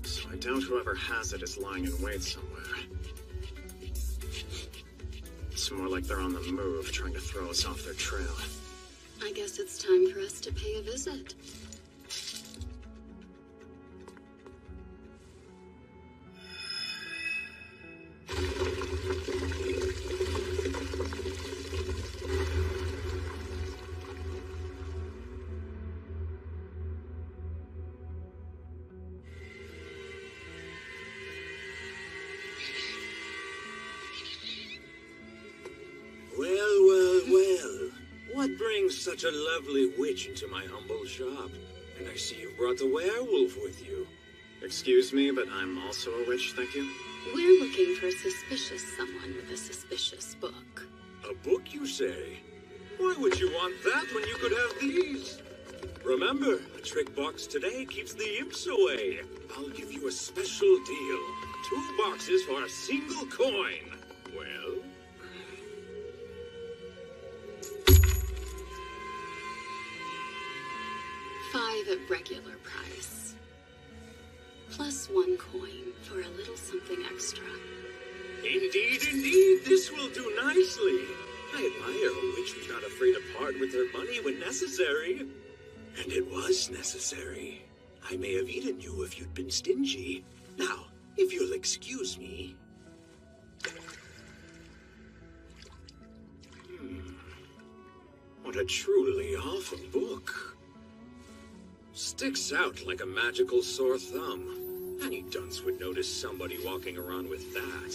so I doubt whoever has it is lying in wait somewhere. It's more like they're on the move, trying to throw us off their trail. I guess it's time for us to pay a visit. What brings such a lovely witch into my humble shop? And I see you've brought the werewolf with you. Excuse me, but I'm also a witch, thank you. We're looking for a suspicious someone with a suspicious book. A book, you say? Why would you want that when you could have these? Remember, a trick box today keeps the imps away. I'll give you a special deal. 2 boxes for a single coin. Well? $5 at regular price. Plus 1 coin for a little something extra. Indeed, indeed, this will do nicely. I admire a witch who's not afraid to part with her money when necessary. And it was necessary. I may have eaten you if you'd been stingy. Now, if you'll excuse me. What a truly awful book. Sticks out like a magical sore thumb. Any dunce would notice somebody walking around with that.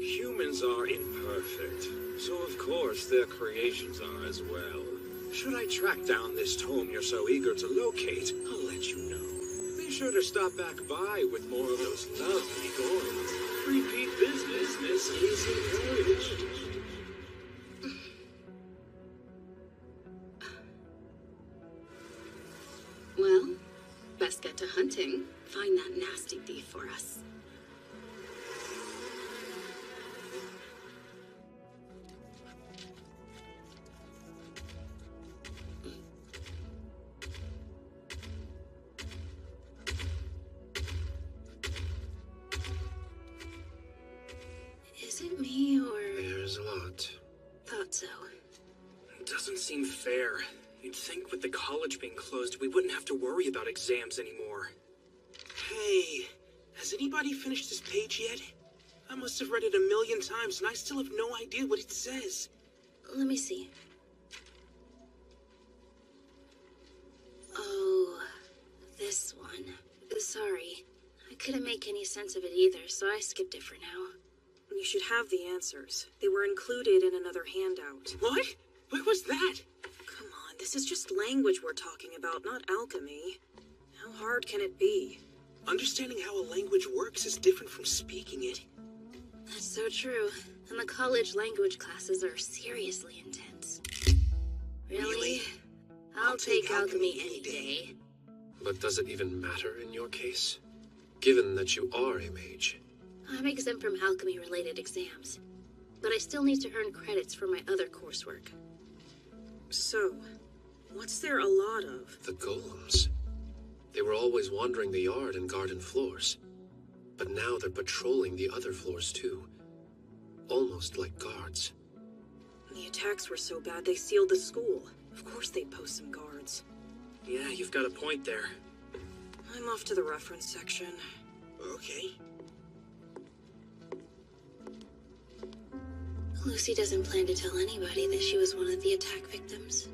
Humans are imperfect, so of course their creations are as well. Should I track down this tome you're so eager to locate, I'll let you know. Be sure to stop back by with more of those lovely coins. Repeat business is encouraged. Well, best get to hunting. Find that nasty thief for us. Is it me, or... There's a lot. Thought so. It doesn't seem fair. You'd think with the college being closed, we wouldn't have to worry about exams anymore. Hey, has anybody finished this page yet? I must have read it 1,000,000 times, and I still have no idea what it says. Let me see. Oh, this one. Sorry. I couldn't make any sense of it either, so I skipped it for now. You should have the answers. They were included in another handout. What? Where was that? Come on, this is just language we're talking about, not alchemy. How hard can it be? Understanding how a language works is different from speaking it. That's so true. And the college language classes are seriously intense. Really? I'll take alchemy any day. But does it even matter in your case? Given that you are a mage. I'm exempt from alchemy-related exams, but I still need to earn credits for my other coursework. So, what's there a lot of? The golems. They were always wandering the yard and garden floors. But now they're patrolling the other floors too. Almost like guards. The attacks were so bad they sealed the school. Of course they'd post some guards. Yeah, you've got a point there. I'm off to the reference section. Okay. Lucy doesn't plan to tell anybody that she was one of the attack victims.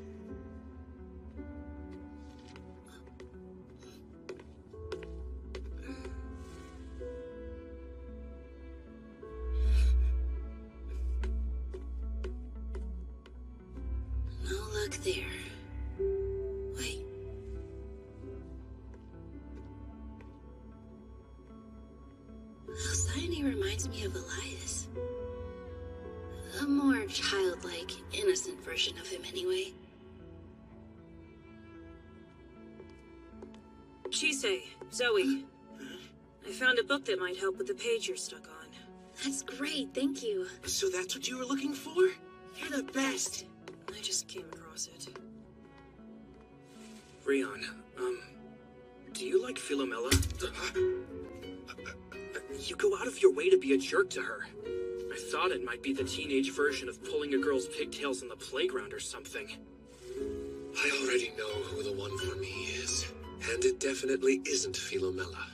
No luck there. Wait. Alcyone reminds me of Elias. A more childlike, innocent version of him anyway. Chisei, Zoe. I found a book that might help with the page you're stuck on. That's great, thank you. So that's what you were looking for? You're the best. I just came across it. Rion, do you like Philomela? You go out of your way to be a jerk to her. I thought it might be the teenage version of pulling a girl's pigtails on the playground or something. I already know who the one for me is. And it definitely isn't Philomela.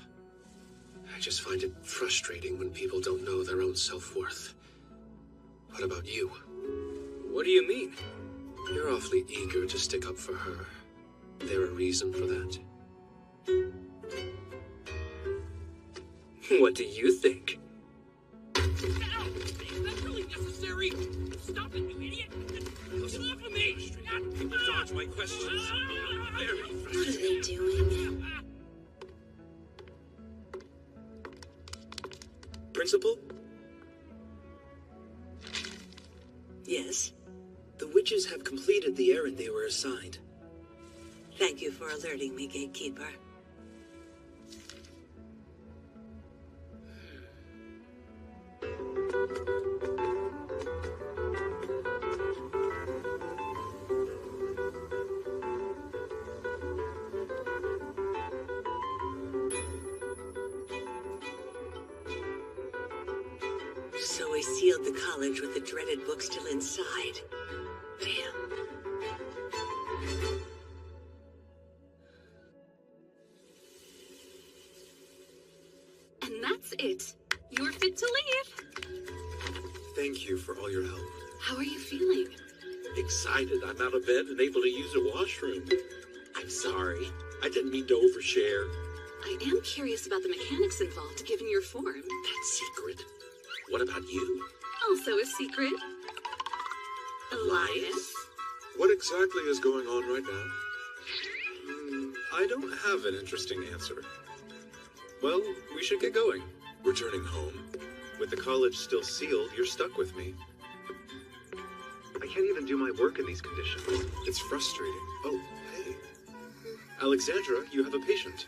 I just find it frustrating when people don't know their own self-worth. What about you? What do you mean? You're awfully eager to stick up for her. There a reason for that? What do you think? Ow! Is that really necessary? Stop it, you idiot! Get off of me! People dodge my questions. Very What are they doing? Principal? Yes? The witches have completed the errand they were assigned. Thank you for alerting me, Gatekeeper. So we sealed the college with the dreaded book still inside. Damn. And that's it. You're fit to leave. Thank you for all your help. How are you feeling? Excited I'm out of bed and able to use a washroom. I'm sorry. I didn't mean to overshare. I am curious about the mechanics involved, given your form. That's secret. What about you? Also a secret. Elias? What exactly is going on right now? I don't have an interesting answer. Well, we should get going. Returning home. With the college still sealed, you're stuck with me. I can't even do my work in these conditions. It's frustrating. Oh, hey. Alexandra, you have a patient.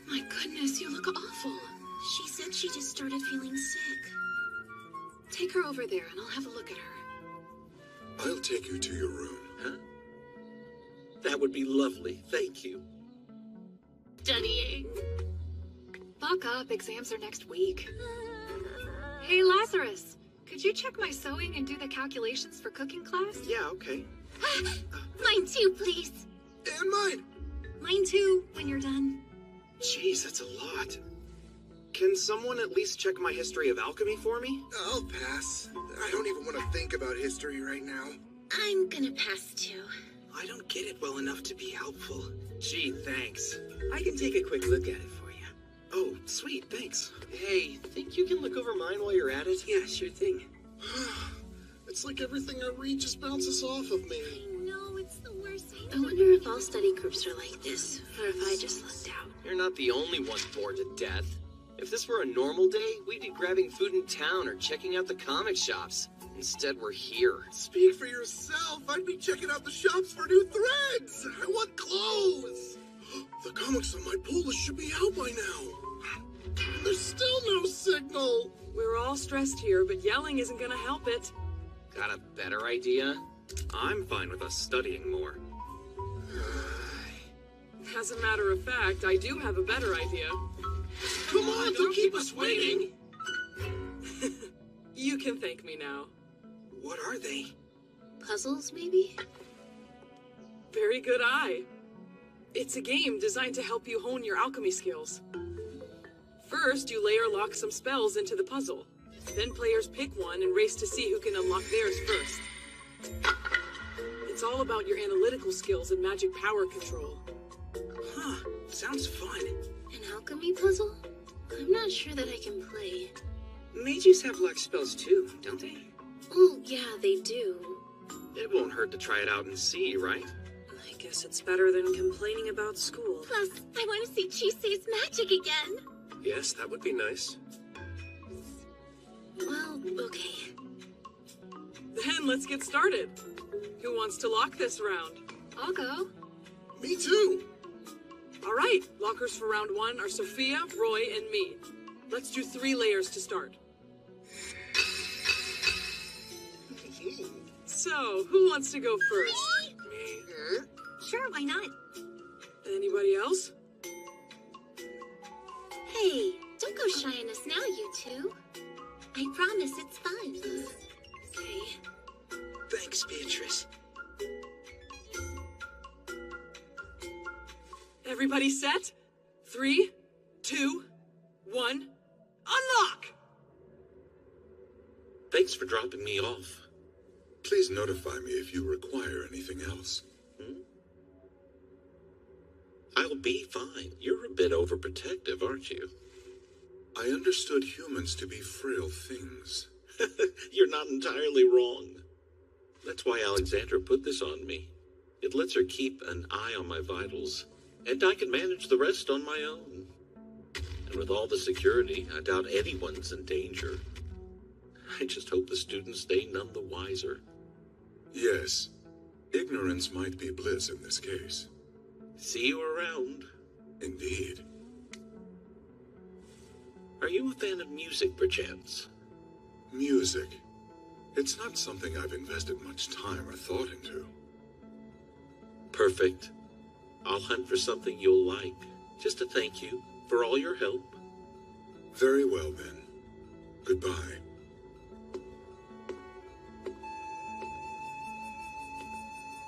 My goodness, you look awful. She said she just started feeling sick. Take her over there and I'll have a look at her. I'll take you to your room. Huh? That would be lovely. Thank you. Studying. Buck up, exams are next week. Hey, Lazarus, could you check my sewing and do the calculations for cooking class? Yeah, okay. Mine too, please. And mine. Mine too, when you're done. Jeez, that's a lot. Can someone at least check my history of alchemy for me? I'll pass. I don't even want to think about history right now. I'm gonna pass too. I don't get it well enough to be helpful. Gee, thanks. I can take a quick look at it for you. Oh, sweet, thanks. Hey, think you can look over mine while you're at it? Yeah, sure thing. It's like everything I read just bounces off of me. No, it's the worst. I wonder if all study groups are like this, or if I just lucked out. You're not the only one bored to death. If this were a normal day, we'd be grabbing food in town or checking out the comic shops. Instead, we're here. Speak for yourself. I'd be checking out the shops for new threads. I want clothes. The comics on my pull list should be out by now. And there's still no signal. We're all stressed here, but yelling isn't gonna help it. Got a better idea? I'm fine with us studying more. As a matter of fact, I do have a better idea. Come on, don't keep us waiting. You can thank me now. What are they? Puzzles, maybe? Very good eye. It's a game designed to help you hone your alchemy skills. First, you layer lock some spells into the puzzle. Then players pick one and race to see who can unlock theirs first. It's all about your analytical skills and magic power control. Huh, sounds fun. An alchemy puzzle? I'm not sure that I can play. Mages have lock spells too, don't they? Oh, yeah, they do. It won't hurt to try it out and see, right? I guess it's better than complaining about school. Plus, I want to see Chisei's magic again. Yes, that would be nice. Well, okay. Then let's get started. Who wants to lock this round? I'll go. Me too. All right, lockers for round 1 are Sophia, Roy, and me. Let's do 3 layers to start. So, who wants to go first? Me? Sure, why not? Anybody else? Hey, don't go shying us now, you two. I promise it's fun. Okay. Thanks, Beatrice. Everybody set? 3, 2, 1, unlock! Thanks for dropping me off. Please notify me if you require anything else. I'll be fine. You're a bit overprotective, aren't you? I understood humans to be frail things. You're not entirely wrong. That's why Alexandra put this on me. It lets her keep an eye on my vitals, and I can manage the rest on my own. And with all the security, I doubt anyone's in danger. I just hope the students stay none the wiser. Yes, ignorance might be bliss in this case. See you around. Indeed. Are you a fan of music, perchance? Music? It's not something I've invested much time or thought into. Perfect. I'll hunt for something you'll like, just to thank you for all your help. Very well, then. Goodbye.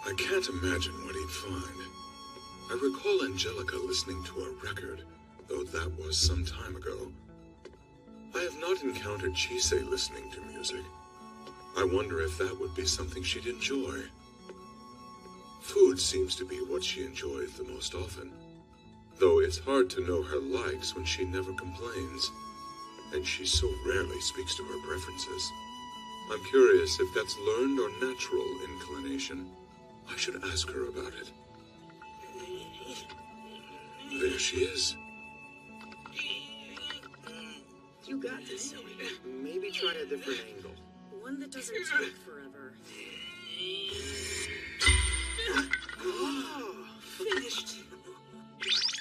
I can't imagine what he'd find. I recall Angelica listening to a record, though that was some time ago. I have not encountered Chisei listening to music. I wonder if that would be something she'd enjoy. Food seems to be what she enjoys the most often, though it's hard to know her likes when she never complains, and she so rarely speaks to her preferences. I'm curious if that's learned or natural inclination. I should ask her about it. There she is. You got this, Zoe. Maybe try a different angle. One that doesn't take forever. Oh, finished.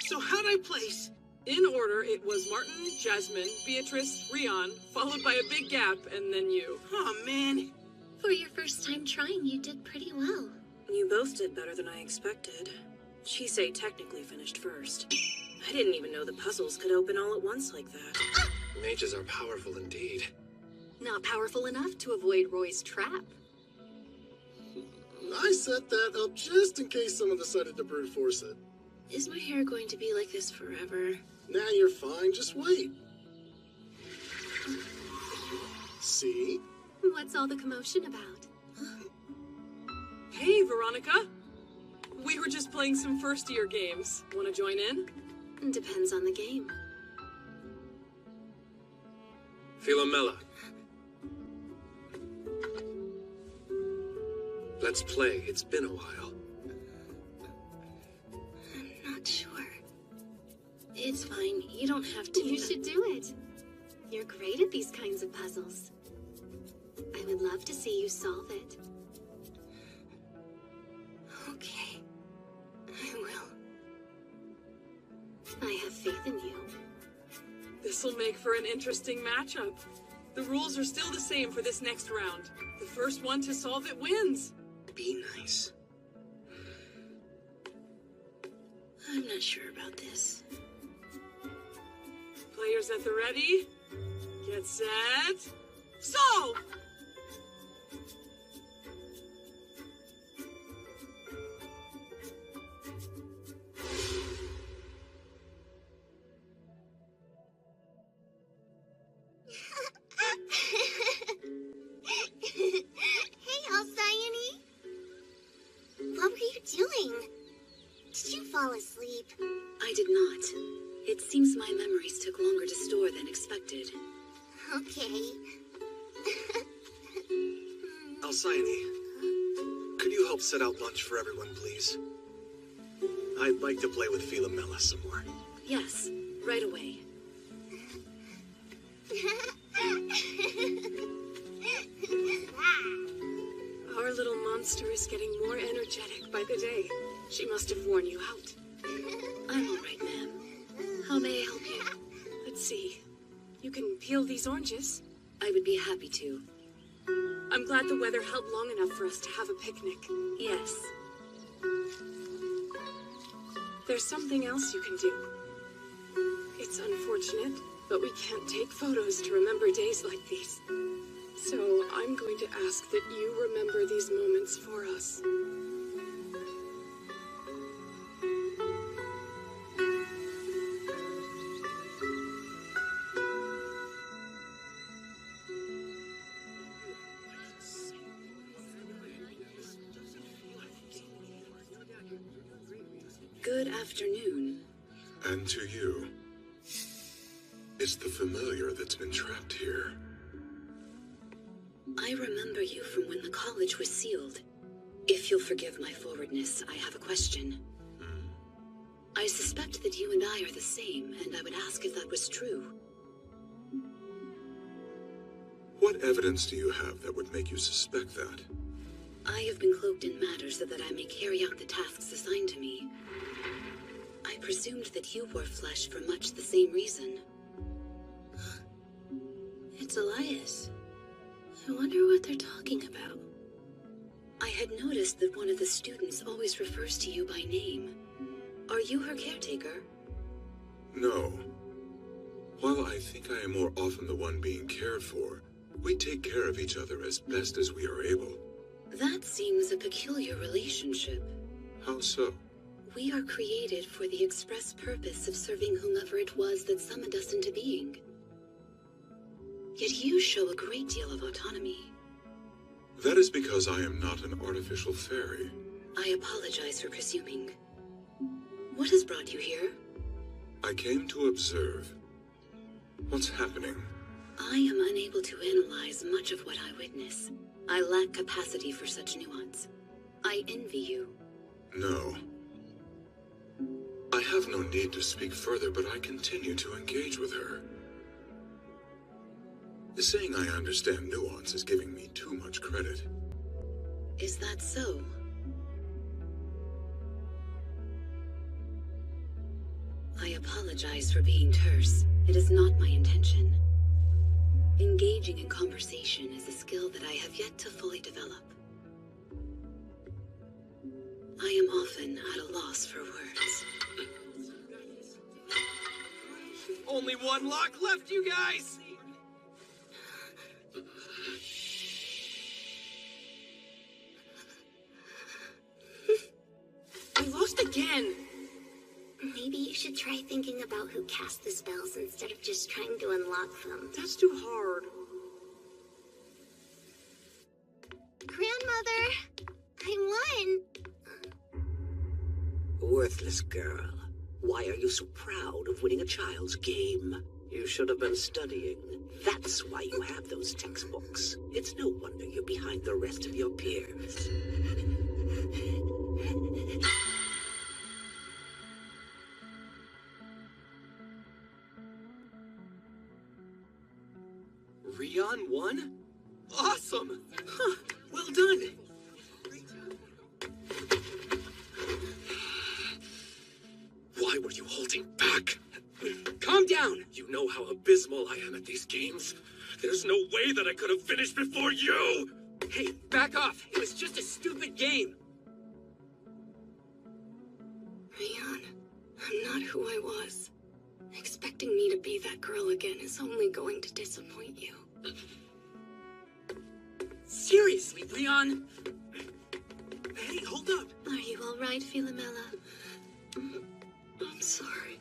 So how'd I place? In order, it was Martin, Jasmine, Beatrice, Rion, followed by a big gap, and then you. Oh, man. For your first time trying, you did pretty well. You both did better than I expected. Chisei technically finished first. I didn't even know the puzzles could open all at once like that. Mages are powerful indeed. Not powerful enough to avoid Roy's trap. I set that up just in case someone decided to brute force it. Is my hair going to be like this forever? Now you're fine, just wait. See? What's all the commotion about? Hey, Veronica. We were just playing some first-year games. Want to join in? Depends on the game. Philomela. Let's play. It's been a while. I'm not sure. It's fine. You don't have to. You should do it. You're great at these kinds of puzzles. I would love to see you solve it. Okay. I will. I have faith in you. This'll make for an interesting matchup. The rules are still the same for this next round. The first one to solve it wins. Be nice. I'm not sure about this. Players at the ready? Get set. Solve! Hey, Alcyone. What were you doing? Did you fall asleep? I did not. It seems my memories took longer to store than expected. Okay. Alcyone, could you help set out lunch for everyone, please? I'd like to play with Philomela some more. Yes, right away. Our little monster is getting more energetic by the day. She must have worn you out. I'm all right, ma'am. How may I help you? Let's see. You can peel these oranges. I would be happy to. I'm glad the weather held long enough for us to have a picnic. Yes. There's something else you can do. It's unfortunate, but we can't take photos to remember days like these. So I'm going to ask that you remember these moments for us. Good afternoon. And to you. It's the familiar that's been trapped here. I remember you from when the college was sealed. If you'll forgive my forwardness, I have a question. I suspect that you and I are the same, and I would ask if that was true. What evidence do you have that would make you suspect that? I have been cloaked in matter so that I may carry out the tasks assigned to me. I presumed that you wore flesh for much the same reason. It's Elias. I wonder what they're talking about. I had noticed that one of the students always refers to you by name. Are you her caretaker? No. While I think I am more often the one being cared for, we take care of each other as best as we are able. That seems a peculiar relationship. How so? We are created for the express purpose of serving whomever it was that summoned us into being. Yet you show a great deal of autonomy. That is because I am not an artificial fairy. I apologize for presuming. What has brought you here? I came to observe. What's happening? I am unable to analyze much of what I witness. I lack capacity for such nuance. I envy you. No. I have no need to speak further, but I continue to engage with her. Saying I understand nuance is giving me too much credit. Is that so? I apologize for being terse. It is not my intention. Engaging in conversation is a skill that I have yet to fully develop. I am often at a loss for words. Only one lock left, you guys! We lost again! Maybe you should try thinking about who cast the spells instead of just trying to unlock them. That's too hard. Grandmother! I won! Worthless girl. Why are you so proud of winning a child's game? You should have been studying. That's why you have those textbooks. It's no wonder you're behind the rest of your peers. Rion won? Awesome! Huh, well done! Why were you holding back? Calm down! You know how abysmal I am at these games. There's no way that I could have finished before you! Hey, back off! It was just a stupid game! Rion, I'm not who I was. Expecting me to be that girl again is only going to disappoint you. Seriously, Rion? Hey, hold up! Are you alright, Philomela? I'm sorry.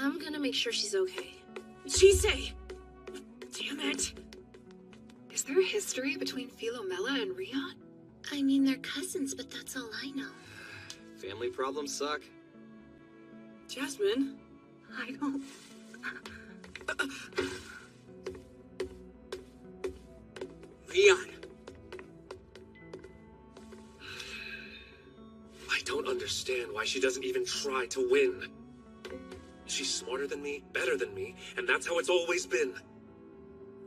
I'm gonna make sure she's okay. Chisei! Damn it! Is there a history between Philomela and Rion? I mean, they're cousins, but that's all I know. Family problems suck. Jasmine? I don't... Rion! I don't understand why she doesn't even try to win. She's smarter than me, better than me, and that's how it's always been.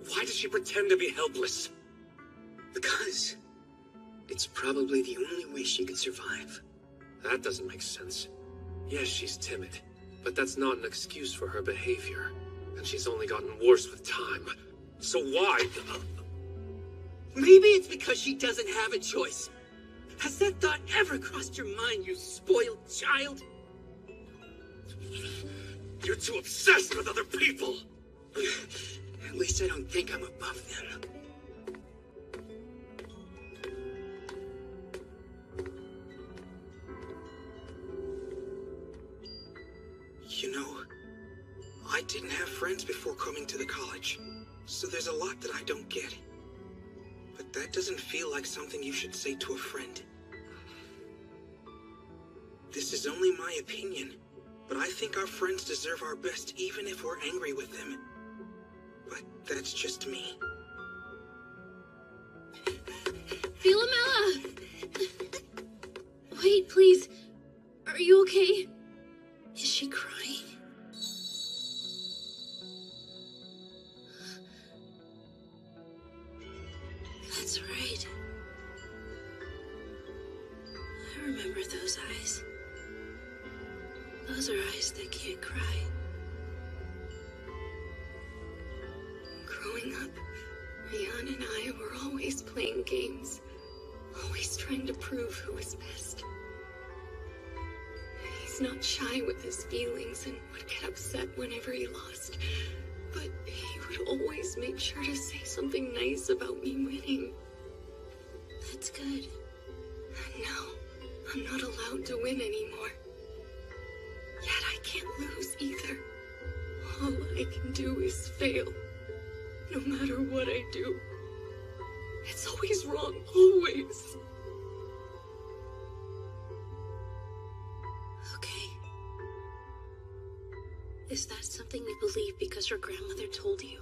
Why does she pretend to be helpless? Because it's probably the only way she could survive. That doesn't make sense. Yes, she's timid, but that's not an excuse for her behavior. And she's only gotten worse with time. So why? Maybe it's because she doesn't have a choice. Has that thought ever crossed your mind, you spoiled child? You're too obsessed with other people! At least I don't think I'm above them. You know, I didn't have friends before coming to the college, so there's a lot that I don't get. But that doesn't feel like something you should say to a friend. This is only my opinion, but I think our friends deserve our best even if we're angry with them. But that's just me. Philomela! Wait, please. Are you okay? Is she crying? That's right. I remember those eyes. Those are eyes that can't cry. Growing up, Rion and I were always playing games. Always trying to prove who was best. He's not shy with his feelings and would get upset whenever he lost. But he would always make sure to say something nice about me winning. That's good. And now, I'm not allowed to win anymore. Yet I can't lose either. All I can do is fail. No matter what I do. It's always wrong, always. Okay. Is that something you believe because your grandmother told you?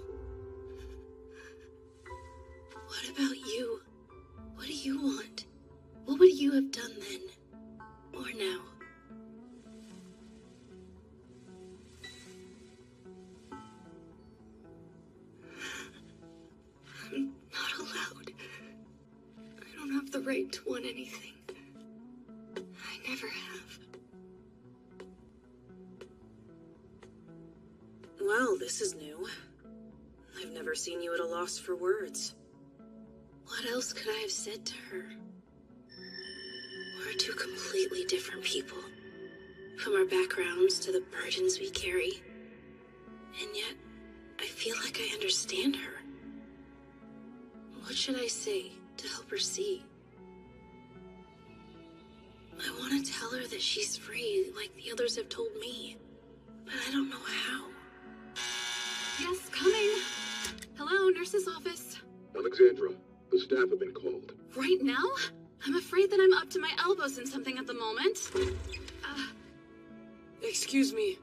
What about you? What do you want? What would you have done then? Or now? I'm not allowed. I don't have the right to want anything. I never have. Well, this is new. I've never seen you at a loss for words. What else could I have said to her? We're two completely different people. From our backgrounds to the burdens we carry. And yet, I feel like I understand her. What should I say to help her see? I want to tell her that she's free, like the others have told me. But I don't know how. Yes, coming. Hello, nurse's office. Alexandra, the staff have been called. Right now? I'm afraid that I'm up to my elbows in something at the moment. Excuse me.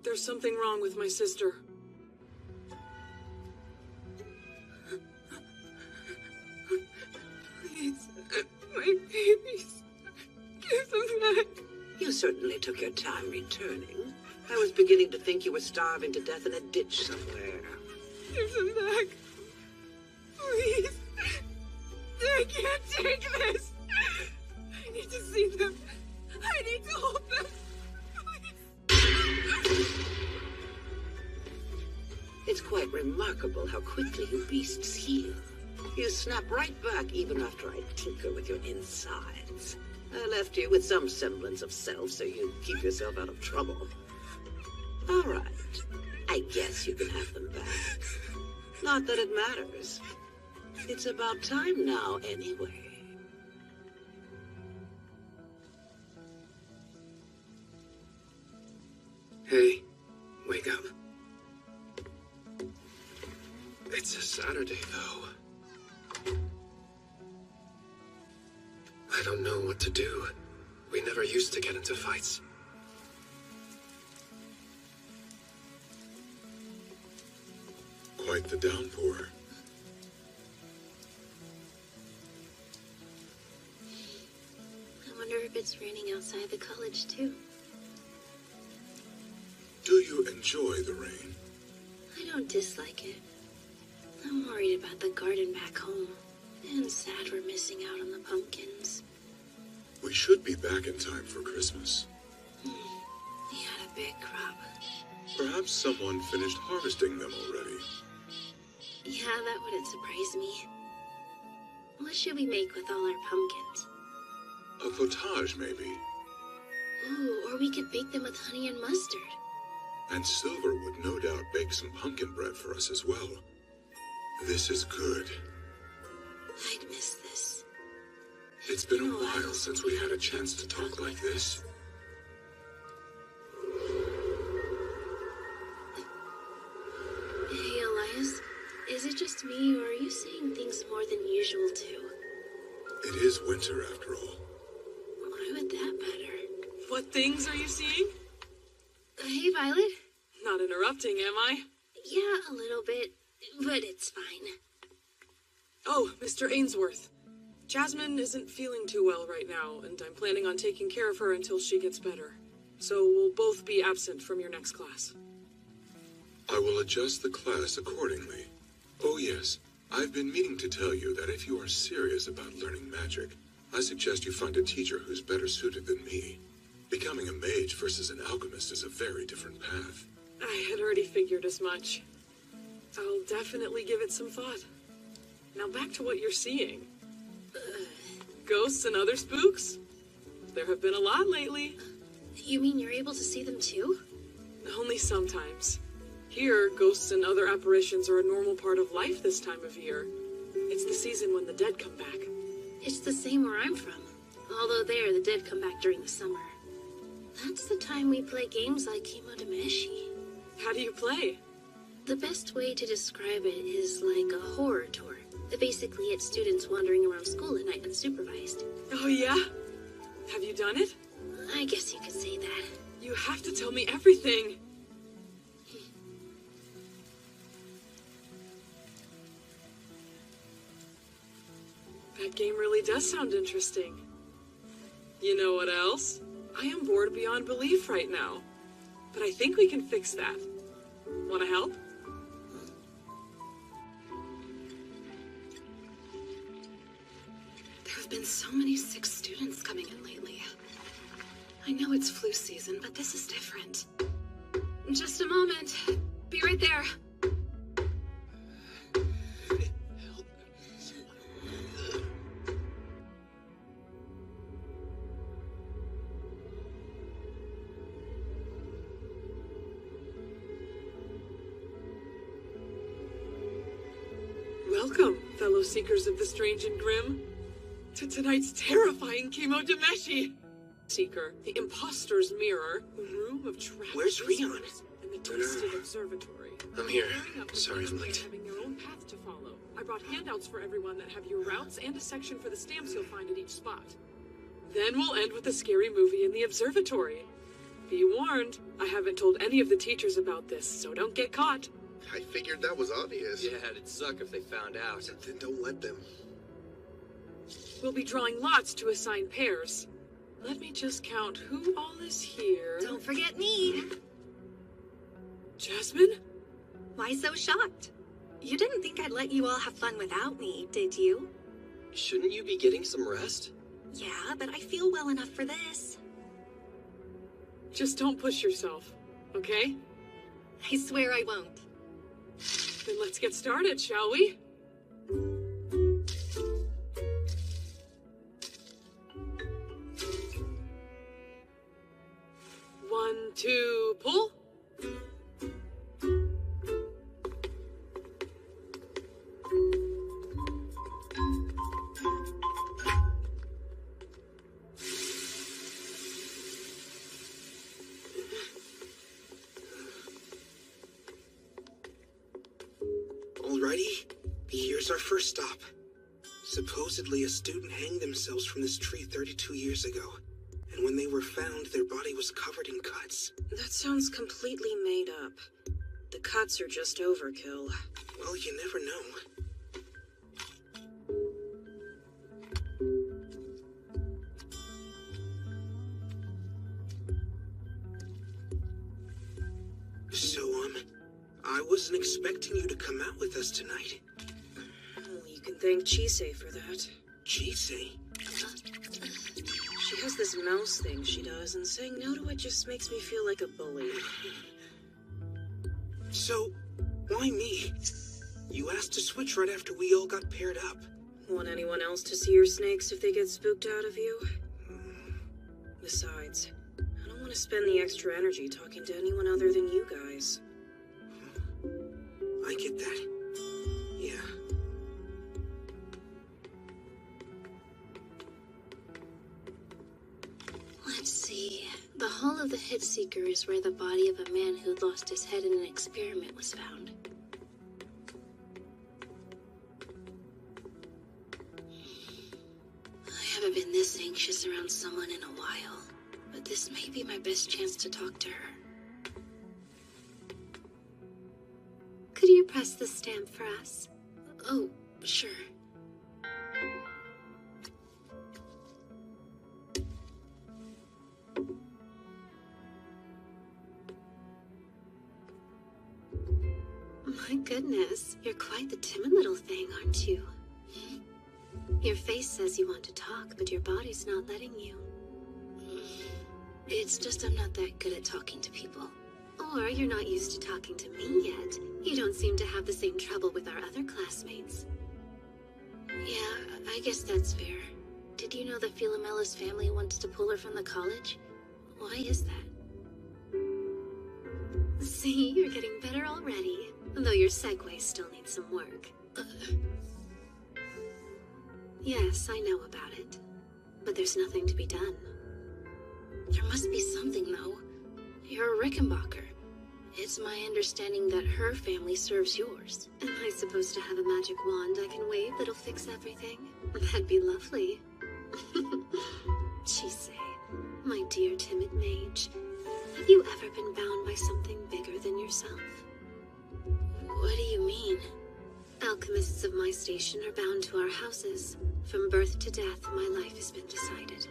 There's something wrong with my sister. Please, my babies. Give them back. You certainly took your time returning. I was beginning to think you were starving to death in a ditch somewhere. Give them back. Please. I can't take this. I need to see them. I need to hold them. Please. It's quite remarkable how quickly you beasts heal. You snap right back even after I tinker with your insides. I left you with some semblance of self so you keep yourself out of trouble. All right. I guess you can have them back. Not that it matters. It's about time now, anyway. Hey, wake up. It's a Saturday, though. I don't know what to do. We never used to get into fights. Quite the downpour. I wonder if it's raining outside the college, too. Do you enjoy the rain? I don't dislike it. I'm worried about the garden back home, and sad we're missing out on the pumpkins. We should be back in time for Christmas. We had a big crop. Perhaps someone finished harvesting them already. Yeah, that wouldn't surprise me. What should we make with all our pumpkins? A potage, maybe. Ooh, or we could bake them with honey and mustard. And Silver would no doubt bake some pumpkin bread for us as well. This is good. I'd miss this. It's been a while since we had a chance to talk like this. Hey, Elias. Is it just me, or are you seeing things more than usual, too? It is winter, after all. Why would that matter? What things are you seeing? Hey, Violet. Not interrupting, am I? Yeah, a little bit, but it's fine. Oh, Mr. Ainsworth. Jasmine isn't feeling too well right now, and I'm planning on taking care of her until she gets better. So we'll both be absent from your next class. I will adjust the class accordingly. Oh yes, I've been meaning to tell you that if you are serious about learning magic, I suggest you find a teacher who's better suited than me. Becoming a mage versus an alchemist is a very different path. I had already figured as much. I'll definitely give it some thought. Now back to what you're seeing. Ghosts and other spooks? There have been a lot lately. You mean you're able to see them too? Only sometimes. Here, ghosts and other apparitions are a normal part of life this time of year. It's the season when the dead come back. It's the same where I'm from. Although there, the dead come back during the summer. That's the time we play games like Kimodameshi. How do you play? The best way to describe it is like a horror tour. Basically, it's students wandering around school at night unsupervised. Oh yeah? Have you done it? I guess you could say that. You have to tell me everything. That game really does sound interesting. You know what else? I am bored beyond belief right now. But I think we can fix that. Want to help? There have been so many sick students coming in lately. I know it's flu season, but this is different. Just a moment. Be right there. Welcome, fellow seekers of the strange and grim, to tonight's terrifying Kimodameshi. Seeker, the imposter's mirror, the room of trapped Where's Rion? and the twisted observatory. I'm here. Sorry I'm late. Having their own path to follow. I brought handouts for everyone that have your routes and a section for the stamps you'll find at each spot. Then we'll end with a scary movie in the observatory. Be warned, I haven't told any of the teachers about this, so don't get caught. I figured that was obvious. Yeah, it'd suck if they found out. Then don't let them. We'll be drawing lots to assign pairs. Let me just count who all is here. Don't forget me. Jasmine? Why so shocked? You didn't think I'd let you all have fun without me, did you? Shouldn't you be getting some rest? Yeah, but I feel well enough for this. Just don't push yourself, okay? I swear I won't. Then let's get started, shall we? One, two, pull. Alrighty, here's our first stop. Supposedly a student hanged themselves from this tree 32 years ago. And when they were found, their body was covered in cuts. That sounds completely made up. The cuts are just overkill. Well, you never know. So, I wasn't expecting you to come out with us tonight. Well, you can thank Chisei for that. Chisei? She has this mouse thing she does, and saying no to it just makes me feel like a bully. So, why me? You asked to switch right after we all got paired up. Want anyone else to see your snakes if they get spooked out of you? Besides, I don't want to spend the extra energy talking to anyone other than you guys. I get that. Yeah. Let's see. The hull of the Hitseeker is where the body of a man who lost his head in an experiment was found. I haven't been this anxious around someone in a while, but this may be my best chance to talk to her. Could you press the stamp for us? Oh, sure. My goodness, you're quite the timid little thing, aren't you? Your face says you want to talk, but your body's not letting you. It's just I'm not that good at talking to people. Or you're not used to talking to me yet. You don't seem to have the same trouble with our other classmates. Yeah, I guess that's fair. Did you know that Philomella's family wants to pull her from the college? Why is that? See, you're getting better already. Though your segue still needs some work. Yes, I know about it. But there's nothing to be done. There must be something, though. You're a Rickenbacker. It's my understanding that her family serves yours. Am I supposed to have a magic wand I can wave that'll fix everything? That'd be lovely. Chisei, my dear timid mage, have you ever been bound by something bigger than yourself? What do you mean? Alchemists of my station are bound to our houses. From birth to death, my life has been decided.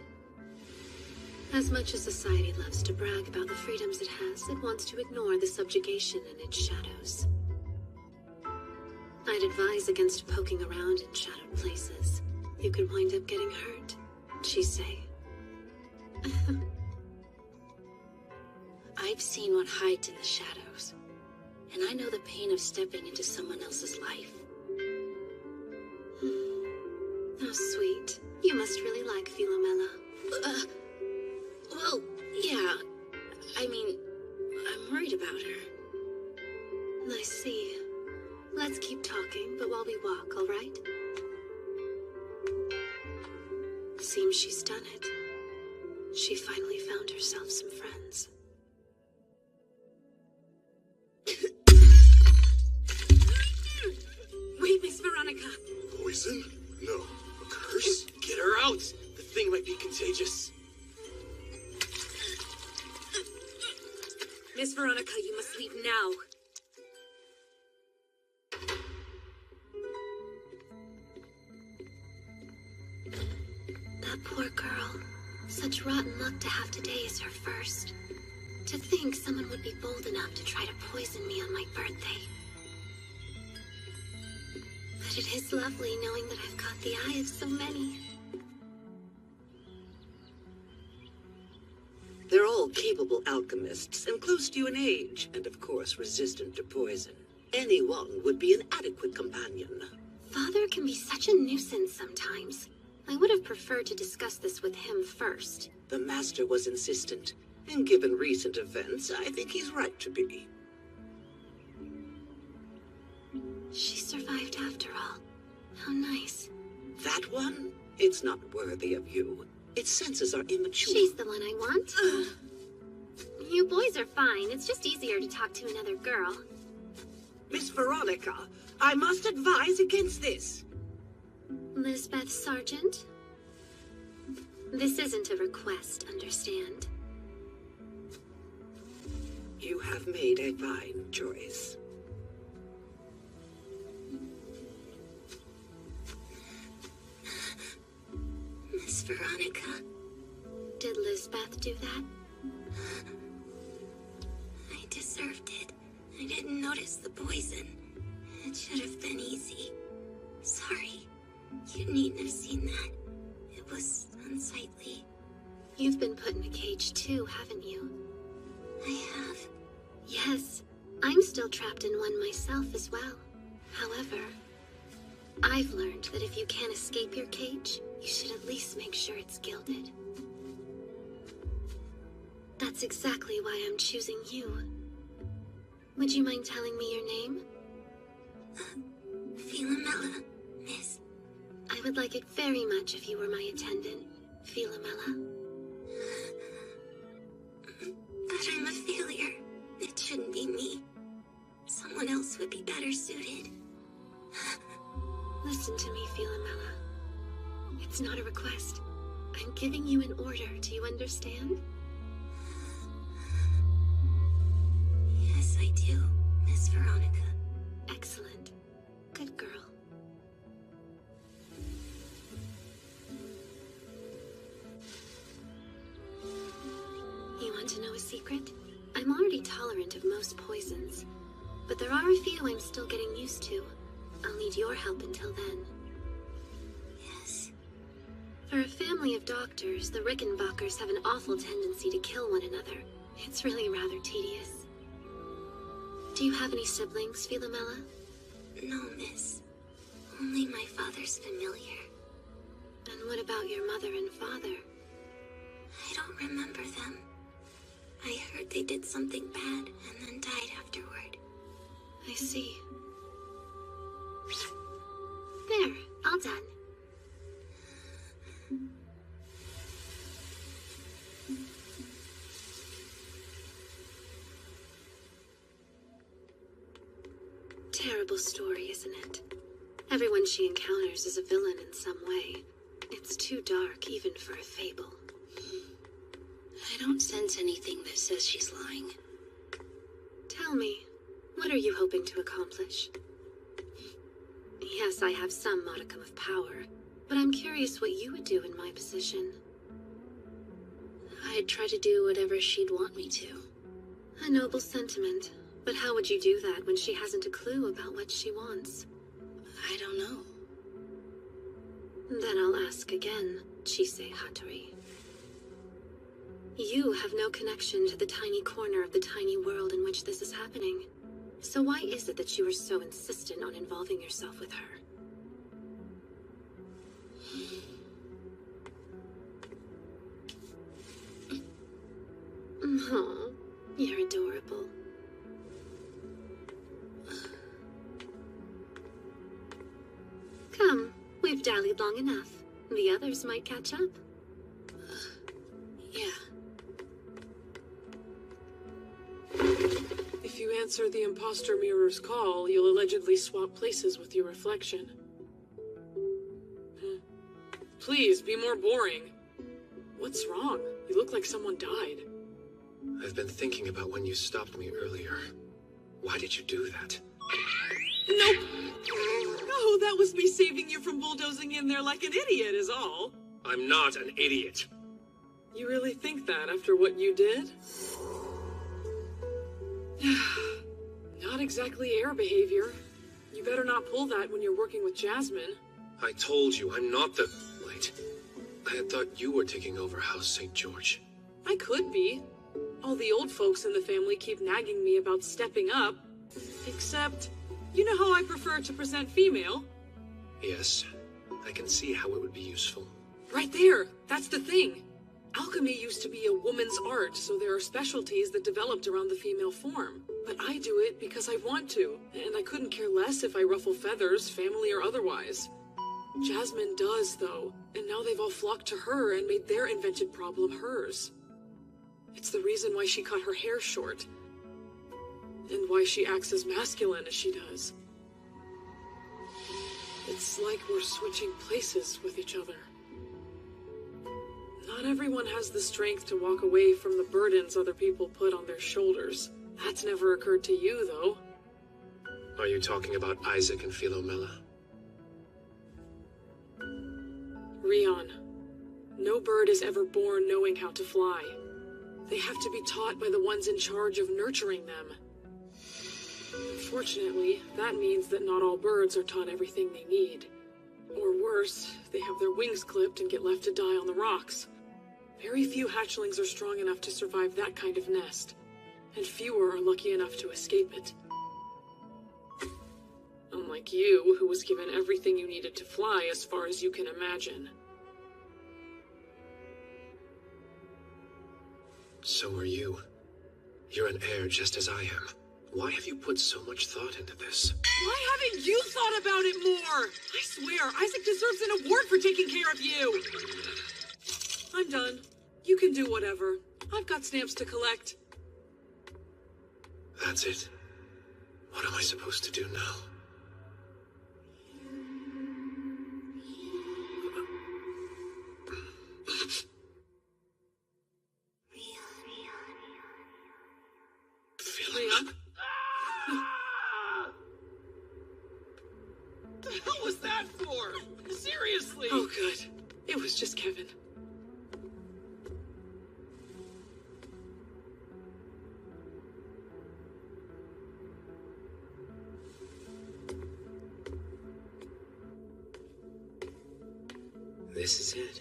As much as society loves to brag about the freedoms it has, it wants to ignore the subjugation in its shadows. I'd advise against poking around in shadowed places. You could wind up getting hurt, Chisei. I've seen what hides in the shadows, and I know the pain of stepping into someone else's life. How sweet. You must really like Philomela. Well, yeah. I mean, I'm worried about her. I see. Let's keep talking, but while we walk, all right? Seems she's done it. She finally found herself some friends. Wait, Miss Veronica. Poison? No. A curse? Get her out! The thing might be contagious. That poor girl. Such rotten luck to have today as her first. To think someone would be bold enough to try to poison me on my birthday. But it is lovely knowing that I've caught the eye of so many. They're all capable alchemists and close to you in age, and of course resistant to poison. Anyone would be an adequate companion. Father can be such a nuisance sometimes. I would have preferred to discuss this with him first. The master was insistent, and given recent events, I think he's right to be. She survived after all. How nice. That one? It's not worthy of you. Its senses are immature. She's the one I want. You boys are fine. It's just easier to talk to another girl. Miss Veronica, I must advise against this. Lisbeth Sargent? This isn't a request, understand? You have made a fine choice. Miss Veronica. Did Lisbeth do that? I deserved it. I didn't notice the poison. It should have been easy. Sorry. You needn't have seen that. It was unsightly. You've been put in a cage too, haven't you? I have. Yes. I'm still trapped in one myself as well. However, I've learned that if you can't escape your cage, you should at least make sure it's gilded. That's exactly why I'm choosing you. Would you mind telling me your name? Philomela, miss. I would like it very much if you were my attendant, Philomela. But I'm a failure. It shouldn't be me. Someone else would be better suited. Listen to me, Philomela. It's not a request. I'm giving you an order. Do you understand? Yes, I do, Miss Veronica. Excellent. Good girl. You want to know a secret? I'm already tolerant of most poisons, but there are a few I'm still getting used to. I'll need your help until then. Yes. For a family of doctors, the Rickenbackers have an awful tendency to kill one another. It's really rather tedious. Do you have any siblings, Philomela? No, miss. Only my father's familiar. And what about your mother and father? I don't remember them. I heard they did something bad and then died afterward. I see. There, all done. Terrible story, isn't it? Everyone she encounters is a villain in some way. It's too dark, even for a fable. I don't sense anything that says she's lying. Tell me, what are you hoping to accomplish? Yes, I have some modicum of power, but I'm curious what you would do in my position. I'd try to do whatever she'd want me to. A noble sentiment, but how would you do that when she hasn't a clue about what she wants? I don't know. Then I'll ask again, Chise Hattori. You have no connection to the tiny corner of the tiny world in which this is happening. So why is it that you are so insistent on involving yourself with her? Oh, you're adorable. Come, we've dallied long enough. The others might catch up. Yeah. If you answer the imposter mirror's call, you'll allegedly swap places with your reflection. Please, be more boring. What's wrong? You look like someone died. I've been thinking about when you stopped me earlier. Why did you do that? Nope! Oh, that was me saving you from bulldozing in there like an idiot is all. I'm not an idiot. You really think that after what you did? Not exactly air behavior. You better not pull that when you're working with Jasmine. I told you, I'm not the... Wait. I had thought you were taking over House St. George. I could be. All the old folks in the family keep nagging me about stepping up. Except, you know how I prefer to present female? Yes, I can see how it would be useful. Right there! That's the thing! Alchemy used to be a woman's art, so there are specialties that developed around the female form. But I do it because I want to, and I couldn't care less if I ruffle feathers, family or otherwise. Jasmine does, though, and now they've all flocked to her and made their invented problem hers. It's the reason why she cut her hair short, and why she acts as masculine as she does. It's like we're switching places with each other. Not everyone has the strength to walk away from the burdens other people put on their shoulders. That's never occurred to you, though. Are you talking about Isaac and Philomela? Rion, no bird is ever born knowing how to fly. They have to be taught by the ones in charge of nurturing them. Unfortunately, that means that not all birds are taught everything they need. Or worse, they have their wings clipped and get left to die on the rocks. Very few hatchlings are strong enough to survive that kind of nest, and fewer are lucky enough to escape it. Unlike you, who was given everything you needed to fly as far as you can imagine. So are you. You're an heir just as I am. Why have you put so much thought into this? Why haven't you thought about it more? I swear, Isaac deserves an award for taking care of you. I'm done. You can do whatever. I've got stamps to collect. That's it. What am I supposed to do now? Rion? What the hell was that for? Seriously? Oh, good. It was just Kevin. This is it.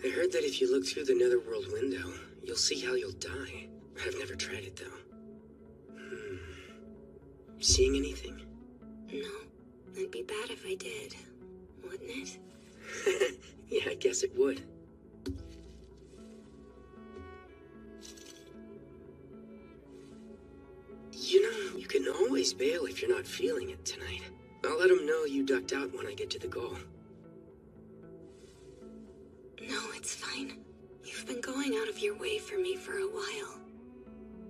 I heard that if you look through the netherworld window, you'll see how you'll die. I've never tried it, though. Seeing anything? No. It'd be bad if I did, wouldn't it? Yeah, I guess it would. You know, you can always bail if you're not feeling it tonight. I'll let them know you ducked out when I get to the goal. No, it's fine. You've been going out of your way for me for a while.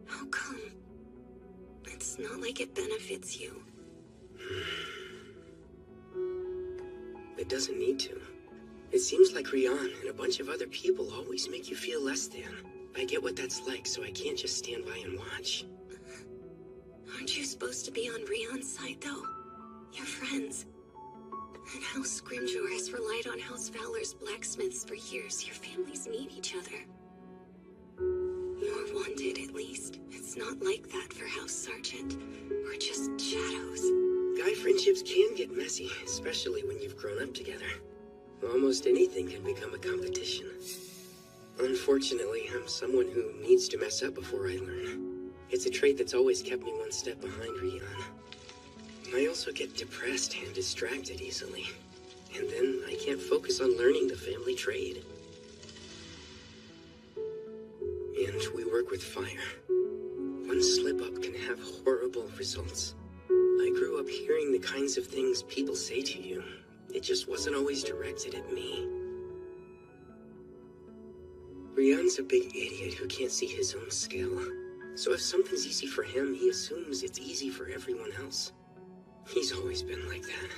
How come? It's not like it benefits you. It doesn't need to. It seems like Rion and a bunch of other people always make you feel less than. I get what that's like, so I can't just stand by and watch. Aren't you supposed to be on Rion's side, though? You're friends. And House Grimjor has relied on House Valor's blacksmiths for years. Your families need each other. You're wanted, at least. It's not like that for House Sergeant. We're just shadows. Guy friendships can get messy, especially when you've grown up together. Almost anything can become a competition. Unfortunately, I'm someone who needs to mess up before I learn. It's a trait that's always kept me one step behind Rion. I also get depressed and distracted easily. And then I can't focus on learning the family trade. And we work with fire. One slip-up can have horrible results. I grew up hearing the kinds of things people say to you. It just wasn't always directed at me. Rion's a big idiot who can't see his own skill. So if something's easy for him, he assumes it's easy for everyone else. He's always been like that.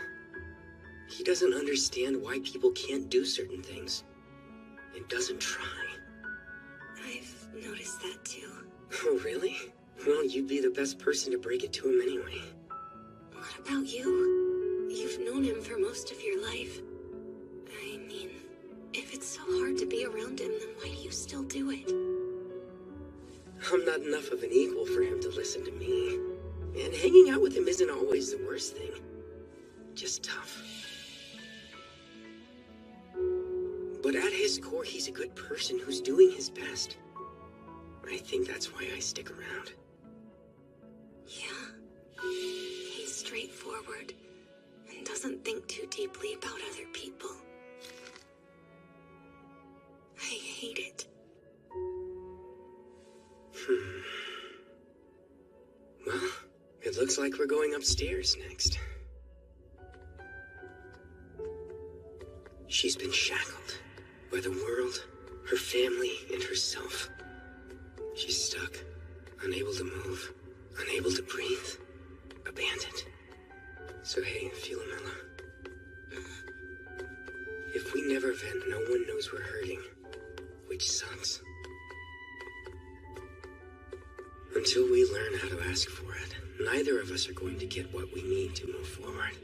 He doesn't understand why people can't do certain things. And doesn't try. I've noticed that too. Oh, really? Well, you'd be the best person to break it to him anyway. What about you? You've known him for most of your life. so hard to be around him, then why do you still do it? I'm not enough of an equal for him to listen to me. And hanging out with him isn't always the worst thing. Just tough. But at his core, he's a good person who's doing his best. I think that's why I stick around. Yeah. He's straightforward and doesn't think too deeply about other people. I hate it. Well, it looks like we're going upstairs next. She's been shackled by the world, her family, and herself. She's stuck, unable to move, unable to breathe, abandoned. So hey, Philomela. If we never vent, no one knows we're hurting, which sucks. Until we learn how to ask for it, neither of us are going to get what we need to move forward.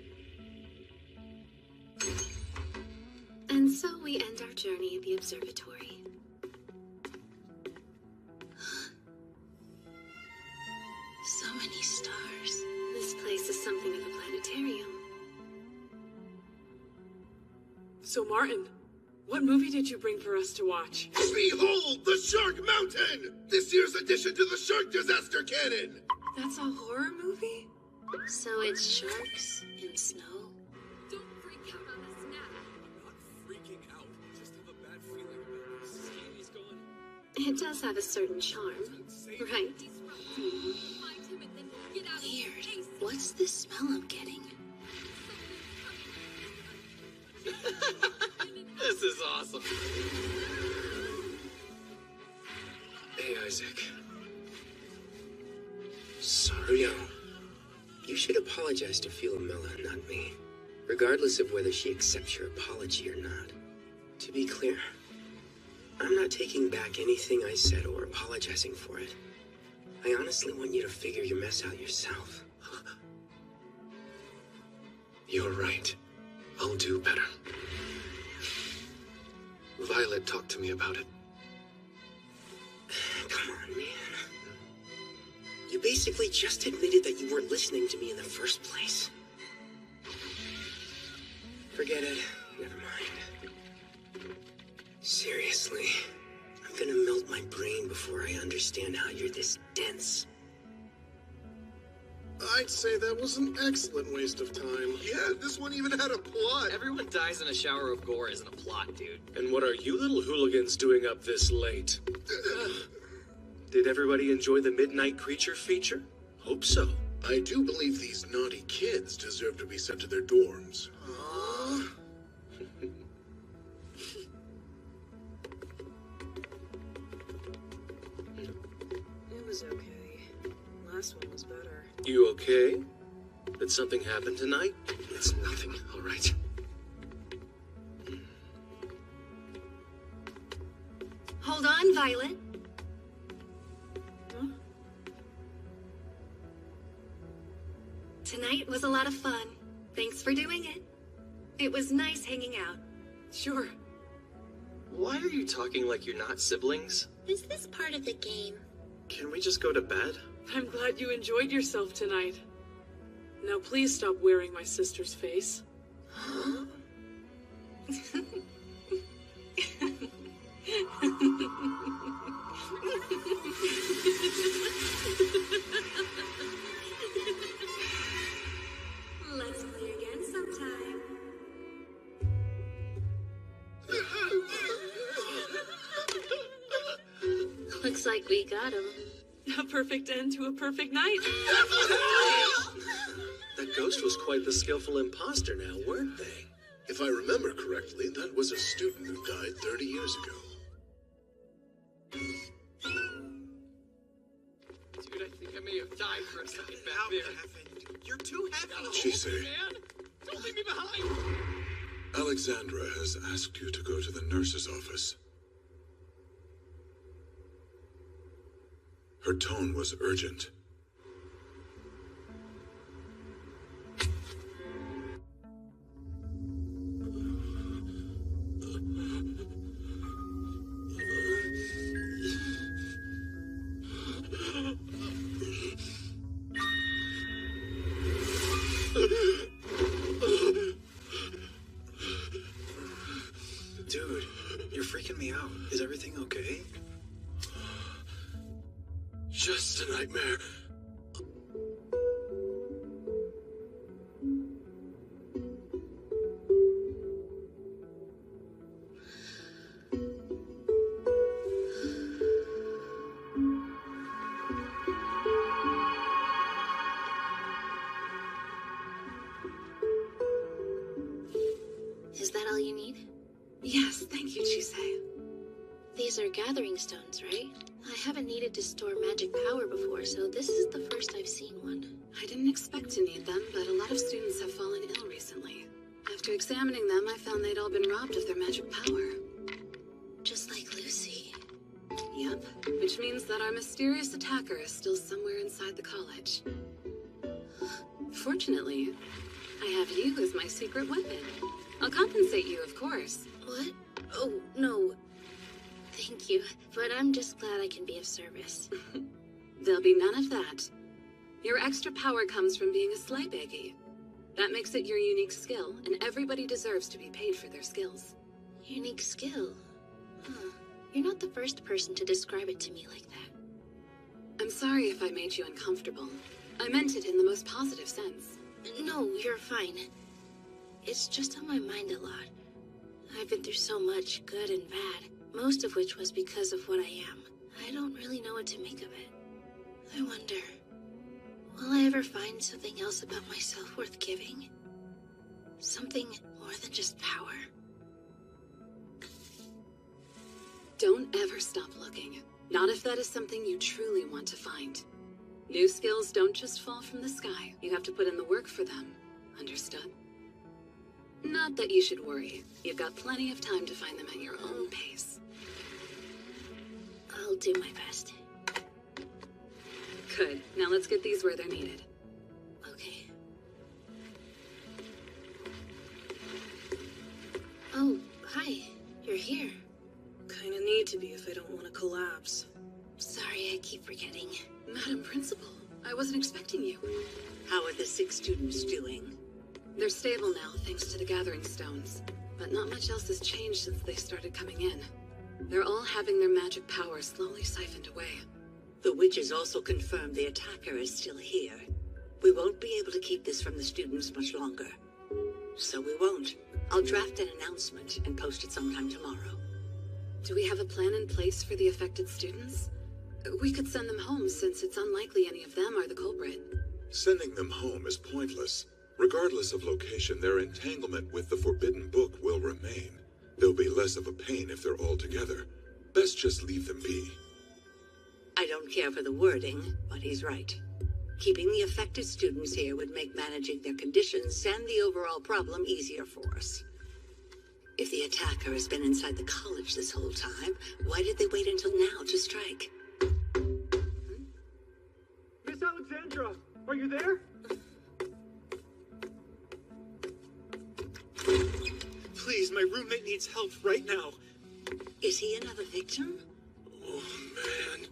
And so we end our journey at the observatory. So many stars. This place is something of a planetarium. So, Martin, what movie did you bring for us to watch? Behold, the Shark Mountain! This year's addition to the Shark Disaster Canon! That's a horror movie? So it's sharks in snow? Don't freak out on us now. I'm not freaking out. I just have a bad feeling about this. He's gone. It does have a certain charm, right? Find him and then get out of here. Weird. What's the smell I'm getting? This is awesome. Hey, Isaac. Sorry. No. You should apologize to Philomela, not me. Regardless of whether she accepts your apology or not. To be clear, I'm not taking back anything I said or apologizing for it. I honestly want you to figure your mess out yourself. You're right. I'll do better. Violet talked to me about it. Come on, man. You basically just admitted that you weren't listening to me in the first place. Forget it. Never mind. Seriously, I'm gonna melt my brain before I understand how you're this dense. I'd say that was an excellent waste of time. Yeah, this one even had a plot. Everyone dies in a shower of gore isn't a plot, dude. And what are you little hooligans doing up this late? Did everybody enjoy the Midnight Creature feature? Hope so. I do believe these naughty kids deserve to be sent to their dorms. It was okay. Last one was better. You okay? Did something happen tonight? It's nothing, all right? Hold on, Violet. Huh? Tonight was a lot of fun. Thanks for doing it. It was nice hanging out. Sure. Why are you talking like you're not siblings? Is this part of the game? Can we just go to bed? I'm glad you enjoyed yourself tonight. Now please stop wearing my sister's face. Huh? Let's play again sometime. Looks like we got him. A perfect end to a perfect night. That ghost was quite the skillful imposter now, weren't they? If I remember correctly, that was a student who died 30 years ago. Dude, I think I may have died for a second back there. You're too heavy. Chise. Man, don't leave me behind. Alexandra has asked you to go to the nurse's office. Her tone was urgent. everything okay? Just a nightmare. Is that all you need? Yes, thank you, Chisei. These are gathering stones, right? I haven't needed to store magic power before, so this is the first I've seen one. I didn't expect to need them, but a lot of students have fallen ill recently. After examining them, I found they'd all been robbed of their magic power. Just like Lucy. Yep, which means that our mysterious attacker is still somewhere inside the college. Fortunately, I have you as my secret weapon. I'll compensate you, of course. What? Oh, no. Thank you, but I'm just glad I can be of service. There'll be none of that. Your extra power comes from being a Sleighbaggy. That makes it your unique skill, and everybody deserves to be paid for their skills. Unique skill? Huh. You're not the first person to describe it to me like that. I'm sorry if I made you uncomfortable. I meant it in the most positive sense. No, you're fine. It's just on my mind a lot. I've been through so much, good and bad, most of which was because of what I am. I don't really know what to make of it. I wonder, will I ever find something else about myself worth giving? Something more than just power? Don't ever stop looking. Not if that is something you truly want to find. New skills don't just fall from the sky. You have to put in the work for them. Understood? Not that you should worry. You've got plenty of time to find them at your own pace. I'll do my best. Good. Now let's get these where they're needed. Okay. Oh, hi. You're here. Kinda need to be if I don't want to collapse. Sorry, I keep forgetting. Madam Principal, I wasn't expecting you. How are the 6 students doing? They're stable now, thanks to the gathering stones. But not much else has changed since they started coming in. They're all having their magic power slowly siphoned away. The witches also confirmed the attacker is still here. We won't be able to keep this from the students much longer. So we won't. I'll draft an announcement and post it sometime tomorrow. Do we have a plan in place for the affected students? We could send them home since it's unlikely any of them are the culprit. Sending them home is pointless. Regardless of location, their entanglement with the Forbidden Book will remain. There'll be less of a pain if they're all together. Best just leave them be. I don't care for the wording, but he's right. Keeping the affected students here would make managing their conditions and the overall problem easier for us. If the attacker has been inside the college this whole time, why did they wait until now to strike? Miss Alexandra, are you there? Please, my roommate needs help right now. Is he another victim? Oh, man.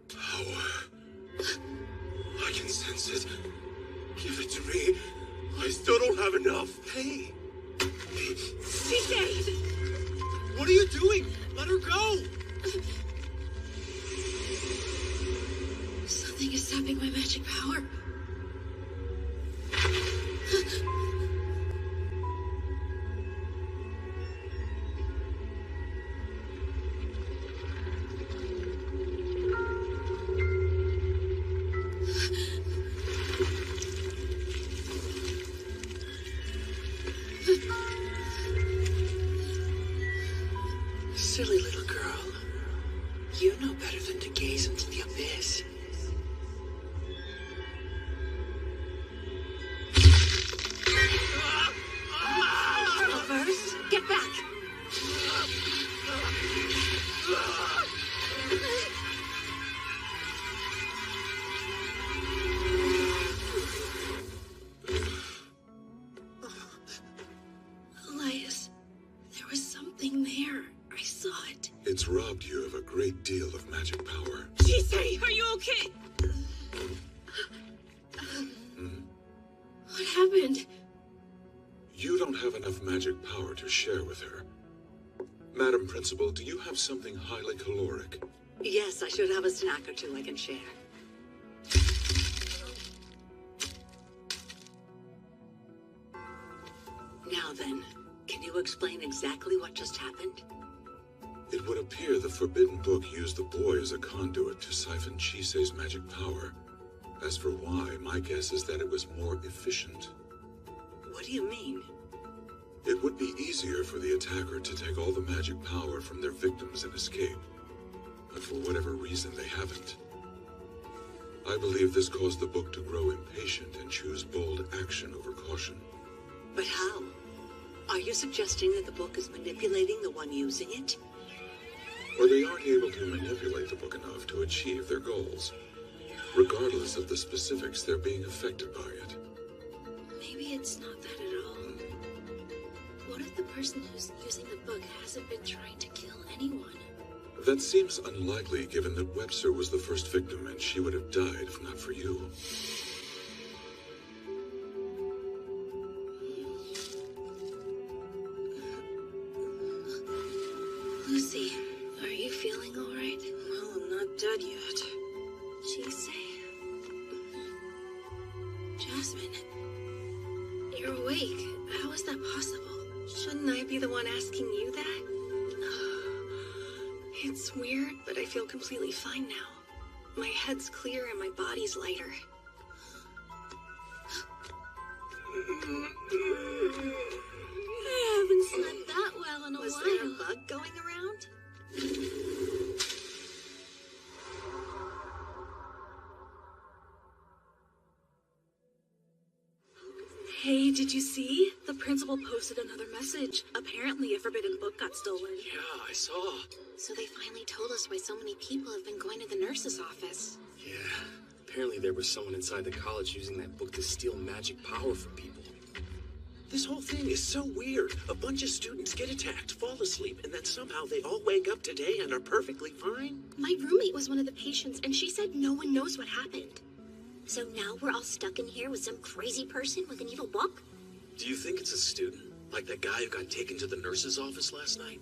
Power. I can sense it. Give it to me. I still don't have enough. Hey! CJ! What are you doing? Let her go! Something is sapping my magic power. Silly little girl. You know better than to gaze into the abyss. First, get back! Elias, there was something there. I saw it. It's robbed you of a great deal of magic power. Chisei, are you okay? What happened? You don't have enough magic power to share with her. Madam Principal, do you have something highly caloric? Yes, I should have a snack or two I can share. Now then, can you explain exactly what just happened? It would appear the Forbidden Book used the boy as a conduit to siphon Chisei's magic power. As for why, my guess is that it was more efficient. What do you mean? It would be easier for the attacker to take all the magic power from their victims and escape. But for whatever reason, they haven't. I believe this caused the book to grow impatient and choose bold action over caution. But how? Are you suggesting that the book is manipulating the one using it? Or they aren't able to manipulate the book enough to achieve their goals. Regardless of the specifics, they're being affected by it. Maybe it's not that at all. What if the person who's using the book hasn't been trying to kill anyone? That seems unlikely given that Webster was the first victim and she would have died if not for you. Lucy, are you feeling all right? Well, I'm not dead yet. Chisei. Jasmine. You're awake. How is that possible? Shouldn't I be the one asking you that? It's weird, but I feel completely fine now. My head's clear and my body's lighter. I haven't slept that well in a while. Was there a bug going around? Hey, did you see? The principal posted another message. Apparently a forbidden book got stolen. Yeah, I saw. So they finally told us why so many people have been going to the nurse's office. Yeah, apparently there was someone inside the college using that book to steal magic power from people. This whole thing is so weird. A bunch of students get attacked, fall asleep, and then somehow they all wake up today and are perfectly fine. My roommate was one of the patients, and she said no one knows what happened. So now we're all stuck in here with some crazy person with an evil book? Do you think it's a student? Like that guy who got taken to the nurse's office last night?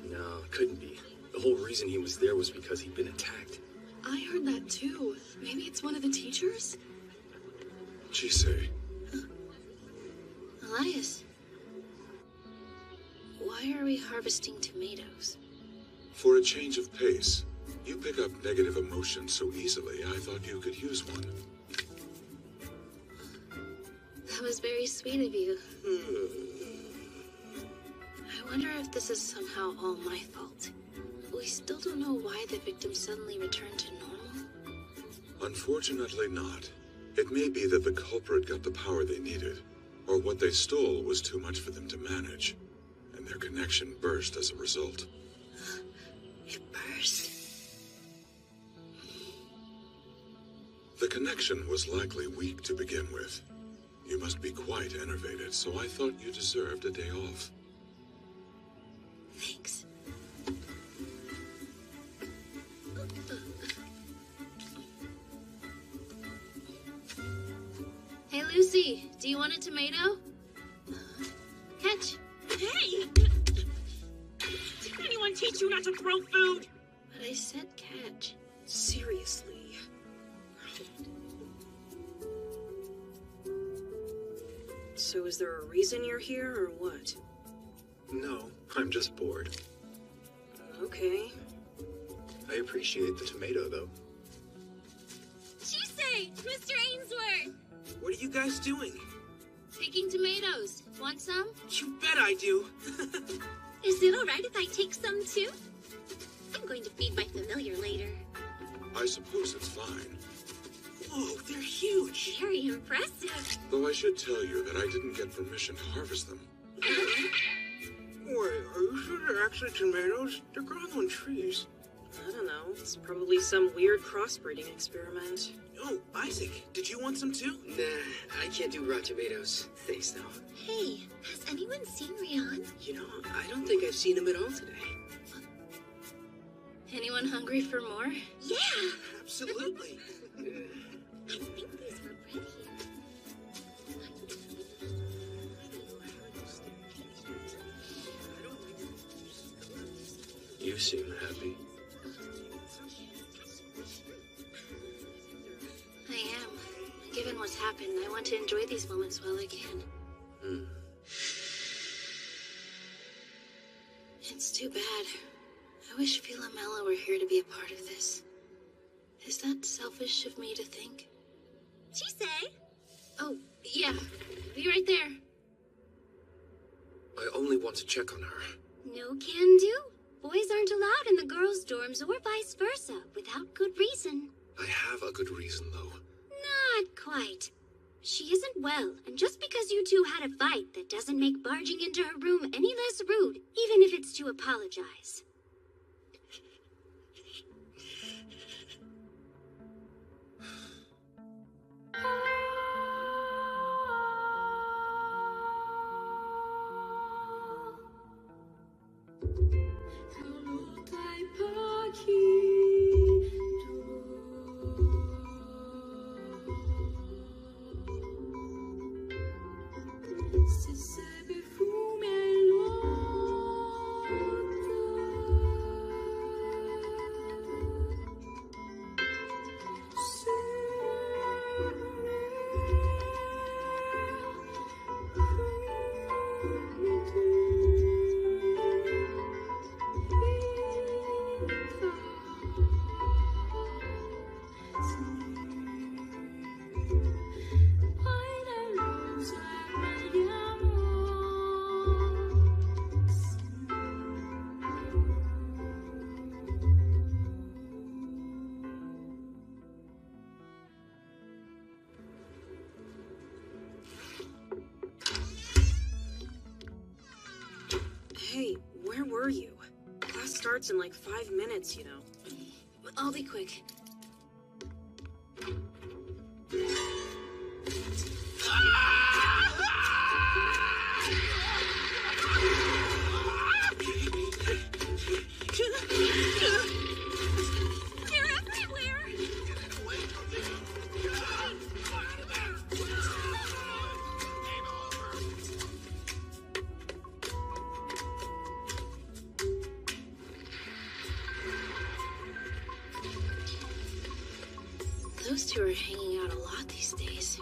No, it couldn't be. The whole reason he was there was because he'd been attacked. I heard that too. Maybe it's one of the teachers? Chisei. Elias. Why are we harvesting tomatoes? For a change of pace. You pick up negative emotions so easily, I thought you could use one. That was very sweet of you. I wonder if this is somehow all my fault. We still don't know why the victim suddenly returned to normal. Unfortunately not. It may be that the culprit got the power they needed, or what they stole was too much for them to manage, and their connection burst as a result. It burst? The connection was likely weak to begin with. You must be quite enervated, so I thought you deserved a day off. Thanks. Hey, Lucy, do you want a tomato? Catch. Hey! Did anyone teach you not to throw food? But I said catch. Seriously. So is there a reason you're here, or what? No, I'm just bored. Okay. I appreciate the tomato, though. Chisei! Mr. Ainsworth! What are you guys doing? Picking tomatoes. Want some? You bet I do. Is it alright if I take some too? I'm going to feed my familiar later. I suppose it's fine. Whoa, they're huge. Very impressive. Though I should tell you that I didn't get permission to harvest them. Wait, are you sure they're actually tomatoes? They're growing on trees. I don't know. It's probably some weird crossbreeding experiment. Oh, Isaac, did you want some too? Nah, I can't do raw tomatoes. Thanks, though. Hey, has anyone seen Rian? You know, I don't think I've seen him at all today. Anyone hungry for more? Yeah! Absolutely. I think these were pretty. seem happy. I am. Given what's happened, I want to enjoy these moments while I can. It's too bad. I wish Philomela were here to be a part of this. Is that selfish of me to think? Chisei? Oh, yeah. Be right there. I only want to check on her. No can do. Boys aren't allowed in the girls' dorms or vice versa without good reason. I have a good reason, though. Not quite. She isn't well, and just because you two had a fight, that doesn't make barging into her room any less rude, even if it's to apologize. Hey, where were you? Class starts in like 5 minutes, you know. I'll be quick. They're everywhere! Those two are hanging out a lot these days.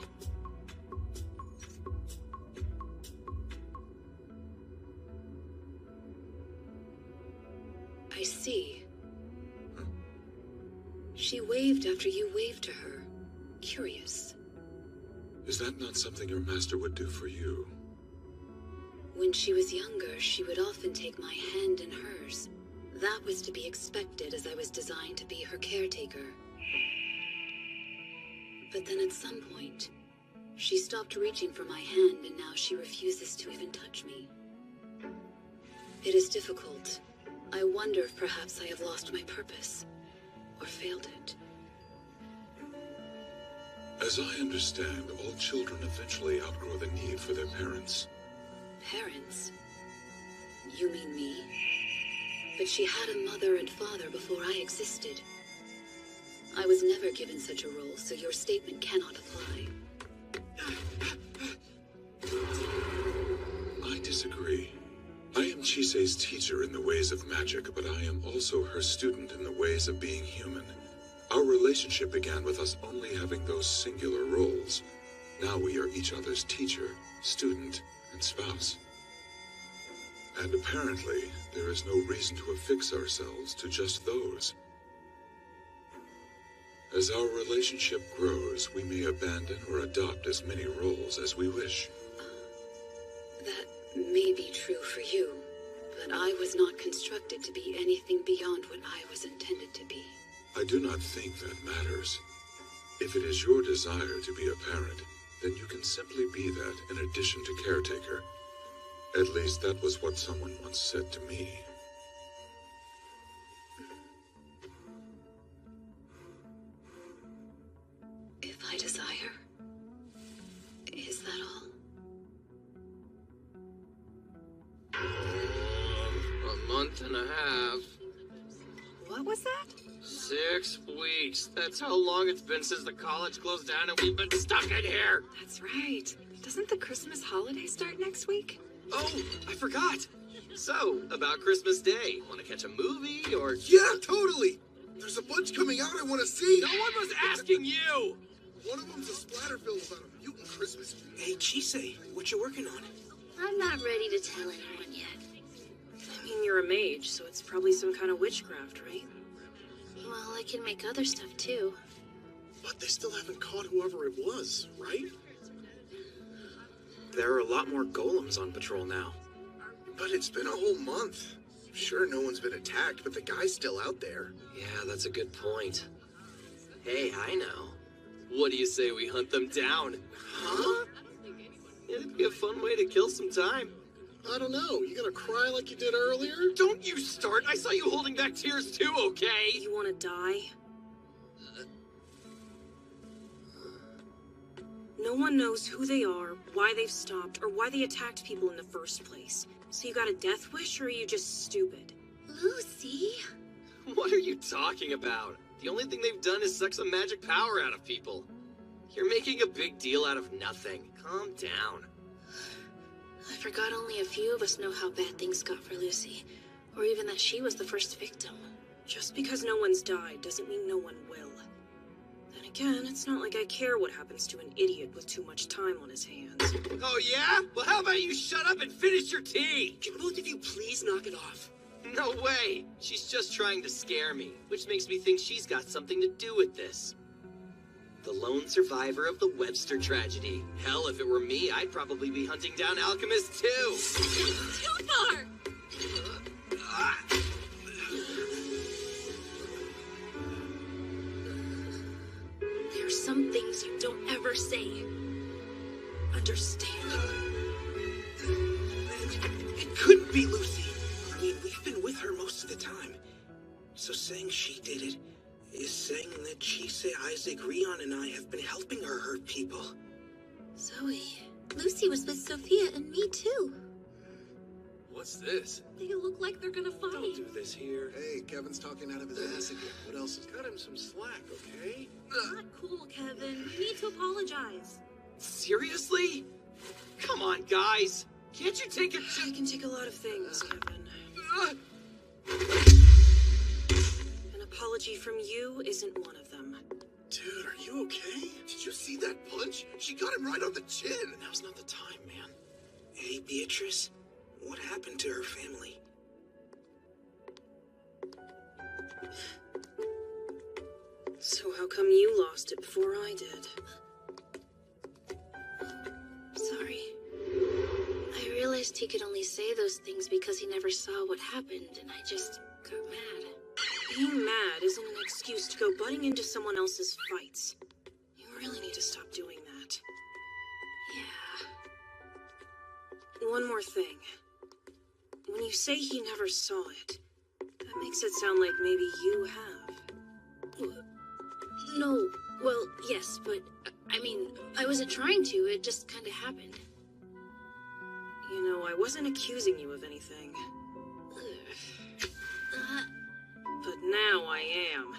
I see. She waved after you waved to her. Curious. Is that not something your master would do for you? When she was younger, she would often take my hand in hers. That was to be expected, as I was designed to be her caretaker. But then at some point, she stopped reaching for my hand, and now she refuses to even touch me. It is difficult. I wonder if perhaps I have lost my purpose, or failed it. As I understand, all children eventually outgrow the need for their parents. Parents? You mean me? But she had a mother and father before I existed. I was never given such a role, so your statement cannot apply. I disagree. I am Chisei's teacher in the ways of magic, but I am also her student in the ways of being human. Our relationship began with us only having those singular roles. Now we are each other's teacher, student, and spouse. And apparently, there is no reason to affix ourselves to just those. As our relationship grows, we may abandon or adopt as many roles as we wish. That may be true for you, but I was not constructed to be anything beyond what I was intended to be. I do not think that matters. If it is your desire to be a parent, then you can simply be that in addition to caretaker. At least that was what someone once said to me. If I desire, is that all? A month and a half. What was that? 6 weeks. That's how long it's been since the college closed down and we've been stuck in here. That's right. Doesn't the Christmas holiday start next week? Oh, I forgot. So, about Christmas Day, want to catch a movie or... Yeah, totally! There's a bunch coming out I want to see! No one was asking you! One of them's a splatter film about a mutant Christmas tree. Hey, Chise, what you working on? I'm not ready to tell anyone yet. I mean, you're a mage, so it's probably some kind of witchcraft, right? Well, I can make other stuff too. But they still haven't caught whoever it was, right? There are a lot more golems on patrol now. But it's been a whole month. Sure, no one's been attacked, but the guy's still out there. Yeah, that's a good point. Hey, I know. What do you say we hunt them down? Huh? It'd be a fun way to kill some time. I don't know. You gonna cry like you did earlier? Don't you start! I saw you holding back tears too, okay? You want to die? No one knows who they are, why they've stopped, or why they attacked people in the first place. So you got a death wish, or are you just stupid? Lucy? What are you talking about? The only thing they've done is suck some magic power out of people. You're making a big deal out of nothing. Calm down. I forgot only a few of us know how bad things got for Lucy, or even that she was the first victim. Just because no one's died doesn't mean no one will. Then again, it's not like I care what happens to an idiot with too much time on his hands. Oh yeah? Well, how about you shut up and finish your tea? Can both of you please knock it off? No way! She's just trying to scare me, which makes me think she's got something to do with this. The lone survivor of the Webster tragedy. Hell, if it were me, I'd probably be hunting down alchemists too. Too far! There are some things you don't ever say. Understand? It couldn't be Lucy. I mean, we've been with her most of the time. So saying she did it is saying that Chise, Isaac, Rion, and I have been helping her hurt people. Zoe, Lucy was with Sophia and me too. What's this? They look like they're gonna fight. Don't do this here. Hey, Kevin's talking out of his ass again. What else is... Cut him some slack, okay? Not cool, Kevin. You need to apologize. Seriously? Come on, guys. Can't you take it? I can take a lot of things, Kevin. An apology from you isn't one of them. Dude, are you okay? Did you see that punch? She got him right on the chin. Now's not the time, man. Hey, Beatrice, what happened to her family? So how come you lost it before I did? Sorry. I realized he could only say those things because he never saw what happened, and I just got mad. Being mad isn't an excuse to go butting into someone else's fights. You really need to stop doing that. Yeah. One more thing. When you say he never saw it, that makes it sound like maybe you have. No, well, yes, but, I mean, I wasn't trying to, it just kind of happened. You know, I wasn't accusing you of anything. But now I am.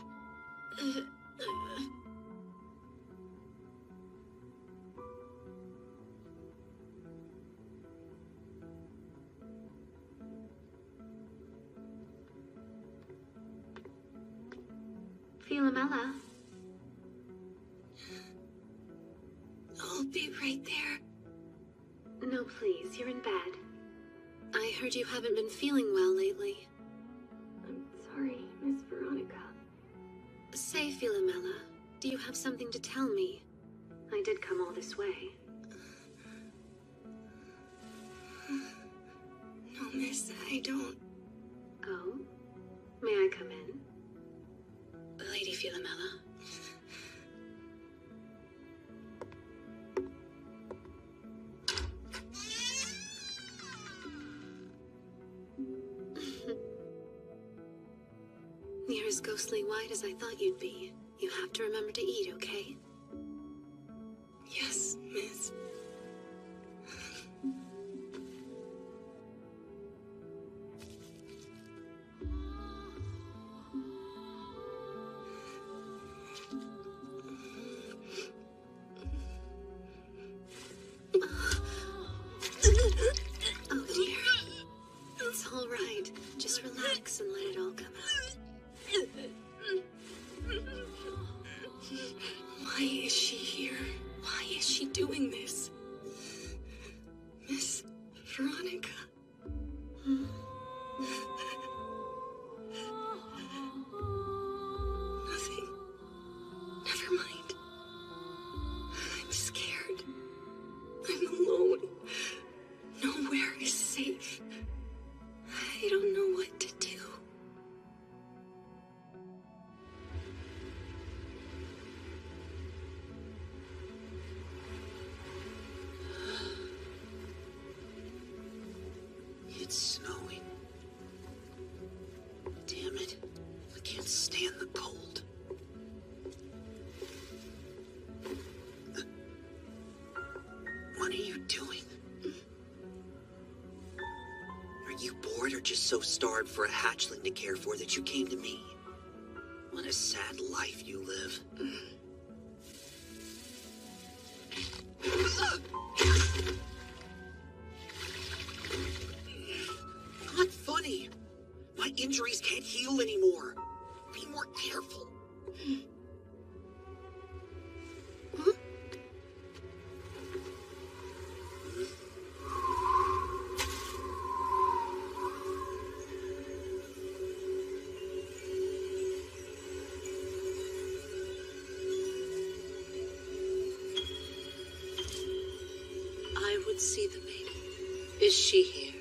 Philomela. I'll be right there. No, please, you're in bed. I heard you haven't been feeling well lately. I'm sorry, Miss Veronica. Say, Philomela, do you have something to tell me? I did come all this way. No, miss, I don't. Oh? May I come in? Lady Philomela. You're as ghostly white as I thought you'd be. You have to remember to eat, okay? Yes, miss. Oh dear. It's You're just so starved for a hatchling to care for that you came to me. What a sad life you live. Not funny. My injuries can't heal anymore. Be more careful. I would see the maiden. Is she here?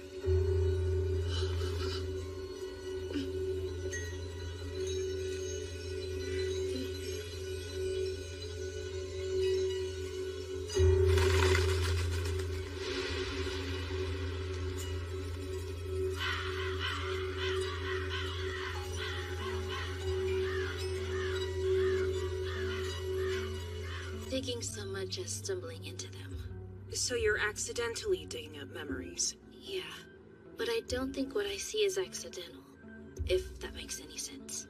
Digging so much as stumbling into them. So you're accidentally digging up memories? Yeah, but I don't think what I see is accidental, if that makes any sense.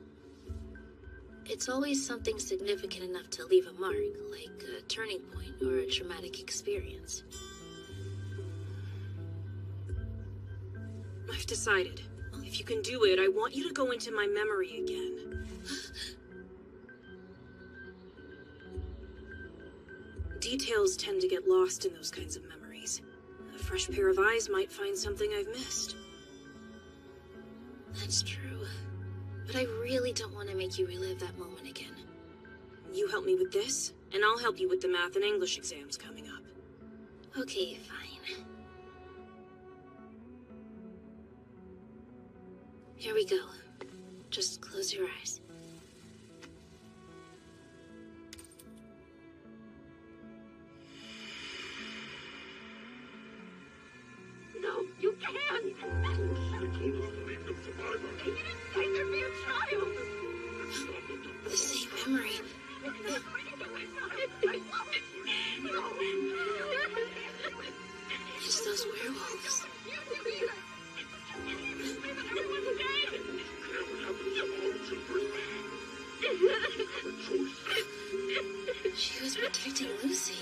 It's always something significant enough to leave a mark, like a turning point or a traumatic experience. I've decided. If you can do it, I want you to go into my memory again. Details tend to get lost in those kinds of memories. A fresh pair of eyes might find something I've missed. That's true. But I really don't want to make you relive that moment again. You help me with this, and I'll help you with the math and English exams coming up. Okay, fine. Here we go. Just close your eyes. No, you can't! You didn't say there'd be a child! The same memory. It's those werewolves. She was protecting Lucy.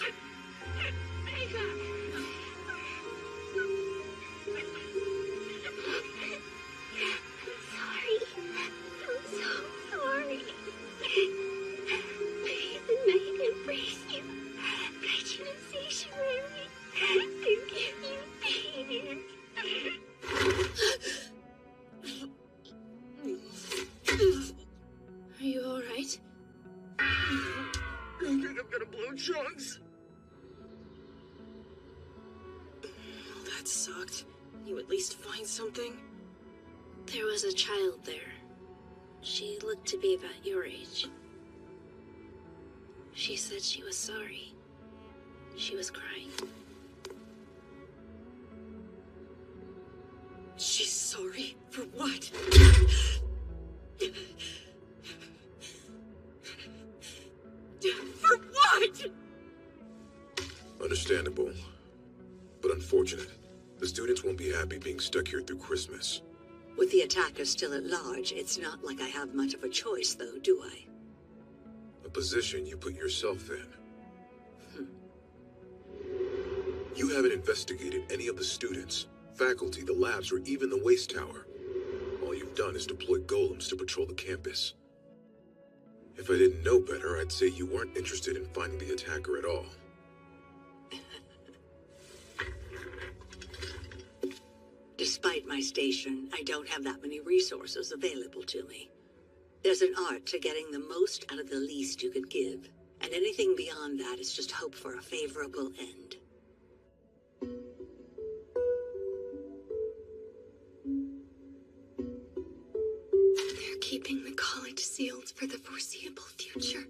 Are you alright? I think I'm gonna blow chunks. That sucked. You at least find something? There was a child there. She looked to be about your age. She said she was sorry. She was crying. She's sorry? For what? For what? Understandable, but unfortunate. The students won't be happy being stuck here through Christmas. With the attacker still at large, it's not like I have much of a choice, though, do I? A position you put yourself in. You haven't investigated any of the students, faculty, the labs, or even the waste tower. All you've done is deploy golems to patrol the campus. If I didn't know better, I'd say you weren't interested in finding the attacker at all. Despite my station, I don't have that many resources available to me. There's an art to getting the most out of the least you could give, and anything beyond that is just hope for a favorable end. They're keeping the college sealed for the foreseeable future.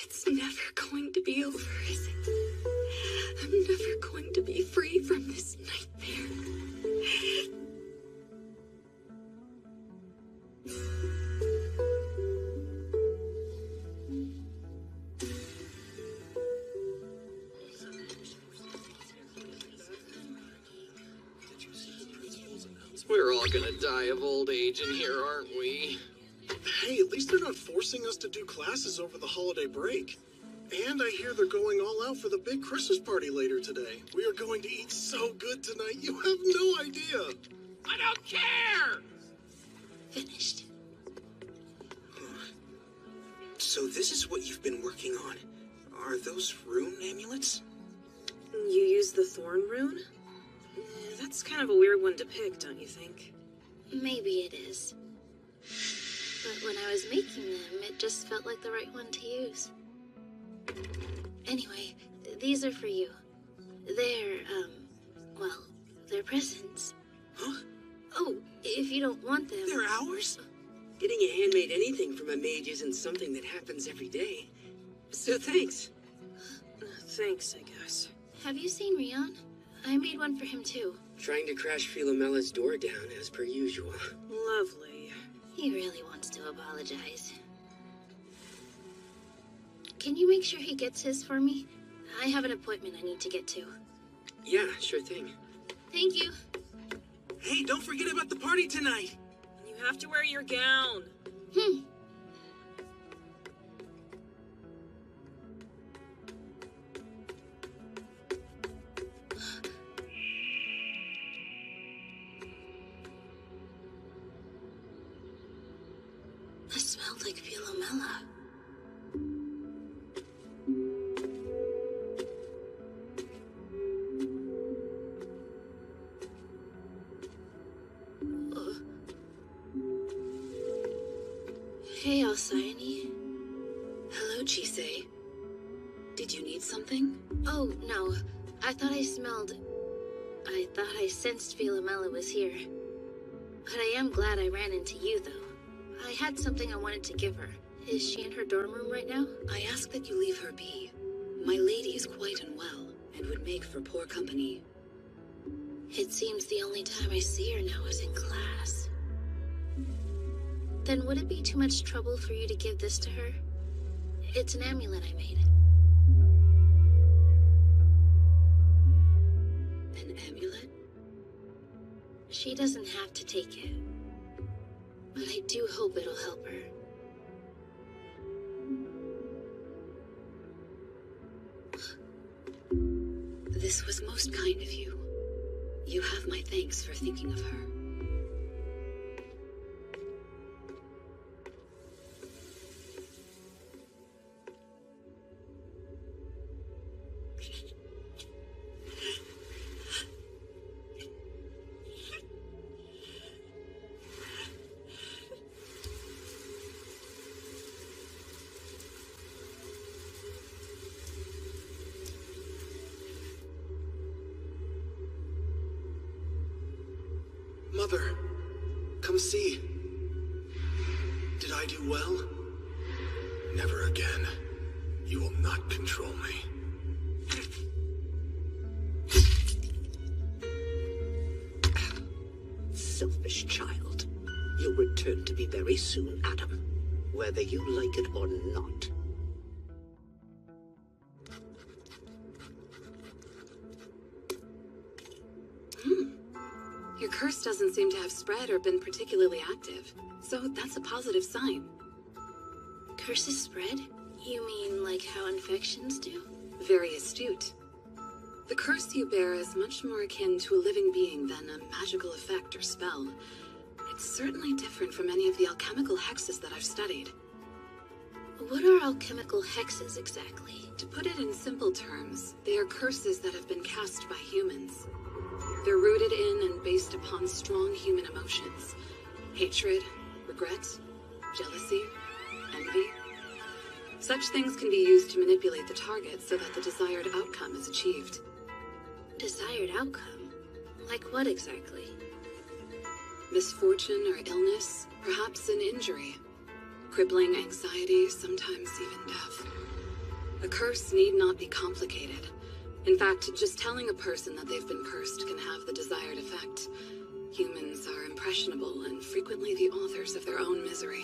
It's never going to be over, is it? I'm never going to be free from this nightmare. all gonna die of old age in here, aren't we? Hey, at least they're not forcing us to do classes over the holiday break. And I hear they're going all out for the big Christmas party later today. We are going to eat so good tonight, you have no idea. I don't care! Finished. So this is what you've been working on. Are those rune amulets? You use the thorn rune? That's kind of a weird one to pick, don't you think? Maybe it is. But when I was making them, it just felt like the right one to use. Anyway, these are for you. They're, well, they're presents. Huh? Oh, if you don't want them... They're ours? Getting a handmade anything from a mage isn't something that happens every day. So thanks. Thanks, I guess. Have you seen Rion? I made one for him too. Trying to crash Philomella's door down as per usual. Lovely. He really wants to apologize. Can you make sure he gets his for me? I have an appointment I need to get to. Yeah, sure thing. Thank you. Hey, don't forget about the party tonight. You have to wear your gown. That smelled like Philomela. Hey, Alcyone. Hello, Chisei. Did you need something? Oh, no. I thought I sensed Philomela was here. But I am glad I ran into you, though. I had something I wanted to give her. Is she in her dorm room right now? I ask that you leave her be. My lady is quite unwell and would make for poor company. It seems the only time I see her now is in class. Then would it be too much trouble for you to give this to her? It's an amulet I made. An amulet? She doesn't have to take it. But I do hope it'll help her. This was most kind of you. You have my thanks for thinking of her. Mother, come see. Did I do well? Never again. You will not control me. Selfish child. You'll return to me very soon, Adam. Whether you like it or not. Your curse doesn't seem to have spread or been particularly active, so that's a positive sign. Curses spread? You mean like how infections do? Very astute. The curse you bear is much more akin to a living being than a magical effect or spell. It's certainly different from any of the alchemical hexes that I've studied. What are alchemical hexes exactly? To put it in simple terms, they are curses that have been cast by humans. They're rooted in and based upon strong human emotions. Hatred, regret, jealousy, envy. Such things can be used to manipulate the target so that the desired outcome is achieved. Desired outcome? Like what exactly? Misfortune or illness, perhaps an injury. Crippling anxiety, sometimes even death. A curse need not be complicated. In fact, just telling a person that they've been cursed can have the desired effect. Humans are impressionable and frequently the authors of their own misery.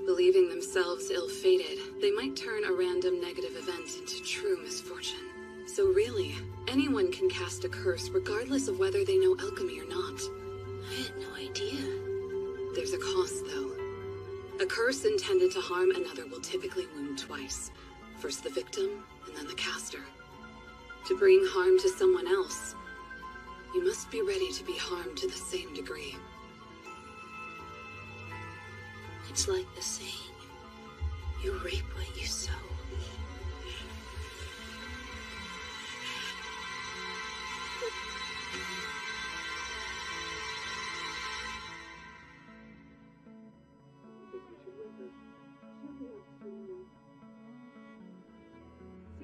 Believing themselves ill-fated, they might turn a random negative event into true misfortune. So really, anyone can cast a curse regardless of whether they know alchemy or not. I had no idea. There's a cost, though. A curse intended to harm another will typically wound twice. First the victim, and then the caster. To bring harm to someone else, you must be ready to be harmed to the same degree. It's like the saying, you reap what you sow.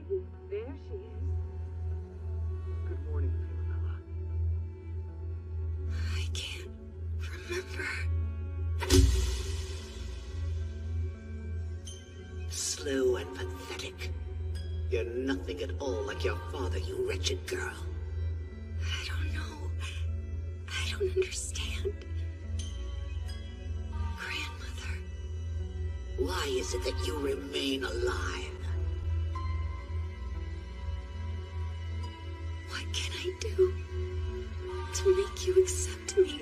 See, there she is. Good morning, Philomela. I can't remember. Slow and pathetic. You're nothing at all like your father, you wretched girl. I don't know. I don't understand. Grandmother. Why is it that you remain alive? What can I do to make you accept me?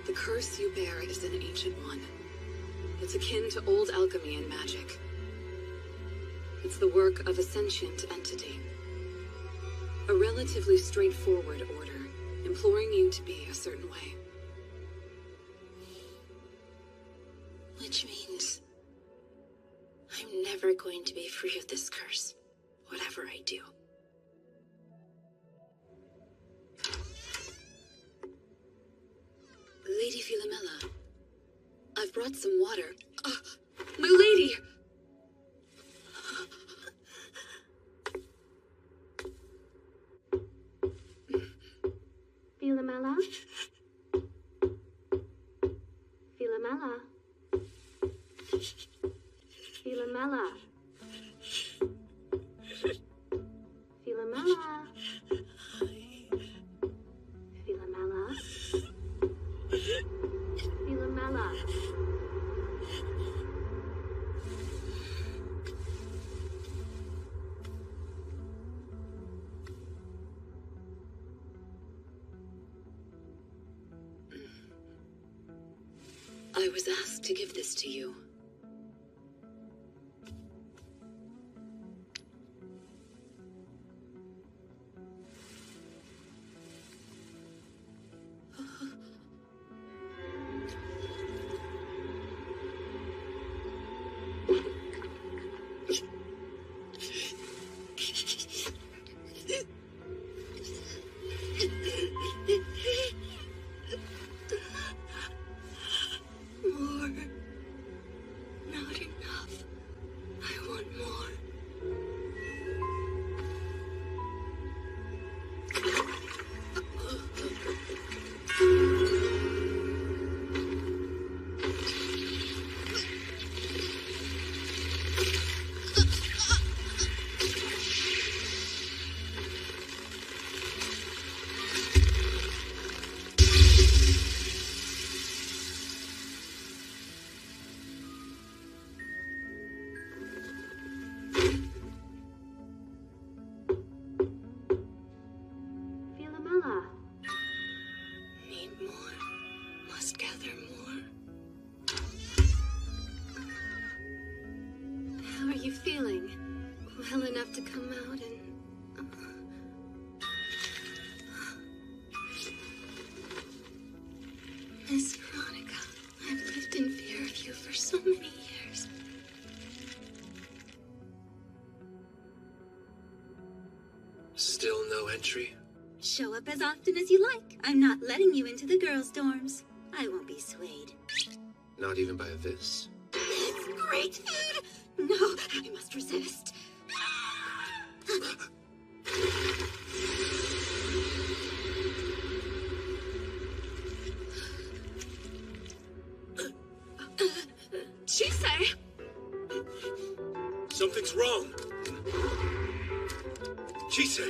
The curse you bear is an ancient one. It's akin to old alchemy and magic. It's the work of a sentient entity. A relatively straightforward order, imploring you to be a certain way. Which means I'm never going to be free of this curse, whatever I do. Lady Philomela, I've brought some water. My lady! Philomela? Philomela? Philomela? Philomela? Philomela? Philomela? I was asked to give this to you. More. Not enough. I want more. Philomela? Need more. Must gather more. How are you feeling? Well enough to come out and... Miss Veronica, I've lived in fear of you for so many years. Still no entry? Show up as often as you like. I'm not letting you into the girls' dorms. I won't be swayed. Not even by this? It's great food! No, I must resist. Chise! Something's wrong. Chise!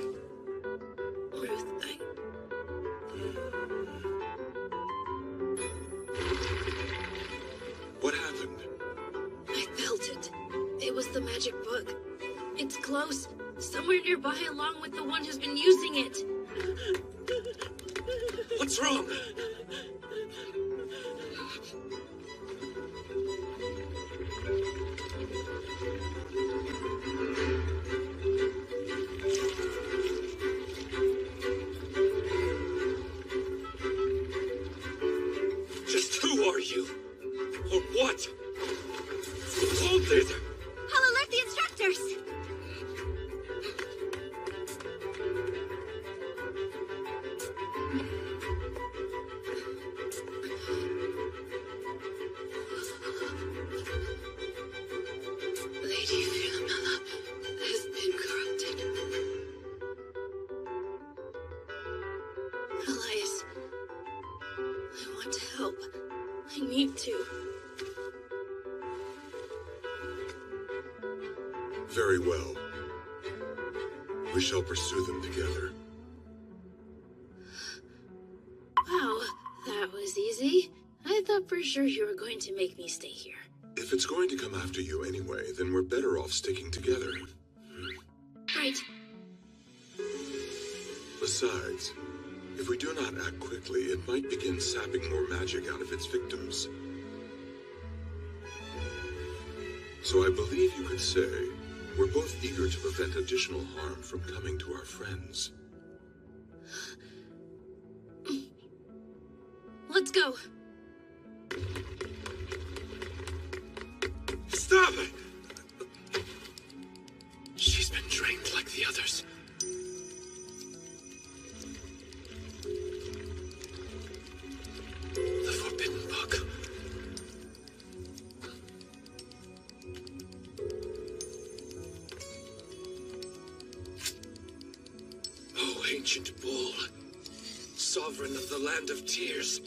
Ruth, What happened? I felt it. It was the magic book. It's close. Somewhere nearby along with the one who's been using it. What's wrong? Just who are you? Or what? Hold it! I'll alert the instructors! Lady Philomela has been corrupted. Elias, I want to help. I need to. Very well. We shall pursue them together. Wow, that was easy. I thought for sure you were going to make me stay here. If it's going to come after you anyway, then we're better off sticking together. Right. Besides, if we do not act quickly, it might begin sapping more magic out of its victims. So I believe you could say we're both eager to prevent additional harm from coming to our friends. Let's go. Stop it! She's been trained like the others. The forbidden book. Oh, ancient bull, sovereign of the land of tears,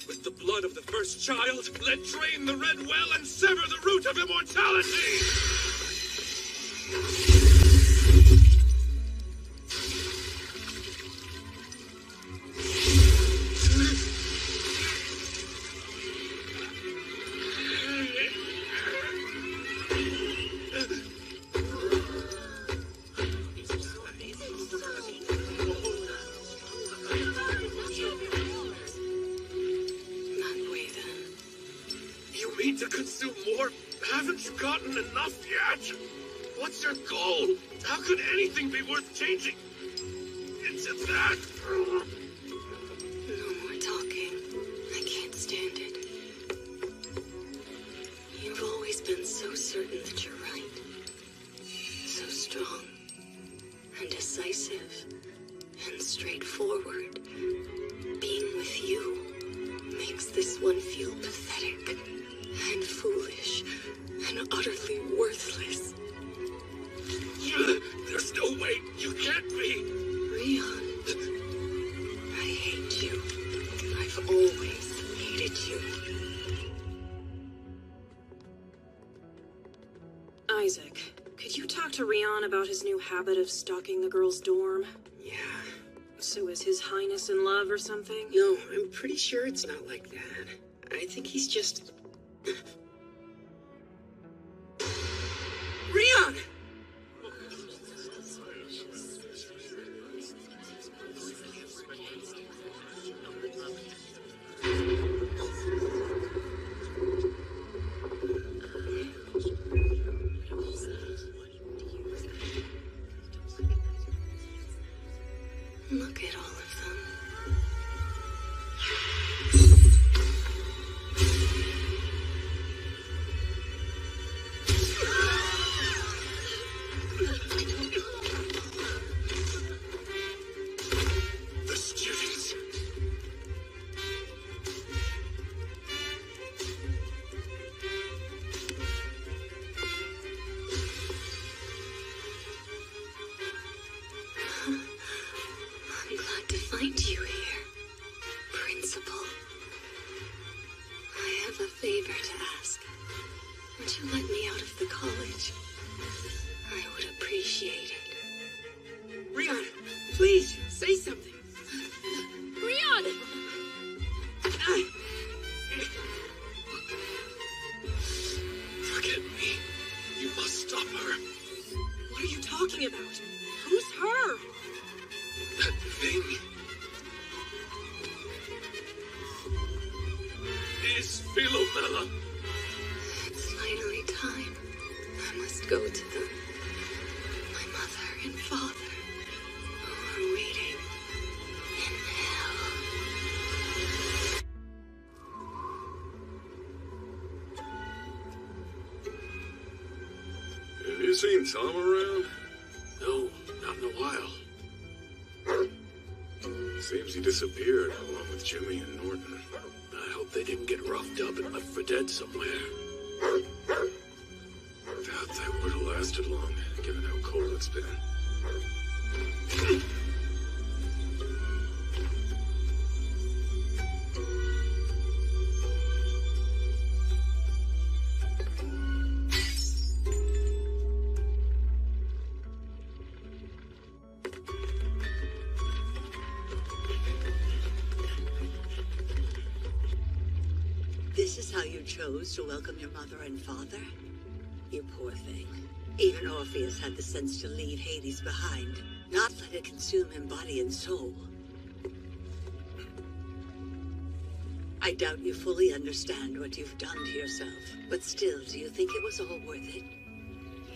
with the blood of the first child, let drain the red well and sever the root of immortality! You mean to consume more? Haven't you gotten enough yet? What's your goal? How could anything be worth changing into that? No more talking. I can't stand it. You've always been so certain that you're right. So strong and decisive and straightforward. Being with you makes this one feel pathetic and foolish and utterly worthless. There's no way you can't be. Rion, I hate you. I've always hated you. Isaac, could you talk to Rion about his new habit of stalking the girls' dorm? Yeah. So is His Highness in love or something? No, I'm pretty sure it's not like that. I think he's just... Rion! Look at all of them. The students. I'm glad to find you here, Principal. I have a favor to ask. Would you let me out of the college? I would appreciate it. Rion, please, say something. Rion! Forget me. You must stop her. What are you talking about? Who's her? That thing. Philomela! It's finally time. I must go to them. My mother and father, who are waiting in hell. Have you seen Tom around? No, not in a while. Seems he disappeared along with Jimmy and Norton. I hope they didn't get roughed up and left for dead somewhere. Doubt that would have lasted long, given how cold it's been. This is how you chose to welcome your mother and father? You poor thing. Even Orpheus had the sense to leave Hades behind, not let it consume him body and soul. I doubt you fully understand what you've done to yourself, but still, do you think it was all worth it?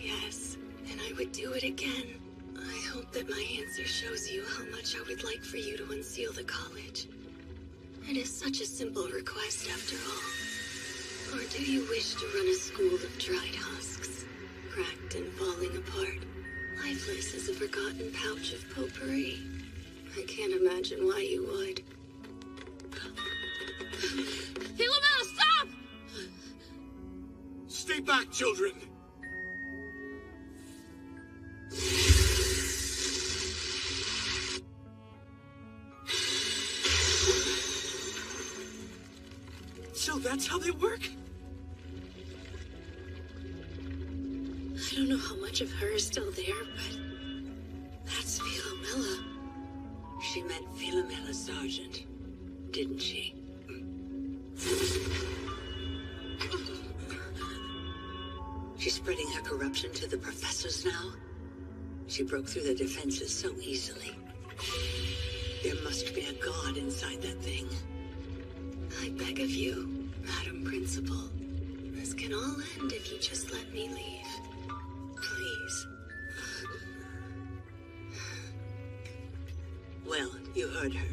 Yes, and I would do it again. I hope that my answer shows you how much I would like for you to unseal the college. It is such a simple request after all. Or do you wish to run a school of dried husks, cracked and falling apart, lifeless as a forgotten pouch of potpourri? I can't imagine why you would. Philomela, stop! Stay back, children! So that's how they work? I don't know how much of her is still there, but that's Philomela. She meant Philomela Sargent, didn't she? She's spreading her corruption to the professors now. She broke through the defenses so easily. There must be a god inside that thing. I beg of you, Madam Principal. This can all end if you just let me leave. Please. Well, you heard her.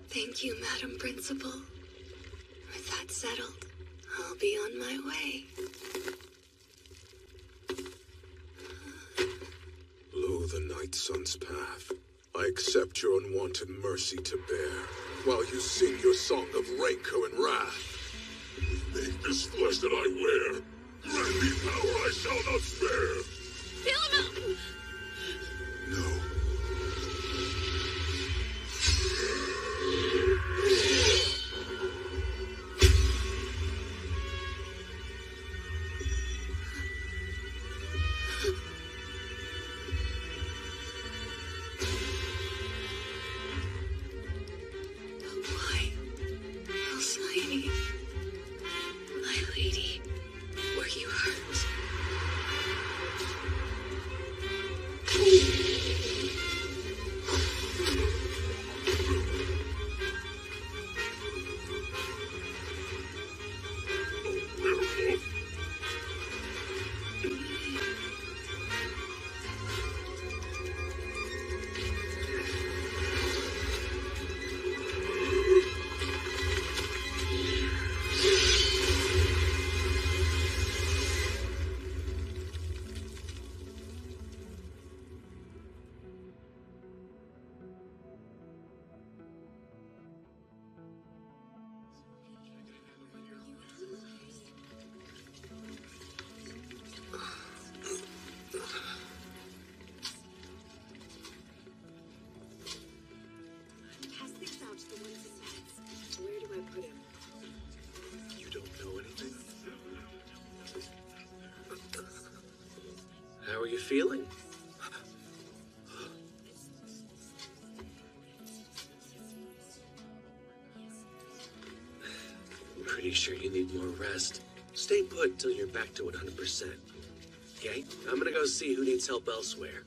Thank you, Madam Principal. With that settled, I'll be on my way. Lo the night sun's path. I accept your unwanted mercy to bear, while you sing your song of rancor and wrath. Make this flesh that I wear, grant me power I shall not spare. Philomela! No. How are you feeling? pretty sure you need more rest. Stay put till you're back to 100%. Okay? I'm gonna go see who needs help elsewhere.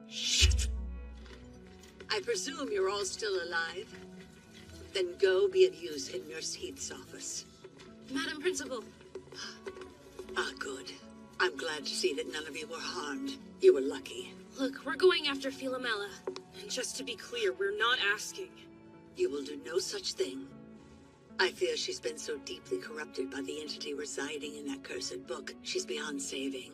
Shit. I presume you're all still alive? Then go be of use in Nurse Heath's office. Madam Principal. Ah, good. I'm glad to see that none of you were harmed. You were lucky. Look, we're going after Philomela. And just to be clear, we're not asking. You will do no such thing. I fear she's been so deeply corrupted by the entity residing in that cursed book, she's beyond saving.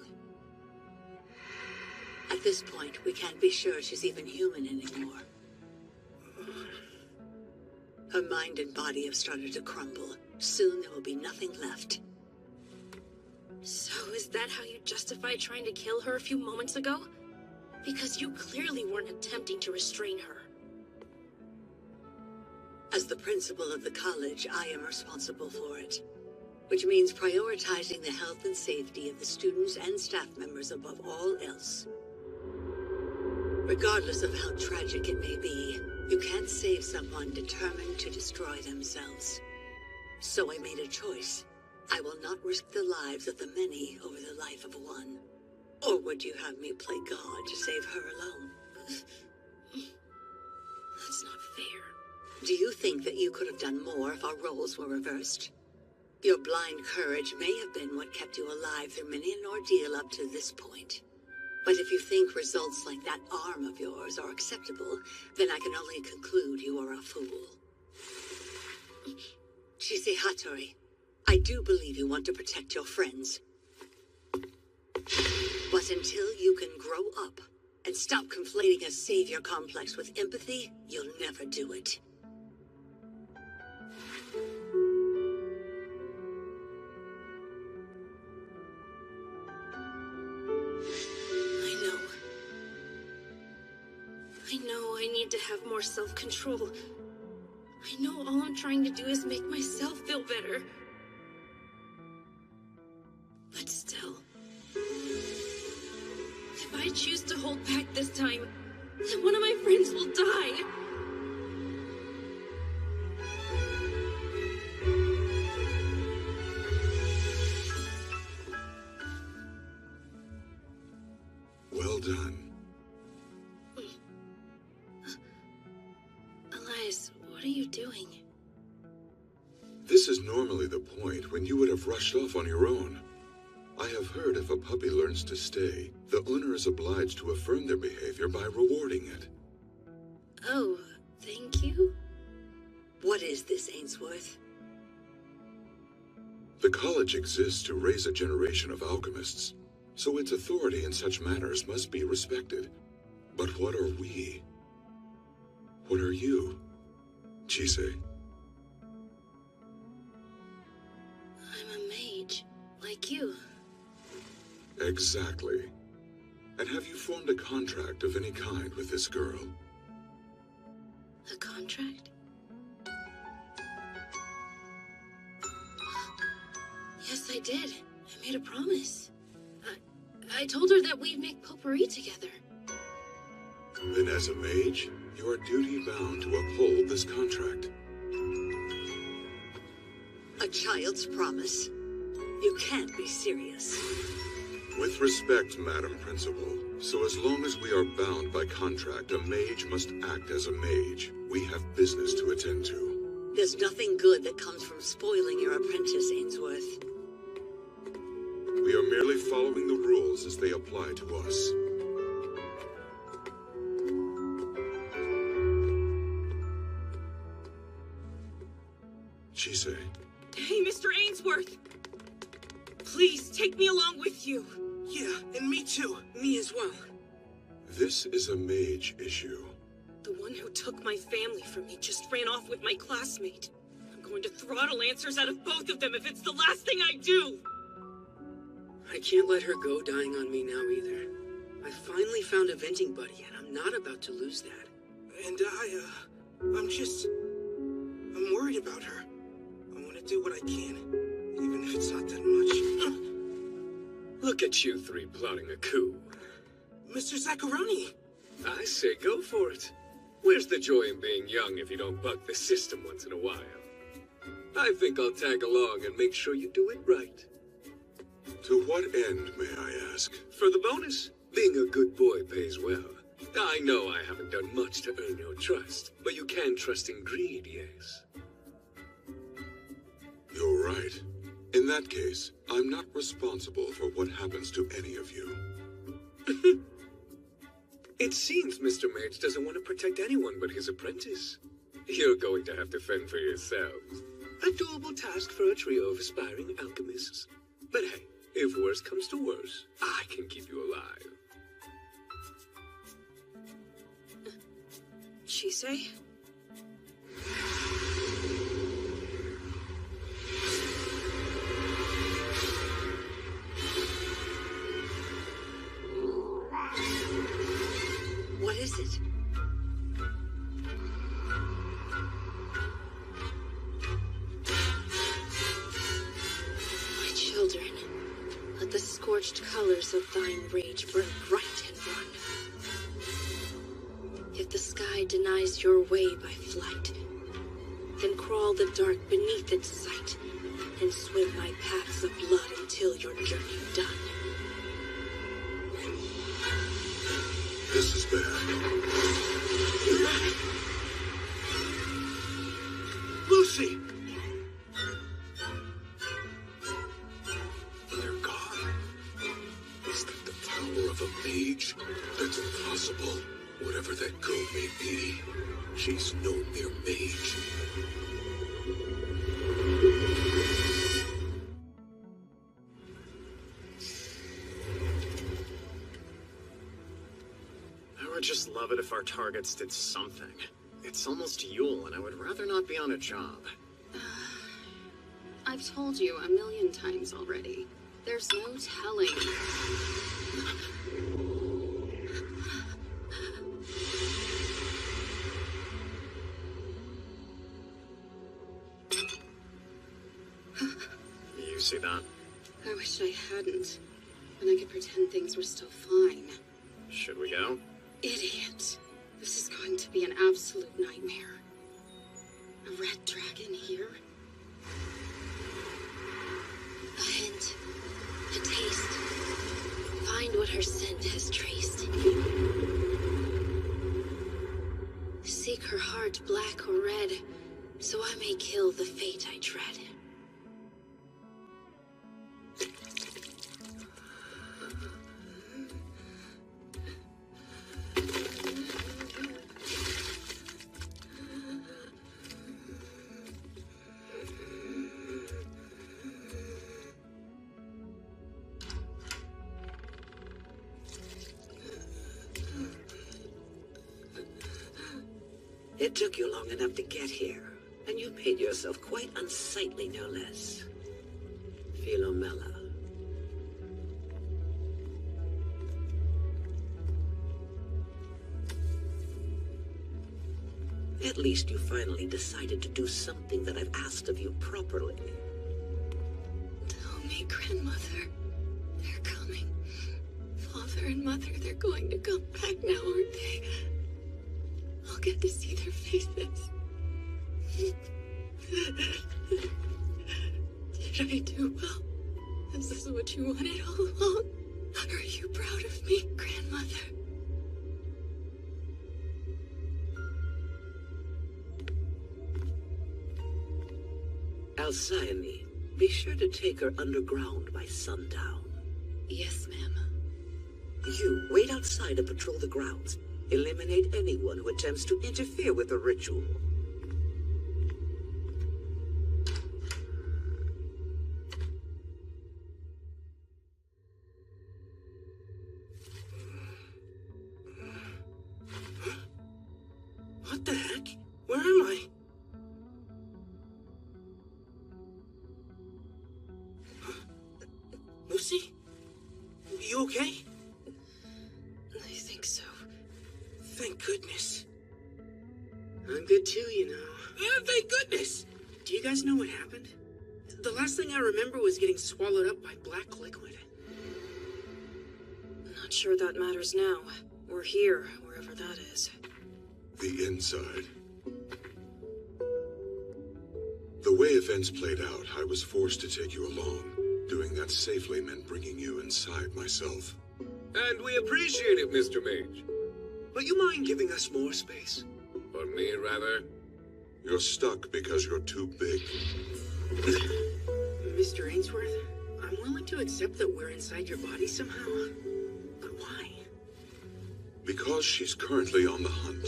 At this point, we can't be sure she's even human anymore. Her mind and body have started to crumble. Soon there will be nothing left. So is that how you justify trying to kill her a few moments ago? Because you clearly weren't attempting to restrain her. As the principal of the college, I am responsible for it. Which means prioritizing the health and safety of the students and staff members above all else. Regardless of how tragic it may be, you can't save someone determined to destroy themselves. So I made a choice. I will not risk the lives of the many over the life of one. Or would you have me play God to save her alone? That's not fair. Do you think that you could have done more if our roles were reversed? Your blind courage may have been what kept you alive through many an ordeal up to this point. But if you think results like that arm of yours are acceptable, then I can only conclude you are a fool. Chise Hattori, I do believe you want to protect your friends. But until you can grow up and stop conflating a savior complex with empathy, you'll never do it. I know I need to have more self-control. I know all I'm trying to do is make myself feel better. But still, if I choose to hold back this time, then one of my friends will die. Well done. Elias, what are you doing? This is normally the point when you would have rushed off on your own. I have heard if a puppy learns to stay, the owner is obliged to affirm their behavior by rewarding it. Oh, thank you? What is this, Ainsworth? The college exists to raise a generation of alchemists, so its authority in such matters must be respected. But what are we? What are you, Chise? I'm a mage, like you. Exactly. And have you formed a contract of any kind with this girl? A contract? Yes, I did. I made a promise. I told her that we'd make potpourri together. Then as a mage, you are duty-bound to uphold this contract. A child's promise? You can't be serious. With respect, Madam Principal, so as long as we are bound by contract, a mage must act as a mage. We have business to attend to. There's nothing good that comes from spoiling your apprentice, Ainsworth. We are merely following the rules as they apply to us. Chise. Hey, Mr. Ainsworth! Please, take me along with you. Yeah, and me too. Me as well. This is a mage issue. The one who took my family from me just ran off with my classmate. I'm going to throttle answers out of both of them if it's the last thing I do! I can't let her go dying on me now either. I finally found a venting buddy, and I'm not about to lose that. And I'm worried about her. I want to do what I can, even if it's not that much. Look at you three plotting a coup. Mr. Zaccaroni! I say go for it. Where's the joy in being young if you don't buck the system once in a while? I think I'll tag along and make sure you do it right. To what end, may I ask? For the bonus, being a good boy pays well. I know I haven't done much to earn your trust, but you can trust in greed, yes. You're right. In that case, I'm not responsible for what happens to any of you. It seems Mr. Mage doesn't want to protect anyone but his apprentice. You're going to have to fend for yourselves. A doable task for a trio of aspiring alchemists. But hey, if worse comes to worse, I can keep you alive. She say? What is it? My children, let the scorched colors of thine rage burn bright and run. If the sky denies your way by flight, then crawl the dark beneath its sight, and swim my paths of blood until your journey done. This is bad. Lucy! They're gone. Is that the power of a mage? That's impossible. Whatever that girl may be, she's no mere mage. I would just love it if our targets did something. It's almost Yule, and I would rather not be on a job. I've told you a million times already. There's no telling. You see that? I wish I hadn't. And I could pretend things were still fine. Should we go? Idiot. This is going to be an absolute nightmare. A red dragon here? A hint, a taste. Find what her scent has traced. Seek her heart black or red, so I may kill the fate I dread. It took you long enough to get here, and you made yourself quite unsightly, no less. Philomela. At least you finally decided to do something that I've asked of you properly. Tell me, grandmother. They're coming. Father and mother, they're going to come back now, aren't they? I'll get to see their faces. Did I do well? Is this what you wanted all along? Are you proud of me, grandmother? Alcyone, be sure to take her underground by sundown. Yes, ma'am. You wait outside and patrol the grounds. Eliminate anyone who attempts to interfere with the ritual. What the heck? Where am I? Lucy? You okay? I think so. Thank goodness. I'm good too, you know. Thank goodness! Do you guys know what happened? The last thing I remember was getting swallowed up by black liquid. Not sure that matters now. We're here, wherever that is. The inside. The way events played out, I was forced to take you along. Doing that safely meant bringing you inside myself. And we appreciate it, Mr. Mage. But you mind giving us more space? Or me, rather? You're stuck because you're too big. Mr. Ainsworth, I'm willing to accept that we're inside your body somehow. But why? Because she's currently on the hunt.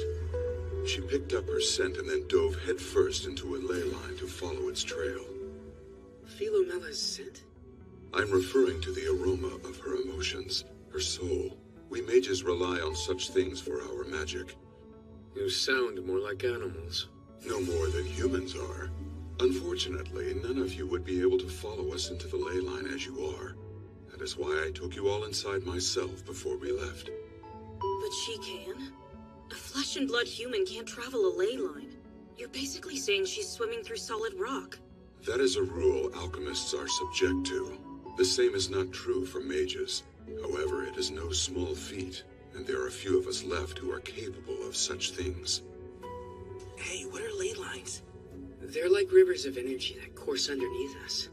She picked up her scent and then dove headfirst into a ley line to follow its trail. Philomella's scent? I'm referring to the aroma of her emotions, her soul. We mages rely on such things for our magic. You sound more like animals. No more than humans are. Unfortunately, none of you would be able to follow us into the ley line as you are. That is why I took you all inside myself before we left. But she can. A flesh and blood human can't travel a ley line. You're basically saying she's swimming through solid rock. That is a rule alchemists are subject to. The same is not true for mages. However, it is no small feat, and there are few of us left who are capable of such things. Hey, what are ley lines? They're like rivers of energy that course underneath us.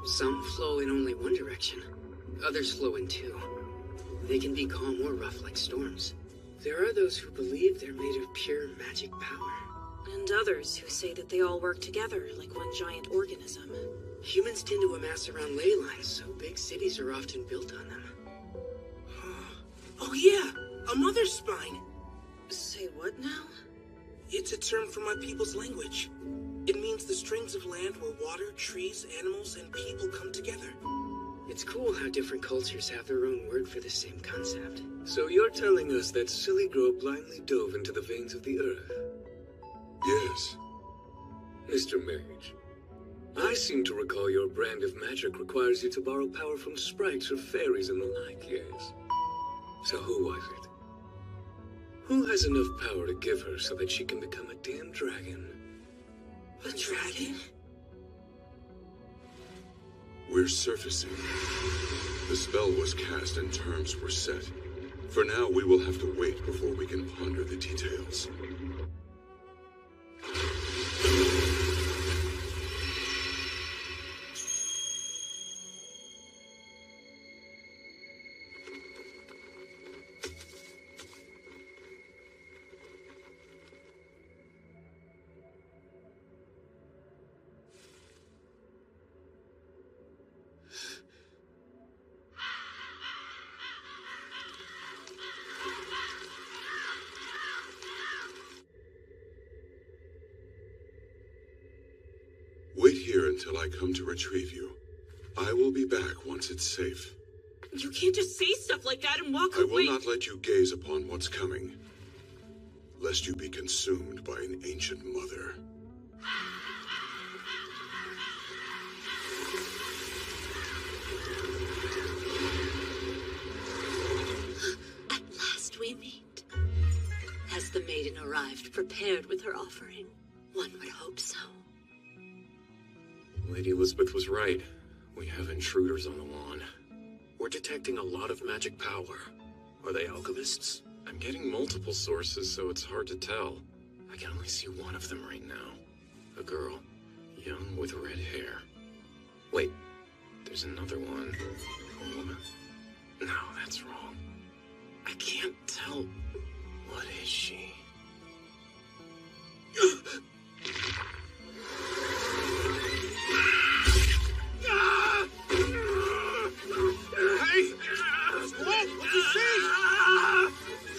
Some flow in only one direction, others flow in two. They can be calm or rough like storms. There are those who believe they're made of pure magic power. And others who say that they all work together like one giant organism. Humans tend to amass around ley lines, so big cities are often built on them. Oh yeah, a mother's spine. Say what now? It's a term for my people's language. It means the strings of land where water, trees, animals, and people come together. It's cool how different cultures have their own word for the same concept. So you're telling us that Silly Girl blindly dove into the veins of the earth? Yes. Mr. Mage, I seem to recall your brand of magic requires you to borrow power from sprites or fairies and the like, yes? So who was it? Who has enough power to give her so that she can become a damn dragon? A dragon? We're surfacing. The spell was cast and terms were set. For now, we will have to wait before we can ponder the details. Wait here until I come to retrieve you. I will be back once it's safe. You can't just say stuff like that and walk away. I will not let you gaze upon what's coming, lest you be consumed by an ancient mother. At last we meet. Has the maiden arrived prepared with her offering? One would hope so. Lady Elizabeth was right. We have intruders on the lawn. We're detecting a lot of magic power. Are they alchemists? I'm getting multiple sources, so it's hard to tell. I can only see one of them right now. A girl, young with red hair. Wait, there's another one. A woman? No, that's wrong. I can't tell. What is she? Hey! Whoa, what'd you see?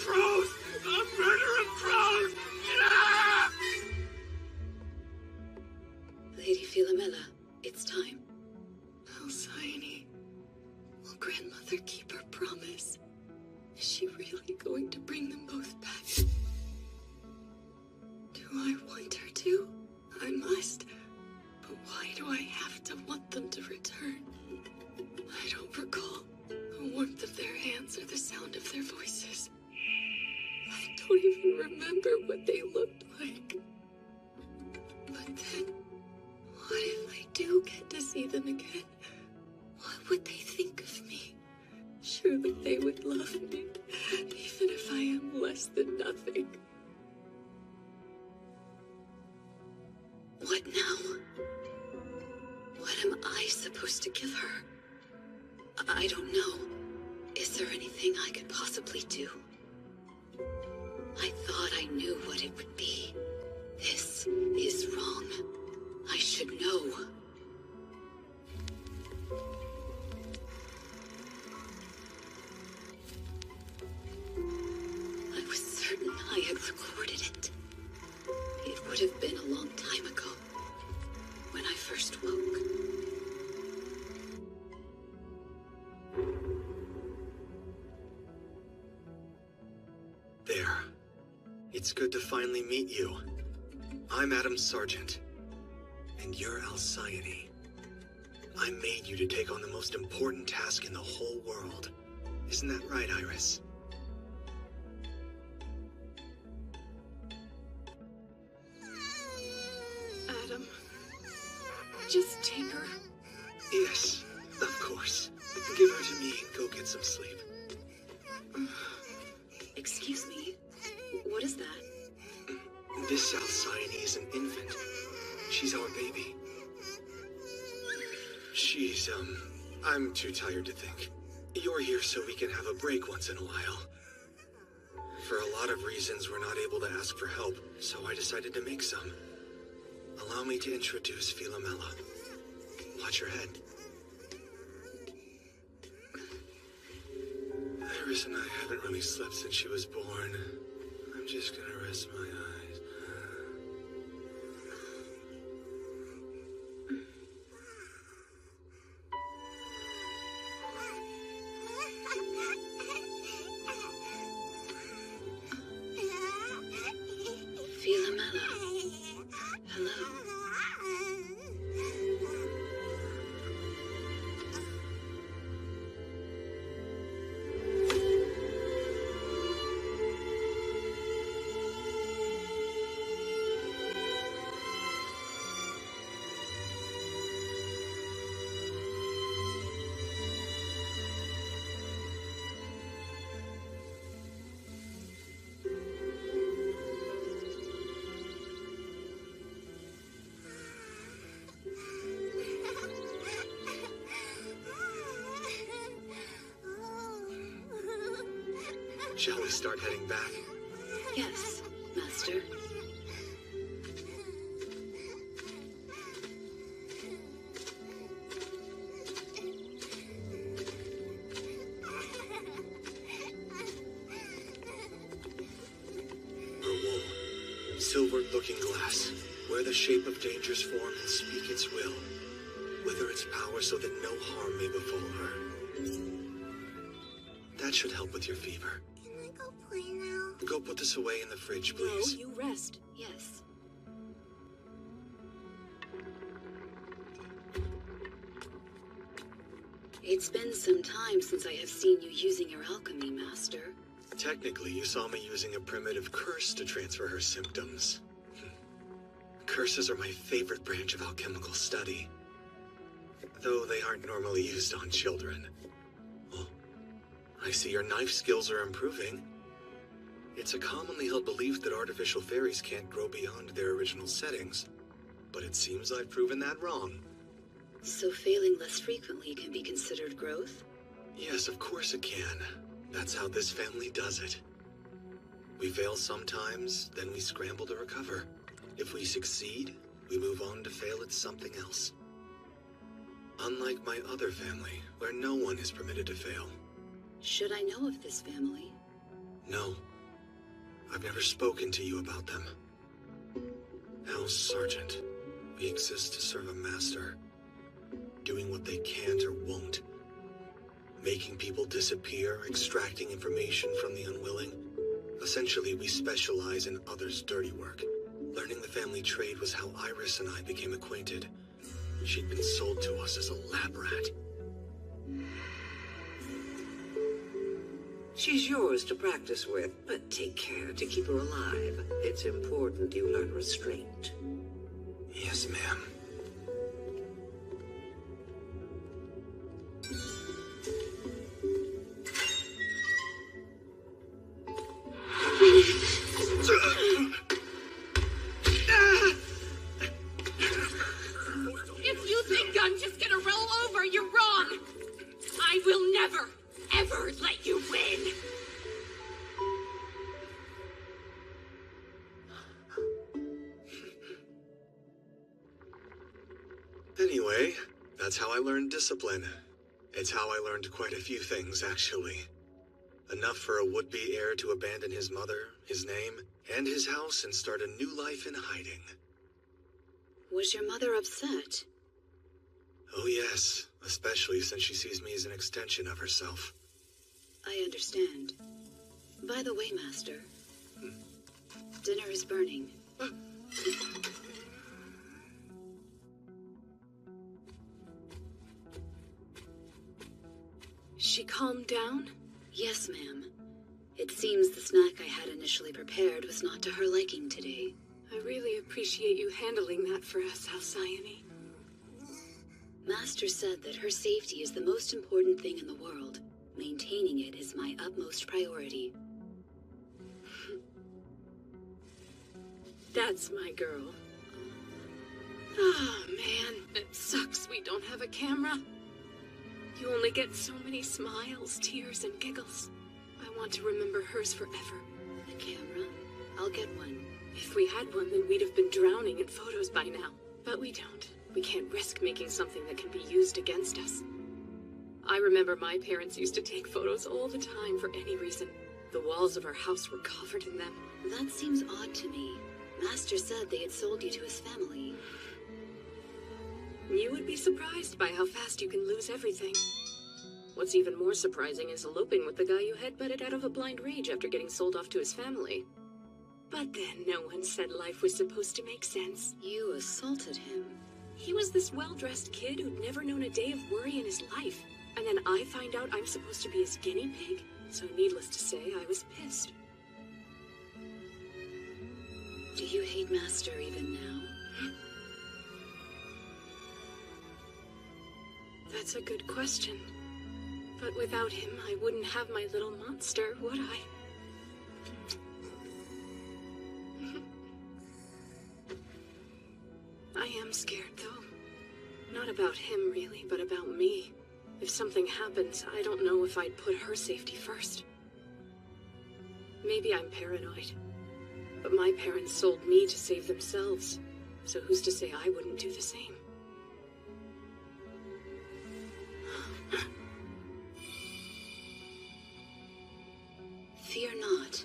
Crows! A murder of crows! Lady Philomela, it's time. Alcyone, will grandmother keep her promise? Is she really going to bring them both back? Do I want her to? I must. But why do I have to want them to return? I don't recall the warmth of their hands or the sound of their voices. I don't even remember what they looked like. But then, what if I do get to see them again? What would they think of me? Surely they would love me, even if I am less than nothing. What now? What am I supposed to give her? I don't know. Is there anything I could possibly do? I thought I knew what it would be. This is wrong. I should know. I was certain I had recorded it. It would have been a long time ago, when I first woke. There. It's good to finally meet you. I'm Adam Sargent, and you're Alcyone. I made you to take on the most important task in the whole world. Isn't that right, Iris? Adam, just take her. Yes, of course. Give her to me and go get some sleep. Excuse me, what is that? This Alcyone is an infant. She's our baby. I'm too tired to think. You're here so we can have a break once in a while. For a lot of reasons, we're not able to ask for help, so I decided to make some. Allow me to introduce Philomela. Watch your head. Iris and I haven't really slept since she was born. I'm just gonna rest my eyes. Philomela. Hello. Shall we start heading back? Yes, Master. Her wool. Silvered-looking glass, where the shape of danger's form and speak its will. Wither its power so that no harm may befall her. That should help with your fever. Can I go play now? Go put this away in the fridge, please. No, you rest. Yes. It's been some time since I have seen you using your alchemy, Master. Technically, you saw me using a primitive curse to transfer her symptoms. Curses are my favorite branch of alchemical study, though they aren't normally used on children. Well, I see your knife skills are improving. It's a commonly held belief that artificial fairies can't grow beyond their original settings, but it seems I've proven that wrong. So failing less frequently can be considered growth? Yes, of course it can. That's how this family does it. We fail sometimes, then we scramble to recover. If we succeed, we move on to fail at something else. Unlike my other family, where no one is permitted to fail. Should I know of this family? No. I've never spoken to you about them. House Sergeant. We exist to serve a master. Doing what they can't or won't. Making people disappear, extracting information from the unwilling. Essentially, we specialize in others' dirty work. Learning the family trade was how Iris and I became acquainted. She'd been sold to us as a lab rat. She's yours to practice with, but take care to keep her alive. It's important you learn restraint. Yes, ma'am. Anyway, that's how I learned discipline. It's how I learned quite a few things, actually. Enough for a would-be heir to abandon his mother, his name, and his house and start a new life in hiding. Was your mother upset? Oh yes, especially since she sees me as an extension of herself. I understand. By the way, Master, dinner is burning. She calmed down? Yes, ma'am. It seems the snack I had initially prepared was not to her liking today. I really appreciate you handling that for us, Alcyone. Master said that her safety is the most important thing in the world. Maintaining it is my utmost priority. That's my girl. Oh, man, it sucks we don't have a camera. You only get so many smiles, tears, and giggles. I want to remember hers forever. A camera? I'll get one. If we had one, then we'd have been drowning in photos by now. But we don't. We can't risk making something that can be used against us. I remember my parents used to take photos all the time for any reason. The walls of our house were covered in them. That seems odd to me. Master said they had sold you to his family. You would be surprised by how fast you can lose everything. What's even more surprising is eloping with the guy you headbutted out of a blind rage after getting sold off to his family. But then no one said life was supposed to make sense. You assaulted him. He was this well-dressed kid who'd never known a day of worry in his life. And then I find out I'm supposed to be his guinea pig? So needless to say, I was pissed. Do you hate Master even now? That's a good question. But without him, I wouldn't have my little monster, would I? I am scared, though. Not about him, really, but about me. If something happens, I don't know if I'd put her safety first. Maybe I'm paranoid. But my parents sold me to save themselves. So who's to say I wouldn't do the same? Fear not.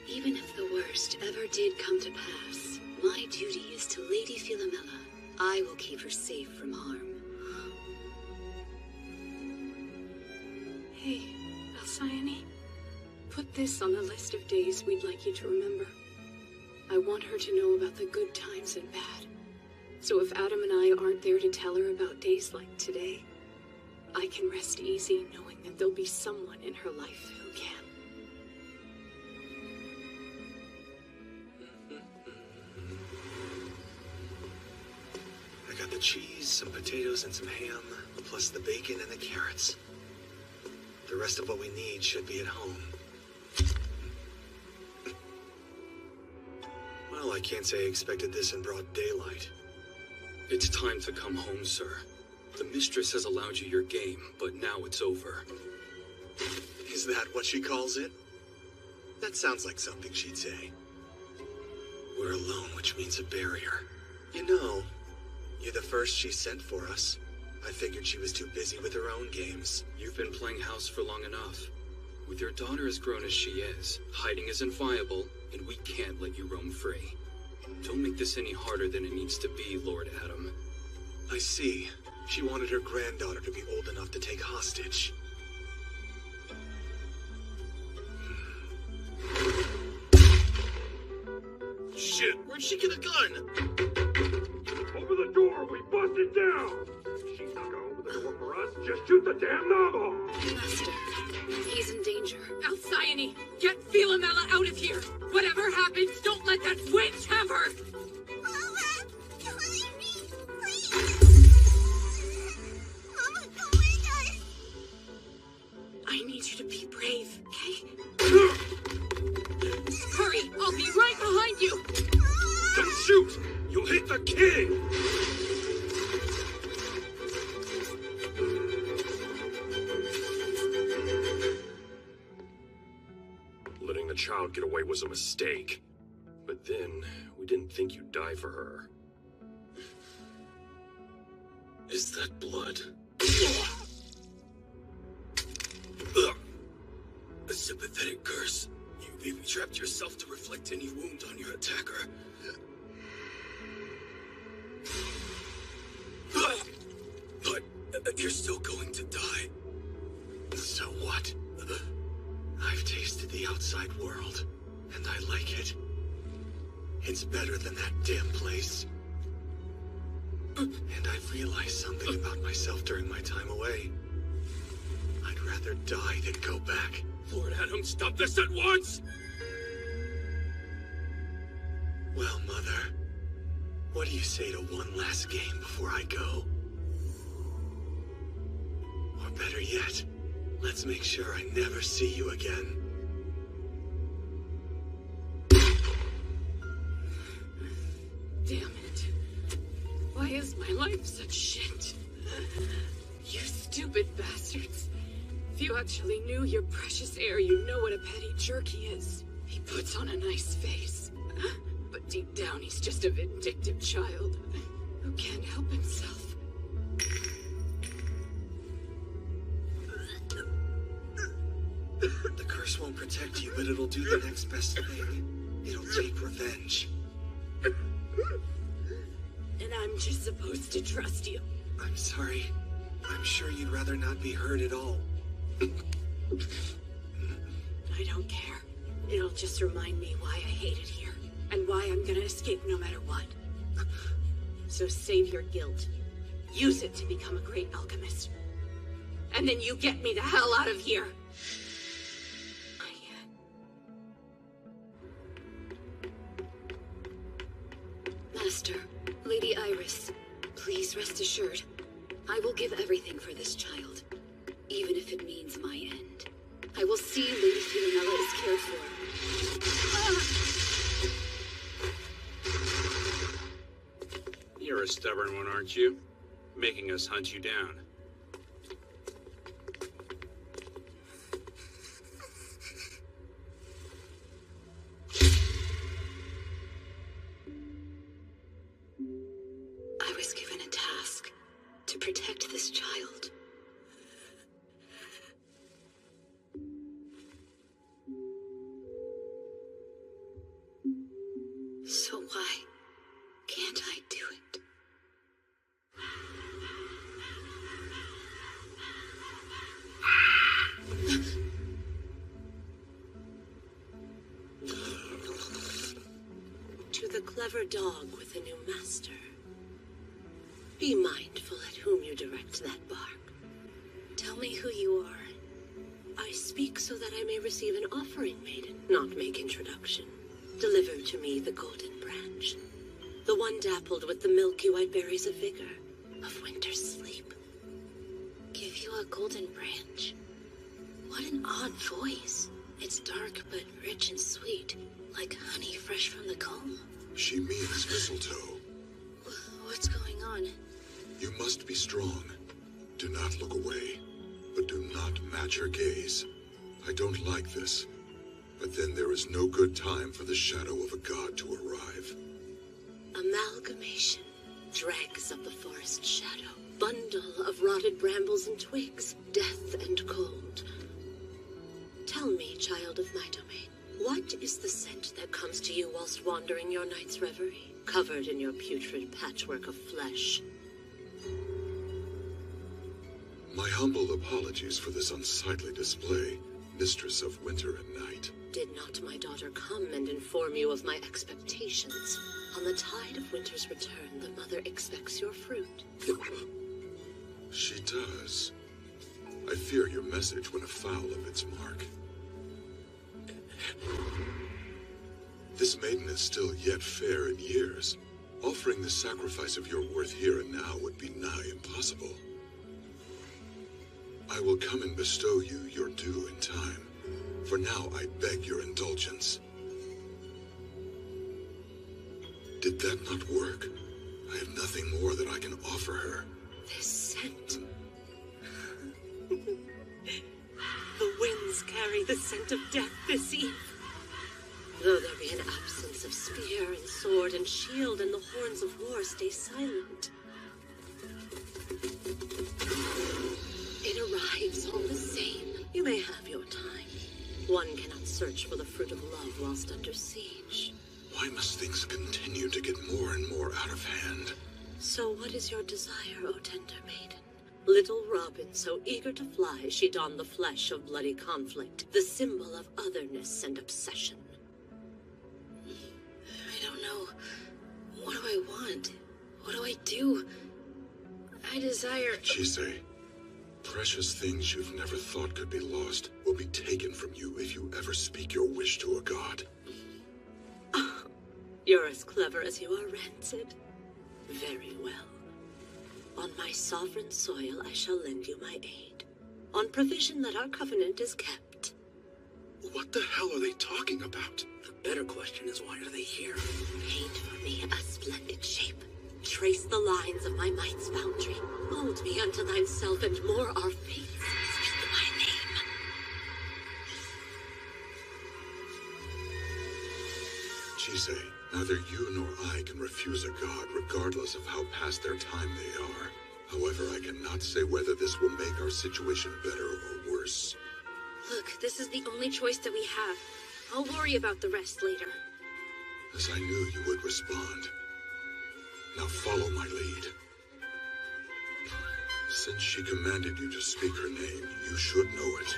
Even if the worst ever did come to pass, my duty is to Lady Philomela. I will keep her safe from harm. Hey, Alcyone, put this on the list of days we'd like you to remember. I want her to know about the good times and bad. So if Adam and I aren't there to tell her about days like today, I can rest easy knowing that there'll be someone in her life who can. I got the cheese, some potatoes, and some ham, plus the bacon and the carrots. The rest of what we need should be at home. Well, I can't say I expected this in broad daylight. It's time to come home, sir. The mistress has allowed you your game, but now it's over. Is that what she calls it? That sounds like something she'd say. We're alone, which means a barrier. You know, you're the first she sent for us. I figured she was too busy with her own games. You've been playing house for long enough. With your daughter as grown as she is, hiding isn't viable, and we can't let you roam free. Don't make this any harder than it needs to be, Lord Adam. I see. She wanted her granddaughter to be old enough to take hostage. Shit, where'd she get a gun? Open the door, we bust it down! If she's not gonna open the door for us, just shoot the damn knob off! Master, he's in danger. Alcyone, get Philomela out of here! Whatever happens, don't let that witch have her! Mama, don't leave me, please. Mama, don't leave us. I need you to be brave, okay? Hurry, I'll be right behind you! Don't shoot! You'll hit the king! Letting the child get away was a mistake. But then, we didn't think you'd die for her. Is that blood? A sympathetic curse. You've even trapped yourself to reflect any wound on your attacker. But you're still going to die. So what? I've tasted the outside world, and I like it. It's better than that damn place. And I've realized something about myself during my time away. I'd rather die than go back. Lord Adam, stop this at once! Well, Mother, what do you say to one last game before I go? Or better yet, let's make sure I never see you again. Damn it. Why is my life such shit? You stupid bastards. If you actually knew your precious heir, you know what a petty jerk he is. He puts on a nice face. But deep down, he's just a vindictive child who can't help himself. The curse won't protect you, but it'll do the next best thing. It'll take revenge. And I'm just supposed to trust you. I'm sorry. I'm sure you'd rather not be hurt at all. I don't care. It'll just remind me why I hate it here, and why I'm gonna escape no matter what. So save your guilt. Use it to become a great alchemist. And then you get me the hell out of here! Master, Lady Iris, please rest assured, I will give everything for this child, even if it means my end. I will see Lady Philomela is cared for. You're a stubborn one, aren't you? Making us hunt you down. I was given a task to protect this child. So why can't I do it? To the clever dog with a new master. Be mindful at whom you direct that bark. Tell me who you are. I speak so that I may receive an offering, maiden, not make introduction. Deliver to me the golden branch, the one dappled with the milky white berries of vigor, of winter's sleep. Give you a golden branch? What an odd voice. It's dark but rich and sweet, like honey fresh from the comb. She means mistletoe. What's going on? You must be strong. Do not look away, but do not match her gaze. I don't like this, but then there is no good time for the shadow of a god to arrive. Amalgamation, dregs of the forest shadow, bundle of rotted brambles and twigs, death and cold. Tell me, child of my domain, what is the scent that comes to you whilst wandering your night's reverie, covered in your putrid patchwork of flesh? My humble apologies for this unsightly display, mistress of winter and night. Did not my daughter come and inform you of my expectations? On the tide of winter's return, the mother expects your fruit. She does. I fear your message went afoul of its mark. This maiden is still yet fair in years. Offering the sacrifice of your worth here and now would be nigh impossible. I will come and bestow you your due in time. For now, I beg your indulgence. Did that not work? I have nothing more that I can offer her. This scent. The winds carry the scent of death this eve. Though there be an absence of spear and sword and shield, and the horns of war stay silent. Life's all the same. You may have your time. One cannot search for the fruit of love whilst under siege. Why must things continue to get more and more out of hand? So what is your desire, O tender maiden? Little robin, so eager to fly, she donned the flesh of bloody conflict, the symbol of otherness and obsession. I don't know. What do I want? What do I do? I desire... Chise, precious things you've never thought could be lost will be taken from you if you ever speak your wish to a god. Oh, you're as clever as you are rancid. Very well. On my sovereign soil, I shall lend you my aid, on provision that our covenant is kept. What the hell are they talking about? The better question is, why are they here? Paint for me a splendid shape. Trace the lines of my might's boundary. Mold me unto thyself, and more our fates. Speak my name. Chise, neither you nor I can refuse a god, regardless of how past their time they are. However, I cannot say whether this will make our situation better or worse. Look, this is the only choice that we have. I'll worry about the rest later. As I knew you would respond. Now follow my lead. Since she commanded you to speak her name, you should know it.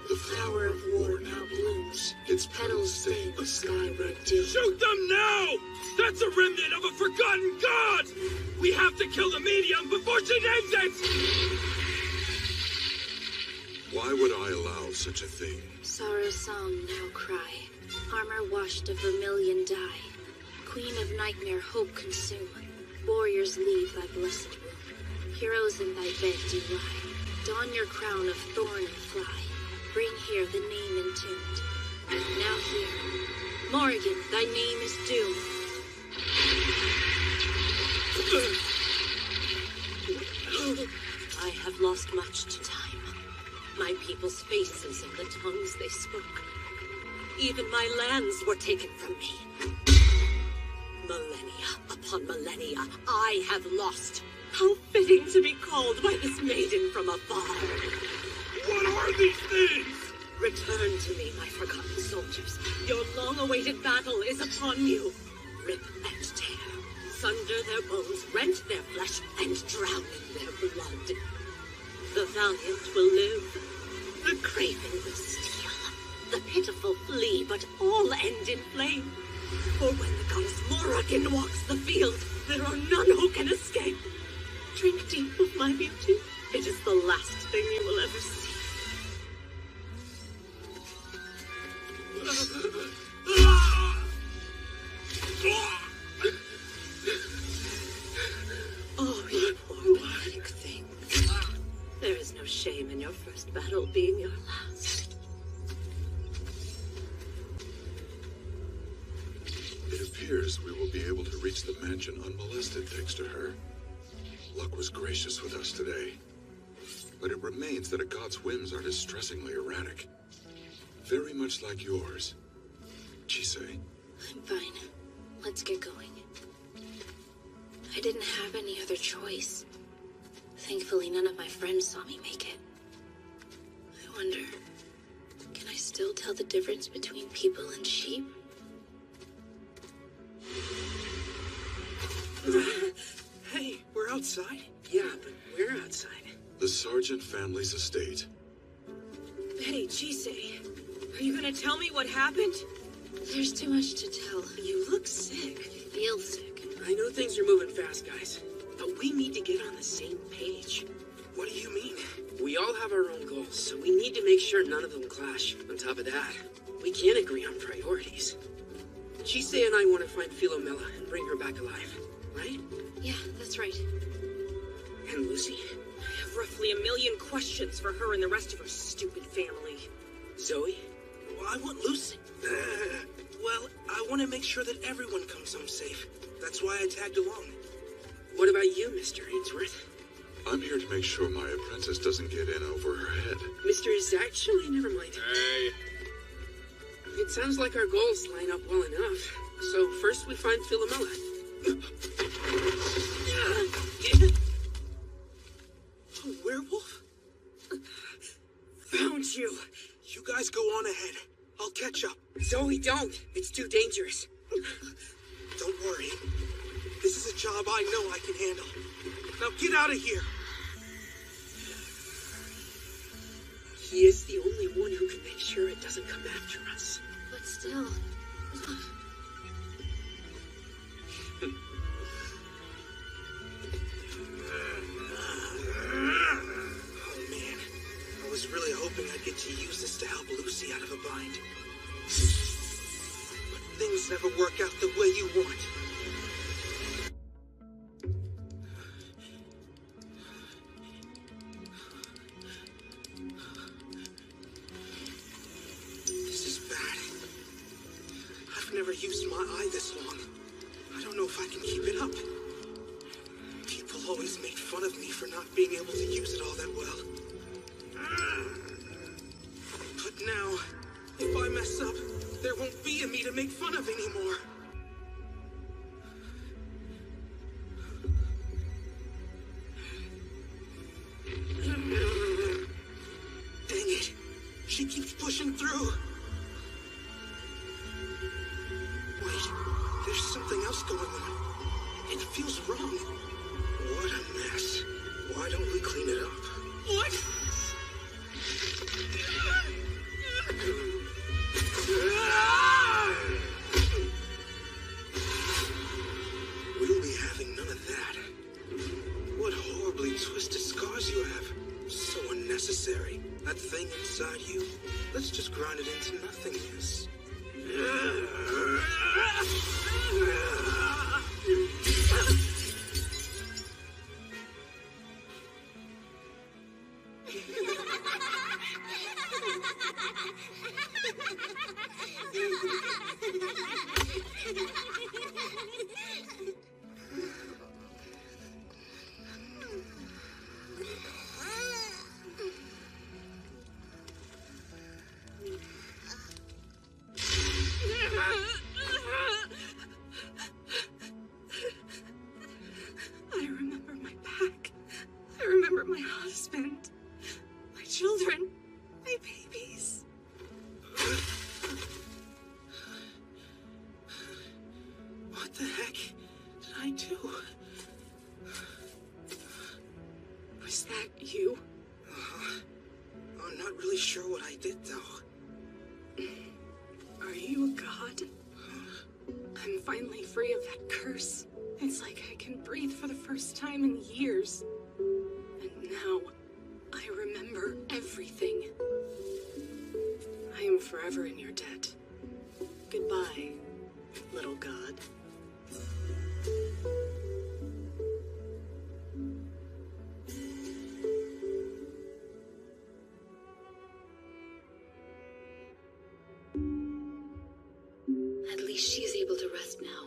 The flower of war now blooms. Its petals stain the sky red dew. Shoot them now! That's a remnant of a forgotten god! We have to kill the medium before she names it! Why would I allow such a thing? Sorrow song now cry. Armor washed of vermilion dye. Queen of nightmare hope consume. Warriors leave thy blessed womb. Heroes in thy bed do lie. Don your crown of thorn and fly. Bring here the name entombed. Now here, Morrigan, thy name is doomed. I have lost much to time. My people's faces and the tongues they spoke. Even my lands were taken from me. Millennia upon millennia, I have lost. How fitting to be called by this maiden from afar. What are these things? Return to me, my forgotten soldiers. Your long-awaited battle is upon you. Rip and tear. Sunder their bones, rent their flesh, and drown in their blood. The valiant will live. The craven will steal. The pitiful flee, but all end in flame. For when the goddess Morrigan walks the field, there are none who can escape. Drink deep of my beauty. It is the last thing you will ever see. Oh, you poor pathetic thing. There is no shame in your first battle being your last. It appears we will be able to reach the mansion unmolested thanks to her. Luck was gracious with us today. But it remains that a god's whims are distressingly erratic. Very much like yours. Chise. I'm fine. Let's get going. I didn't have any other choice. Thankfully, none of my friends saw me make it. I wonder, can I still tell the difference between people and sheep? Hey, we're outside? Yeah, but we're outside. The Sargent family's estate. Hey, Chise, are you gonna tell me what happened? There's too much to tell. You look sick. I feel sick. I know things are moving fast, guys, but we need to get on the same page. What do you mean? We all have our own goals, so we need to make sure none of them clash. On top of that, we can't agree on priorities. Chise and I want to find Philomela and bring her back alive, right? Yeah, that's right. And Lucy? I have roughly 1 million questions for her and the rest of her stupid family. Zoe? Well, I want Lucy. Well, I want to make sure that everyone comes home safe. That's why I tagged along. What about you, Mr. Ainsworth? I'm here to make sure my apprentice doesn't get in over her head. Mr. is actually, never mind. Hey. It sounds like our goals line up well enough. So first we find Philomela. on ahead. I'll catch up. Zoe, don't! It's too dangerous. Don't worry. This is a job I know I can handle. Now get out of here! He is the only one who can make sure it doesn't come after us. But still... Oh man, I was really hoping I'd get to use this to help Lucy out of a bind. But things never work out the way you want. This is bad. I've never used my eye this long. I don't know if I can keep it up. People always made fun of me for not being able to use it all that well. But now, if I mess up, there won't be a me to make fun of anymore. Dang it. She keeps pushing through. Wait, there's something else going on. It feels wrong. What a mess. Why don't we clean it up? What? We'll be having none of that. What horribly twisted scars you have. So unnecessary. That thing inside you. Let's just grind it into nothingness. I remember my pack. I remember my husband. My children. My babies. What the heck did I do? Was that you? I'm not really sure what I did, though. Are you a god? I'm finally free of that curse. It's like I can breathe for the first time in years. And now, I remember everything. I am forever in your debt. Goodbye, little god. At least she's able to rest now.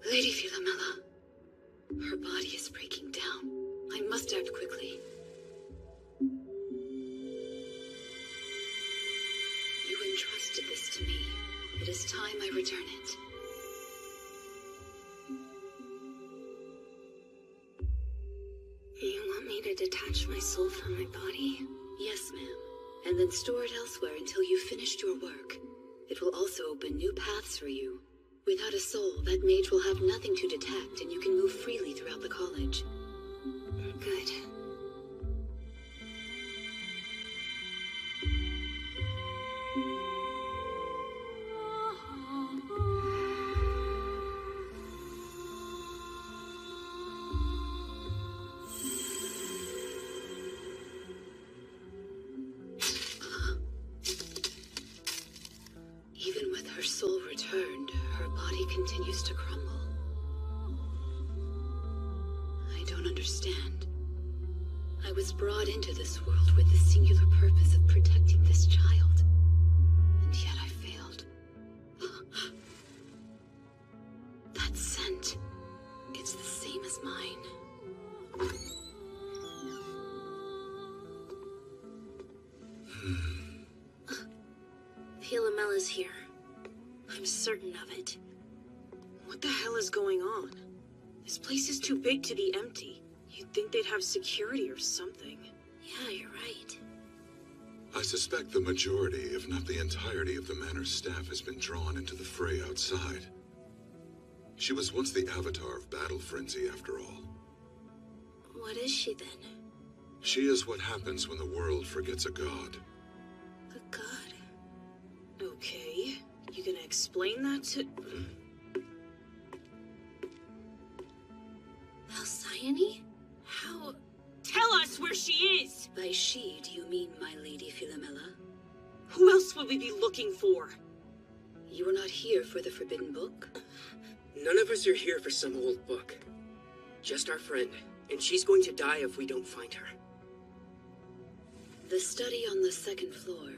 Lady Philomela. Her body is breaking down. I must act quickly. You entrusted this to me. It is time I return it. You want me to detach my soul from my body? Yes, ma'am. And then store it elsewhere until you've finished your work. It will also open new paths for you. Without a soul, that mage will have nothing to detect, and you can move freely throughout the college. Good. Even with her soul returned, her body continues to crumble. I don't understand. I was brought into this world with the singular purpose of protecting this child, and yet I failed. That scent, it's the same as mine. Philomela's here. I'm certain of it. What the hell is going on? This place is too big to be empty. You'd think they'd have security or something. Yeah, you're right. suspect the majority, if not the entirety of the manor's staff has been drawn into the fray outside. She was once the avatar of battle frenzy, after all. What is she then? She is what happens when the world forgets a god. A god? Okay, you gonna explain that to... Alcyone? How... Tell us where she is! By she, do you mean my lady Philomela? Who else would we be looking for? You are not here for the Forbidden Book? None of us are here for some old book. Just our friend, and she's going to die if we don't find her. The study on the second floor,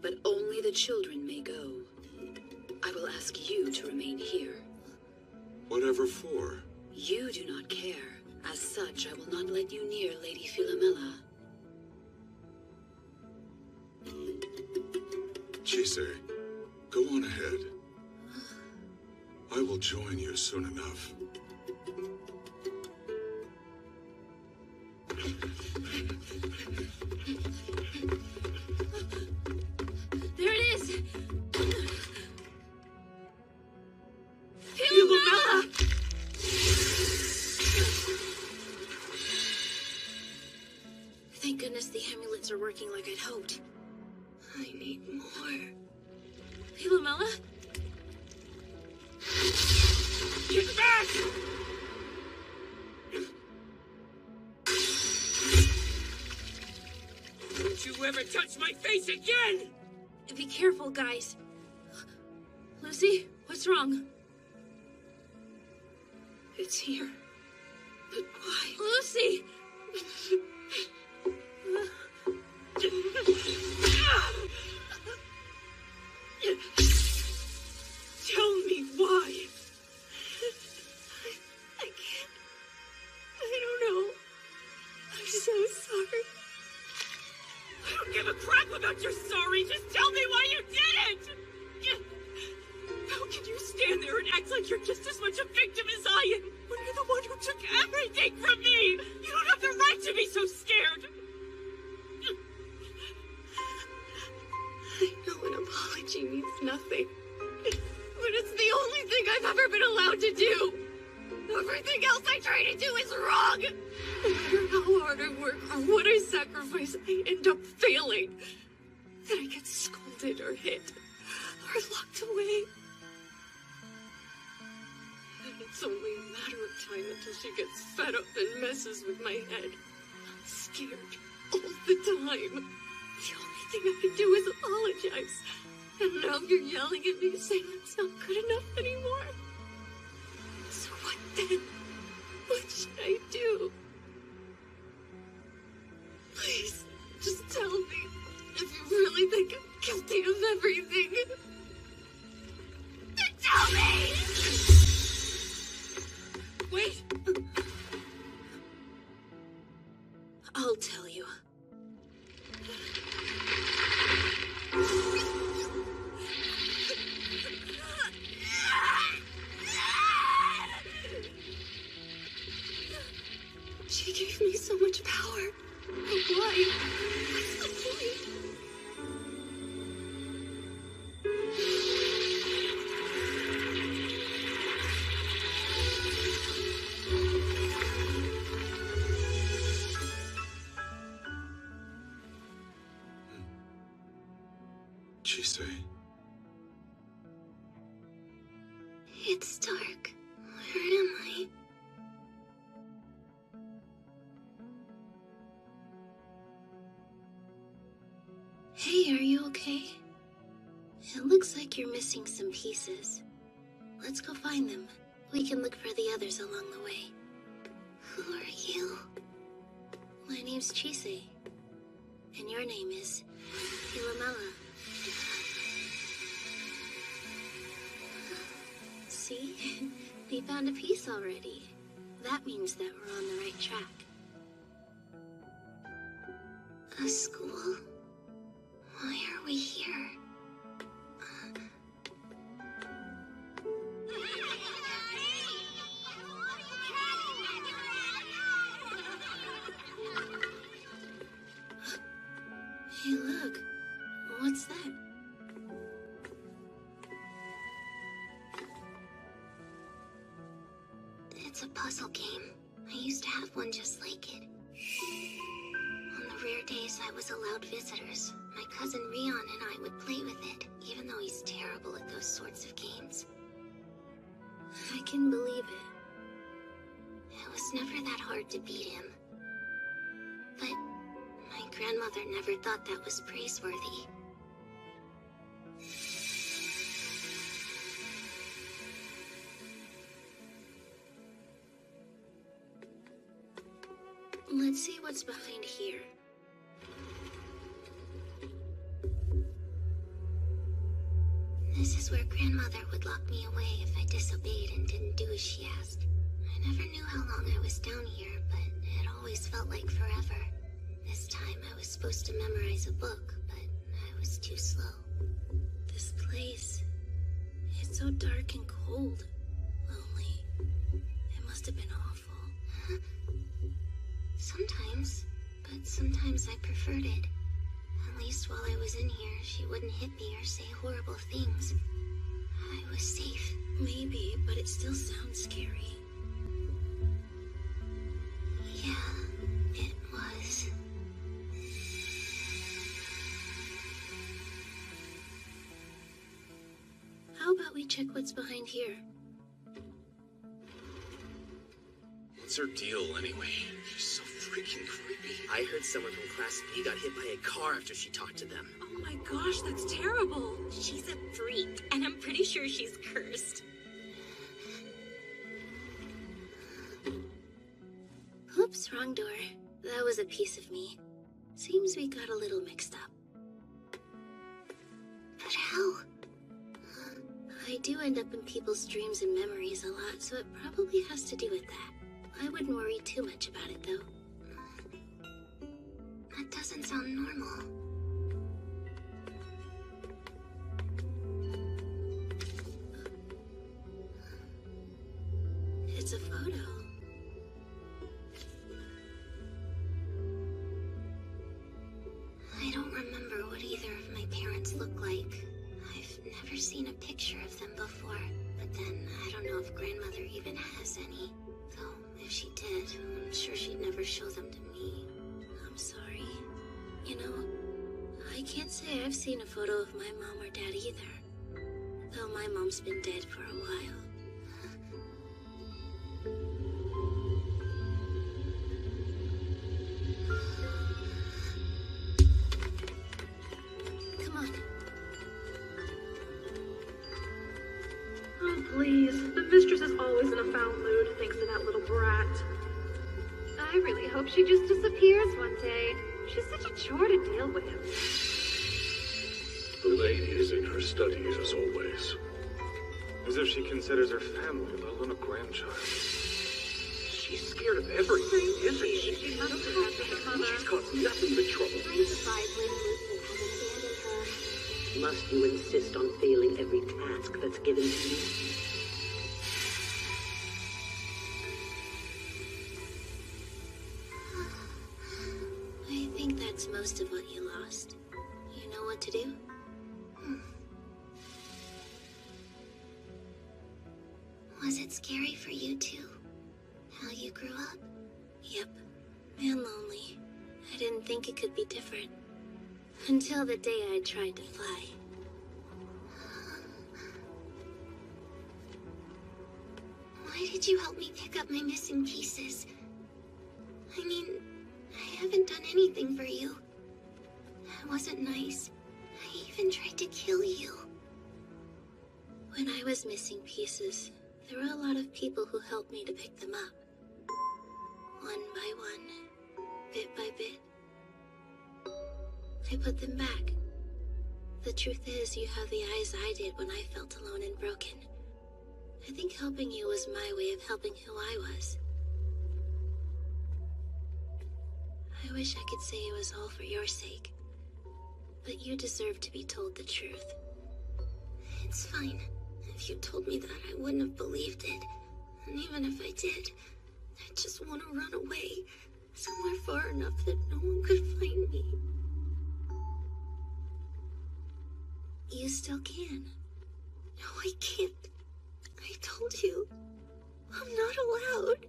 but only the children may go. I will ask you to remain here. Whatever for? You do not care. As such, I will not let you near Lady Philomela. Chise, go on ahead. I will join you soon enough. There it is! Philomela! Thank goodness the amulets are working like I'd hoped. I need more. Philomela? Get back! Don't you ever touch my face again! Be careful, guys. Lucy, what's wrong? It's here. But why? Lucy! Tell me why. I can't. I don't know. I'm so sorry. I don't give a crap about your sorry. Just tell me why you did it! How can you stand there and act like you're just as much a victim as I am when you're the one who took everything from me? You don't have the right to be so scared. I know an apology means nothing, but it's the only thing I've ever been allowed to do. Everything else I try to do is wrong. No matter how hard I work or what I sacrifice, I end up failing. Then I get scolded or hit or locked away. And it's only a matter of time until she gets fed up and messes with my head. I'm scared all the time. The only thing I can do is apologize. And now you're yelling at me saying it's not good enough anymore. So what then? What should I do? Please, just tell me if you really think I'm guilty of everything. Then tell me! Wait. I'll tell you. She gave me so much power. But why? What's the point? Chise, It's dark. Where am I? Hey, are you okay? It looks like you're missing some pieces. Let's go find them. We can look for the others along the way. Who are you? My name's Chise. And your name is Philomela. See? We found a piece already. That means that we're on the right track. A school? Why are we here? Hey, look. What's that? It's a puzzle game. I used to have one just like it. On the rare days I was allowed visitors, my cousin Rion and I would play with it, even though he's terrible at those sorts of games. I can believe it. It was never that hard to beat him. But my grandmother never thought that was praiseworthy. Let's see what's behind here. This is where grandmother would lock me away if I disobeyed and didn't do as she asked. I never knew how long I was down here, but it always felt like forever. This time I was supposed to memorize a book, but I was too slow. This place, it's so dark and cold. Lonely. It must have been awful. Sometimes, but sometimes I preferred it. At least while I was in here, she wouldn't hit me or say horrible things. I was safe. Maybe, but it still sounds scary. Yeah, it was. How about we check what's behind here? What's her deal, anyway? She's so freaking creepy. I heard someone from Class B got hit by a car after she talked to them. Oh my gosh, that's terrible. She's a freak, and I'm pretty sure she's cursed. Oops, wrong door. That was a piece of me. Seems we got a little mixed up. But how? I do end up in people's dreams and memories a lot, so it probably has to do with that. I wouldn't worry too much about it, though. That doesn't sound normal. It's a photo. I don't remember what either of my parents look like. I've never seen a picture of them before, but then I don't know if grandmother even has any. Though, if she did, I'm sure she'd never show them to me. I'm sorry. You know, I can't say I've seen a photo of my mom or dad either. Though my mom's been dead for a while. Come on. Oh, please. The mistress is always in a foul mood thanks to that little brat. I really hope she just disappears one day. She's such a chore to deal with. The lady is in her studies as always. As if she considers her family, let alone a grandchild. She's scared of everything, isn't she? She's not happy, She's caused nothing but trouble. I'm surprised Lady Lucy hasn't abandoned her. Must you insist on failing every task that's given to you? I think that's most of what you lost. You know what to do? Was it scary for you too? How you grew up? Yep. And lonely. I didn't think it could be different. Until the day I tried to fly. Why did you help me pick up my missing pieces? I mean, I haven't done anything for you. I wasn't nice. I even tried to kill you. When I was missing pieces, there were a lot of people who helped me to pick them up. One by one, bit by bit. I put them back. The truth is, you have the eyes I did when I felt alone and broken. I think helping you was my way of helping who I was. I wish I could say it was all for your sake. But you deserve to be told the truth. It's fine. If you told me that, I wouldn't have believed it. And even if I did, I just want to run away. Somewhere far enough that no one could find me. You still can. No, I can't. I told you. I'm not allowed.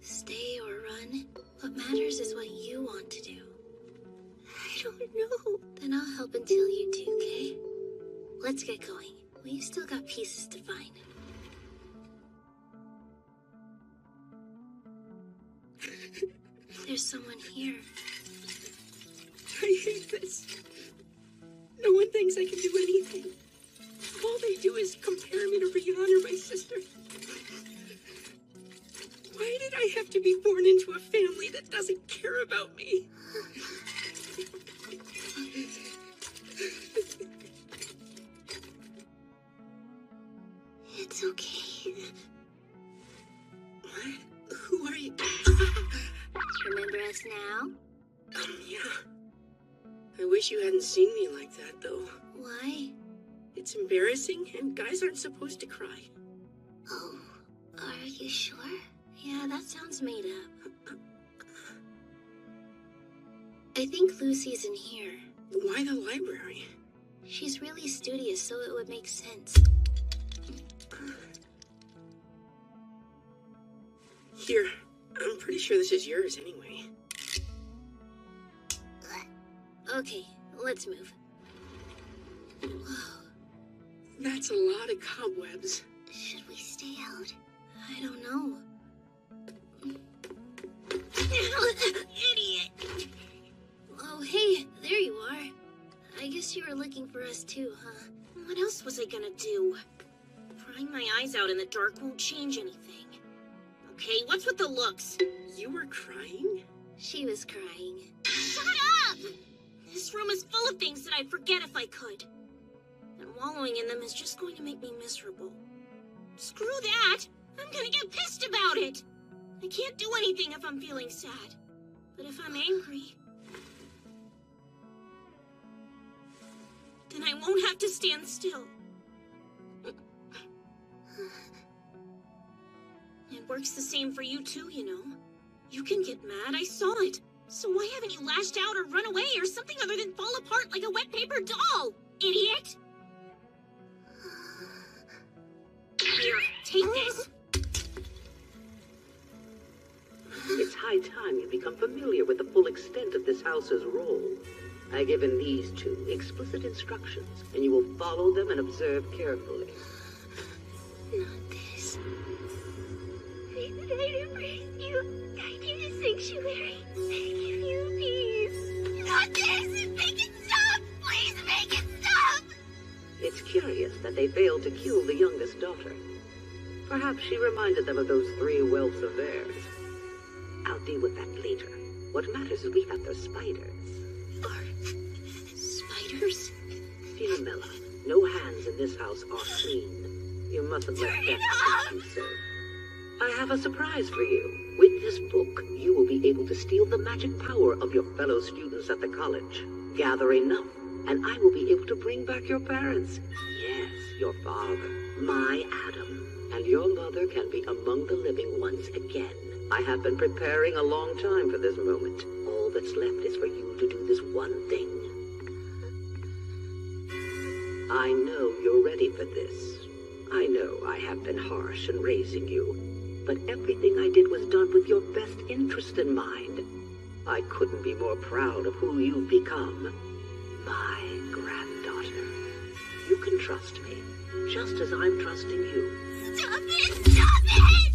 Stay or run. What matters is what you want to do. I don't know. Then I'll help until you do, okay? Let's get going. We've still got pieces to find. There's someone here. I hate this. No one thinks I can do anything. All they do is compare me to Rihanna, my sister. Why did I have to be born into a family that doesn't care about me? It's okay. What? Who are you? Remember us now? Yeah. I wish you hadn't seen me like that, though. Why? It's embarrassing, and guys aren't supposed to cry. Oh, are you sure? Yeah, that sounds made up. I think Lucy's in here. Why the library? She's really studious, so it would make sense. Here, I'm pretty sure this is yours anyway. Okay, let's move. Whoa. That's a lot of cobwebs. Should we stay out? I don't know. Idiot! Oh, hey, there you are. I guess you were looking for us too, huh? What else was I gonna do? Crying my eyes out in the dark won't change anything. Okay, what's with the looks? You were crying? She was crying. Shut up! This room is full of things that I'd forget if I could. And wallowing in them is just going to make me miserable. Screw that! I'm gonna get pissed about it! I can't do anything if I'm feeling sad. But if I'm angry, then I won't have to stand still. It works the same for you too, you know. You can get mad, I saw it. So why haven't you lashed out or run away or something other than fall apart like a wet paper doll, idiot? Here, take this. It's high time you become familiar with the full extent of this house's role. I've given these two explicit instructions, and you will follow them and observe carefully. Not this. I embrace you. Guide you to sanctuary. I give you peace. Not this! Make it stop! Please make it stop! It's curious that they failed to kill the youngest daughter. Perhaps she reminded them of those 3 whelps of theirs. I'll deal with that later. What matters is we have their spiders. Spiders? Philomela, no hands in this house are clean. You mustn't let that stop you, sir. I have a surprise for you. With this book, you will be able to steal the magic power of your fellow students at the college. Gather enough, and I will be able to bring back your parents. Yes, your father, my Adam. And your mother can be among the living once again. I have been preparing a long time for this moment. All that's left is for you to do this one thing. I know you're ready for this. I know I have been harsh in raising you, but everything I did was done with your best interest in mind. I couldn't be more proud of who you've become. My granddaughter. You can trust me, just as I'm trusting you. Stop it! Stop it!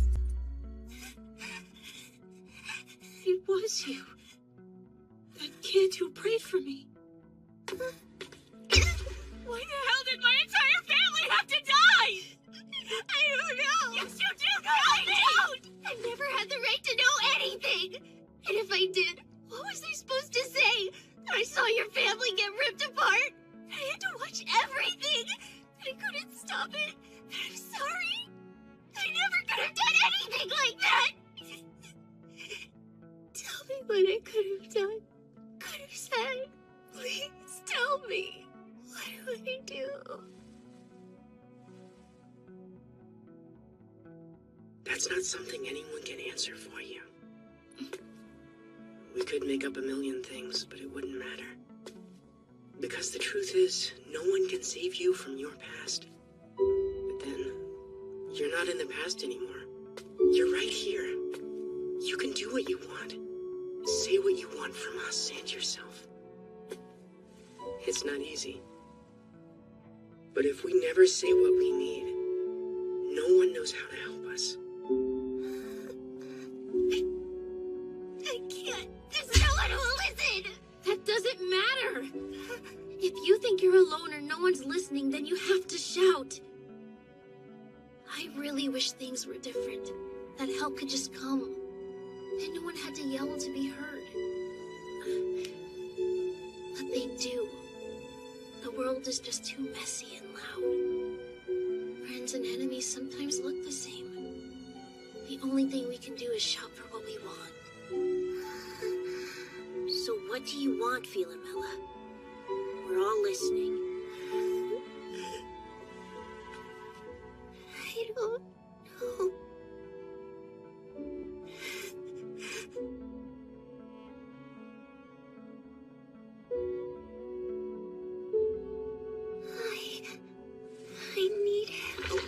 It was you. That kid who prayed for me. Why the hell did my entire family have to die? I don't know. Yes, you do. No, I don't. I never had the right to know anything. And if I did, what was I supposed to say? That I saw your family get ripped apart? I had to watch everything. I couldn't stop it. I'm sorry. I never could have done anything like that. Tell me what I could have done. Could have said. Please tell me. What do I do? That's not something anyone can answer for you. We could make up a million things, but it wouldn't matter. Because the truth is, no one can save you from your past. But then, you're not in the past anymore. You're right here. You can do what you want. Say what you want from us and yourself. It's not easy. But if we never say what we need, no one knows how to help us. I can't. There's no one who will listen. That doesn't matter. If you think you're alone or no one's listening, then you have to shout. I really wish things were different. That help could just come. And no one had to yell to be heard. But they do. The world is just too messy and loud. Friends and enemies sometimes look the same. The only thing we can do is shout for what we want. So what do you want, Philomela? We're all listening. I don't know. I need help.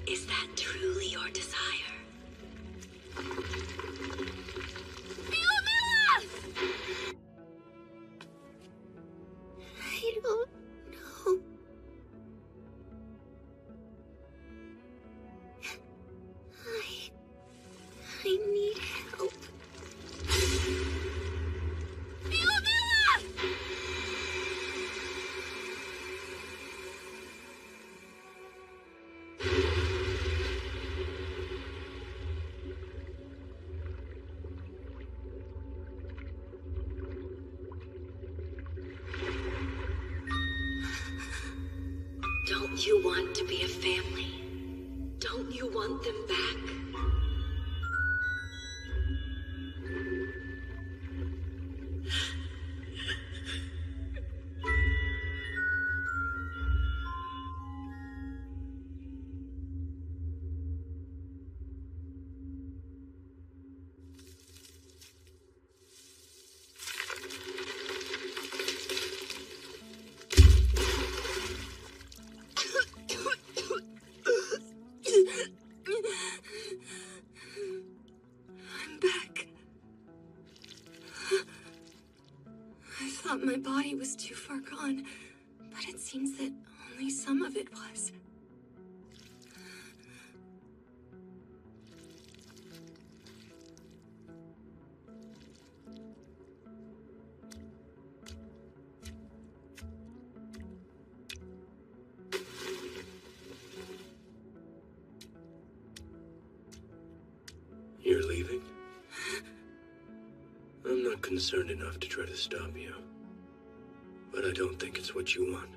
Is that truly your desire? Philomela! I don't know. I need help. Philomela! Don't you want to be a family? Don't you want them back? I'm back. I thought my body was too far gone, but it seems that only some of it was. You're leaving? I'm not concerned enough to try to stop you. But I don't think it's what you want.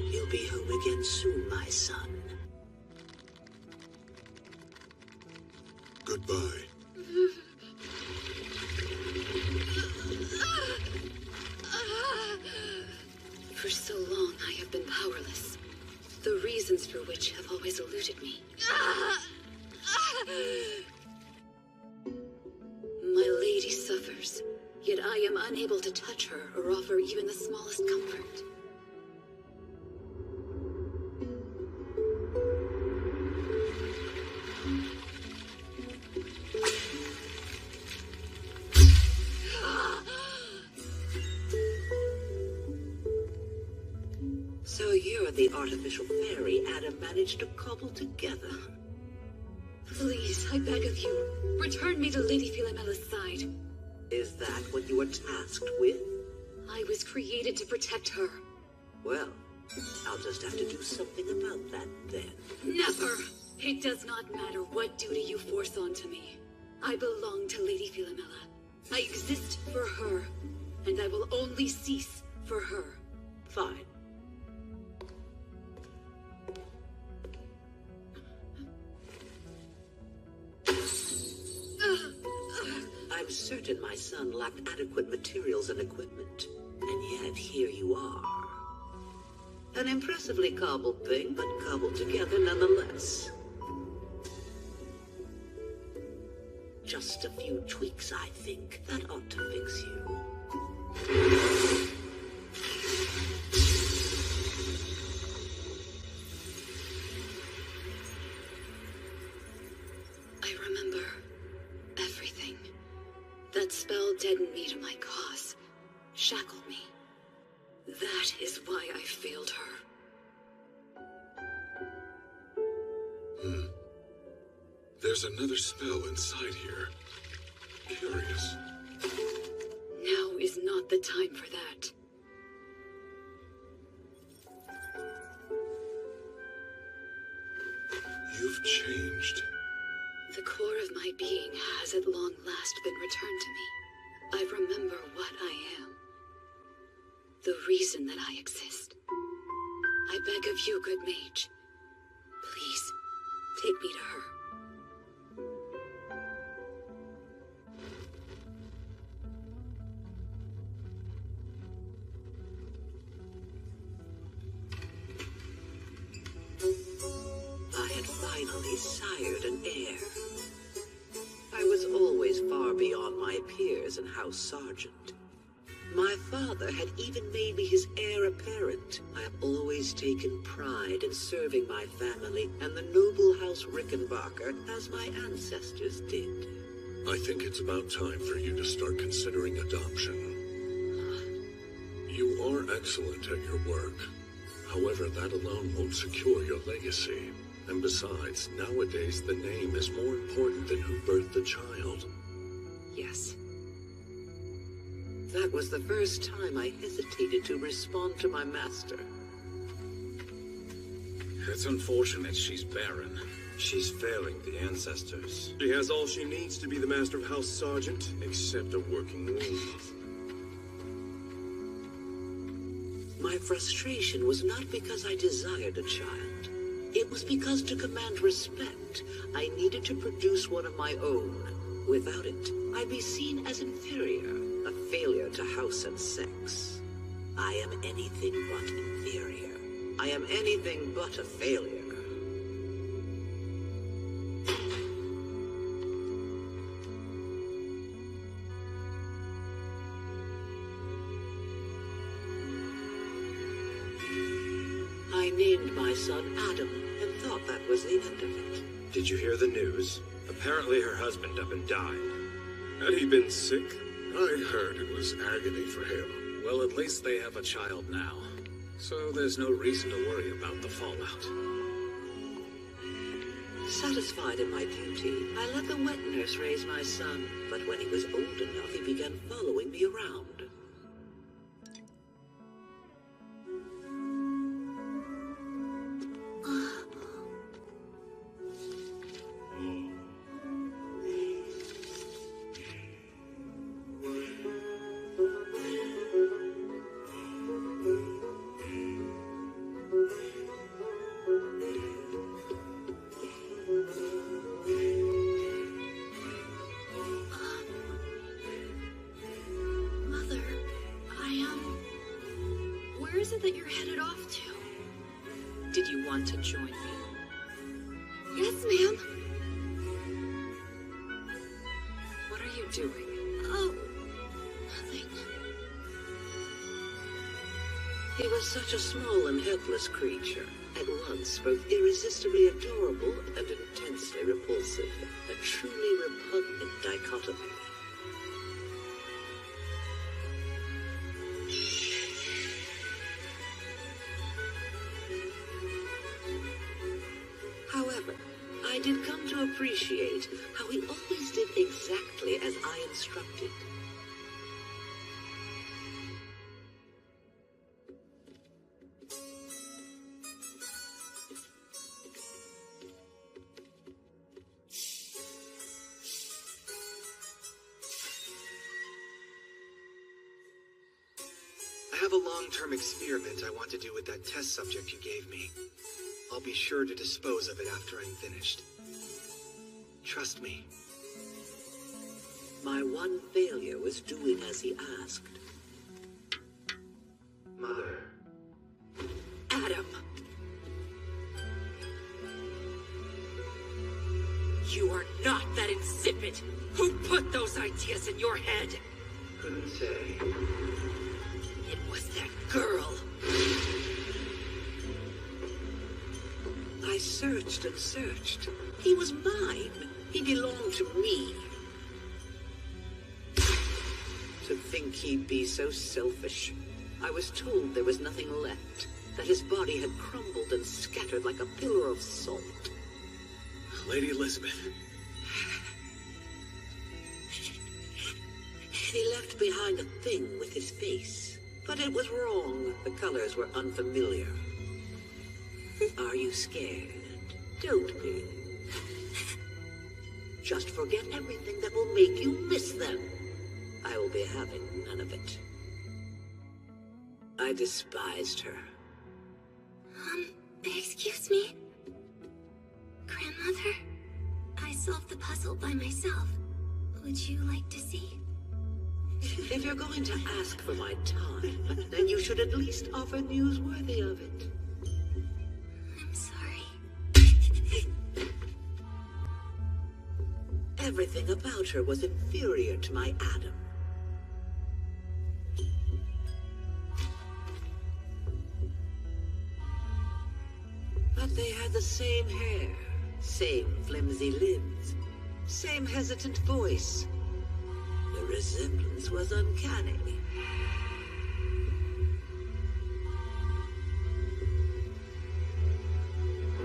You'll be home again soon, my son. Goodbye. For so long, I have been powerless. The reasons for which have always eluded me. My lady suffers, yet I am unable to touch her or offer even the smallest comfort. So you're the artificial fairy Adam managed to cobble together. Please, I beg of you, return me to Lady Philomela's side. Is that what you were tasked with? I was created to protect her. Well, I'll just have to do something about that then. Never! It does not matter what duty you force onto me. I belong to Lady Philomela. I exist for her, and I will only cease for her. Fine. certain my son lacked adequate materials and equipment. And yet, here you are. An impressively cobbled thing, but cobbled together nonetheless. Just a few tweaks, I think. That ought to fix you. I remember everything. That spell deadened me to my cause, shackled me. That is why I failed her. There's another spell inside here. Curious. Now is not the time for that. You've changed. The core of my being has at long last been returned to me. I remember what I am. The reason that I exist. I beg of you, good mage. Please, take me to her. I had finally sired an heir. I was always far beyond my peers in House Sergeant. My father had even made me his heir apparent. I have always taken pride in serving my family and the noble House Rickenbacker as my ancestors did. I think it's about time for you to start considering adoption. You are excellent at your work. However, that alone won't secure your legacy. And besides, nowadays the name is more important than who birthed the child. Yes. That was the first time I hesitated to respond to my master. It's unfortunate she's barren. She's failing the ancestors. She has all she needs to be the master of House Sergeant, except a working womb. My frustration was not because I desired a child. It was because to command respect, I needed to produce one of my own. Without it, I'd be seen as inferior, a failure to house and sex. I am anything but inferior. I am anything but a failure. I named my son Adam and thought that was the end of it. Did you hear the news? Apparently her husband up and died. Had he been sick? I heard it was agony for him. Well, at least they have a child now. So there's no reason to worry about the fallout. Satisfied in my duty, I let the wet nurse raise my son, but when he was old enough, he began following me around. Where is it that you're headed off to? Did you want to join me? Yes, ma'am. What are you doing? Oh, nothing. He was such a small and helpless creature, at once both irresistibly adorable and intensely repulsive, a truly repugnant dichotomy. However, I did come to appreciate how he always did exactly as I instructed. I have a long-term experiment I want to do with that test subject you gave me. I'll be sure to dispose of it after I'm finished. Trust me. My one failure was doing as he asked. Mother. Adam! You are not that insipid! Who put those ideas in your head? Couldn't say. It was that girl. I searched and searched. He was mine. He belonged to me. To think he'd be so selfish. I was told there was nothing left, that his body had crumbled and scattered like a pillar of salt. Lady Elizabeth. He left behind a thing with his face, but it was wrong. The colors were unfamiliar. Are you scared? Don't be. Just forget everything that will make you miss them. I will be having none of it. I despised her. Excuse me? Grandmother? I solved the puzzle by myself. Would you like to see? If you're going to ask for my time, then you should at least offer news worthy of it. I'm sorry. Everything about her was inferior to my Adam. But they had the same hair, same flimsy limbs, same hesitant voice. The resemblance was uncanny.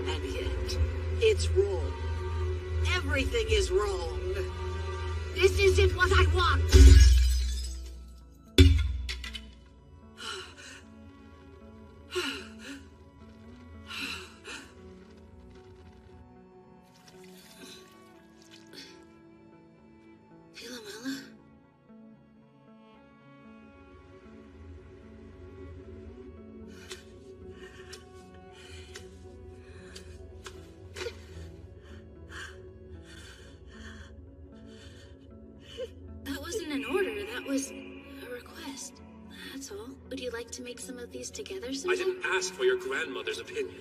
And yet, it's wrong. Everything is wrong. This isn't what I want. Philomela? That wasn't an order, that was a request. That's all. Would you like to make some of these together sometime? I didn't ask for your grandmother's opinion.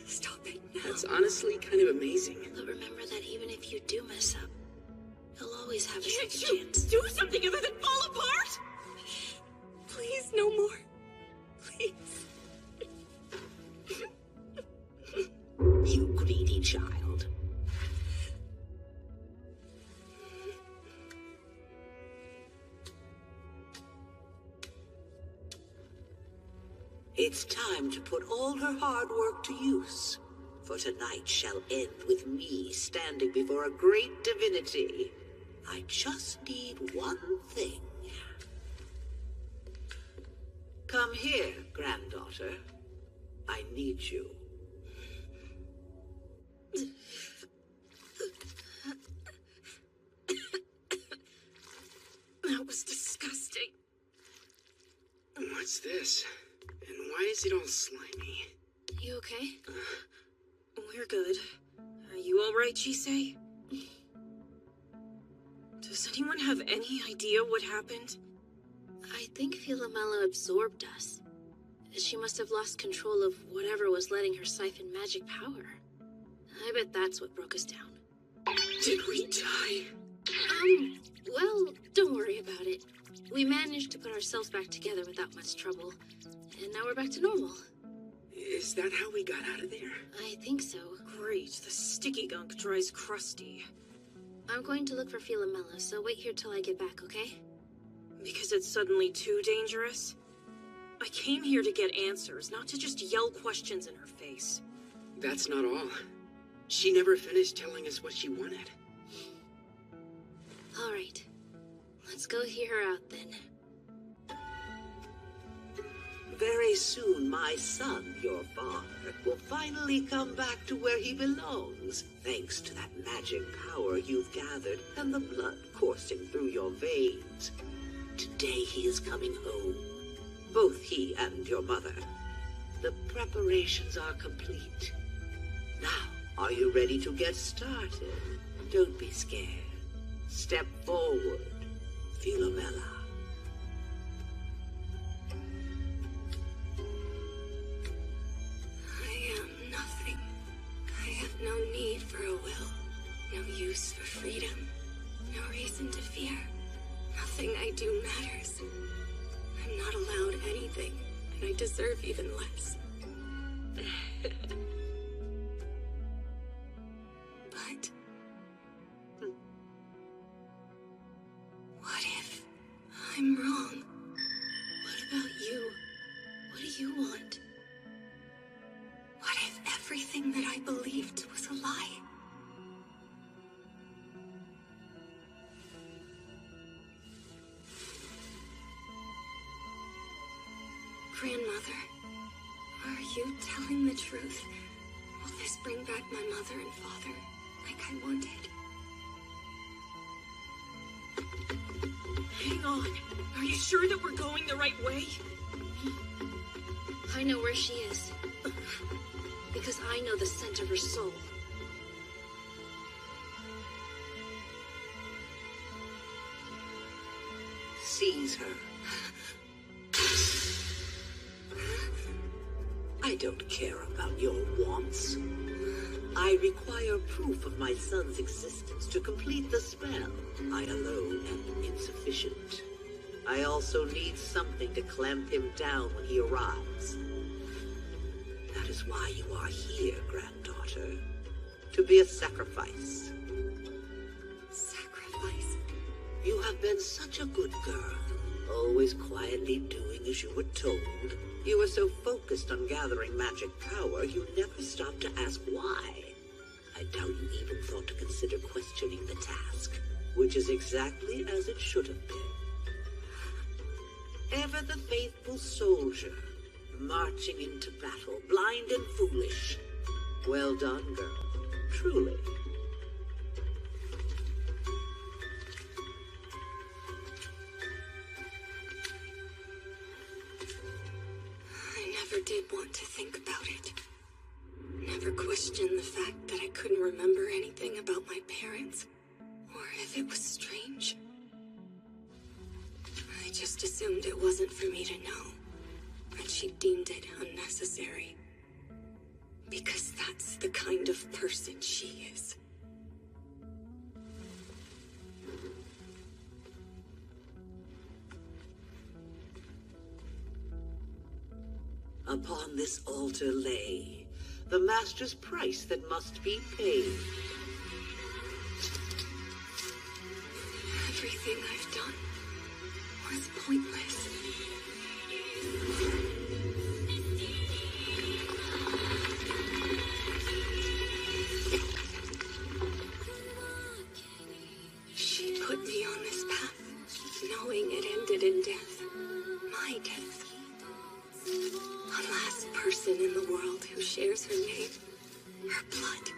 Stop it now. That's honestly kind of amazing. But remember that even if you do mess up, you'll always have a Can't second you chance. do something other than fall apart? Please, no more. Please. You greedy child. It's time to put all her hard work to use. For tonight shall end with me standing before a great divinity. I just need one thing. Come here, granddaughter. I need you. That was disgusting. What's this? And why is it all slimy? You okay? We're good. Are you alright, Jisei? Does anyone have any idea what happened? I think Philomela absorbed us. She must have lost control of whatever was letting her siphon magic power. I bet that's what broke us down. Did we die? Well, don't worry about it. We managed to put ourselves back together without much trouble. And now we're back to normal. Is that how we got out of there? I think so. Great, the sticky gunk dries crusty. I'm going to look for Philomela, so wait here till I get back, okay? Because it's suddenly too dangerous? I came here to get answers, not to just yell questions in her face. That's not all. She never finished telling us what she wanted. All right. Let's go hear her out then. Very soon, my son, your father, will finally come back to where he belongs, thanks to that magic power you've gathered and the blood coursing through your veins. Today he is coming home, both he and your mother. The preparations are complete. Now, are you ready to get started? Don't be scared. Step forward, Philomela. I am nothing. I have no need for a will, no use for freedom, no reason to fear. Nothing I do matters. I'm not allowed anything, and I deserve even less. But what if I'm wrong? What about you? What do you want? What if everything that I believed was a lie? Grandmother, are you telling the truth? Will this bring back my mother and father like I wanted? Hang on. Are you sure that we're going the right way? I know where she is. Because I know the scent of her soul. Seize her. I don't care about your wants. I require proof of my son's existence to complete the spell. I alone am insufficient. I also need something to clamp him down when he arrives. That is why you are here, granddaughter. To be a sacrifice. Sacrifice? You have been such a good girl, always quietly doing as you were told. You were so focused on gathering magic power, you never stopped to ask why. I doubt you even thought to consider questioning the task, which is exactly as it should have been. Ever the faithful soldier, marching into battle, blind and foolish. Well done, girl. Truly. I never did want to think about it. Never questioned the fact that I couldn't remember anything about my parents, or if it was strange. I just assumed it wasn't for me to know, and she deemed it unnecessary. Because that's the kind of person she is. Upon this altar lay the master's price that must be paid. Everything I've done was pointless. She put me on this path, knowing it ended in death. My death. The last person in the world who shares her name, her blood.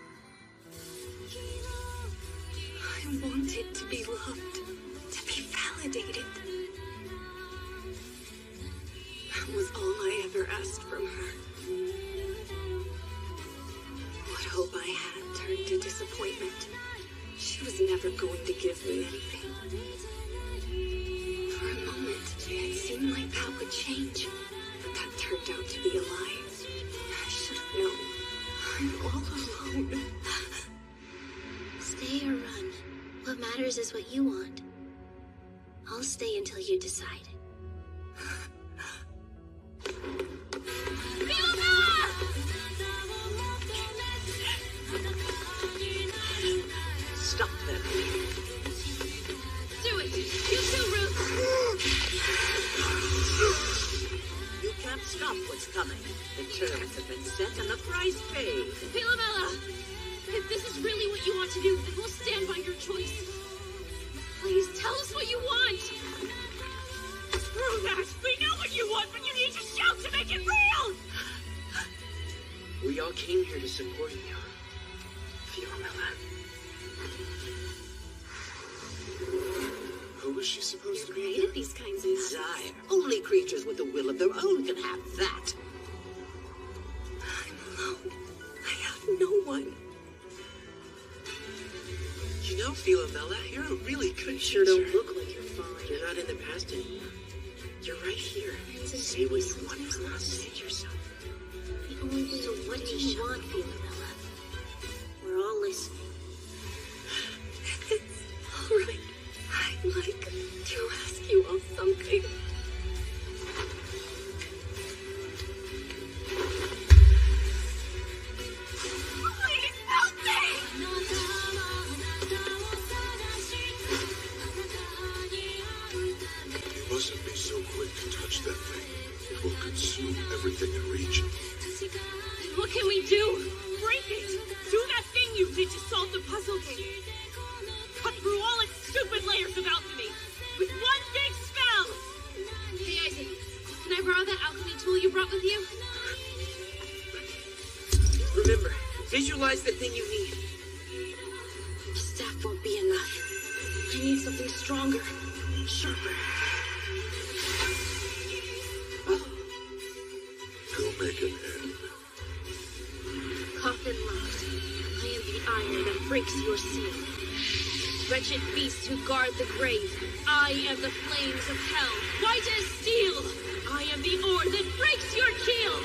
I wanted to be loved, to be validated. That was all I ever asked from her. What hope I had turned to disappointment. She was never going to give me anything. For a moment, it seemed like that would change. That turned out to be a lie. I should have known. I'm all alone. Stay or run. What matters is what you want. I'll stay until you decide. Stop them. Do it! You too, Ruth! You can't stop what's coming. The terms have been set and the price paid. Philomela! If this is really what you want to do, then we'll stand by your choice. Please tell us what you want! Screw that! We know what you want, but you need to shout to make it real! We all came here to support you, Philomela. Who was she supposed to be? Created these kinds of Desire. Only creatures with a will of their own can have that. I'm alone. I have no one. You know, Philomela. You're a really good Sure teacher. don't look like you're fine. You're not in the past anymore. You're right here. Say what you want from us. Say it yourself. So what do you want, Philomela? We're all listening. Alright. I'd like to ask you all something. Please help me! You mustn't be so quick to touch that thing. It will consume everything in reach. What can we do? Break it! Do that thing you did to solve the puzzle game. Cut through all its stupid layers of alchemy with one big spell! Hey, Isaac, can I borrow that alchemy tool you brought with you? Remember, visualize the thing you need. The staff won't be enough. I need something stronger, sharper. Go make an end. Coffin locked. I am the iron that breaks your seal. Wretched beasts who guard the grave. I am the flames of hell, white as steel. I am the ore that breaks your keel.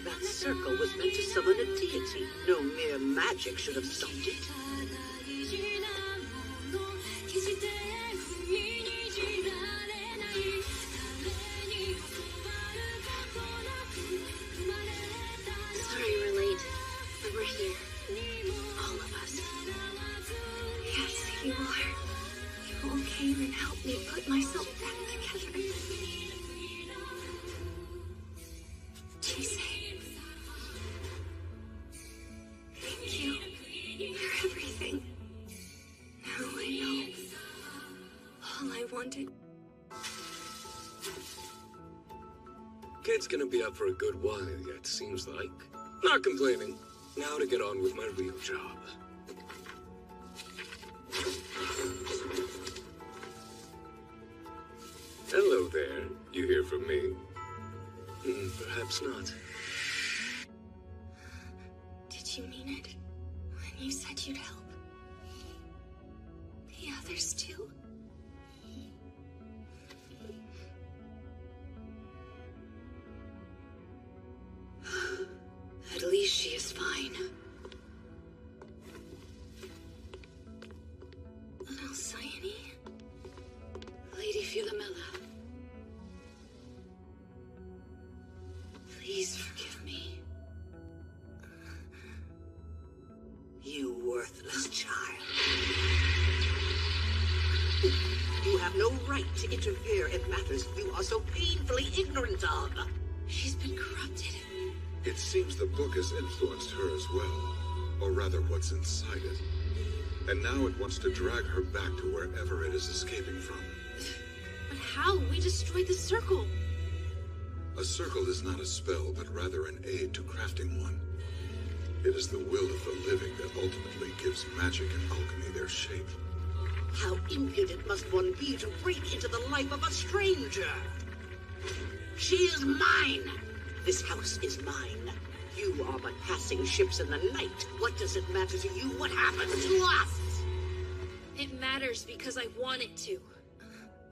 That circle was meant to summon a deity. No mere magic should have stopped it. Sorry we're late. But we're here. All of us. Yes, you are. You all came and helped me put myself back together. Thank you for everything. Now I know all I wanted. Kid's gonna be up for a good while yet, seems like. Not complaining. Now to get on with my real job. Hello there. You hear from me? Perhaps not. Did you mean it when you said you'd help? The others too? At least she is fine. Alcyone? Lady Philomela. Please forgive me. You worthless child. You have no right to interfere in matters you are so painfully ignorant of. She's been corrupted. It seems the book has influenced her as well. Or rather, what's inside it. And now it wants to drag her back to wherever it is escaping from. But how? We destroyed the circle. A circle is not a spell, but rather an aid to crafting one. It is the will of the living that ultimately gives magic and alchemy their shape. How impudent must one be to break into the life of a stranger? She is mine. This house is mine. You are but passing ships in the night. What does it matter to you what happens to us? It matters because I want it to.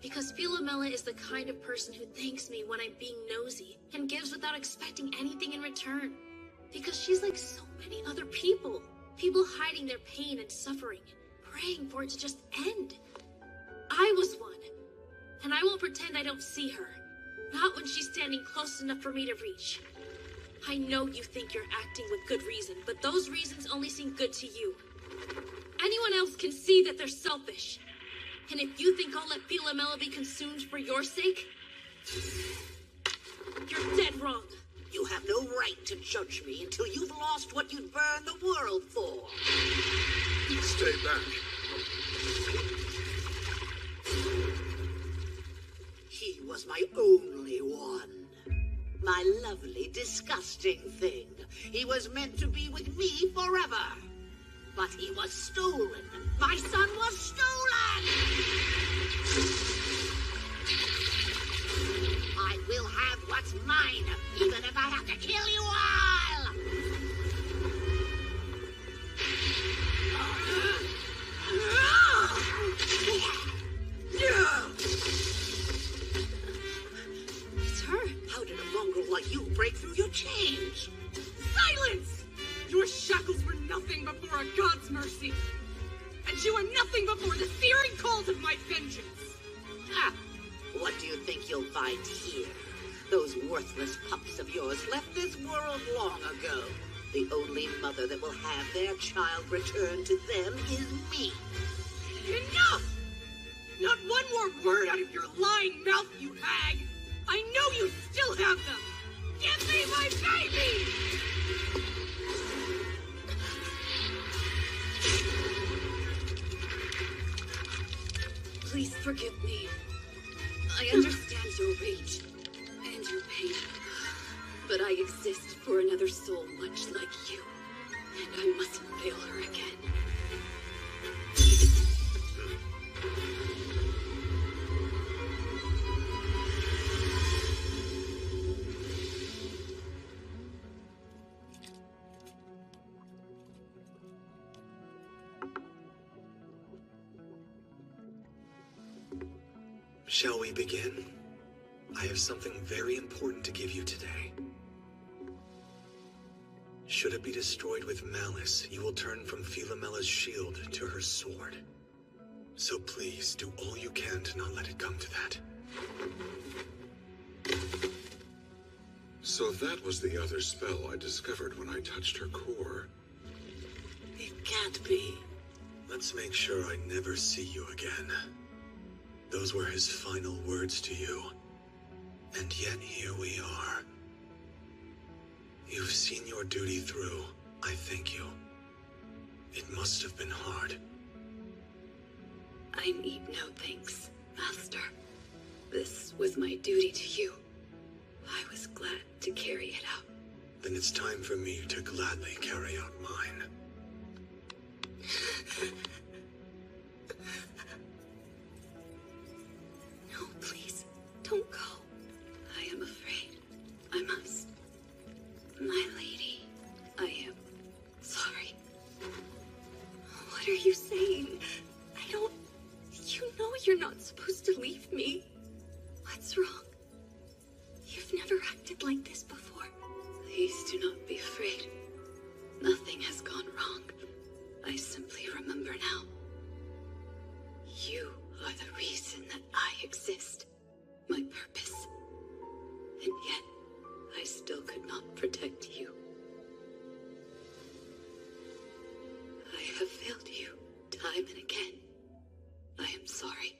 Because Philomela is the kind of person who thanks me when I'm being nosy and gives without expecting anything in return. Because she's like so many other people. People hiding their pain and suffering, praying for it to just end. I was one. And I won't pretend I don't see her. Not when she's standing close enough for me to reach. I know you think you're acting with good reason, but those reasons only seem good to you. Anyone else can see that they're selfish. And if you think I'll let Philomela be consumed for your sake, you're dead wrong. You have no right to judge me until you've lost what you'd burn the world for. Stay back. He was my only one. My lovely, disgusting thing. He was meant to be with me forever. But he was stolen. My son was stolen! I will have what's mine, even if I have to kill you all! It's her. How did a mongrel like you break through your chains? Silence! Your shackles were nothing before a god's mercy. And you are nothing before the searing cold of my vengeance. Ah, what do you think you'll find here? Those worthless pups of yours left this world long ago. The only mother that will have their child returned to them is me. Enough! Not one more word out of your lying mouth, you hag! I know you still have them! Give me my baby! Please forgive me. I understand your rage and your pain, but I exist for another soul much like you, and I mustn't fail her again. Shall we begin? I have something very important to give you today. Should it be destroyed with malice, you will turn from Philomella's shield to her sword. So please, do all you can to not let it come to that. So that was the other spell I discovered when I touched her core. It can't be. Let's make sure I never see you again. Those were his final words to you. And yet here we are. You've seen your duty through. I thank you. It must have been hard. I need no thanks, Master. This was my duty to you. I was glad to carry it out. Then it's time for me to gladly carry out mine. No, please, don't go. I am afraid. I must. My lady, I am sorry. What are you saying? I don't... You know you're not supposed to leave me. What's wrong? You've never acted like this before. Please do not be afraid. Nothing has gone wrong. I simply remember now. You are the reason that I exist. My purpose. And yet, I still could not protect you. I have failed you time and again. I am sorry.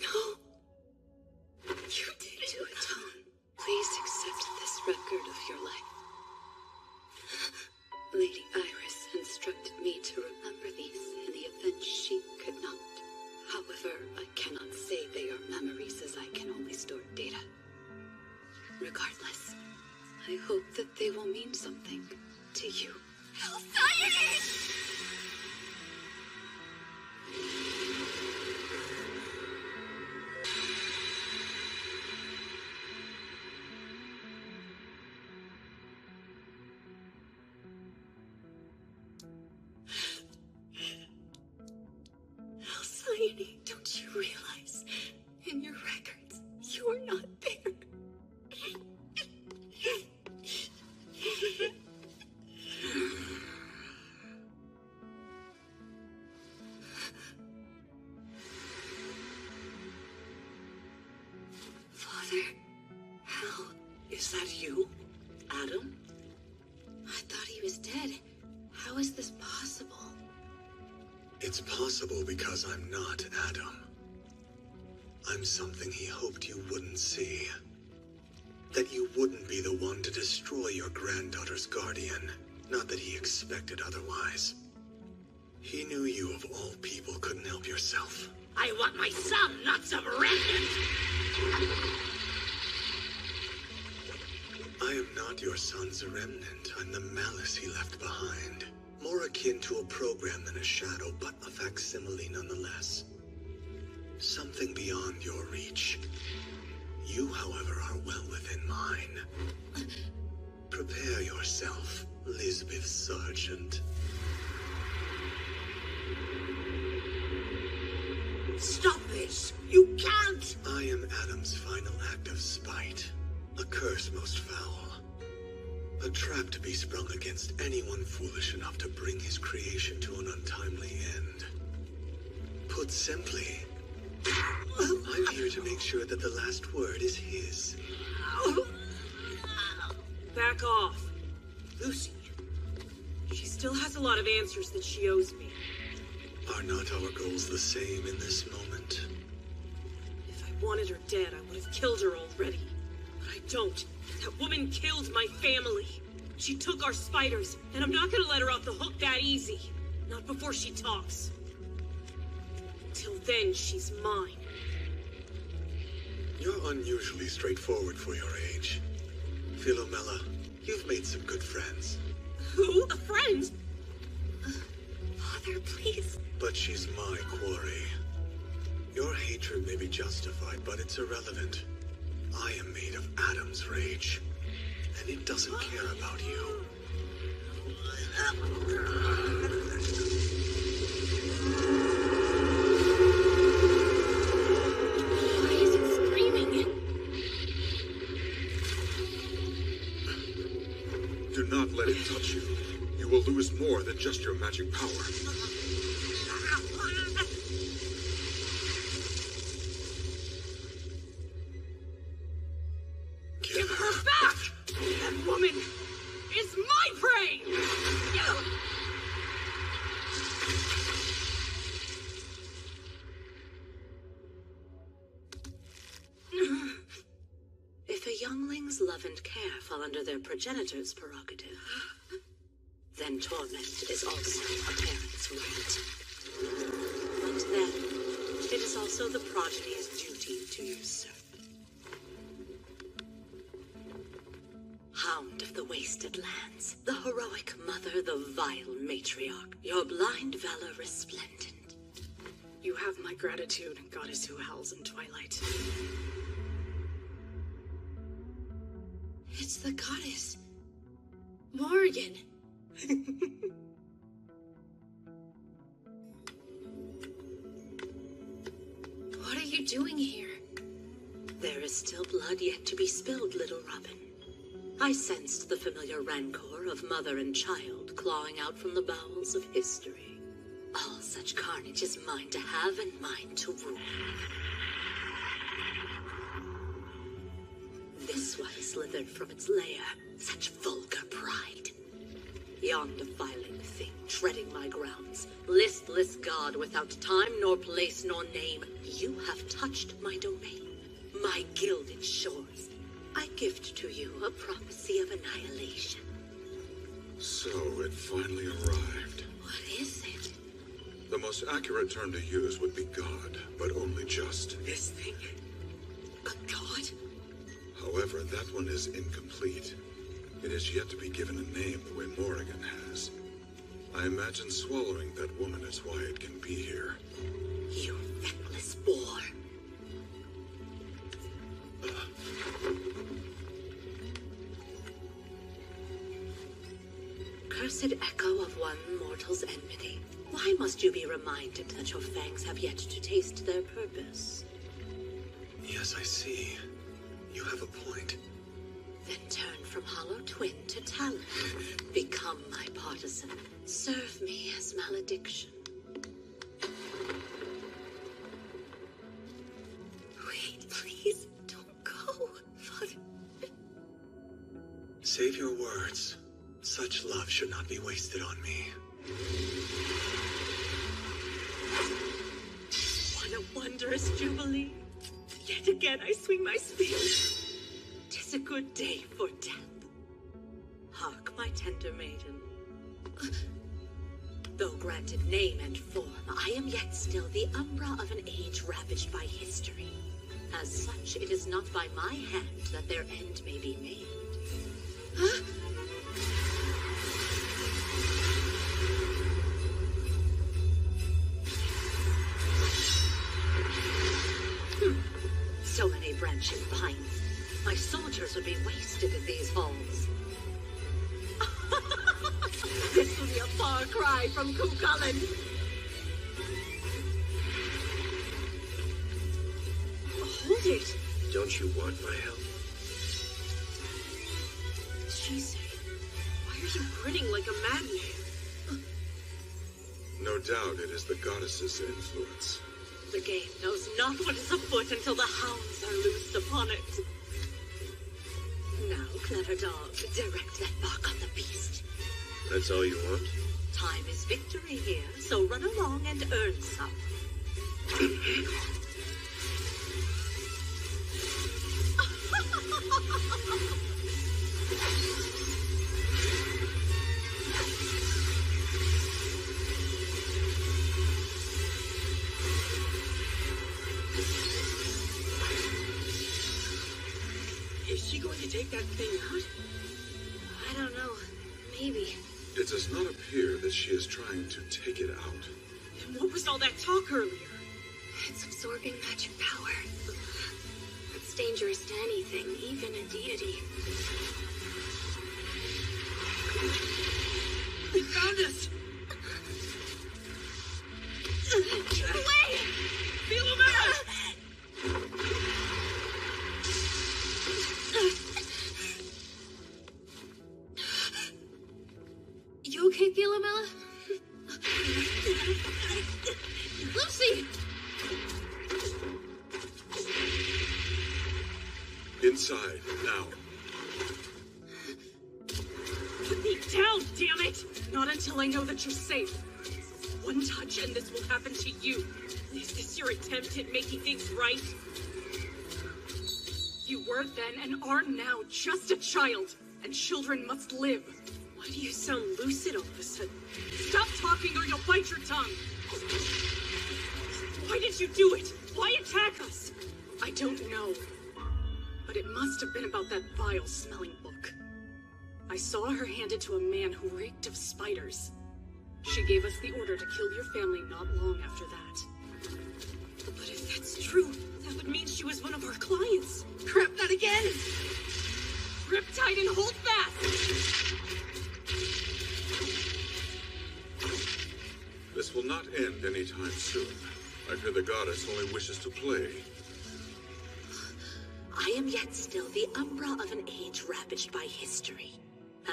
No! You did it. To atone, please accept this record of your life. Lady Iris instructed me to remember these in the event she could not. However, I cannot say they are memories as I can only store data. Regardless, I hope that they will mean something to you. Alcyone! Alcyone, don't you realize? In your records, you are not there. Father, how? Is that you, Adam? I thought he was dead. How is this possible? It's possible because I'm not Adam. I'm something he hoped you wouldn't see. That you wouldn't be the one to destroy your granddaughter's guardian. Not that he expected otherwise. He knew you of all people couldn't help yourself. I want my son, not some remnant! not your son's remnant. I'm the malice he left behind. More akin to a program than a shadow, but a facsimile nonetheless. Something beyond your reach. You, however, are well within mine. Prepare yourself, Lisbeth Sargent. Stop this! You can't! I am Adam's final act of spite. A curse most foul. A trap to be sprung against anyone foolish enough to bring his creation to an untimely end. Put simply, I'm here to make sure that the last word is his. Back off. Lucy. She still has a lot of answers that she owes me. Are not our goals the same in this moment? If I wanted her dead, I would have killed her already. But I don't. That woman killed my family. She took our spiders, and I'm not gonna let her off the hook that easy. Not before she talks. Until then, she's mine. You're unusually straightforward for your age. Philomela, you've made some good friends. Who? A friend? Father, please. But she's my quarry. Your hatred may be justified, but it's irrelevant. I am made of Adam's rage, and it doesn't care about you. Why is it screaming? Do not let it touch you. You will lose more than just your magic power. Give her back! That woman is my prey! If a youngling's love and care fall under their progenitor's prerogative, then torment is also a parent's right. But then, it is also the progeny's duty to usurp. Hound of the wasted lands, the heroic mother, the vile matriarch, your blind valor resplendent. You have my gratitude, goddess who howls in twilight. It's the goddess. Morgan. What are you doing here? There is still blood yet to be spilled, little Robin. I sensed the familiar rancor of mother and child clawing out from the bowels of history. All such carnage is mine to have and mine to rule. This one slithered from its lair, such vulgar pride. Yon defiling thing treading my grounds, listless god without time nor place nor name, you have touched my domain, my gilded shores. I gift to you a prophecy of annihilation. So it finally arrived. What is it? The most accurate term to use would be God, but only just. This thing? A god? However, that one is incomplete. It is yet to be given a name the way Morrigan has. I imagine swallowing that woman is why it can be here. You feckless boar. Cursed echo of one mortal's enmity. Why must you be reminded that your fangs have yet to taste their purpose? Yes, I see. You have a point. Then turn from hollow twin to talon. Become my partisan. Serve me as malediction. Wait, please, don't go, Father. Save your words. Such love should not be wasted on me. What a wondrous jubilee. Yet again I swing my spear. 'Tis a good day for death. Hark, my tender maiden. Though granted name and form, I am yet still the umbra of an age ravaged by history. As such, it is not by my hand that their end may be made. Huh? So many branching pines. My soldiers would be wasted in these halls. This will be a far cry from Kukulin. Hold it! Don't you want my help? Jeez, why are you grinning like a madman? No doubt it is the goddess's influence. The game knows not what is afoot until the hounds are loosed upon it. Now, clever dog, direct that bark on the beast. That's all you want? Time is victory here, so run along and earn some. Is she going to take that thing out? I don't know. Maybe. It does not appear that she is trying to take it out. And what was all that talk earlier? It's absorbing magic power. It's dangerous to anything, even a deity. They found us! Away! Philomena! You okay, Philomela? Lucy! Inside, now. Put me down, damn it! Not until I know that you're safe. One touch and this will happen to you. Is this your attempt at making things right? You were then and are now just a child, and children must live. Why do you sound lucid all of a sudden? Stop talking or you'll bite your tongue! Why did you do it? Why attack us? I don't know. But it must have been about that vile-smelling book. I saw her hand it to a man who reeked of spiders. She gave us the order to kill your family not long after that. But if that's true, that would mean she was one of our clients. Crap, not again! Grip tight and hold fast! This will not end anytime soon. I fear the goddess only wishes to play. I am yet still the Umbra of an age ravaged by history.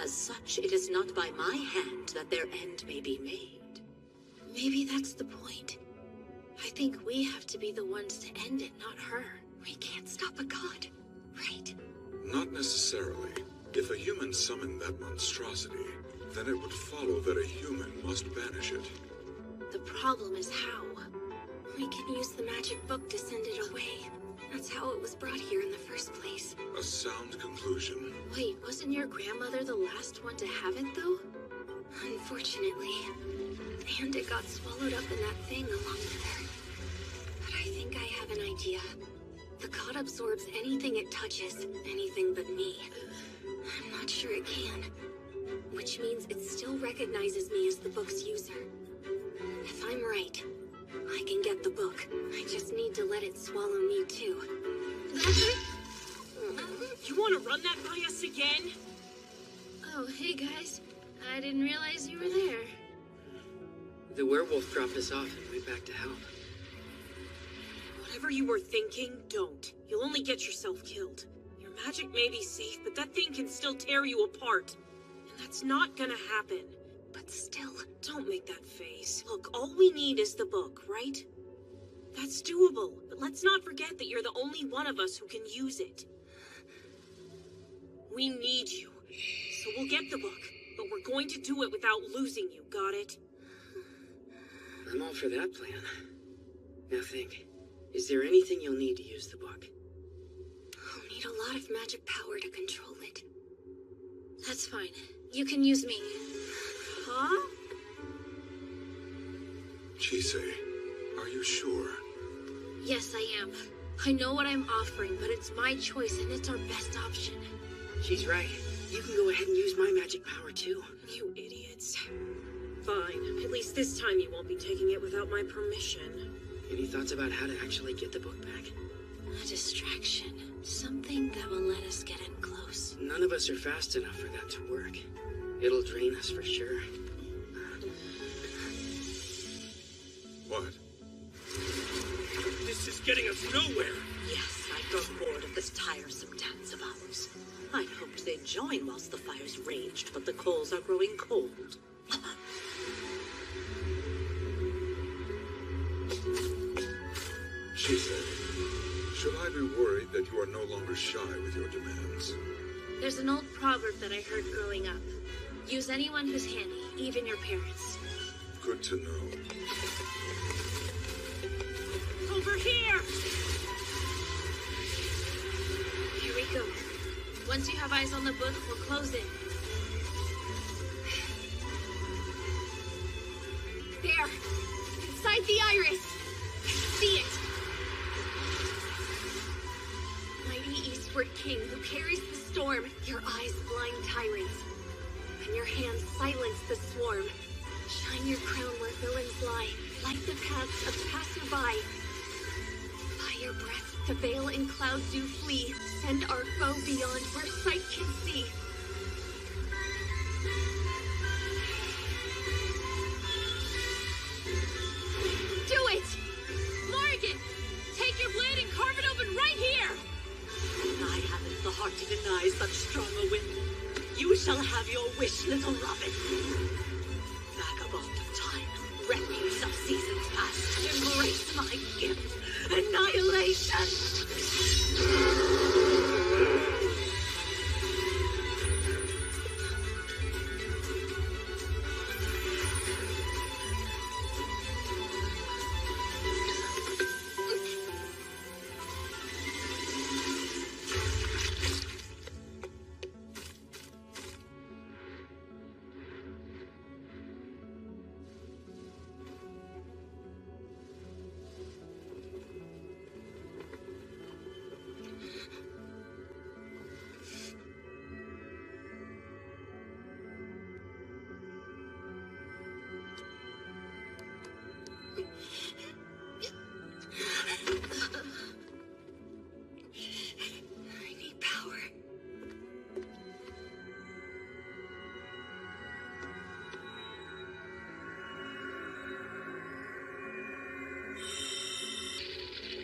As such, it is not by my hand that their end may be made. Maybe that's the point. I think we have to be the ones to end it, not her. We can't stop a god, right? Not necessarily. If a human summoned that monstrosity, then it would follow that a human must banish it. The problem is how. We can use the magic book to send it away. That's how it was brought here in the first place. A sound conclusion. Wait, wasn't your grandmother the last one to have it, though? Unfortunately. And it got swallowed up in that thing along with her. But I think I have an idea. The god absorbs anything it touches, anything but me. I'm not sure it can. Which means it still recognizes me as the book's user. If I'm right, I can get the book. I just need to let it swallow me too. You want to run that by us again? Oh, hey guys. I didn't realize you were there. The werewolf dropped us off and went back to help. Whatever you were thinking, don't. You'll only get yourself killed. Your magic may be safe, but that thing can still tear you apart. And that's not gonna happen. But still, don't make that face. Look, all we need is the book, right? That's doable, but let's not forget that you're the only one of us who can use it. We need you, so we'll get the book, but we're going to do it without losing you, got it? I'm all for that plan. Now think, is there anything you'll need to use the book? I'll need a lot of magic power to control it. That's fine. You can use me. Huh? Chise, are you sure? Yes, I am. I know what I'm offering, but it's my choice and it's our best option. She's right. You can go ahead and use my magic power, too. You idiots. Fine. At least this time you won't be taking it without my permission. Any thoughts about how to actually get the book back? A distraction. Something that will let us get in close. None of us are fast enough for that to work. It'll drain us for sure. What? This is getting us nowhere. Yes, I've grown bored of this tiresome dance of ours. I'd hoped they'd join whilst the fires raged, but the coals are growing cold. She said, should I be worried that you are no longer shy with your demands? There's an old proverb that I heard growing up. Use anyone who's handy, even your parents. Good to know. Over here! Here we go. Once you have eyes on the book, we'll close in. There! Inside the iris! See it! Mighty Eastward King who carries the storm, your eyes blind tyrants, and your hands silence the swarm. Shine your crown where villains lie, light the paths of passerby. By your breath, the veil and cloud do flee, send our foe beyond where sight can see. Do it! Morrigan! Take your blade and carve it open right here! I haven't the heart to deny such strong a whim. You shall have your wish, little Robin. Vagabond of time, refuse of seasons past, embrace my gift, annihilation!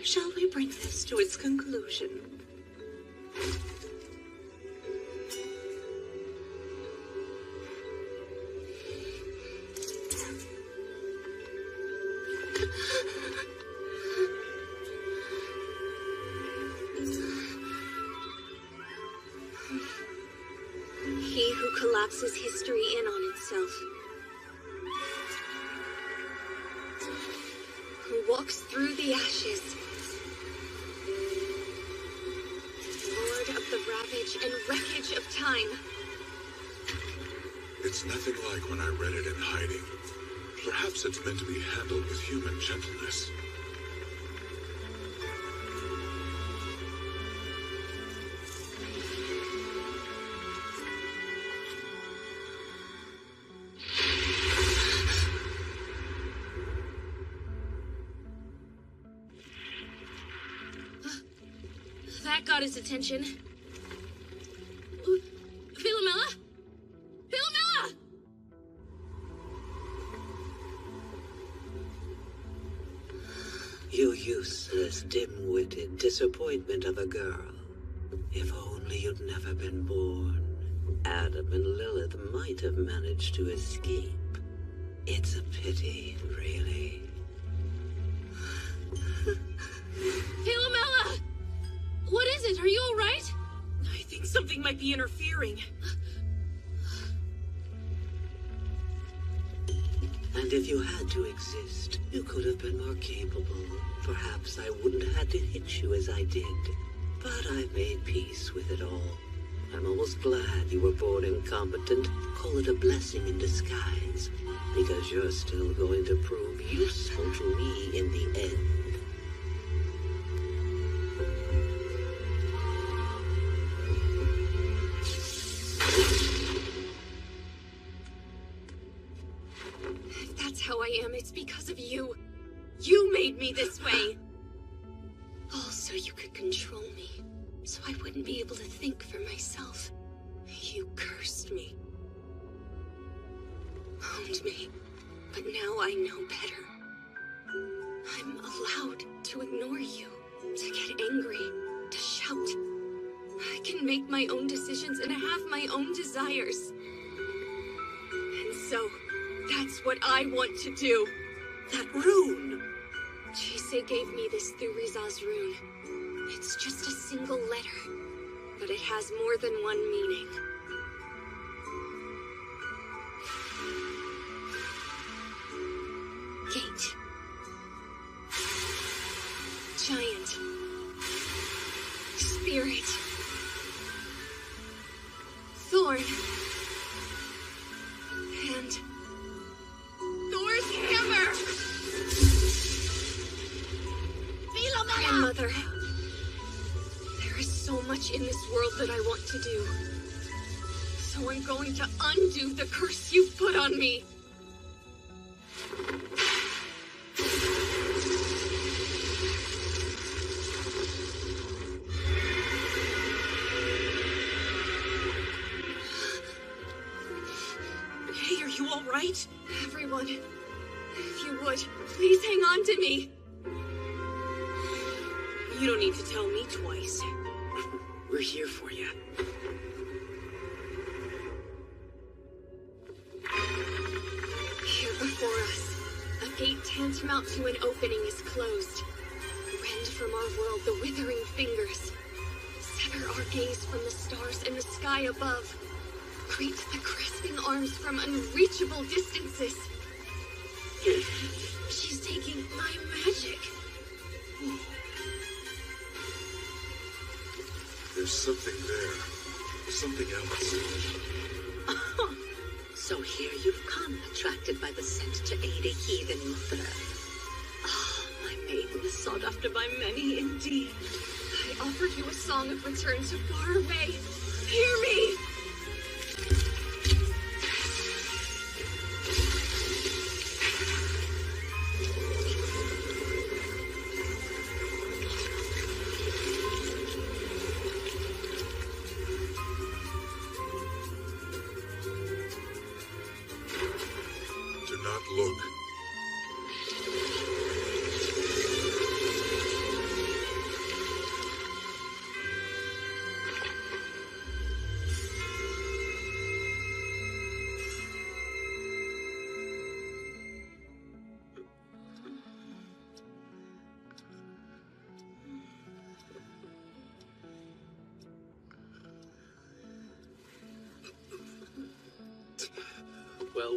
Shall we bring this to its conclusion? He who collapses history in on itself. Who walks through the ashes. Lord of the ravage and wreckage of time. It's nothing like when I read it in hiding. Perhaps it's meant to be handled with human gentleness. That got his attention. Philomela? Philomela! You useless, dim-witted disappointment of a girl. If only you'd never been born, Adam and Lilith might have managed to escape. It's a pity, really. Philomela! What is it? Are you all right? I think something might be interfering. And if you had to exist, you could have been more capable. Perhaps I wouldn't have had to hit you as I did. But I made peace with it all. I'm almost glad you were born incompetent. Call it a blessing in disguise. Because you're still going to prove useful to me in the end. I am, it's because of you. You made me this way. All so you could control me, so I wouldn't be able to think for myself. You cursed me. Owned me. But now I know better. I'm allowed to ignore you, to get angry, to shout. I can make my own decisions and have my own desires. And so, that's what I want to do. That rune! Chise gave me this through Riza's rune. It's just a single letter, but it has more than one meaning. Gate. Giant. Spirit. Thorn. And Thor's hammer! Grandmother, there is so much in this world that I want to do. So I'm going to undo the curse you've put on me. Hey, are you all right? Everyone, if you would, please hang on to me. You don't need to tell me twice. We're here for you. Here before us, a gate tantamount to an opening is closed. Rend from our world the withering fingers. Sever our gaze from the stars and the sky above. Greet the grasping arms from unreachable distances. She's taking my magic. There's something there. Something else. So here you've come, attracted by the scent to aid a heathen mother. Ah, my maiden is sought after by many indeed. I offered you a song of return so far away. Hear me! Look.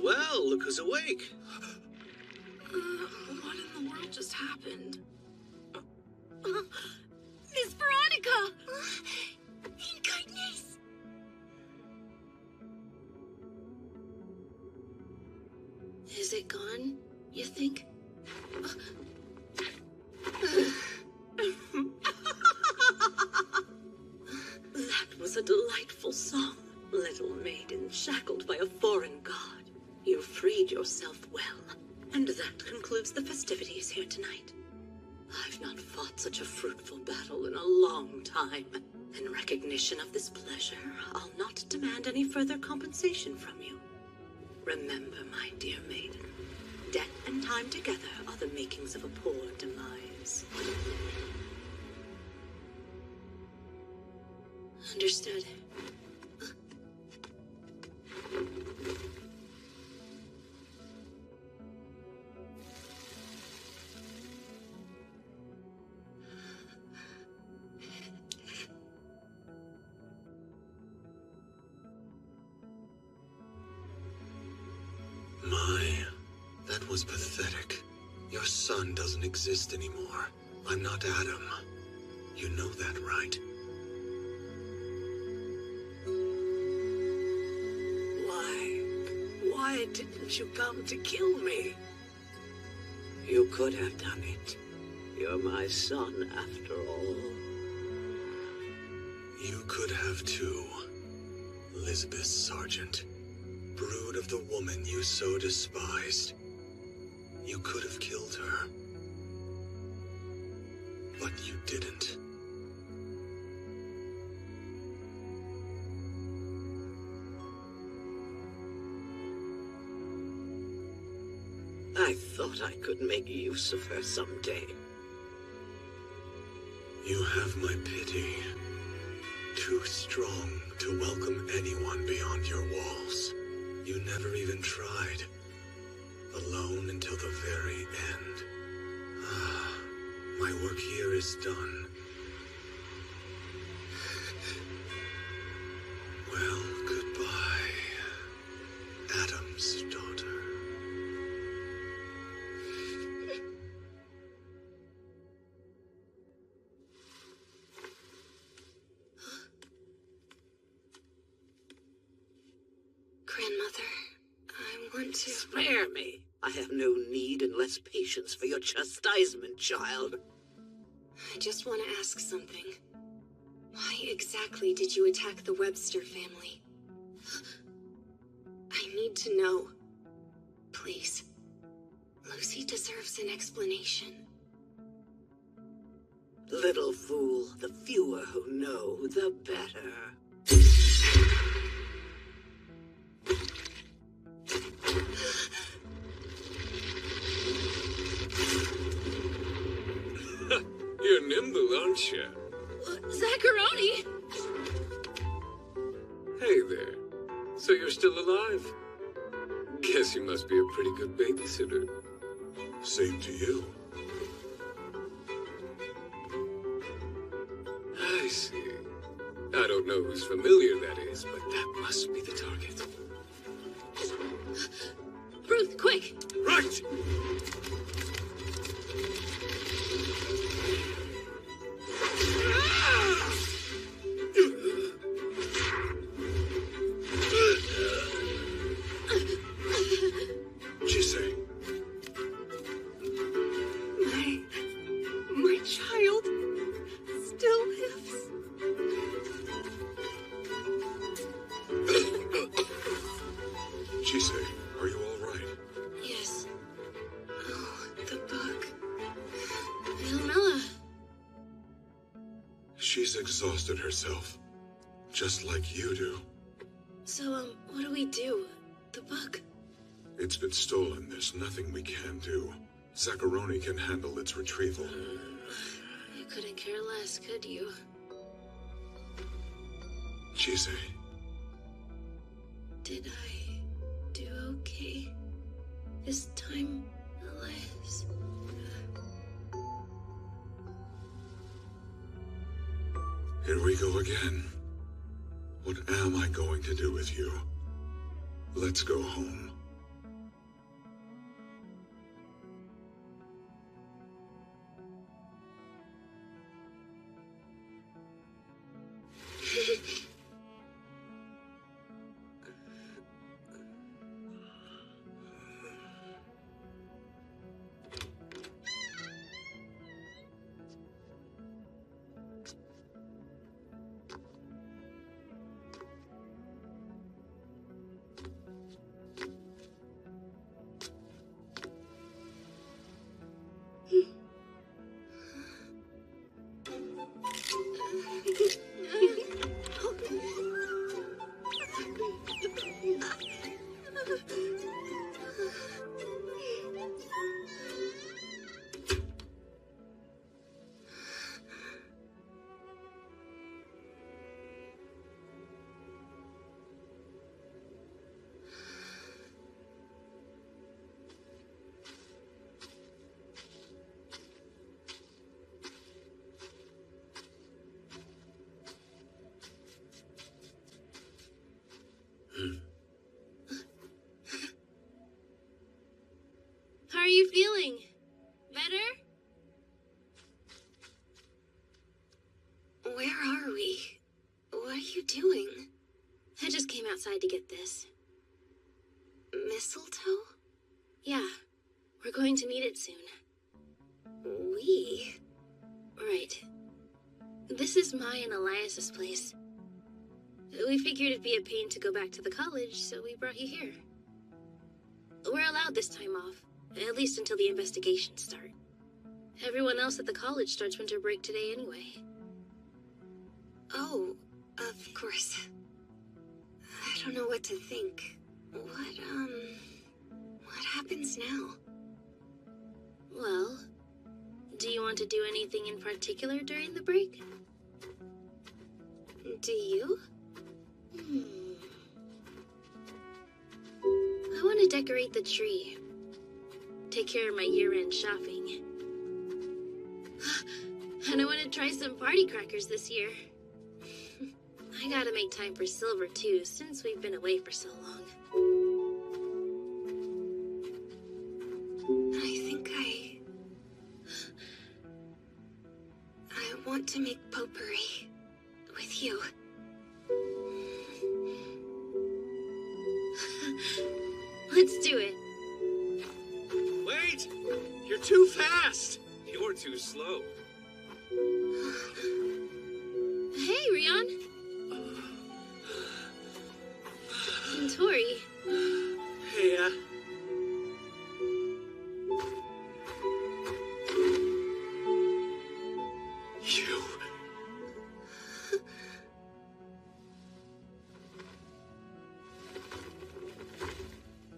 Well, look who's awake. What in the world just happened? Miss Veronica! In goodness! Is it gone, you think? That was a delightful song, little maiden shackled by a foreign god. You freed yourself well, and that concludes the festivities here tonight. I've not fought such a fruitful battle in a long time. In recognition of this pleasure, I'll not demand any further compensation from you. Remember, my dear maiden, death and time together are the makings of a poor demise. Understood. That was pathetic. Your son doesn't exist anymore. I'm not Adam. You know that, right? Why didn't you come to kill me? You could have done it. You're my son, after all. You could have too, Elizabeth Sargent, brood of the woman you so despised. You could have killed her. But you didn't. I thought I could make use of her someday. You have my pity. Too strong to welcome anyone beyond your walls. You never even tried. Alone until the very end. Ah, my work here is done. Well, goodbye, Adam's daughter. Grandmother, I want to... Spare me. I have no need and less patience for your chastisement, child. I just want to ask something. Why exactly did you attack the Webster family? I need to know. Please. Lucy deserves an explanation. Little fool, the fewer who know, the better. You're nimble, aren't you? Zacharoni! Hey there. So you're still alive? Guess you must be a pretty good babysitter. Same to you. I see. I don't know whose familiar that is, but that must be the target. Ruth, quick! Right! My child still lives. Chisei, are you all right? Yes. Oh, the book. Ilmella. She's exhausted herself, just like you do. So, what do we do? The book? It's been stolen. There's nothing we can do. Zacharoni can handle its retrieval. You couldn't care less, could you? Chisei. Did I do okay? This time, Elias? Here we go again. What am I going to do with you? Let's go home. How are you feeling? Better? Where are we? What are you doing? I just came outside to get this. Mistletoe? Yeah, we're going to need it soon. We? Right. This is my and Elias's place. We figured it'd be a pain to go back to the college, so we brought you here. We're allowed this time off. At least until the investigations start. Everyone else at the college starts winter break today anyway. Oh, of course. I don't know what to think. What happens now? Well, do you want to do anything in particular during the break? Do you? I want to decorate the tree. Take care of my year-end shopping. And I want to try some party crackers this year. I gotta make time for Silver too, since we've been away for so long. I think I want to make potpourri with you. Let's do it. Wait! You're too fast! You're too slow. Hey, Rion. And Tori. Hey, You.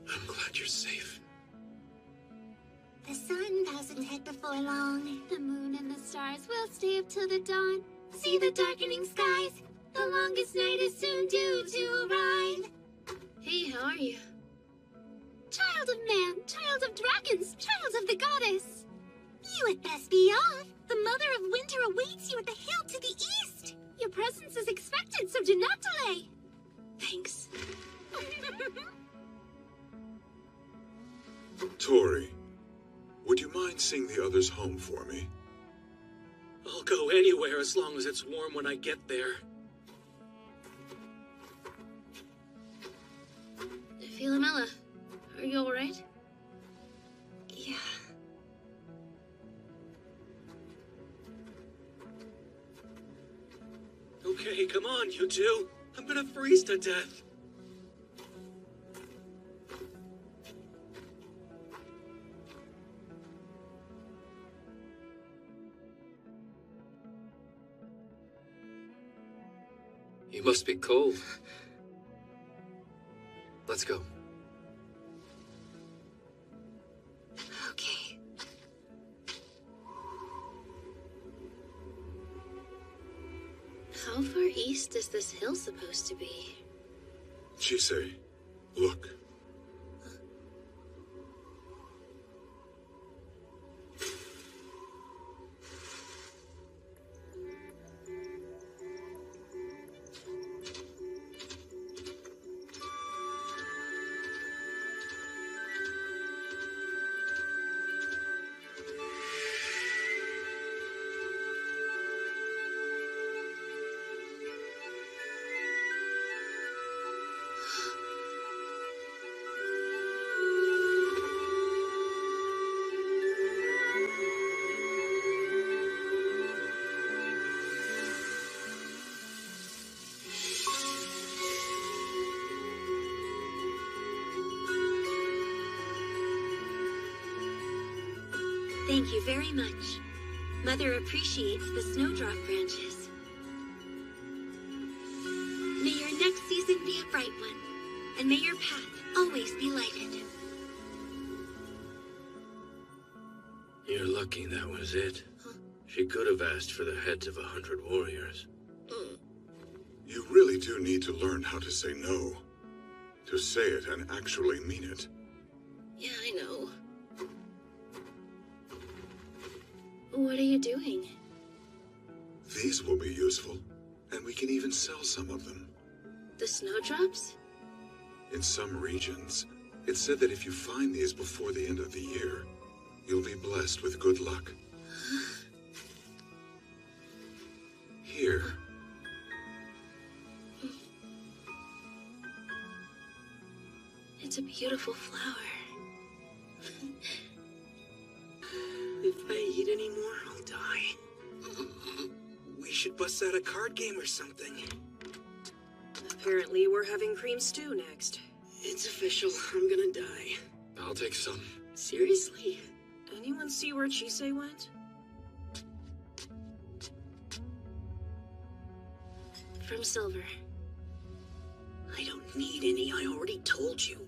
I'm glad you're safe. The sun doesn't hit before long. The moon and the stars will stay up till the dawn. See the darkening skies. The longest night is soon due to arrive. Hey, how are you? Child of man, child of dragons, child of the goddess. You had best be off. The mother of winter awaits you at the hill to the east. Your presence is expected, so do not delay. Thanks. Tori, would you mind seeing the others home for me? I'll go anywhere as long as it's warm when I get there. Philomela, are you alright? Yeah. Okay, come on, you two. I'm gonna freeze to death. You must be cold. Let's go. Okay. How far east is this hill supposed to be? Chisei, look. Thank you very much. Mother appreciates the snowdrop branches. May your next season be a bright one, and may your path always be lighted. You're lucky that was it. She could have asked for the heads of 100 warriors. You really do need to learn how to say no. To say it and actually mean it. Yeah, I know. What are you doing? These will be useful, and we can even sell some of them. The snowdrops? In some regions, it's said that if you find these before the end of the year, you'll be blessed with good luck. Here. It's a beautiful flower. If I eat any more, I'll die. We should bust out a card game or something. Apparently, we're having cream stew next. It's official. I'm gonna die. I'll take some. Seriously? Anyone see where Chisei went? From Silver. I don't need any, I already told you.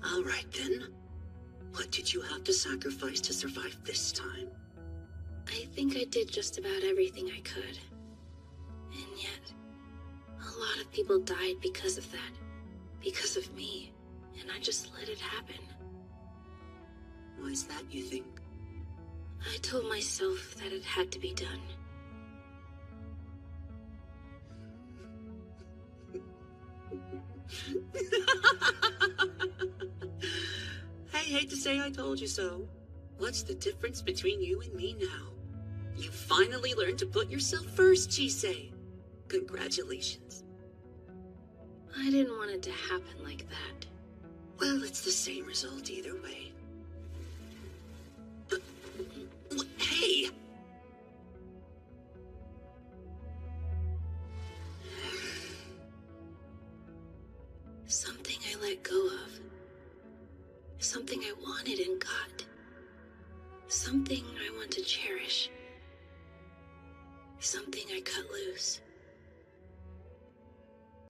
All right then. What did you have to sacrifice to survive this time? I think I did just about everything I could. And yet, a lot of people died because of that. Because of me. And I just let it happen. Why is that, you think? I told myself that it had to be done. I hate to say I told you so. What's the difference between you and me now? You finally learned to put yourself first, Chisei. Congratulations. I didn't want it to happen like that. Well, it's the same result either way. Hey! Something I let go of. Something I wanted and got. Something I want to cherish. Something I cut loose.